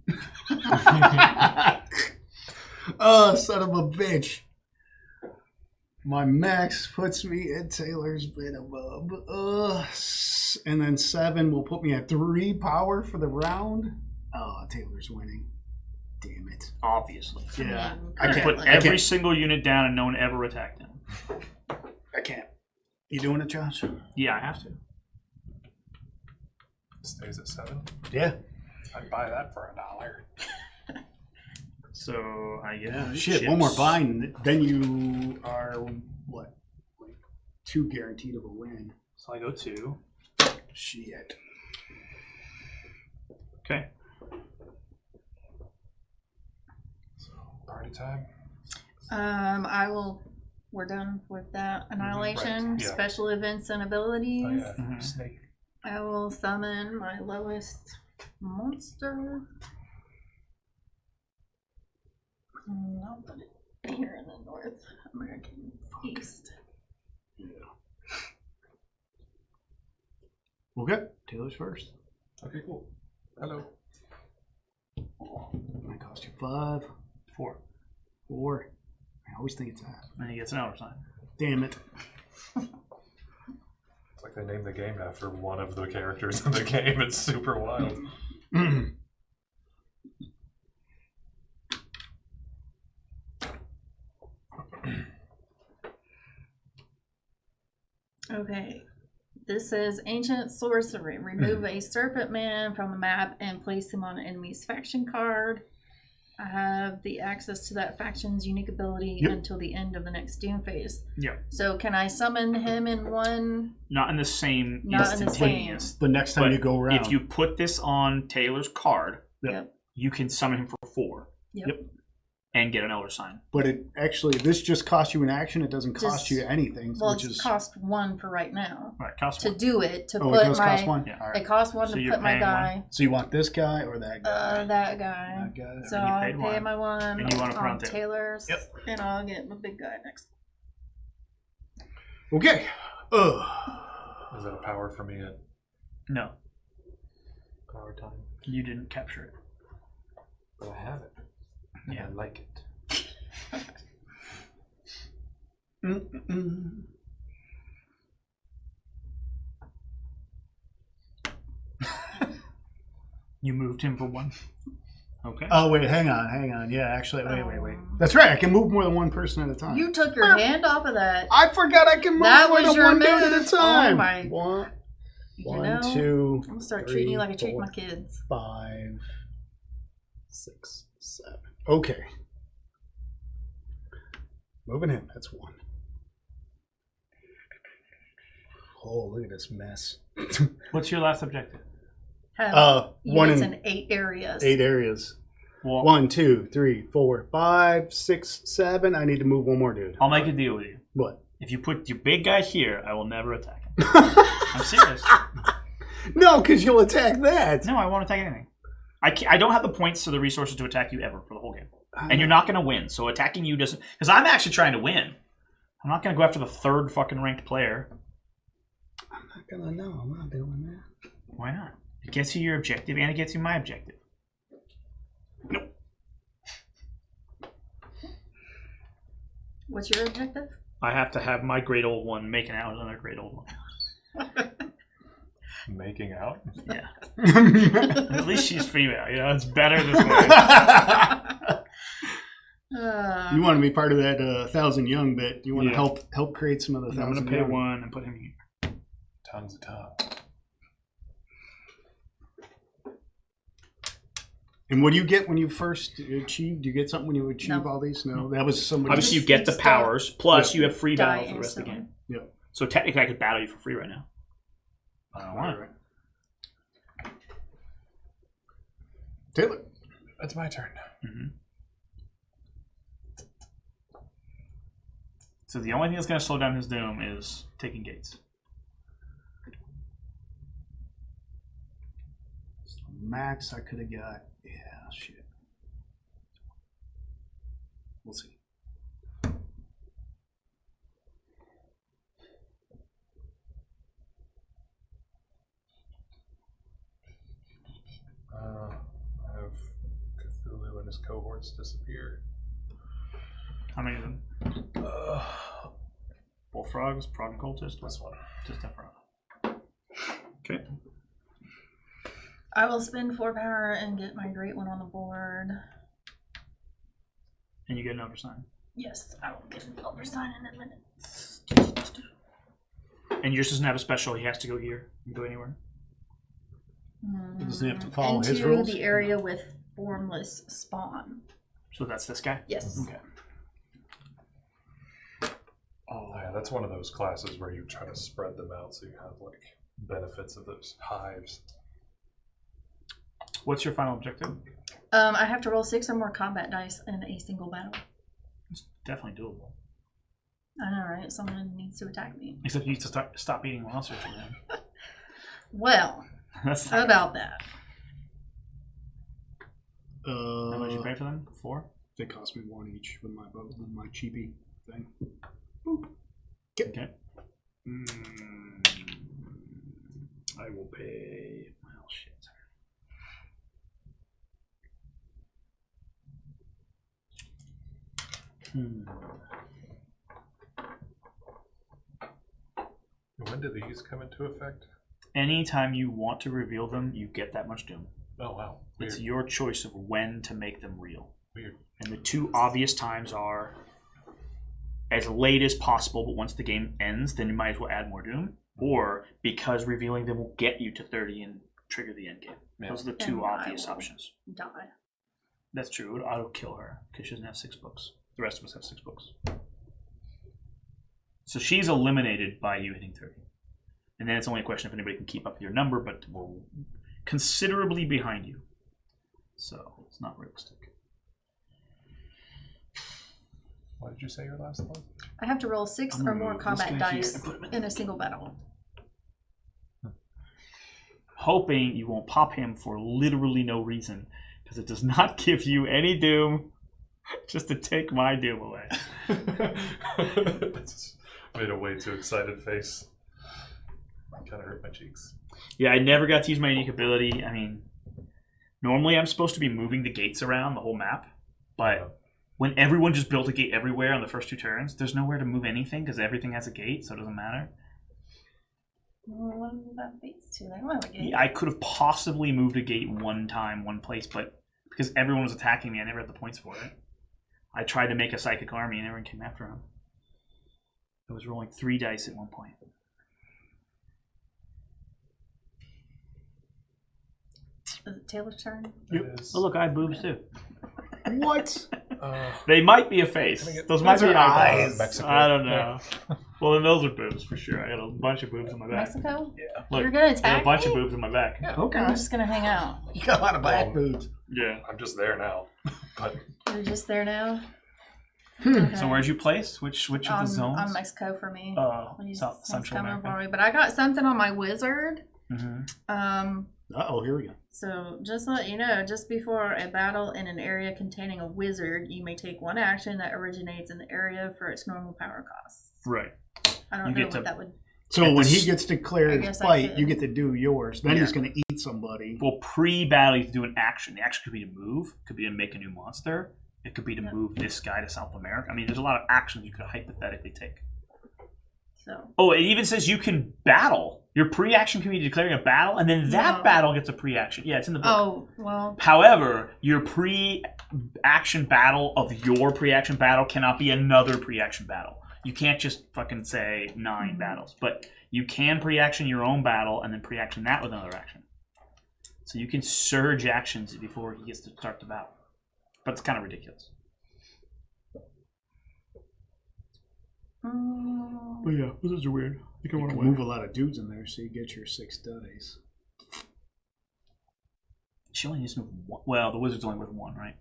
Speaker 2: Oh, son of a bitch. My max puts me at Taylor's minimum. And then 7 will put me at 3 power for the round. Oh, Taylor's winning. Damn it.
Speaker 1: Obviously.
Speaker 2: Yeah.
Speaker 4: I
Speaker 2: I
Speaker 1: Put
Speaker 2: can't.
Speaker 1: every single unit down and no one ever attacked him.
Speaker 2: I can't. You doing it, Josh?
Speaker 1: Yeah, I have to.
Speaker 3: Stays at 7.
Speaker 2: Yeah.
Speaker 3: I'd buy that for $1.
Speaker 1: So I get
Speaker 2: Shit,
Speaker 1: chips.
Speaker 2: one more bind, then you are, what, like 2 guaranteed of a win.
Speaker 1: So I go 2.
Speaker 2: Shit.
Speaker 1: Okay.
Speaker 3: Party time.
Speaker 4: We're done with that. Annihilation,
Speaker 3: Right, yeah.
Speaker 4: special events and abilities.
Speaker 3: Oh, yeah.
Speaker 1: Mhm.
Speaker 3: Snake.
Speaker 4: I will summon my lowest monster. And I'll put it here. here in the North American East.
Speaker 2: Okay, Taylor's first.
Speaker 3: Okay, cool. Hello.
Speaker 2: That cost you 5.
Speaker 1: 4.
Speaker 2: 4. I always think it's that.
Speaker 1: And he gets an elder sign.
Speaker 2: Damn it.
Speaker 3: It's like they named the game after one of the characters in the game. It's super wild.
Speaker 4: Okay. This says Ancient Sorcery. Remove a Serpent Man from the map and place him on an enemy's faction card. I have the access to that faction's unique ability until the end of the next Doom phase.
Speaker 1: Yep.
Speaker 4: So can I summon him in one?
Speaker 1: Not in the same
Speaker 4: Not in the
Speaker 1: instantaneous.
Speaker 2: The next time
Speaker 1: But
Speaker 2: you go around.
Speaker 1: If you put this on Taylor's card,
Speaker 4: Yep.
Speaker 1: you can summon him for 4.
Speaker 4: Yep.
Speaker 1: And get an elder sign.
Speaker 2: But it actually, this just costs you an action. It doesn't cost
Speaker 4: Just-
Speaker 2: you anything.
Speaker 4: Well,
Speaker 2: which
Speaker 4: it's
Speaker 2: is
Speaker 4: cost 1 for right now.
Speaker 1: Right, cost
Speaker 4: To
Speaker 1: 1.
Speaker 4: do it, to
Speaker 2: it
Speaker 4: put
Speaker 2: does
Speaker 4: my.
Speaker 2: cost 1.
Speaker 1: Yeah.
Speaker 2: All right.
Speaker 4: It costs 1
Speaker 1: So
Speaker 4: to
Speaker 1: you're
Speaker 4: put my
Speaker 1: paying
Speaker 4: guy.
Speaker 2: So you want this guy or that guy?
Speaker 4: That guy.
Speaker 2: That guy.
Speaker 4: So
Speaker 1: And you
Speaker 4: I'll
Speaker 1: paid
Speaker 4: pay
Speaker 1: 1.
Speaker 4: my 1
Speaker 1: And you want to put on
Speaker 4: on
Speaker 1: Taylor.
Speaker 4: Taylor's, and I'll get my big guy next.
Speaker 2: Okay.
Speaker 3: Is that a power for me at
Speaker 1: No,
Speaker 3: power time?
Speaker 1: you didn't capture it.
Speaker 3: But I have it. And
Speaker 1: Yeah.
Speaker 3: I like it.
Speaker 1: You moved him for 1. Okay.
Speaker 2: Oh, wait, hang on. Yeah, actually, wait. That's right. I can move more than one person at a time.
Speaker 4: You took your hand off of that.
Speaker 2: I forgot I can move
Speaker 4: That
Speaker 2: more
Speaker 4: was
Speaker 2: than
Speaker 4: your
Speaker 2: one dude at
Speaker 4: move.
Speaker 2: a time.
Speaker 4: Oh my-
Speaker 2: One,
Speaker 4: You know,
Speaker 2: 2,
Speaker 4: I'm gonna start
Speaker 2: 3,
Speaker 4: treating you like I treat
Speaker 2: 4,
Speaker 4: my kids.
Speaker 2: 5, 6, 7. Okay. Moving him. That's 1. Oh, look at this mess.
Speaker 1: What's your last objective?
Speaker 4: Have
Speaker 2: one
Speaker 4: units
Speaker 2: in
Speaker 4: in 8 areas.
Speaker 2: 8 areas.
Speaker 1: Well,
Speaker 2: 1, 2, 3, 4, 5, 6, 7. I need to move one more dude.
Speaker 1: I'll make a deal with you.
Speaker 2: What?
Speaker 1: If you put your big guy here, I will never attack him. I'm serious.
Speaker 2: No, because you'll attack that.
Speaker 1: No, I won't attack anything. I don't have the points or the resources to attack you ever for the whole game. And you're not going to win. So attacking you doesn't... Because I'm actually trying to win. I'm not going to go after the 3rd fucking ranked player.
Speaker 2: I'm not gonna know. I'm not doing that.
Speaker 1: Why not? It gets you your objective and it gets you my objective. Nope.
Speaker 4: What's your objective?
Speaker 1: I have to have my great old one making out with another great old one.
Speaker 3: Making out?
Speaker 1: Yeah. At least she's female. You know, it's better this way.
Speaker 2: You want to be part of that 1,000 Young bit. You want to
Speaker 1: Yeah.
Speaker 2: help create some of the
Speaker 1: I'm
Speaker 2: 1,000
Speaker 1: going to pay
Speaker 2: Young.
Speaker 1: 1 and put him here.
Speaker 3: Tons of time.
Speaker 2: And what do you get when you first achieve? Do you get something when you achieve
Speaker 4: No.
Speaker 2: all these? No, that was somebody.
Speaker 1: Obviously, you
Speaker 4: just-
Speaker 1: get
Speaker 4: you
Speaker 1: the
Speaker 4: just
Speaker 1: powers, plus
Speaker 2: Yeah.
Speaker 1: you have free
Speaker 4: Die
Speaker 1: battle for the rest of the
Speaker 4: instantly.
Speaker 1: game.
Speaker 2: Yeah.
Speaker 1: So technically, I could battle you for free right now. I don't want
Speaker 2: Right.
Speaker 1: it.
Speaker 2: Taylor.
Speaker 3: It's my turn.
Speaker 1: Mm-hmm. So the only thing that's going to slow down his doom is taking gates.
Speaker 2: So max I could have got. Yeah, shit. We'll see.
Speaker 3: I have Cthulhu and his cohorts disappear.
Speaker 1: How many of them? Bullfrogs, Prog and Cultist?
Speaker 3: This one.
Speaker 1: Just a frog. Okay.
Speaker 4: I will spend 4 power and get my great one on the board.
Speaker 1: And you get an oversign.
Speaker 4: Yes, I will get an oversign in a minute.
Speaker 1: And yours doesn't have a special. He has to go here and go anywhere.
Speaker 2: Does he have to follow his
Speaker 4: Into
Speaker 2: rules?
Speaker 4: the area with formless spawn.
Speaker 1: So that's this guy?
Speaker 4: Yes.
Speaker 1: Okay.
Speaker 3: Oh, yeah, that's one of those classes where you try to spread them out so you have like benefits of those hives.
Speaker 1: What's your final objective?
Speaker 4: I have to roll 6 or more combat dice in a single battle.
Speaker 1: It's definitely doable.
Speaker 4: I know, right? Someone needs to attack me.
Speaker 1: Except you need to stop eating monsters again.
Speaker 4: Well,
Speaker 1: That's
Speaker 4: how
Speaker 1: not
Speaker 4: about that?
Speaker 1: how much you pay for them? 4?
Speaker 2: They cost me 1 each with my cheapy thing.
Speaker 1: Okay. I will pay. Well, shit.
Speaker 3: When do these come into effect?
Speaker 1: Anytime you want to reveal them, you get that much doom.
Speaker 3: Oh wow. Weird.
Speaker 1: It's your choice of when to make them real.
Speaker 3: Weird.
Speaker 1: And the two obvious times are as late as possible, but once the game ends, then you might as well add more doom. Or because revealing them will get you to 30 and trigger the end game.
Speaker 3: Yeah.
Speaker 1: Those are the two
Speaker 4: And I
Speaker 1: obvious
Speaker 4: will
Speaker 1: options.
Speaker 4: Die.
Speaker 1: That's true. It would auto kill her because she doesn't have 6 books. The rest of us have 6 books. So she's eliminated by you hitting 30. And then it's only a question if anybody can keep up your number, but we're considerably behind you. So it's not realistic.
Speaker 3: What did you say your last one?
Speaker 4: I have to roll 6
Speaker 2: I'm
Speaker 4: or
Speaker 2: gonna
Speaker 4: more
Speaker 2: move this
Speaker 4: combat
Speaker 2: guy here
Speaker 4: dice
Speaker 2: and put him
Speaker 4: in a single battle.
Speaker 1: Hoping you won't pop him for literally no reason, because it does not give you any doom just to take my doom away.
Speaker 3: That's made a way too excited face. Kind of hurt my cheeks.
Speaker 1: Yeah, I never got to use my unique ability. I mean, normally I'm supposed to be moving the gates around the whole map, but when everyone just built a gate everywhere on the first 2 turns, there's nowhere to move anything because everything has a gate, so it doesn't matter.
Speaker 4: Well, what about these two? They don't have a gate.
Speaker 1: I could have possibly moved a gate one time, one place, but because everyone was attacking me, I never had the points for it. I tried to make a psychic army and everyone came after him. I was rolling 3 dice at one point.
Speaker 4: Is it Taylor's turn?
Speaker 3: It is.
Speaker 1: Oh, look, I have boobs too.
Speaker 2: What?
Speaker 1: They might be a face.
Speaker 3: Can I get-
Speaker 1: Those might be
Speaker 2: are
Speaker 1: eyes.
Speaker 2: eyes.
Speaker 3: Mexico.
Speaker 1: I don't know. Well, then those are boobs for sure. I got a bunch of boobs on my back.
Speaker 4: Mexico?
Speaker 3: Yeah.
Speaker 1: Look,
Speaker 4: You're gonna
Speaker 1: I got
Speaker 4: attack
Speaker 1: a bunch
Speaker 4: me?
Speaker 1: of boobs on my back.
Speaker 3: Yeah.
Speaker 2: Okay.
Speaker 4: I'm just gonna hang out.
Speaker 2: You got a lot of back
Speaker 3: Well,
Speaker 2: boobs.
Speaker 1: Yeah.
Speaker 3: I'm just there now. But
Speaker 4: You're just there now?
Speaker 1: So where'd you place? Which of the zones?
Speaker 4: On Mexico for me. He's
Speaker 1: Central
Speaker 4: coming
Speaker 1: America.
Speaker 4: for me. But I got something on my wizard.
Speaker 1: Mm-hmm.
Speaker 2: Uh-oh, here we go.
Speaker 4: So just to let you know, just before a battle in an area containing a wizard, you may take one action that originates in the area for its normal power costs.
Speaker 1: Right.
Speaker 4: I don't
Speaker 1: You
Speaker 4: know
Speaker 1: get to-
Speaker 4: what that would.
Speaker 2: So
Speaker 1: At
Speaker 2: when
Speaker 1: the
Speaker 2: he
Speaker 1: s-
Speaker 2: gets
Speaker 4: I
Speaker 2: declared
Speaker 4: guess I
Speaker 2: fight,
Speaker 4: could.
Speaker 2: you get to do yours. Then
Speaker 1: Yeah.
Speaker 2: he's going to eat somebody.
Speaker 1: Well, pre-battle, you have to do an action. The action could be to move. Could be to make a new monster. It could be to move this guy to South America. I mean, there's a lot of actions you could hypothetically take.
Speaker 4: So
Speaker 1: Oh, it even says you can battle. Your pre-action can be declaring a battle, and then that
Speaker 4: No.
Speaker 1: battle gets a pre-action. Yeah, it's in the book.
Speaker 4: oh well.
Speaker 1: However, your pre-action battle of your pre-action battle cannot be another pre-action battle. You can't just fucking say 9 battles. But you can pre-action your own battle and then pre-action that with another action. So you can surge actions before he gets to start the battle. But it's kind of ridiculous. But yeah, wizards are weird. You
Speaker 2: You can move a lot of dudes in there so you get your 6 dice.
Speaker 1: She only needs to move one. Well, the wizard's only worth 1, right?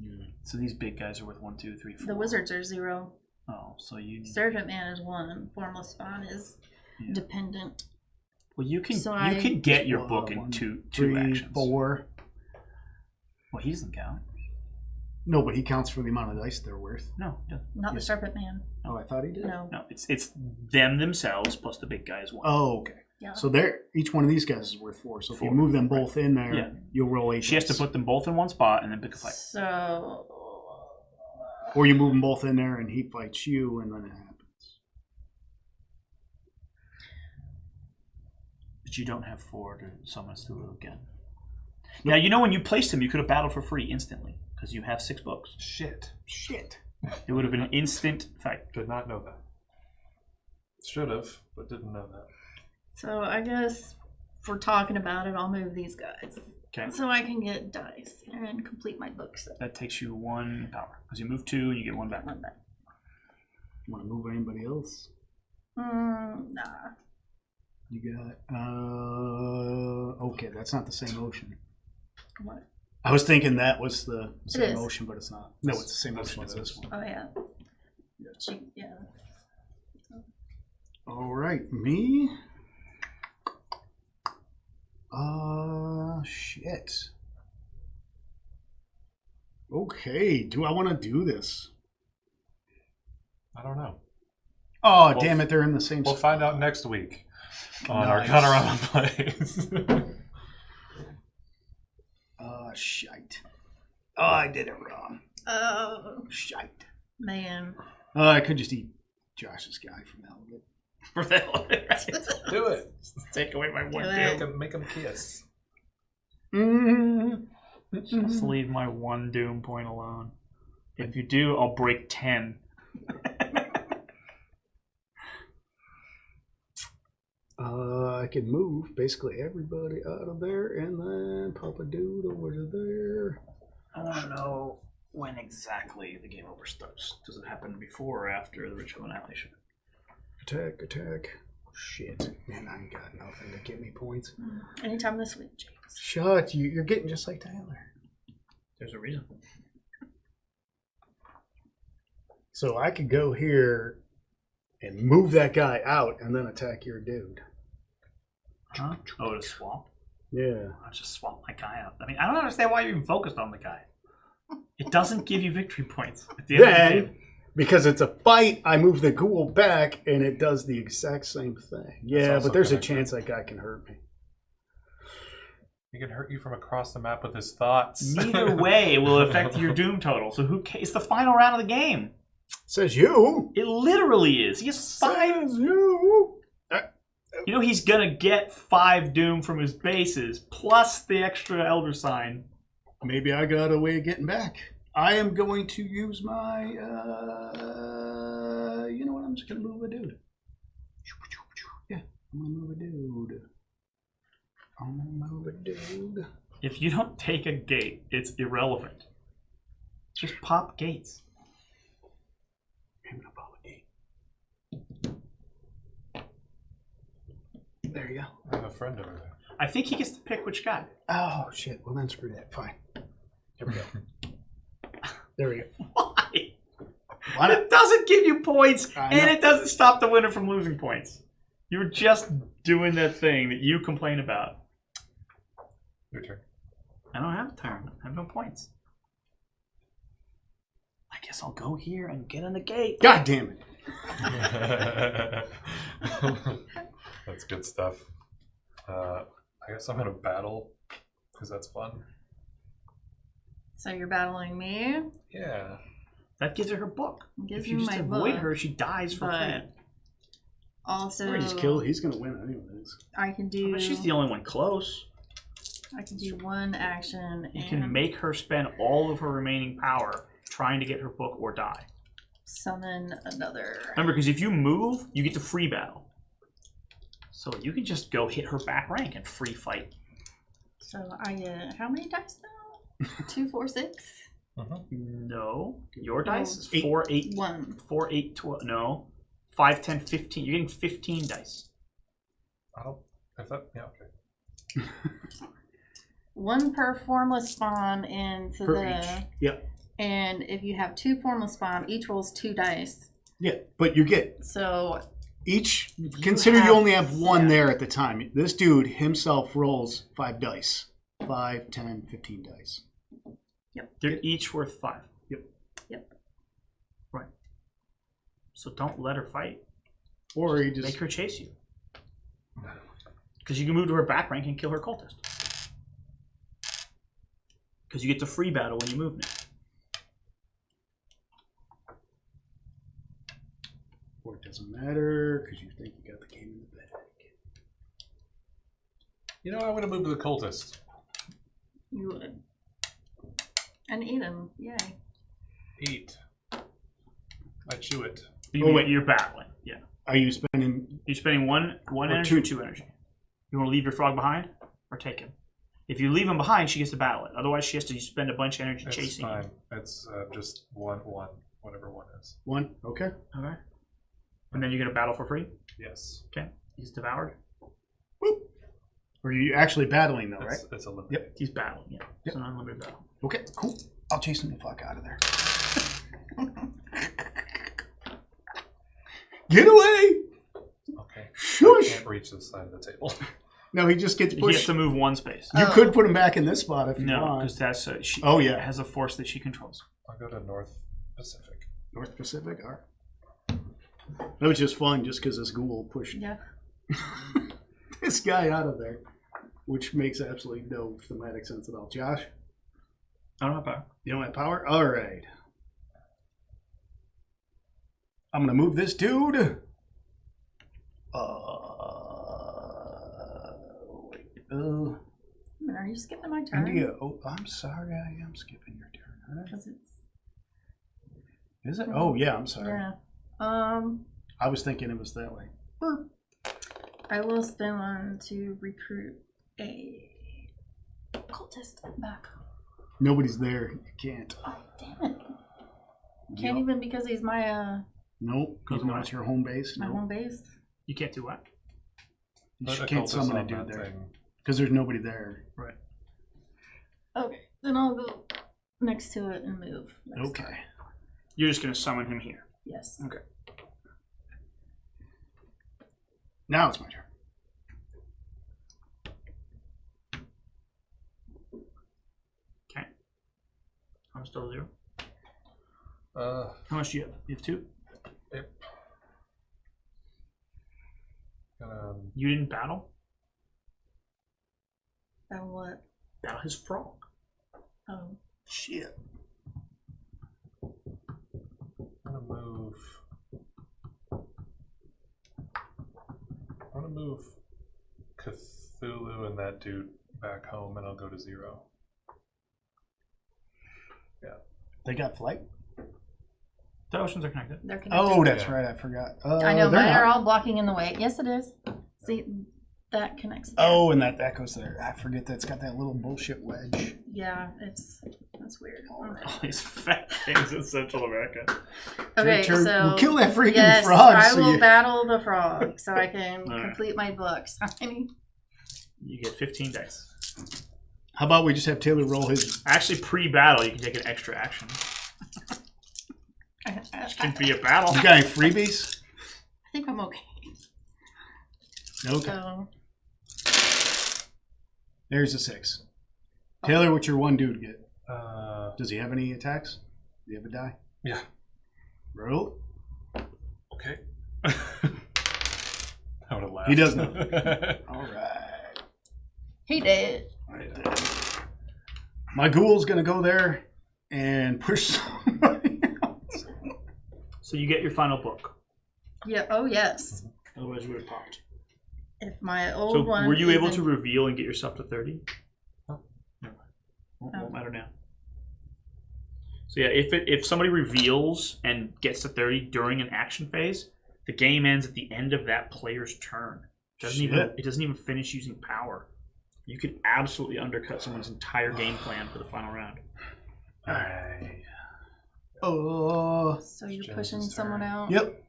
Speaker 2: Yeah.
Speaker 1: So these big guys are worth 1, 2, 3, 4.
Speaker 4: The wizards are 0.
Speaker 1: Oh, so you.
Speaker 4: Servant man is 1. Formless spawn is
Speaker 1: Yeah.
Speaker 4: dependent.
Speaker 1: Well, you can
Speaker 4: So
Speaker 1: you can get your
Speaker 2: Well,
Speaker 1: book in
Speaker 2: 1,
Speaker 1: two
Speaker 2: 3,
Speaker 1: actions.
Speaker 2: 4.
Speaker 1: Well, he doesn't count.
Speaker 2: No, but he counts for the amount of dice they're worth.
Speaker 1: No, he doesn't.
Speaker 4: Not the
Speaker 2: Yes.
Speaker 4: serpent man.
Speaker 2: Oh, I thought he did.
Speaker 4: No.
Speaker 1: No, it's them themselves plus the big guy is 1.
Speaker 2: Oh, okay.
Speaker 4: Yeah.
Speaker 2: So each one of these guys is worth 4. So if
Speaker 1: 4,
Speaker 2: you move them both in there,
Speaker 1: Yeah.
Speaker 2: you'll roll 8
Speaker 1: She has to
Speaker 2: dice.
Speaker 1: put them both in one spot and then pick a fight.
Speaker 4: So
Speaker 2: Or you move them both in there and he fights you and then it happens.
Speaker 1: But you don't have 4 to summon Cthulhu again. Now, you know when you placed him, you could have battled for free instantly because you have 6 books.
Speaker 3: shit.
Speaker 2: Shit.
Speaker 1: It would have been an instant fight.
Speaker 3: Did not know that. Should have, but didn't know that.
Speaker 4: So I guess if we're talking about it, I'll move these guys.
Speaker 1: Okay.
Speaker 4: So I can get dice and complete my book set.
Speaker 1: That takes you 1 power because you move 2 and you get 1 back.
Speaker 4: One back.
Speaker 2: Want to move anybody else?
Speaker 4: Nah.
Speaker 2: You got, okay, that's not the same ocean.
Speaker 4: What?
Speaker 2: I was thinking that was the same
Speaker 4: is.
Speaker 2: ocean, but it's not. No, it's the same
Speaker 3: This
Speaker 2: ocean
Speaker 3: one
Speaker 2: as this
Speaker 3: is.
Speaker 2: one.
Speaker 4: Oh yeah.
Speaker 2: Yes.
Speaker 4: Yeah.
Speaker 2: All right, me. Shit. Okay, do I want to do this?
Speaker 3: I don't know.
Speaker 2: Oh, damn it, they're in the same
Speaker 3: We'll
Speaker 2: spot.
Speaker 3: find out next week on our
Speaker 2: Nice.
Speaker 3: Colorado Plays.
Speaker 2: Shite. Oh, I did it wrong.
Speaker 4: Oh,
Speaker 2: Shite.
Speaker 4: man.
Speaker 2: I could just eat Josh's guy from the hell of it.
Speaker 1: For the hell of it, right?
Speaker 3: Do it.
Speaker 1: Take away my one
Speaker 4: Do
Speaker 1: doom.
Speaker 3: Make him kiss.
Speaker 1: Just leave my one doom point alone. If you do, I'll break 10.
Speaker 2: I can move basically everybody out of there and then pop a dude over to there.
Speaker 1: I want to know when exactly the game over starts. Does it happen before or after the Ritual of Annihilation?
Speaker 2: Attack, attack. Shit. Man, I ain't got nothing to get me points.
Speaker 4: Anytime this week, James.
Speaker 2: Shut, you're getting just like Tyler.
Speaker 1: There's a reason.
Speaker 2: So I could go here and move that guy out and then attack your dude.
Speaker 1: Huh? Oh, to swap?
Speaker 2: Yeah.
Speaker 1: I'll just swap my guy out. I mean, I don't understand why you're even focused on the guy. It doesn't give you victory points at the end of the
Speaker 2: Then,
Speaker 1: game.
Speaker 2: because it's a fight, I move the ghoul back and it does the exact same thing. Yeah,
Speaker 3: also
Speaker 2: but there's a
Speaker 3: connected.
Speaker 2: chance that guy can hurt me.
Speaker 3: He can hurt you from across the map with his thoughts.
Speaker 1: Neither way it will affect your doom total. So who cares? It's the final round of the game.
Speaker 2: Says you.
Speaker 1: It literally is. He has 5.
Speaker 2: Says you.
Speaker 1: You know he's gonna get 5 doom from his bases plus the extra Elder Sign.
Speaker 2: Maybe I got a way of getting back. I am going to use my, you know what, I'm just going to move a dude. Yeah, I'm going to move a dude. I'm going to move a dude.
Speaker 1: If you don't take a gate, it's irrelevant. Just pop gates.
Speaker 2: I'm going to pop a gate. There you go.
Speaker 3: I have a friend over there.
Speaker 1: I think he gets to pick which guy.
Speaker 2: Oh, shit. Well, then screw that. Fine. There we go. There we go.
Speaker 1: Why?
Speaker 2: Why not?
Speaker 1: It doesn't give you points,
Speaker 2: I
Speaker 1: and
Speaker 2: know.
Speaker 1: it doesn't stop the winner from losing points. You're just doing that thing that you complain about.
Speaker 3: Your turn.
Speaker 1: I don't have a turn. I have no points. I guess I'll go here and get on the gate.
Speaker 2: God damn it.
Speaker 3: That's good stuff. I guess I'm gonna battle because that's fun.
Speaker 4: So you're battling me.
Speaker 3: Yeah.
Speaker 1: That gives her her book.
Speaker 4: Gives
Speaker 1: If you
Speaker 4: me
Speaker 1: just
Speaker 4: my
Speaker 1: avoid
Speaker 4: book,
Speaker 1: her, she dies for free.
Speaker 4: but also
Speaker 2: Or he's killed. He's going to win anyways.
Speaker 4: I can do.
Speaker 1: But she's the only one close.
Speaker 4: I can do one action
Speaker 1: You
Speaker 4: and
Speaker 1: can make her spend all of her remaining power trying to get her book or die.
Speaker 4: summon another.
Speaker 1: Remember, because if you move, you get to free battle. So you can just go hit her back rank and free fight.
Speaker 4: So I get how many dice now? 2, 4, 6.
Speaker 1: No, your dice is
Speaker 2: 8.
Speaker 1: 4, 8,
Speaker 4: 1.
Speaker 1: 4, 8, 12. No, 5, 10, 15. You're getting 15 dice.
Speaker 3: I don't. If that. Yeah. Okay.
Speaker 4: 1 per formless spawn into
Speaker 2: Per
Speaker 4: the.
Speaker 2: each. Yep.
Speaker 4: And if you have 2 formless spawn, each rolls 2 dice.
Speaker 2: Yeah, but you get
Speaker 4: So
Speaker 2: each. Consider you
Speaker 4: have-
Speaker 2: only have one
Speaker 4: yeah.
Speaker 2: there at the time. This dude himself rolls 5 dice. 5, 10, 15 dice.
Speaker 1: They're each worth 5.
Speaker 4: Yep.
Speaker 1: Right. So don't let her fight.
Speaker 2: Or you just.
Speaker 1: Make her chase you. Because you can move to her back rank and kill her cultist. Because you get to free battle when you move now.
Speaker 2: Or it doesn't matter because you think you got the game in the bag.
Speaker 3: You know, I'm gonna move to the cultist.
Speaker 4: you would. And eat him. Yay.
Speaker 3: Eat. I chew it.
Speaker 1: You,
Speaker 2: wait.
Speaker 1: You're battling. Yeah.
Speaker 2: Are you spending.
Speaker 1: You're spending one
Speaker 2: Or
Speaker 1: energy or 2 energy. You want to leave your frog behind or take him? If you leave him behind, she gets to battle it. Otherwise, she has to spend a bunch of energy
Speaker 3: It's
Speaker 1: chasing
Speaker 3: fine.
Speaker 1: you.
Speaker 3: It's just one, whatever one is.
Speaker 2: 1? Okay.
Speaker 1: Okay. And then you're going to battle for free?
Speaker 3: Yes.
Speaker 1: Okay. He's devoured.
Speaker 2: Or are you actually battling though, right?
Speaker 3: It's a limit.
Speaker 2: Yep.
Speaker 1: He's battling, yeah.
Speaker 2: Yep.
Speaker 1: It's an unlimited battle.
Speaker 2: Okay, cool. I'll chase him the fuck out of there. Get away!
Speaker 3: Okay. I
Speaker 2: Shush!
Speaker 3: can't reach this side of the table.
Speaker 2: No, he just gets
Speaker 1: He has
Speaker 2: pushed.
Speaker 1: to move one space.
Speaker 2: You could put him back in this spot if you
Speaker 1: No,
Speaker 2: want.
Speaker 1: because that's she
Speaker 2: Oh, yeah.
Speaker 1: has a force that she controls.
Speaker 3: I'll go to North Pacific.
Speaker 2: North Pacific? All right. That was just fun just because this ghoul pushed
Speaker 4: Yeah.
Speaker 2: this guy out of there, which makes absolutely no thematic sense at all. Josh,
Speaker 1: I don't have power.
Speaker 2: you don't have power? All right. I'm going to move this dude.
Speaker 4: Are you skipping my turn?
Speaker 2: India. Oh, I'm sorry. I am skipping your turn. Huh?
Speaker 4: Because it's
Speaker 2: Is it? Oh, yeah. I'm sorry.
Speaker 4: yeah.
Speaker 2: I was thinking it was that way.
Speaker 4: I will spend one to recruit a cultist back.
Speaker 2: Nobody's there. You can't.
Speaker 4: Oh damn it! Can't
Speaker 2: Yep.
Speaker 4: even because he's my
Speaker 2: Nope. Because
Speaker 1: He's
Speaker 2: now it's your home base.
Speaker 4: my
Speaker 2: Nope.
Speaker 4: home base.
Speaker 1: You can't do what?
Speaker 2: You
Speaker 3: Put a
Speaker 2: can't
Speaker 3: cultist
Speaker 2: summon a
Speaker 3: on
Speaker 2: dude
Speaker 3: that
Speaker 2: there.
Speaker 3: thing.
Speaker 2: Because there's nobody there.
Speaker 1: Right.
Speaker 4: Okay, then I'll go next to it and move. next
Speaker 2: Okay.
Speaker 4: time.
Speaker 1: You're just going to summon him here.
Speaker 4: Yes.
Speaker 1: Okay.
Speaker 2: Now it's my turn.
Speaker 1: Okay. I'm still 0.
Speaker 3: Uh,
Speaker 1: How much do you have? You have 2?
Speaker 3: yep.
Speaker 1: You didn't battle?
Speaker 4: Then what?
Speaker 1: Battle his frog.
Speaker 4: Oh,
Speaker 2: Shit.
Speaker 3: I'm gonna move. I'm gonna move Cthulhu and that dude back home, and I'll go to 0.
Speaker 2: They got flight?
Speaker 1: The oceans are connected.
Speaker 4: they're connected.
Speaker 2: Oh, that's
Speaker 3: Yeah.
Speaker 2: right. I forgot.
Speaker 4: I know
Speaker 2: they're
Speaker 4: mine
Speaker 2: not.
Speaker 4: are all blocking in the way. Yes, it is. See, that connects. There.
Speaker 2: Oh, and that goes there. I forget that's got that little bullshit wedge.
Speaker 4: Yeah, that's weird.
Speaker 1: All these fat things in Central America.
Speaker 4: Okay,
Speaker 2: Turn-
Speaker 4: so
Speaker 2: we'll kill that freaking
Speaker 4: yes,
Speaker 2: frog.
Speaker 4: I
Speaker 2: so
Speaker 4: will
Speaker 2: you-
Speaker 4: battle the frog so I can
Speaker 1: All right.
Speaker 4: complete my books.
Speaker 1: You get 15 dice.
Speaker 2: How about we just have Taylor roll his?
Speaker 1: Actually, pre-battle, you can take an extra action.
Speaker 4: I
Speaker 1: Can be a battle.
Speaker 2: You got any freebies?
Speaker 4: think I'm okay.
Speaker 2: Okay.
Speaker 4: So
Speaker 2: There's a 6. Taylor, what's your one dude get?
Speaker 3: Just
Speaker 2: Does he have any attacks? Do you have a die?
Speaker 3: yeah.
Speaker 2: Roll.
Speaker 3: Okay. I would have laughed.
Speaker 2: He does nothing. All right.
Speaker 4: he did.
Speaker 2: My ghoul's gonna go there and push somebody else.
Speaker 1: So you get your final book.
Speaker 4: Yeah. Oh yes.
Speaker 1: Otherwise, you would have popped.
Speaker 4: If my old
Speaker 1: So
Speaker 4: one.
Speaker 1: were you able to
Speaker 4: isn't-
Speaker 1: reveal and get yourself to 30?
Speaker 3: No.
Speaker 1: Never mind. Won't
Speaker 4: Oh.
Speaker 1: matter now. So yeah, if somebody reveals and gets to 30 during an action phase, the game ends at the end of that player's turn. It doesn't even finish using power. You could absolutely undercut someone's entire game plan for the final round.
Speaker 2: All right. Oh.
Speaker 4: So you're
Speaker 3: James's
Speaker 4: pushing
Speaker 3: turn.
Speaker 4: someone out.
Speaker 2: Yep.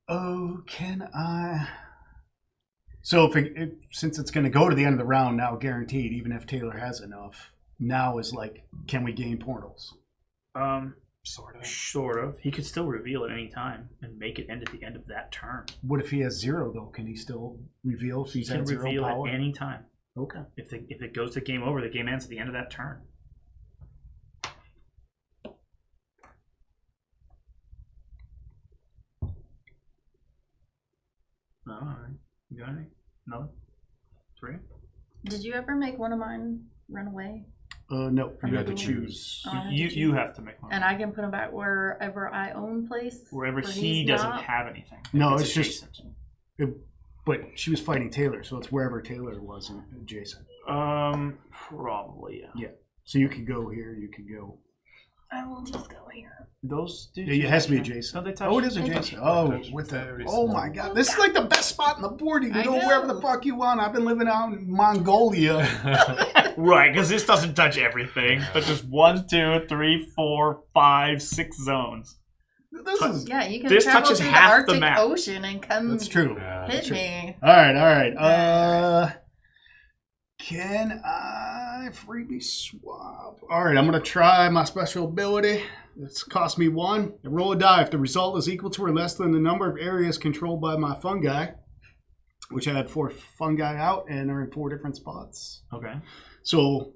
Speaker 2: Oh, can I? So since it's going to go to the end of the round now, guaranteed, even if Taylor has enough, now is like, can we gain portals?
Speaker 3: Sort of.
Speaker 1: He could still reveal at any time and make it end at the end of that turn.
Speaker 2: What if he has 0 though? Can he still reveal if
Speaker 1: He
Speaker 2: he's
Speaker 1: can
Speaker 2: at 0
Speaker 1: reveal
Speaker 2: power?
Speaker 1: at any time.
Speaker 2: Okay.
Speaker 1: If it goes to game over, the game ends at the end of that turn. All right. You got any? Nothing? 3?
Speaker 4: Did you ever make one of mine run away?
Speaker 2: No,
Speaker 4: From
Speaker 2: you
Speaker 4: the
Speaker 2: have to
Speaker 4: ghoul?
Speaker 2: choose.
Speaker 4: Oh, I have to
Speaker 1: You
Speaker 4: choose.
Speaker 1: have to make one.
Speaker 4: And I can put them back wherever I own place.
Speaker 1: Wherever
Speaker 4: where
Speaker 1: he
Speaker 4: he's
Speaker 1: doesn't
Speaker 4: not?
Speaker 1: have anything.
Speaker 2: No, it's just-
Speaker 1: adjacent.
Speaker 2: But she was fighting Taylor, so it's wherever Taylor was adjacent.
Speaker 1: Probably, yeah.
Speaker 2: Yeah. So you could go here, you could go.
Speaker 4: I will just go here.
Speaker 1: Those dudes.
Speaker 2: It has to be
Speaker 1: touch.
Speaker 2: adjacent.
Speaker 1: No, they touch.
Speaker 2: Oh, it is
Speaker 4: They
Speaker 2: adjacent.
Speaker 3: touch.
Speaker 2: Oh,
Speaker 3: They touch
Speaker 2: with the.
Speaker 3: very
Speaker 2: Oh
Speaker 3: small.
Speaker 2: my God, this is like the best spot in the board. You can
Speaker 4: I
Speaker 2: go
Speaker 4: know.
Speaker 2: wherever the fuck you want. I've been living out in Mongolia.
Speaker 1: Right, because this doesn't touch everything, but just 1, 2, 3, 4, 5, 6 zones.
Speaker 2: This is.
Speaker 4: Yeah, you can
Speaker 1: This
Speaker 4: travel
Speaker 1: touches
Speaker 4: through the
Speaker 1: half the
Speaker 4: Arctic
Speaker 1: map.
Speaker 4: Ocean and come
Speaker 2: That's true.
Speaker 3: Yeah.
Speaker 4: hit
Speaker 2: True.
Speaker 4: me.
Speaker 2: All right. Can I freebie swap? All right, I'm gonna try my special ability. It's cost me 1. I roll a die. If the result is equal to or less than the number of areas controlled by my fungi, which I had 4 fungi out and are in 4 different spots.
Speaker 1: Okay.
Speaker 2: So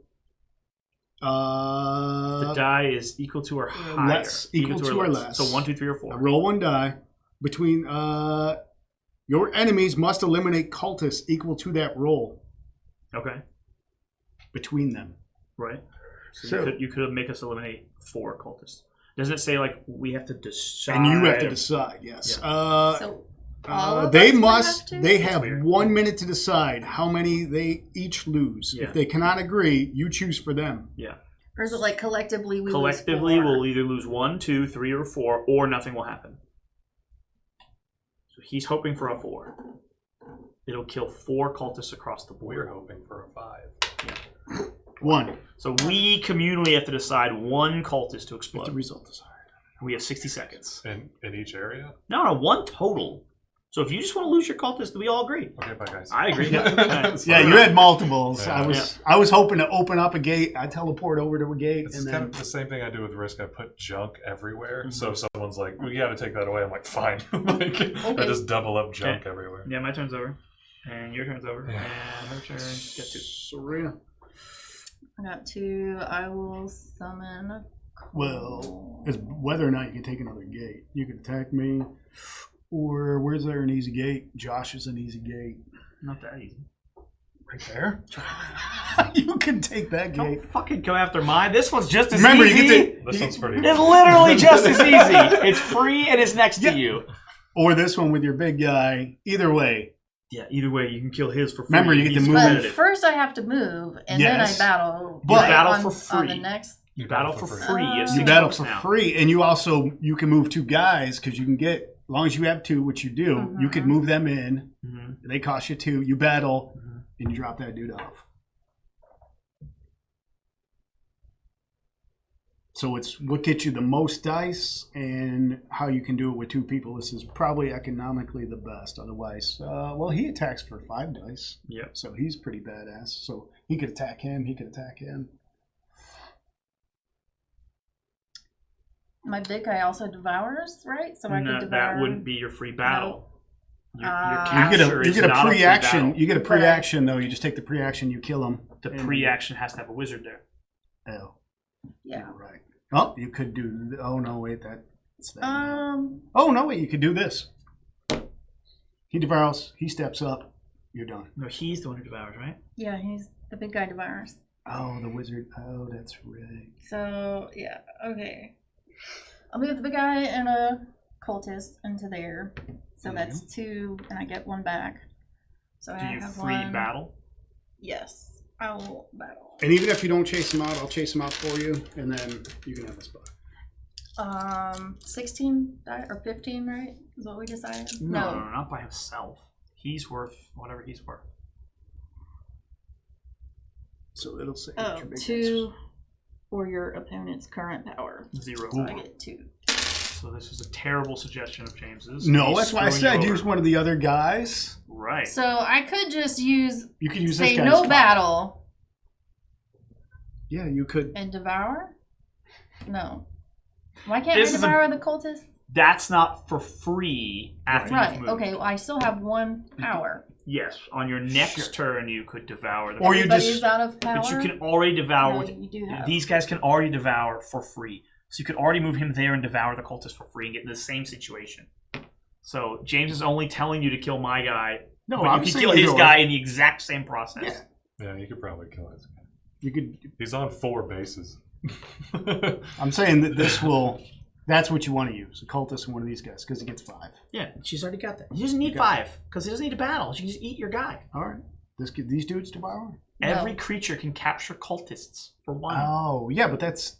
Speaker 1: The die is equal to or higher.
Speaker 2: less, equal to or less.
Speaker 1: So 1, 2, 3, or
Speaker 2: I
Speaker 1: 4.
Speaker 2: roll 1 die. Between your enemies must eliminate cultists equal to that roll
Speaker 1: Okay.
Speaker 2: between them.
Speaker 1: Right. So,
Speaker 2: So-
Speaker 1: you could make us eliminate 4 cultists. Doesn't it say like we have to decide?
Speaker 2: And you have to decide, yes.
Speaker 4: So all of
Speaker 2: They
Speaker 4: us would
Speaker 2: must.
Speaker 4: have to?
Speaker 2: They
Speaker 1: That's
Speaker 2: have
Speaker 1: weird.
Speaker 2: 1 minute to decide how many they each lose.
Speaker 1: Yeah.
Speaker 2: If they cannot agree, you choose for them.
Speaker 1: Yeah.
Speaker 4: Or is it like collectively we
Speaker 1: Collectively,
Speaker 4: lose 4?
Speaker 1: we'll either lose 1, 2, 3, or 4, or nothing will happen. So he's hoping for a 4. It'll kill 4 cultists across the board.
Speaker 3: We're hoping for a 5.
Speaker 2: 1.
Speaker 1: So we communally have to decide 1 cultist to
Speaker 2: Let
Speaker 1: explode.
Speaker 2: the result decide.
Speaker 1: We have 60 seconds.
Speaker 3: In each area?
Speaker 1: No, 1 total. So if you just want to lose your cultist, we all agree.
Speaker 3: Okay, bye guys.
Speaker 1: I agree.
Speaker 2: Yeah, you had multiples.
Speaker 3: Yeah.
Speaker 2: I was hoping to open up a gate. I teleport over to a gate,
Speaker 3: It's
Speaker 2: and
Speaker 3: kind
Speaker 2: then
Speaker 3: of the same thing I do with Risk. I put junk everywhere.
Speaker 1: Mm-hmm.
Speaker 3: So if someone's like, we got to take that away, I'm like, fine. Like, I just double up junk everywhere.
Speaker 1: Yeah, my turn's over. And your turn's over.
Speaker 3: Yeah.
Speaker 1: And her turn. Get 2.
Speaker 2: Serena.
Speaker 4: I got 2. I will summon a
Speaker 2: Well, it's whether or not you can take another gate. You can attack me, or where's there an easy gate? Josh is an easy gate.
Speaker 1: Not that easy.
Speaker 2: Right there. You can take that
Speaker 1: Don't
Speaker 2: gate.
Speaker 1: fucking go after mine. This one's just as
Speaker 2: Remember,
Speaker 1: easy.
Speaker 2: you get to,
Speaker 3: This one's pretty
Speaker 1: It's literally just as easy. It's free and it's next to you.
Speaker 2: or this one with your big guy. Either way.
Speaker 1: Yeah, either way, you can kill his for free.
Speaker 2: Remember, you get to
Speaker 1: He's
Speaker 2: move.
Speaker 4: But
Speaker 1: competitive.
Speaker 4: first I have to move, and then I
Speaker 2: Yes.
Speaker 4: battle.
Speaker 2: But-
Speaker 4: right,
Speaker 1: battle
Speaker 4: on,
Speaker 1: for
Speaker 4: on the
Speaker 1: free.
Speaker 4: next.
Speaker 1: You battle for
Speaker 3: free.
Speaker 1: free. It's
Speaker 2: You
Speaker 1: 6
Speaker 2: battle
Speaker 1: bucks
Speaker 2: for
Speaker 1: now.
Speaker 2: free, and you can move 2 guys because you can get, as long as you have 2, which you do, you can move them in.
Speaker 1: Mhm.
Speaker 2: They cost you 2. You battle,
Speaker 1: Mhm.
Speaker 2: and you drop that dude off. So it's what gets you the most dice and how you can do it with 2 people. This is probably economically the best. Otherwise, well, he attacks for 5 dice.
Speaker 1: Yep.
Speaker 2: So he's pretty badass. So he could attack him. He could attack him.
Speaker 4: My big guy also devours, right? So I
Speaker 1: No,
Speaker 4: could devour.
Speaker 1: that wouldn't be your free battle. Your
Speaker 4: You
Speaker 1: capture
Speaker 2: You
Speaker 1: is
Speaker 2: get a
Speaker 1: not
Speaker 2: pre-action.
Speaker 1: free battle.
Speaker 2: You get a pre-action though. You just take the pre-action. You kill him.
Speaker 1: The pre-action has to have a wizard there.
Speaker 2: Oh,
Speaker 4: Yeah.
Speaker 2: you're right. Oh, you could do. Oh no, wait. That's that.
Speaker 4: Um.
Speaker 2: Oh no, wait. You could do this. He devours. He steps up. You're done.
Speaker 1: No, he's the one who devours, right?
Speaker 4: Yeah, he's the big guy devours.
Speaker 2: Oh, the wizard. Oh, that's right.
Speaker 4: So yeah, okay. I'll move the big guy and a cultist into there. So that's 2, and I get 1 back. So
Speaker 1: Do
Speaker 4: I
Speaker 1: you
Speaker 4: have
Speaker 1: free
Speaker 4: 1.
Speaker 1: battle?
Speaker 4: Yes, I will battle.
Speaker 2: And even if you don't chase him out, I'll chase him out for you, and then you can have a spot.
Speaker 4: 16 or 15, right? Is what we decided.
Speaker 1: No, not by himself. He's worth whatever he's worth.
Speaker 2: So it'll say.
Speaker 4: Oh, 2 for your opponent's current power.
Speaker 1: 0.
Speaker 4: So I get 2.
Speaker 1: So this is a terrible suggestion of James's.
Speaker 2: No,
Speaker 1: He's
Speaker 2: that's why I
Speaker 1: screwing
Speaker 2: said
Speaker 1: you
Speaker 2: use
Speaker 1: over.
Speaker 2: one of the other guys.
Speaker 1: Right.
Speaker 4: So I could just use
Speaker 2: You could use
Speaker 4: say
Speaker 2: this guy's
Speaker 4: no
Speaker 2: spot.
Speaker 4: battle
Speaker 2: Yeah, you could.
Speaker 4: and devour. No, why can't
Speaker 1: This
Speaker 4: I
Speaker 1: is a-
Speaker 4: devour the cultist?
Speaker 1: That's not for free after
Speaker 4: Right.
Speaker 1: you've moved.
Speaker 4: Okay. Well, I still have 1 power.
Speaker 1: Yes. On your next turn, you could devour the.
Speaker 2: Or you
Speaker 4: Everybody's
Speaker 2: just-
Speaker 4: out of power.
Speaker 1: But you can already devour
Speaker 4: No,
Speaker 1: with.
Speaker 4: you do have.
Speaker 1: These guys can already devour for free. So you could already move him there and devour the cultist for free and get in the same situation. So James is only telling you to kill my guy.
Speaker 2: No,
Speaker 1: but
Speaker 2: I'm
Speaker 1: you can
Speaker 2: saying
Speaker 1: kill his
Speaker 2: yours.
Speaker 1: guy in the exact same process.
Speaker 2: Yeah.
Speaker 3: Yeah, you could probably kill his guy.
Speaker 2: You could.
Speaker 3: He's on 4 bases.
Speaker 2: I'm saying that this will. That's what you want to use. A cultist and one of these guys because he gets 5.
Speaker 1: Yeah, she's already got that. He doesn't need
Speaker 2: Okay.
Speaker 1: 5 because he doesn't need to battle. She can just eat your guy.
Speaker 2: All right. These dudes devour.
Speaker 4: No.
Speaker 1: Every creature can capture cultists for 1.
Speaker 2: Oh yeah, but that's.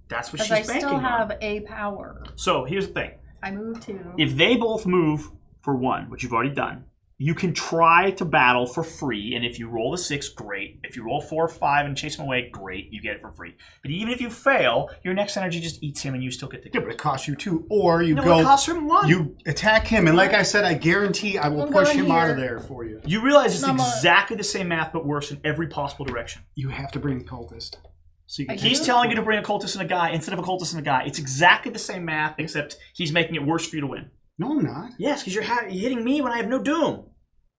Speaker 1: That's what
Speaker 4: Because
Speaker 1: she's
Speaker 4: I
Speaker 1: banking
Speaker 4: still
Speaker 1: on.
Speaker 4: have a power.
Speaker 1: So here's the thing.
Speaker 4: I move 2.
Speaker 1: If they both move for 1, which you've already done, you can try to battle for free, and if you roll a 6, great. If you roll 4 or 5 and chase him away, great. You get it for free. But even if you fail, your next energy just eats him, and you still get the
Speaker 2: Yeah, but it costs you 2. Or you
Speaker 1: No,
Speaker 2: go.
Speaker 1: it costs him 1.
Speaker 2: You attack him, and like I said, I guarantee I will
Speaker 4: I'm
Speaker 2: push
Speaker 4: going
Speaker 2: him out of
Speaker 4: here.
Speaker 2: there for you.
Speaker 1: You realize it's
Speaker 4: No, but-
Speaker 1: exactly the same math, but worse in every possible direction.
Speaker 2: You have to bring the cultist. So you can
Speaker 4: I
Speaker 2: take
Speaker 1: He's
Speaker 4: do?
Speaker 1: telling you to bring a cultist and a guy instead of a cultist and a guy. It's exactly the same math, except he's making it worse for you to win.
Speaker 2: No, I'm not.
Speaker 1: Yes, because you're hitting me when I have no doom.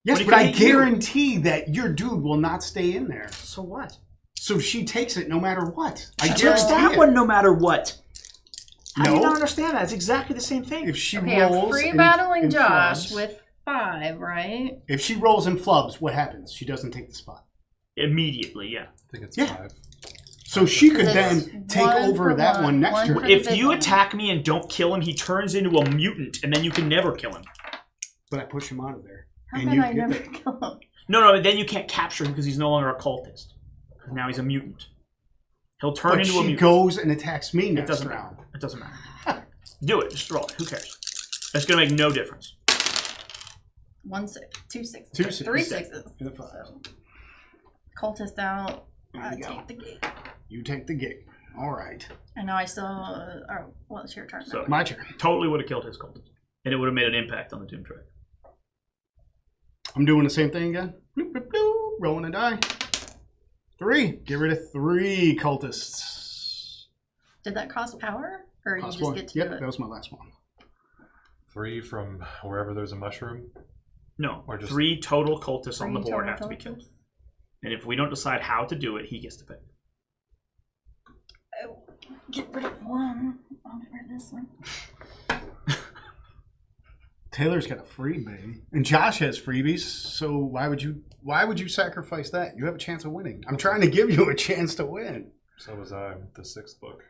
Speaker 2: Yes,
Speaker 1: But
Speaker 2: but I
Speaker 1: he hit you.
Speaker 2: guarantee that your dude will not stay in there.
Speaker 1: So what?
Speaker 2: So she takes it no matter what. I
Speaker 1: She takes
Speaker 2: guarantee
Speaker 1: that
Speaker 2: it.
Speaker 1: one no matter what. How do you
Speaker 2: No.
Speaker 1: not understand that? It's exactly the same thing.
Speaker 2: If she
Speaker 5: Okay, I'm
Speaker 2: rolls
Speaker 5: free
Speaker 2: in-
Speaker 5: battling
Speaker 2: in
Speaker 5: Josh
Speaker 2: flubs-
Speaker 5: with 5, right?
Speaker 2: If she rolls in flubs, what happens? She doesn't take the spot.
Speaker 1: Immediately, yeah.
Speaker 3: I think it's
Speaker 2: Yeah.
Speaker 3: 5.
Speaker 2: So she could
Speaker 5: It's
Speaker 2: then take
Speaker 5: 1
Speaker 2: over
Speaker 5: for
Speaker 2: that
Speaker 5: one,
Speaker 2: one next
Speaker 5: one
Speaker 2: turn.
Speaker 5: for the
Speaker 1: If
Speaker 5: big
Speaker 1: you
Speaker 5: one.
Speaker 1: attack me and don't kill him, he turns into a mutant, and then you can never kill him.
Speaker 2: But I push him out of there.
Speaker 5: How
Speaker 2: and
Speaker 5: can
Speaker 2: you
Speaker 5: I
Speaker 2: get
Speaker 5: never
Speaker 2: it.
Speaker 5: kill him?
Speaker 1: No, then you can't capture him because he's no longer a cultist. Now he's a mutant. He'll turn
Speaker 2: But
Speaker 1: into a
Speaker 2: she
Speaker 1: mutant.
Speaker 2: goes and attacks me
Speaker 1: It
Speaker 2: next
Speaker 1: doesn't
Speaker 2: round.
Speaker 1: matter. It doesn't matter. Do it. Just roll it. Who cares? It's going to make no difference.
Speaker 5: 1 6, 2 6,
Speaker 2: Two sixes.
Speaker 5: 3 6s.
Speaker 2: And a 5.
Speaker 5: So, cultist out.
Speaker 2: There
Speaker 5: I
Speaker 2: you go.
Speaker 5: take the gate.
Speaker 2: You take the gate. All right.
Speaker 5: And now I still. Oh, well, it's your turn.
Speaker 1: So-
Speaker 2: My turn.
Speaker 1: Totally would have killed his cultist. And it would have made an impact on the Doom Track.
Speaker 2: I'm doing the same thing again. Bloop, bloop, bloop. Rolling a die. 3. Get rid of 3 cultists.
Speaker 5: Did that cost power? Or
Speaker 2: Cost
Speaker 5: you just
Speaker 2: 1.
Speaker 5: get to
Speaker 2: Yep,
Speaker 5: do it?
Speaker 2: that was my last one.
Speaker 3: 3 from wherever there's a mushroom.
Speaker 1: No,
Speaker 3: Or just-
Speaker 1: 3 total cultists on the
Speaker 5: 3
Speaker 1: board
Speaker 5: total
Speaker 1: have to be killed.
Speaker 5: cultists?
Speaker 1: And if we don't decide how to do it, he gets to pick.
Speaker 5: Oh, get rid of 1. I'll get rid of this one.
Speaker 2: Taylor's got a freebie, and Josh has freebies. So why would you sacrifice that? You have a chance of winning. I'm trying to give you a chance to win.
Speaker 3: So was I with the 6th book.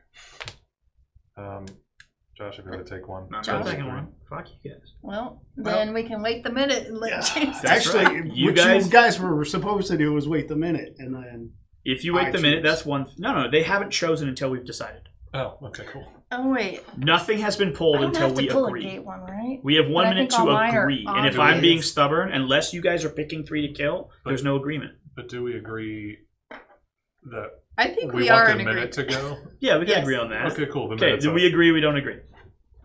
Speaker 3: Josh, if you want to take one.
Speaker 1: I'm
Speaker 5: Josh.
Speaker 1: not taking one. Fuck you guys.
Speaker 5: Well, then we can wait the minute and let James.
Speaker 1: That's
Speaker 2: Actually,
Speaker 1: right. You
Speaker 2: what
Speaker 1: guys-
Speaker 2: you guys were supposed to do was wait the minute, and then
Speaker 1: If you wait
Speaker 2: I
Speaker 1: the minute,
Speaker 2: choose.
Speaker 1: that's one. No, they haven't chosen until we've decided.
Speaker 3: Oh, okay, cool.
Speaker 5: Oh wait,
Speaker 1: Nothing has been
Speaker 5: I
Speaker 1: pulled
Speaker 5: don't
Speaker 1: until
Speaker 5: have
Speaker 1: we
Speaker 5: to pull
Speaker 1: agree.
Speaker 5: a gate one, right?
Speaker 1: We have 1
Speaker 5: But I
Speaker 1: minute
Speaker 5: think all
Speaker 1: to
Speaker 5: mine are
Speaker 1: agree. And if I'm
Speaker 5: obvious.
Speaker 1: being stubborn, unless you guys are picking 3 to kill, there's no agreement.
Speaker 3: But do we agree that
Speaker 5: I think
Speaker 3: we
Speaker 5: we are
Speaker 3: want
Speaker 5: in
Speaker 3: the minute
Speaker 5: agreement.
Speaker 3: to go?
Speaker 1: Yeah, we can
Speaker 5: Yes.
Speaker 1: agree on that.
Speaker 3: Okay, cool. The
Speaker 1: Okay,
Speaker 3: minute's
Speaker 1: do
Speaker 3: up.
Speaker 1: we agree? We don't agree.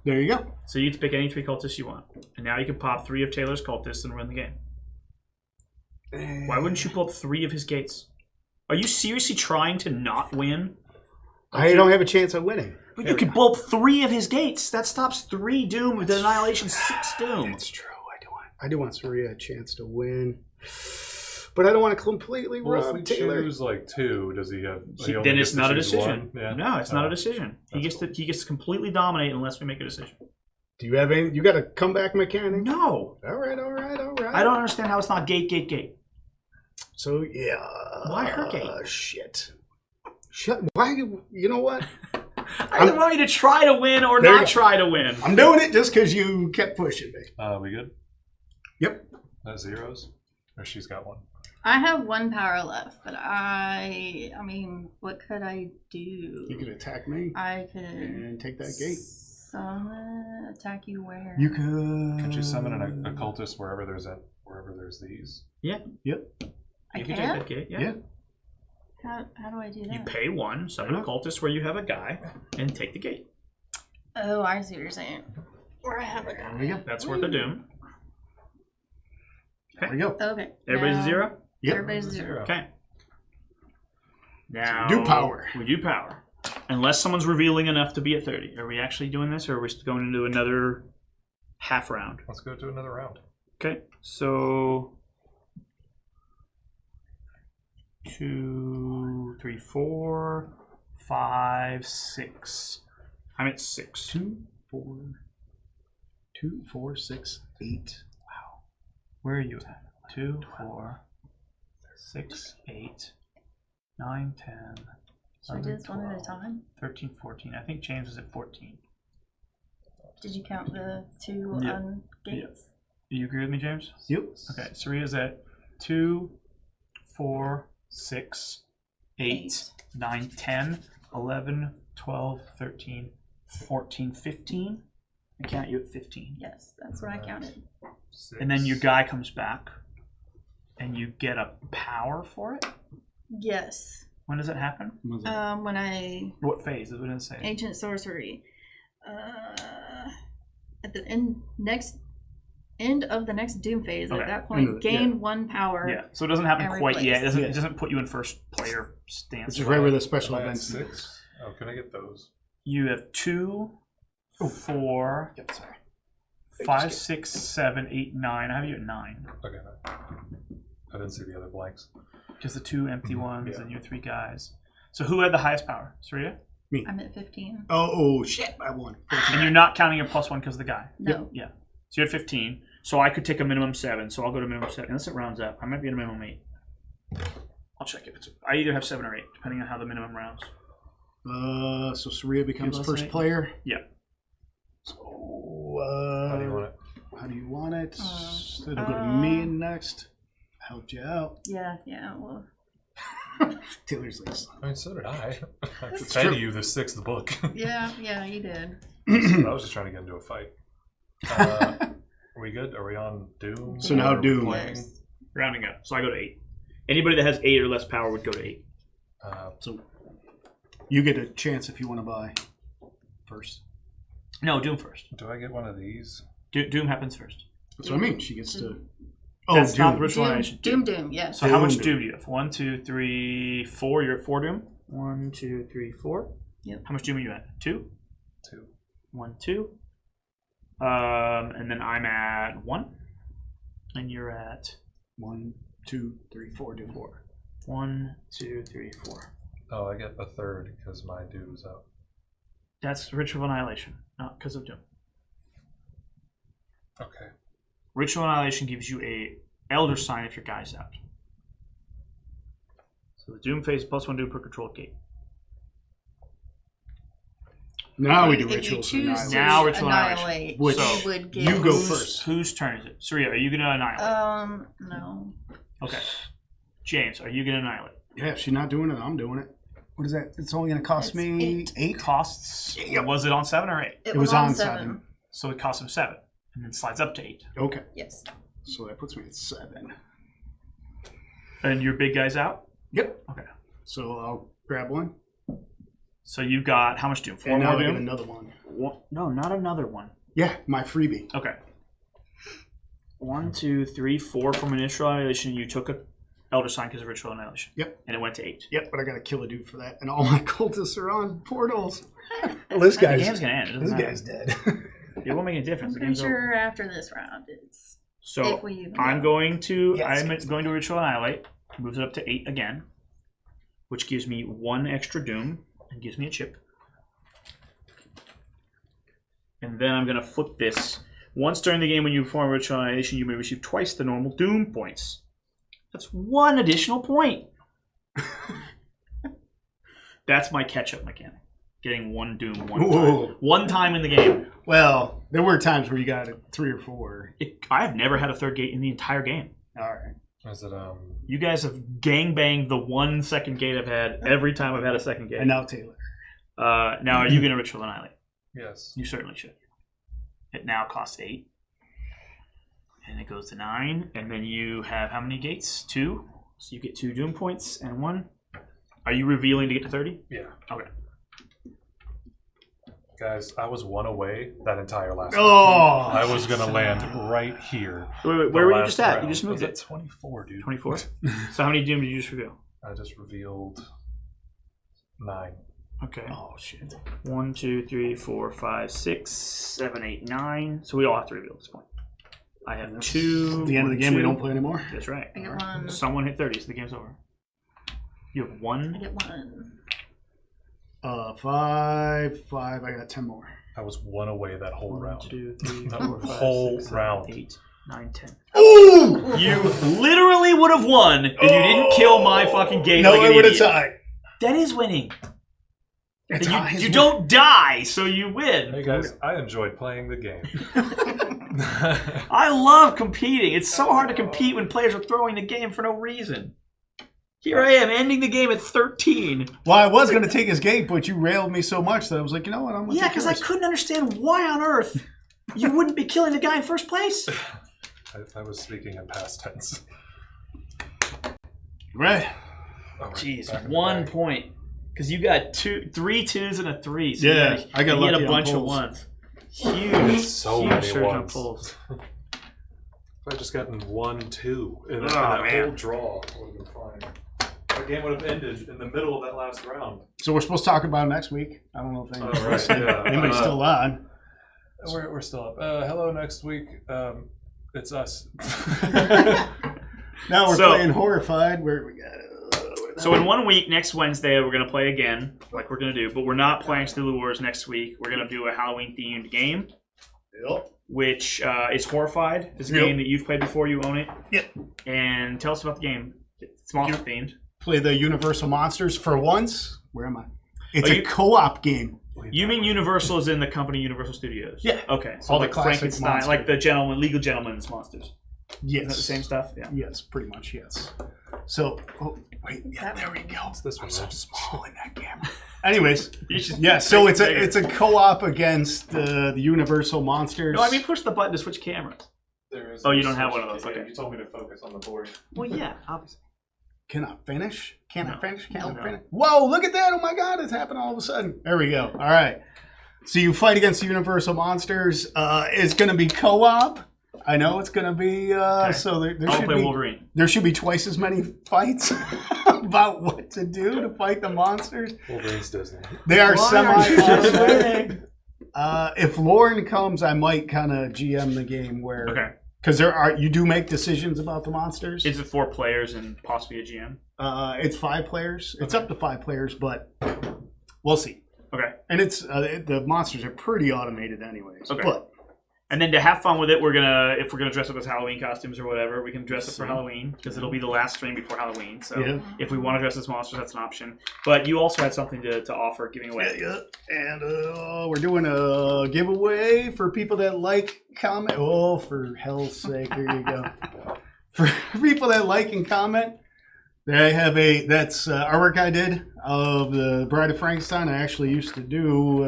Speaker 2: there you go.
Speaker 1: So you get to pick any 3 cultists you want. And now you can pop 3 of Taylor's cultists and win the game. Why wouldn't you pull up 3 of his gates? Are you seriously trying to not win?
Speaker 2: I don't have a chance of winning.
Speaker 1: But you can pull up 3 of his gates. That stops 3 Doom with Annihilation, 6 Doom.
Speaker 2: That's true. I do want Saria a chance to win, but I don't want to completely
Speaker 3: Well, if
Speaker 2: rob
Speaker 3: we
Speaker 2: Taylor.
Speaker 3: choose like 2, does he have? he only
Speaker 1: Then
Speaker 3: gets
Speaker 1: it's
Speaker 3: to
Speaker 1: not a
Speaker 3: choose
Speaker 1: decision.
Speaker 3: 1? Yeah.
Speaker 1: No, it's not a
Speaker 3: Oh.
Speaker 1: decision. He
Speaker 3: That's
Speaker 1: gets to completely dominate unless we make a decision.
Speaker 2: Do you have any? You got a comeback mechanic?
Speaker 1: No.
Speaker 2: All right.
Speaker 1: I don't understand how it's not gate.
Speaker 2: So yeah.
Speaker 1: Why her gate?
Speaker 2: Shit. Why? You know what?
Speaker 1: I either want you to try to win or
Speaker 2: There you
Speaker 1: not
Speaker 2: go.
Speaker 1: try to win.
Speaker 2: I'm doing it just because you kept pushing me.
Speaker 3: We good?
Speaker 2: Yep.
Speaker 3: That zeros? Or she's got 1?
Speaker 5: I have 1 power left, but I mean, what could I do?
Speaker 2: You could attack me
Speaker 5: I could
Speaker 2: and take that gate.
Speaker 5: summon, attack you where?
Speaker 2: You could.
Speaker 3: Could you summon an occultist wherever there's these?
Speaker 5: I
Speaker 1: You can take
Speaker 5: can?
Speaker 1: that gate.
Speaker 2: Yeah.
Speaker 5: How do I do that?
Speaker 1: You pay 1, summon a cultist where you have a guy, and take the gate.
Speaker 5: Oh, I see what you're saying. Where I have a
Speaker 2: There
Speaker 5: guy.
Speaker 2: we go.
Speaker 1: That's worth a Doom.
Speaker 2: There we go.
Speaker 5: Okay.
Speaker 1: Everybody's
Speaker 5: now-
Speaker 1: a 0?
Speaker 2: Yep.
Speaker 5: Everybody's a 0.
Speaker 1: Okay. Now
Speaker 2: do power.
Speaker 1: We do power. Unless someone's revealing enough to be at 30. Are we actually doing this, or are we going into another half round?
Speaker 3: Let's go to another round.
Speaker 1: Okay, so 2, 3, 4, 5, 6. I'm at 6.
Speaker 2: 2, 4, 6, 8.
Speaker 1: Where are you at? 2, 4, 6, 8, 9, 10.
Speaker 5: Should we do this one at a time?
Speaker 1: 13, 14. I think James was at 14.
Speaker 5: Did you count the 2
Speaker 1: Yeah.
Speaker 5: gates?
Speaker 1: Do you agree with me, James?
Speaker 2: Yep.
Speaker 1: Okay, Saria's at 2, 4, 6, 8, 9, 10, 11, 12, 13, 14, 15. I count you at 15.
Speaker 5: Yes, that's what I counted.
Speaker 3: 6.
Speaker 1: And then your guy comes back, and you get a power for it?
Speaker 5: Yes.
Speaker 1: When does it happen?
Speaker 5: When I
Speaker 1: What phase? What does it say?
Speaker 5: ancient sorcery, at the end of the next Doom phase.
Speaker 1: Okay.
Speaker 5: At that point,
Speaker 2: Yeah.
Speaker 5: gain 1 power.
Speaker 1: Yeah, so it doesn't happen
Speaker 5: Every
Speaker 1: quite yet.
Speaker 5: place.
Speaker 1: It doesn't put you in first player stance.
Speaker 2: Which is right where the special
Speaker 3: Am I at
Speaker 2: events.
Speaker 3: 6? Oh, can I get those?
Speaker 1: You have 2, 4,
Speaker 2: Yep, sorry.
Speaker 1: 5, 6, 7, 8, 9. I have you at 9.
Speaker 3: Okay. I didn't see the other blanks.
Speaker 1: Because the 2 empty ones
Speaker 3: Yeah.
Speaker 1: and your 3 guys. So who had the highest power? Sarita?
Speaker 5: I'm at 15.
Speaker 2: Oh shit! I won.
Speaker 1: And you're not counting your +1 because of the guy.
Speaker 5: No.
Speaker 1: Yeah. So you're at 15. So I could take a minimum 7. So I'll go to minimum 7. Unless it rounds up. I might be at a minimum 8. I'll check if it's. I either have 7 or 8, depending on how the minimum rounds.
Speaker 2: So Saria becomes
Speaker 1: Give us
Speaker 2: first
Speaker 1: an 8.
Speaker 2: player.
Speaker 1: Yeah.
Speaker 2: So,
Speaker 3: How do you want it?
Speaker 2: How do you want it?
Speaker 5: Uh,
Speaker 2: It'll go to me next. Helped you out.
Speaker 5: Yeah. Well,
Speaker 2: Taylor's like,
Speaker 3: I mean, so did I. I
Speaker 2: That's
Speaker 3: fed
Speaker 2: true.
Speaker 3: you the 6th book.
Speaker 5: yeah, you did.
Speaker 3: I was just trying to get into a fight. Are we good? Are we on Doom?
Speaker 2: So now
Speaker 3: Or
Speaker 2: Doom.
Speaker 3: playing?
Speaker 5: Yes.
Speaker 1: Rounding up. So I go to 8. Anybody that has 8 or less power would go to 8.
Speaker 2: so you get a chance if you want to buy first.
Speaker 1: No, Doom first.
Speaker 3: Do I get one of these?
Speaker 1: Doom happens first.
Speaker 2: That's what I mean. She gets to. Oh,
Speaker 1: That's not
Speaker 2: Doom.
Speaker 1: Ritual Annihilation.
Speaker 5: Doom, yes.
Speaker 1: So how much
Speaker 2: Doom.
Speaker 1: Doom do you have? 1, 2, 3, 4. You're at 4 Doom. 1, 2, 3, 4.
Speaker 5: Yep.
Speaker 1: How much Doom are you at? 2.
Speaker 3: 2.
Speaker 1: 1, 2. And then I'm at 1. And you're at
Speaker 2: 1, 2, 3, 4. Doom.
Speaker 1: 4. 1, 2, 3, 4.
Speaker 3: Oh, I get a third because my due's up.
Speaker 1: That's Ritual Annihilation, not because of Doom.
Speaker 3: Okay.
Speaker 1: Ritual Annihilation gives you a Elder Sign if your guy's out. So the Doom phase +1 Doom per controlled gate.
Speaker 2: Now we do
Speaker 5: If you
Speaker 2: rituals.
Speaker 5: choose
Speaker 2: Annihilate.
Speaker 5: to
Speaker 1: Now Ritual
Speaker 5: annihilate,
Speaker 2: Which-
Speaker 5: you would get.
Speaker 2: you go
Speaker 1: Whose-
Speaker 2: first.
Speaker 1: Whose turn is it? Surya, are you going to annihilate?
Speaker 5: No.
Speaker 1: Okay. James, are you going to annihilate?
Speaker 2: Yeah, if she's not doing it, I'm doing it. What is that? It's only going to cost
Speaker 5: It's
Speaker 2: me 8.
Speaker 1: Costs. Was it on 7 or 8?
Speaker 5: It
Speaker 2: was on
Speaker 5: 7.
Speaker 2: 7.
Speaker 1: So it costs him 7, and then slides up to 8.
Speaker 2: Okay,
Speaker 5: Yes.
Speaker 2: so that puts me at 7.
Speaker 1: And your big guy's out.
Speaker 2: Yep.
Speaker 1: Okay.
Speaker 2: So I'll grab one,
Speaker 1: So you got how much Doom? 4
Speaker 2: and now
Speaker 1: more
Speaker 2: I get
Speaker 1: Doom.
Speaker 2: another one.
Speaker 1: No, not another one.
Speaker 2: Yeah, my freebie.
Speaker 1: Okay. 1, 2, 3, 4 from initial annihilation. You took a Elder Sign because of Ritual Annihilation.
Speaker 2: Yep.
Speaker 1: And it went to 8.
Speaker 2: Yep, but I got to kill a dude for that, and all my cultists are on portals. Well, this
Speaker 1: The
Speaker 2: guy's
Speaker 1: game's gonna end. It doesn't
Speaker 2: this
Speaker 1: matter.
Speaker 2: guy's dead.
Speaker 1: It won't make any
Speaker 5: I'm
Speaker 1: difference. The
Speaker 5: pretty
Speaker 1: game's over.
Speaker 5: sure after this round, it's
Speaker 1: So
Speaker 5: if we even
Speaker 1: I'm
Speaker 5: go.
Speaker 1: going to
Speaker 2: Yes.
Speaker 1: I'm going to Ritual Annihilate. Moves it up to 8 again, which gives me 1 extra Doom and gives me a chip. And then I'm going to flip this. Once during the game when you perform Ritual Annihilation, you may receive twice the normal Doom points. That's 1 additional point. That's my catch-up mechanic. Getting 1 Doom
Speaker 2: Whoa.
Speaker 1: one time in the game.
Speaker 2: Well, there were times where you got it 3 or 4.
Speaker 1: I have never had a third gate in the entire game.
Speaker 2: All right.
Speaker 3: Is it
Speaker 1: You guys have gangbanged the 1 second gate I've had every time I've had a second gate.
Speaker 2: And now Taylor.
Speaker 1: Now, are you going to Ritual Annihilate?
Speaker 3: Yes.
Speaker 1: You certainly should. It now costs 8. And it goes to 9. And then you have how many gates? 2. So you get 2 Doom points and 1. Are you revealing to get to 30?
Speaker 3: Yeah.
Speaker 1: Okay.
Speaker 3: Guys, I was 1 away that entire last
Speaker 2: Oh,
Speaker 3: round. I was going to land right here.
Speaker 1: Wait, where were you just at? You just moved
Speaker 3: at
Speaker 1: it.
Speaker 3: 24, dude.
Speaker 1: 24? So how many Doom did you just reveal?
Speaker 3: I just revealed 9.
Speaker 1: Okay.
Speaker 2: Oh, shit.
Speaker 1: 1, 2, 3, 4, 5, 6, 7, 8, 9. So we all have to reveal at this point. I have 2.
Speaker 2: At the end of the game, we don't play anymore.
Speaker 1: That's right.
Speaker 5: I get 1.
Speaker 1: Someone hit 30, so the game's over. You have
Speaker 5: I
Speaker 1: 1.
Speaker 5: get 1.
Speaker 2: 5. I got 10 more.
Speaker 3: I was 1 away that whole
Speaker 1: 1,
Speaker 3: round.
Speaker 1: 2, 3,
Speaker 3: That
Speaker 1: 4, 5,
Speaker 3: whole
Speaker 1: 6, 7,
Speaker 3: round.
Speaker 1: 8, 9, 10.
Speaker 2: Ooh!
Speaker 1: You literally would have won if you didn't kill my fucking gate
Speaker 2: No,
Speaker 1: like
Speaker 2: I
Speaker 1: an
Speaker 2: would have
Speaker 1: idiot.
Speaker 2: tied.
Speaker 1: That is winning.
Speaker 2: It's
Speaker 1: You,
Speaker 2: high as
Speaker 1: you
Speaker 2: well.
Speaker 1: don't die, so you win.
Speaker 3: Hey guys, I enjoyed playing the game.
Speaker 1: I love competing. It's so hard to compete when players are throwing the game for no reason. Here I am, ending the game at 13.
Speaker 2: Well, I was going to take his gate, but you railed me so much that I was like, you know what? I'm going to
Speaker 1: Yeah, because I couldn't understand why on earth you wouldn't be killing the guy in first place.
Speaker 3: I was speaking in past tense.
Speaker 2: Right.
Speaker 3: Oh, we're
Speaker 1: Jeez,
Speaker 3: back in the
Speaker 1: 1
Speaker 3: bag.
Speaker 1: point. Because you got 3 2s and a 3. So
Speaker 2: Yeah,
Speaker 1: you
Speaker 2: I got
Speaker 1: you get
Speaker 2: lucky
Speaker 1: a
Speaker 2: on
Speaker 1: bunch of
Speaker 2: pulls.
Speaker 1: 1s. Huge,
Speaker 3: So
Speaker 1: huge
Speaker 3: many
Speaker 1: surge on
Speaker 3: ones.
Speaker 1: pulls.
Speaker 3: If I just gotten 1, 2 in
Speaker 1: Oh,
Speaker 3: that
Speaker 1: man.
Speaker 3: whole draw, would have been fine. The game would have ended in the middle of that last round.
Speaker 2: So we're supposed to talk about it next week. I don't know if anybody's,
Speaker 3: Oh, right, yeah.
Speaker 2: anybody's still on.
Speaker 3: We're still up. Hello, next week. It's us.
Speaker 2: Now we're
Speaker 1: So-
Speaker 2: playing Horrified. Where we got?
Speaker 1: So in 1 week, next Wednesday, we're going to play again, like we're going to do. But we're not playing Cthulhu Wars next week. We're going to do a Halloween-themed game,
Speaker 2: Yep.
Speaker 1: which is Horrified. It's a
Speaker 2: Yep.
Speaker 1: game that you've played before. You own it.
Speaker 2: Yep.
Speaker 1: And tell us about the game. It's monster-themed.
Speaker 2: Play the Universal Monsters for once. Where am I? It's
Speaker 1: Oh,
Speaker 2: a
Speaker 1: you-
Speaker 2: co-op game.
Speaker 1: You mean Universal is in the company Universal Studios?
Speaker 2: Yeah.
Speaker 1: Okay. So
Speaker 2: All the
Speaker 1: like
Speaker 2: classic
Speaker 1: Frankenstein,
Speaker 2: monsters.
Speaker 1: like the Legal Gentleman's monsters.
Speaker 2: Yes.
Speaker 1: Is that the same stuff? Yeah.
Speaker 2: Yes, pretty much. Yes. So, wait, yeah, there we go.
Speaker 3: It's this one.
Speaker 2: I'm so
Speaker 3: right?
Speaker 2: small in that camera. Anyways,
Speaker 1: You should
Speaker 2: yeah. So
Speaker 1: make
Speaker 2: it's
Speaker 1: it
Speaker 2: a
Speaker 1: bigger.
Speaker 2: it's a co-op against the Universal Monsters.
Speaker 1: No, I mean push the button to switch cameras.
Speaker 3: There is
Speaker 1: Oh, you
Speaker 3: no
Speaker 1: don't have
Speaker 3: switch.
Speaker 1: one of those,
Speaker 3: Yeah,
Speaker 1: okay.
Speaker 3: You told me to focus on the board.
Speaker 1: Well, yeah, obviously.
Speaker 2: Can I finish? Can I
Speaker 1: No.
Speaker 2: finish? Can
Speaker 1: No.
Speaker 2: I finish? Whoa! Look at that! Oh my God! It's happened all of a sudden. There we go. All right. So you fight against the Universal Monsters. It's going to be co-op. I know it's going to be. So there
Speaker 1: I'll
Speaker 2: should
Speaker 1: play
Speaker 2: be
Speaker 1: Wolverine.
Speaker 2: there should be twice as many fights about what to do to fight the monsters.
Speaker 3: Wolverine's Disney.
Speaker 2: They are
Speaker 1: Why are you just
Speaker 2: semi-automatic.
Speaker 1: winning?
Speaker 2: If Lauren comes, I might kind of GM the game where
Speaker 1: Okay.
Speaker 2: because you do make decisions about the monsters.
Speaker 1: Is it 4 players and possibly a GM?
Speaker 2: It's 5 players. It's up to 5 players, but we'll see.
Speaker 1: Okay.
Speaker 2: And it's the monsters are pretty automated, anyways.
Speaker 1: Okay.
Speaker 2: But
Speaker 1: And then to have fun with it, if we're gonna dress up as Halloween costumes or whatever, we can dress up for Halloween because it'll be the last stream before Halloween. So
Speaker 2: Yeah.
Speaker 1: if we want to dress as monsters, that's an option. But you also had something to offer, giving away.
Speaker 2: yeah. And we're doing a giveaway for people that like, comment. Oh, for hell's sake! Here you go. For people that like and comment, I have that's artwork I did of the Bride of Frankenstein. I actually used to do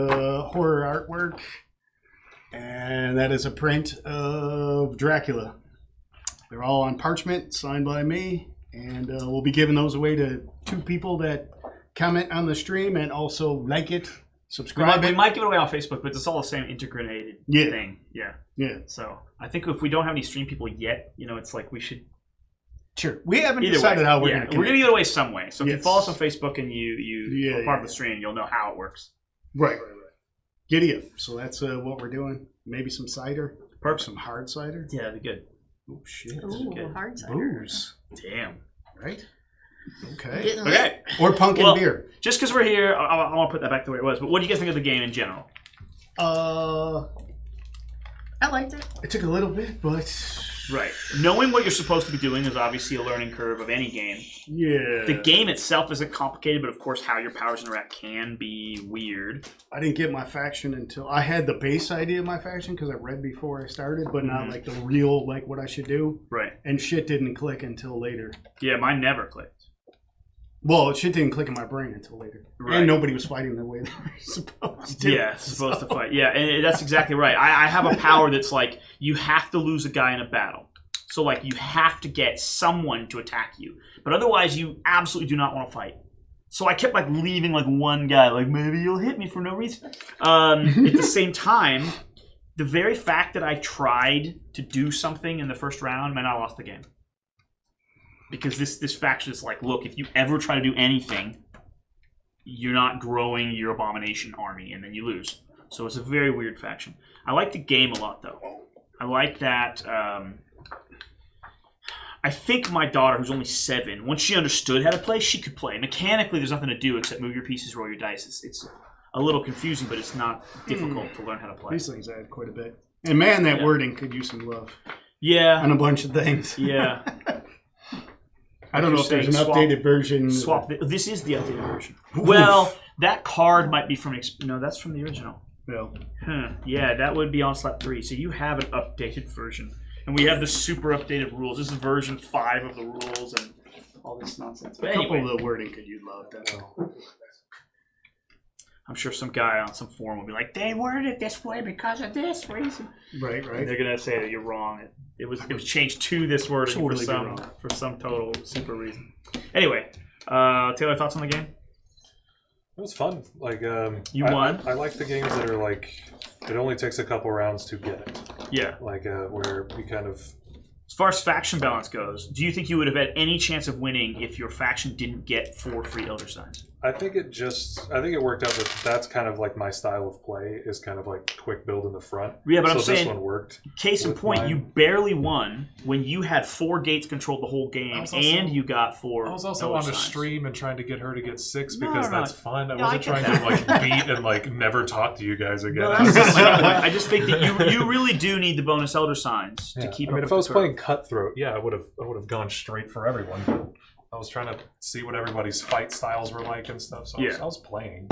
Speaker 2: horror artwork. And that is a print of Dracula. They're all on parchment, signed by me. And we'll be giving those away to 2 people that comment on the stream and also like it,
Speaker 1: We
Speaker 2: subscribe it.
Speaker 1: might give it away on Facebook, but it's all the same integrated
Speaker 2: Yeah.
Speaker 1: thing. Yeah.
Speaker 2: Yeah,
Speaker 1: So I think if we don't have any stream people yet, it's like we should.
Speaker 2: sure. We haven't
Speaker 1: Either
Speaker 2: decided
Speaker 1: way,
Speaker 2: how we're
Speaker 1: yeah,
Speaker 2: going to
Speaker 1: we're gonna give it away some way. So if you
Speaker 2: Yes.
Speaker 1: follow us on Facebook and you
Speaker 2: Yeah,
Speaker 1: are part of
Speaker 2: yeah.
Speaker 1: the stream, you'll know how it works.
Speaker 2: Right. Giddy up. So that's what we're doing. Maybe some cider.
Speaker 1: Perfect.
Speaker 2: Some hard cider.
Speaker 1: Yeah, that'd be good.
Speaker 2: Oh, shit.
Speaker 4: Ooh,
Speaker 1: good.
Speaker 4: hard cider.
Speaker 2: Booze.
Speaker 1: Damn.
Speaker 2: Right? Okay.
Speaker 4: Getting lit.
Speaker 1: Okay.
Speaker 2: Or pumpkin
Speaker 1: Well,
Speaker 2: beer.
Speaker 1: Just because we're here, I want to put that back the way it was. But what do you guys think of the game in general?
Speaker 4: I liked it.
Speaker 2: It took a little bit, but
Speaker 1: Right. Knowing what you're supposed to be doing is obviously a learning curve of any game.
Speaker 2: yeah.
Speaker 1: The game itself isn't complicated, but of course how your powers interact can be weird.
Speaker 2: I didn't get my faction until I had the base idea of my faction because I read before I started, but not
Speaker 1: Mhm.
Speaker 2: like the real like what I should do.
Speaker 1: Right.
Speaker 2: And shit didn't click until later.
Speaker 1: Yeah, mine never clicked.
Speaker 2: Well, shit didn't click in my brain until later,
Speaker 1: Right.
Speaker 2: and nobody was fighting the way they were supposed to.
Speaker 1: Yeah, supposed to fight. Yeah, and that's exactly right. I have a power that's like, you have to lose a guy in a battle. So, like, you have to get someone to attack you. But otherwise, you absolutely do not want to fight. So I kept, like, leaving, like, one guy. Like, maybe you'll hit me for no reason. At the same time, the very fact that I tried to do something in the first round meant I lost the game. Because this faction is like, look, if you ever try to do anything, you're not growing your abomination army, and then you lose. So it's a very weird faction. I like the game a lot, though. I like that. I think my daughter, who's only 7, once she understood how to play, she could play. Mechanically, there's nothing to do except move your pieces, roll your dice. It's a little confusing, but it's not difficult to learn how to play.
Speaker 2: These things add quite a bit. And man, that
Speaker 1: Yeah.
Speaker 2: wording could use some love
Speaker 1: Yeah,
Speaker 2: on a bunch of things.
Speaker 1: yeah.
Speaker 2: I don't know if there's an updated version.
Speaker 1: This is the updated version. Well, that card might be from... No, that's from the original.
Speaker 2: Well,
Speaker 1: Yeah, that would be Onslaught 3. So you have an updated version. And we have the super updated rules. This is version 5 of the rules and all this nonsense. But
Speaker 2: a couple
Speaker 1: anyway,
Speaker 2: of the wording could use love. That's all.
Speaker 1: I'm sure some guy on some forum will be like, they worded it this way because of this reason.
Speaker 2: Right,
Speaker 1: And
Speaker 2: right.
Speaker 1: they're going to say that you're wrong. It was changed to this wording
Speaker 2: Totally
Speaker 1: for
Speaker 2: wrong.
Speaker 1: some total super reason. Anyway, Taylor, thoughts on the game?
Speaker 3: It was fun. Like
Speaker 1: You won?
Speaker 3: I like the games that are like it only takes a couple rounds to get it.
Speaker 1: Yeah.
Speaker 3: Like where you kind of
Speaker 1: As far as faction balance goes, do you think you would have had any chance of winning if your faction didn't get 4 free Elder Signs?
Speaker 3: I think it worked out that that's kind of like my style of play is kind of like quick build in the front.
Speaker 1: Yeah, but
Speaker 3: so
Speaker 1: I'm saying,
Speaker 3: this one worked.
Speaker 1: Case in
Speaker 3: with
Speaker 1: point,
Speaker 3: mine.
Speaker 1: you barely won when you had 4 gates controlled the whole game, and you got 4.
Speaker 3: I was also
Speaker 1: dollar
Speaker 3: on a
Speaker 1: signs.
Speaker 3: stream and trying to get her to get 6
Speaker 1: No,
Speaker 3: because
Speaker 1: no,
Speaker 3: that's fun. I
Speaker 1: No, I
Speaker 3: wasn't
Speaker 1: get
Speaker 3: trying to like beat and like never talk to you guys again.
Speaker 1: No,
Speaker 3: I was just like,
Speaker 1: I just think that you really do need the bonus Elder Signs to keep
Speaker 3: I mean,
Speaker 1: up
Speaker 3: if
Speaker 1: with
Speaker 3: I was
Speaker 1: the
Speaker 3: playing
Speaker 1: curve.
Speaker 3: Cutthroat, yeah, I would have gone straight for everyone. But I was trying to see what everybody's fight styles were like and stuff. So I was playing.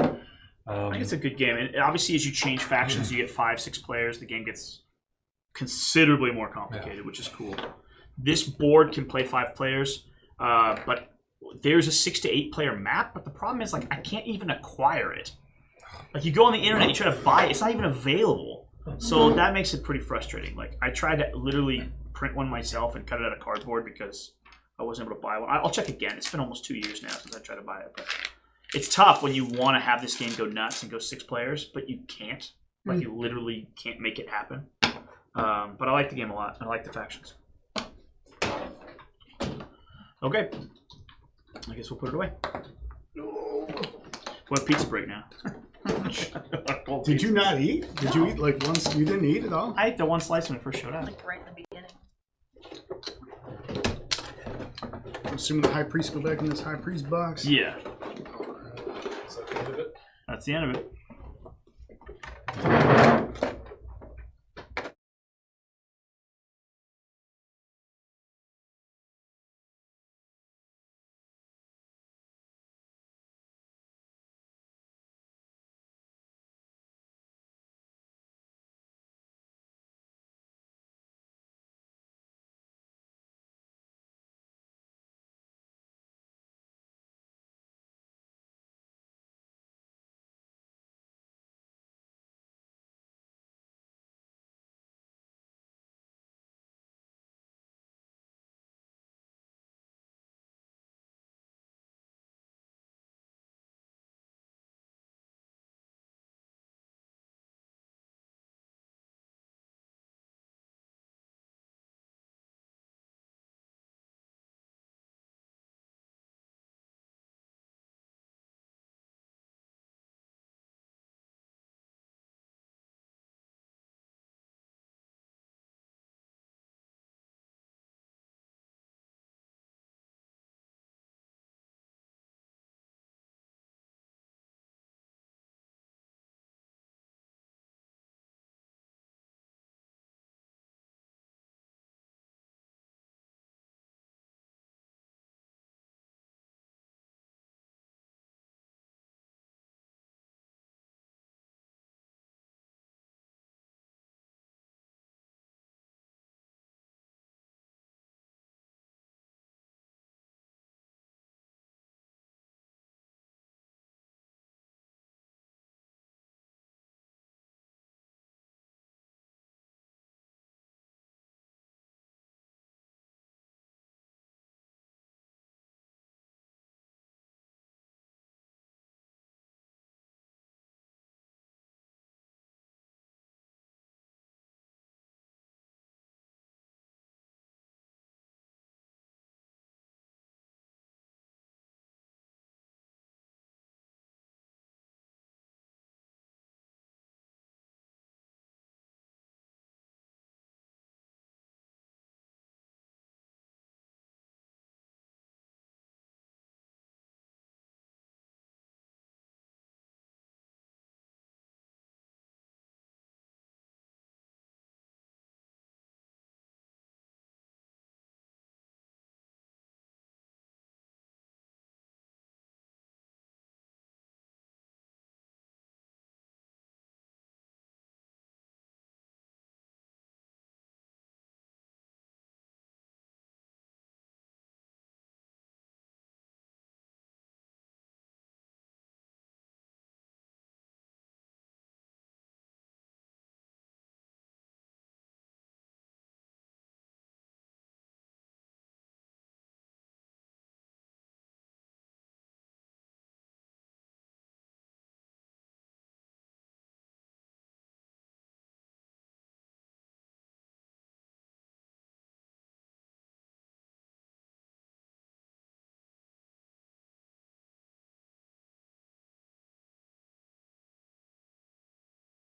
Speaker 1: I think it's a good game. And obviously, as you change factions, you get 5-6 players. The game gets considerably more complicated, which is cool. This board can play 5 players, but there's a 6 to 8 player map. But the problem is, like, I can't even acquire it. Like, you go on the internet, you try to buy it, it's not even available. So that makes it pretty frustrating. Like, I tried to literally print one myself and cut it out of cardboard because I wasn't able to buy one. I'll check again. It's been almost 2 years now since I tried to buy it. But it's tough when you want to have this game go nuts and go 6 players, but you can't. Like, you literally can't make it happen. But I like the game a lot. I like the factions. Okay. I guess we'll put it away. What a pizza break now.
Speaker 2: Did you not eat? Did you eat like once? You didn't eat at all?
Speaker 1: I ate the one slice when it first showed up.
Speaker 5: Like right in the beginning.
Speaker 2: I'm assuming the high priest go back in this high priest box.
Speaker 1: Yeah.
Speaker 3: Is that the end of it?
Speaker 1: That's the end of it.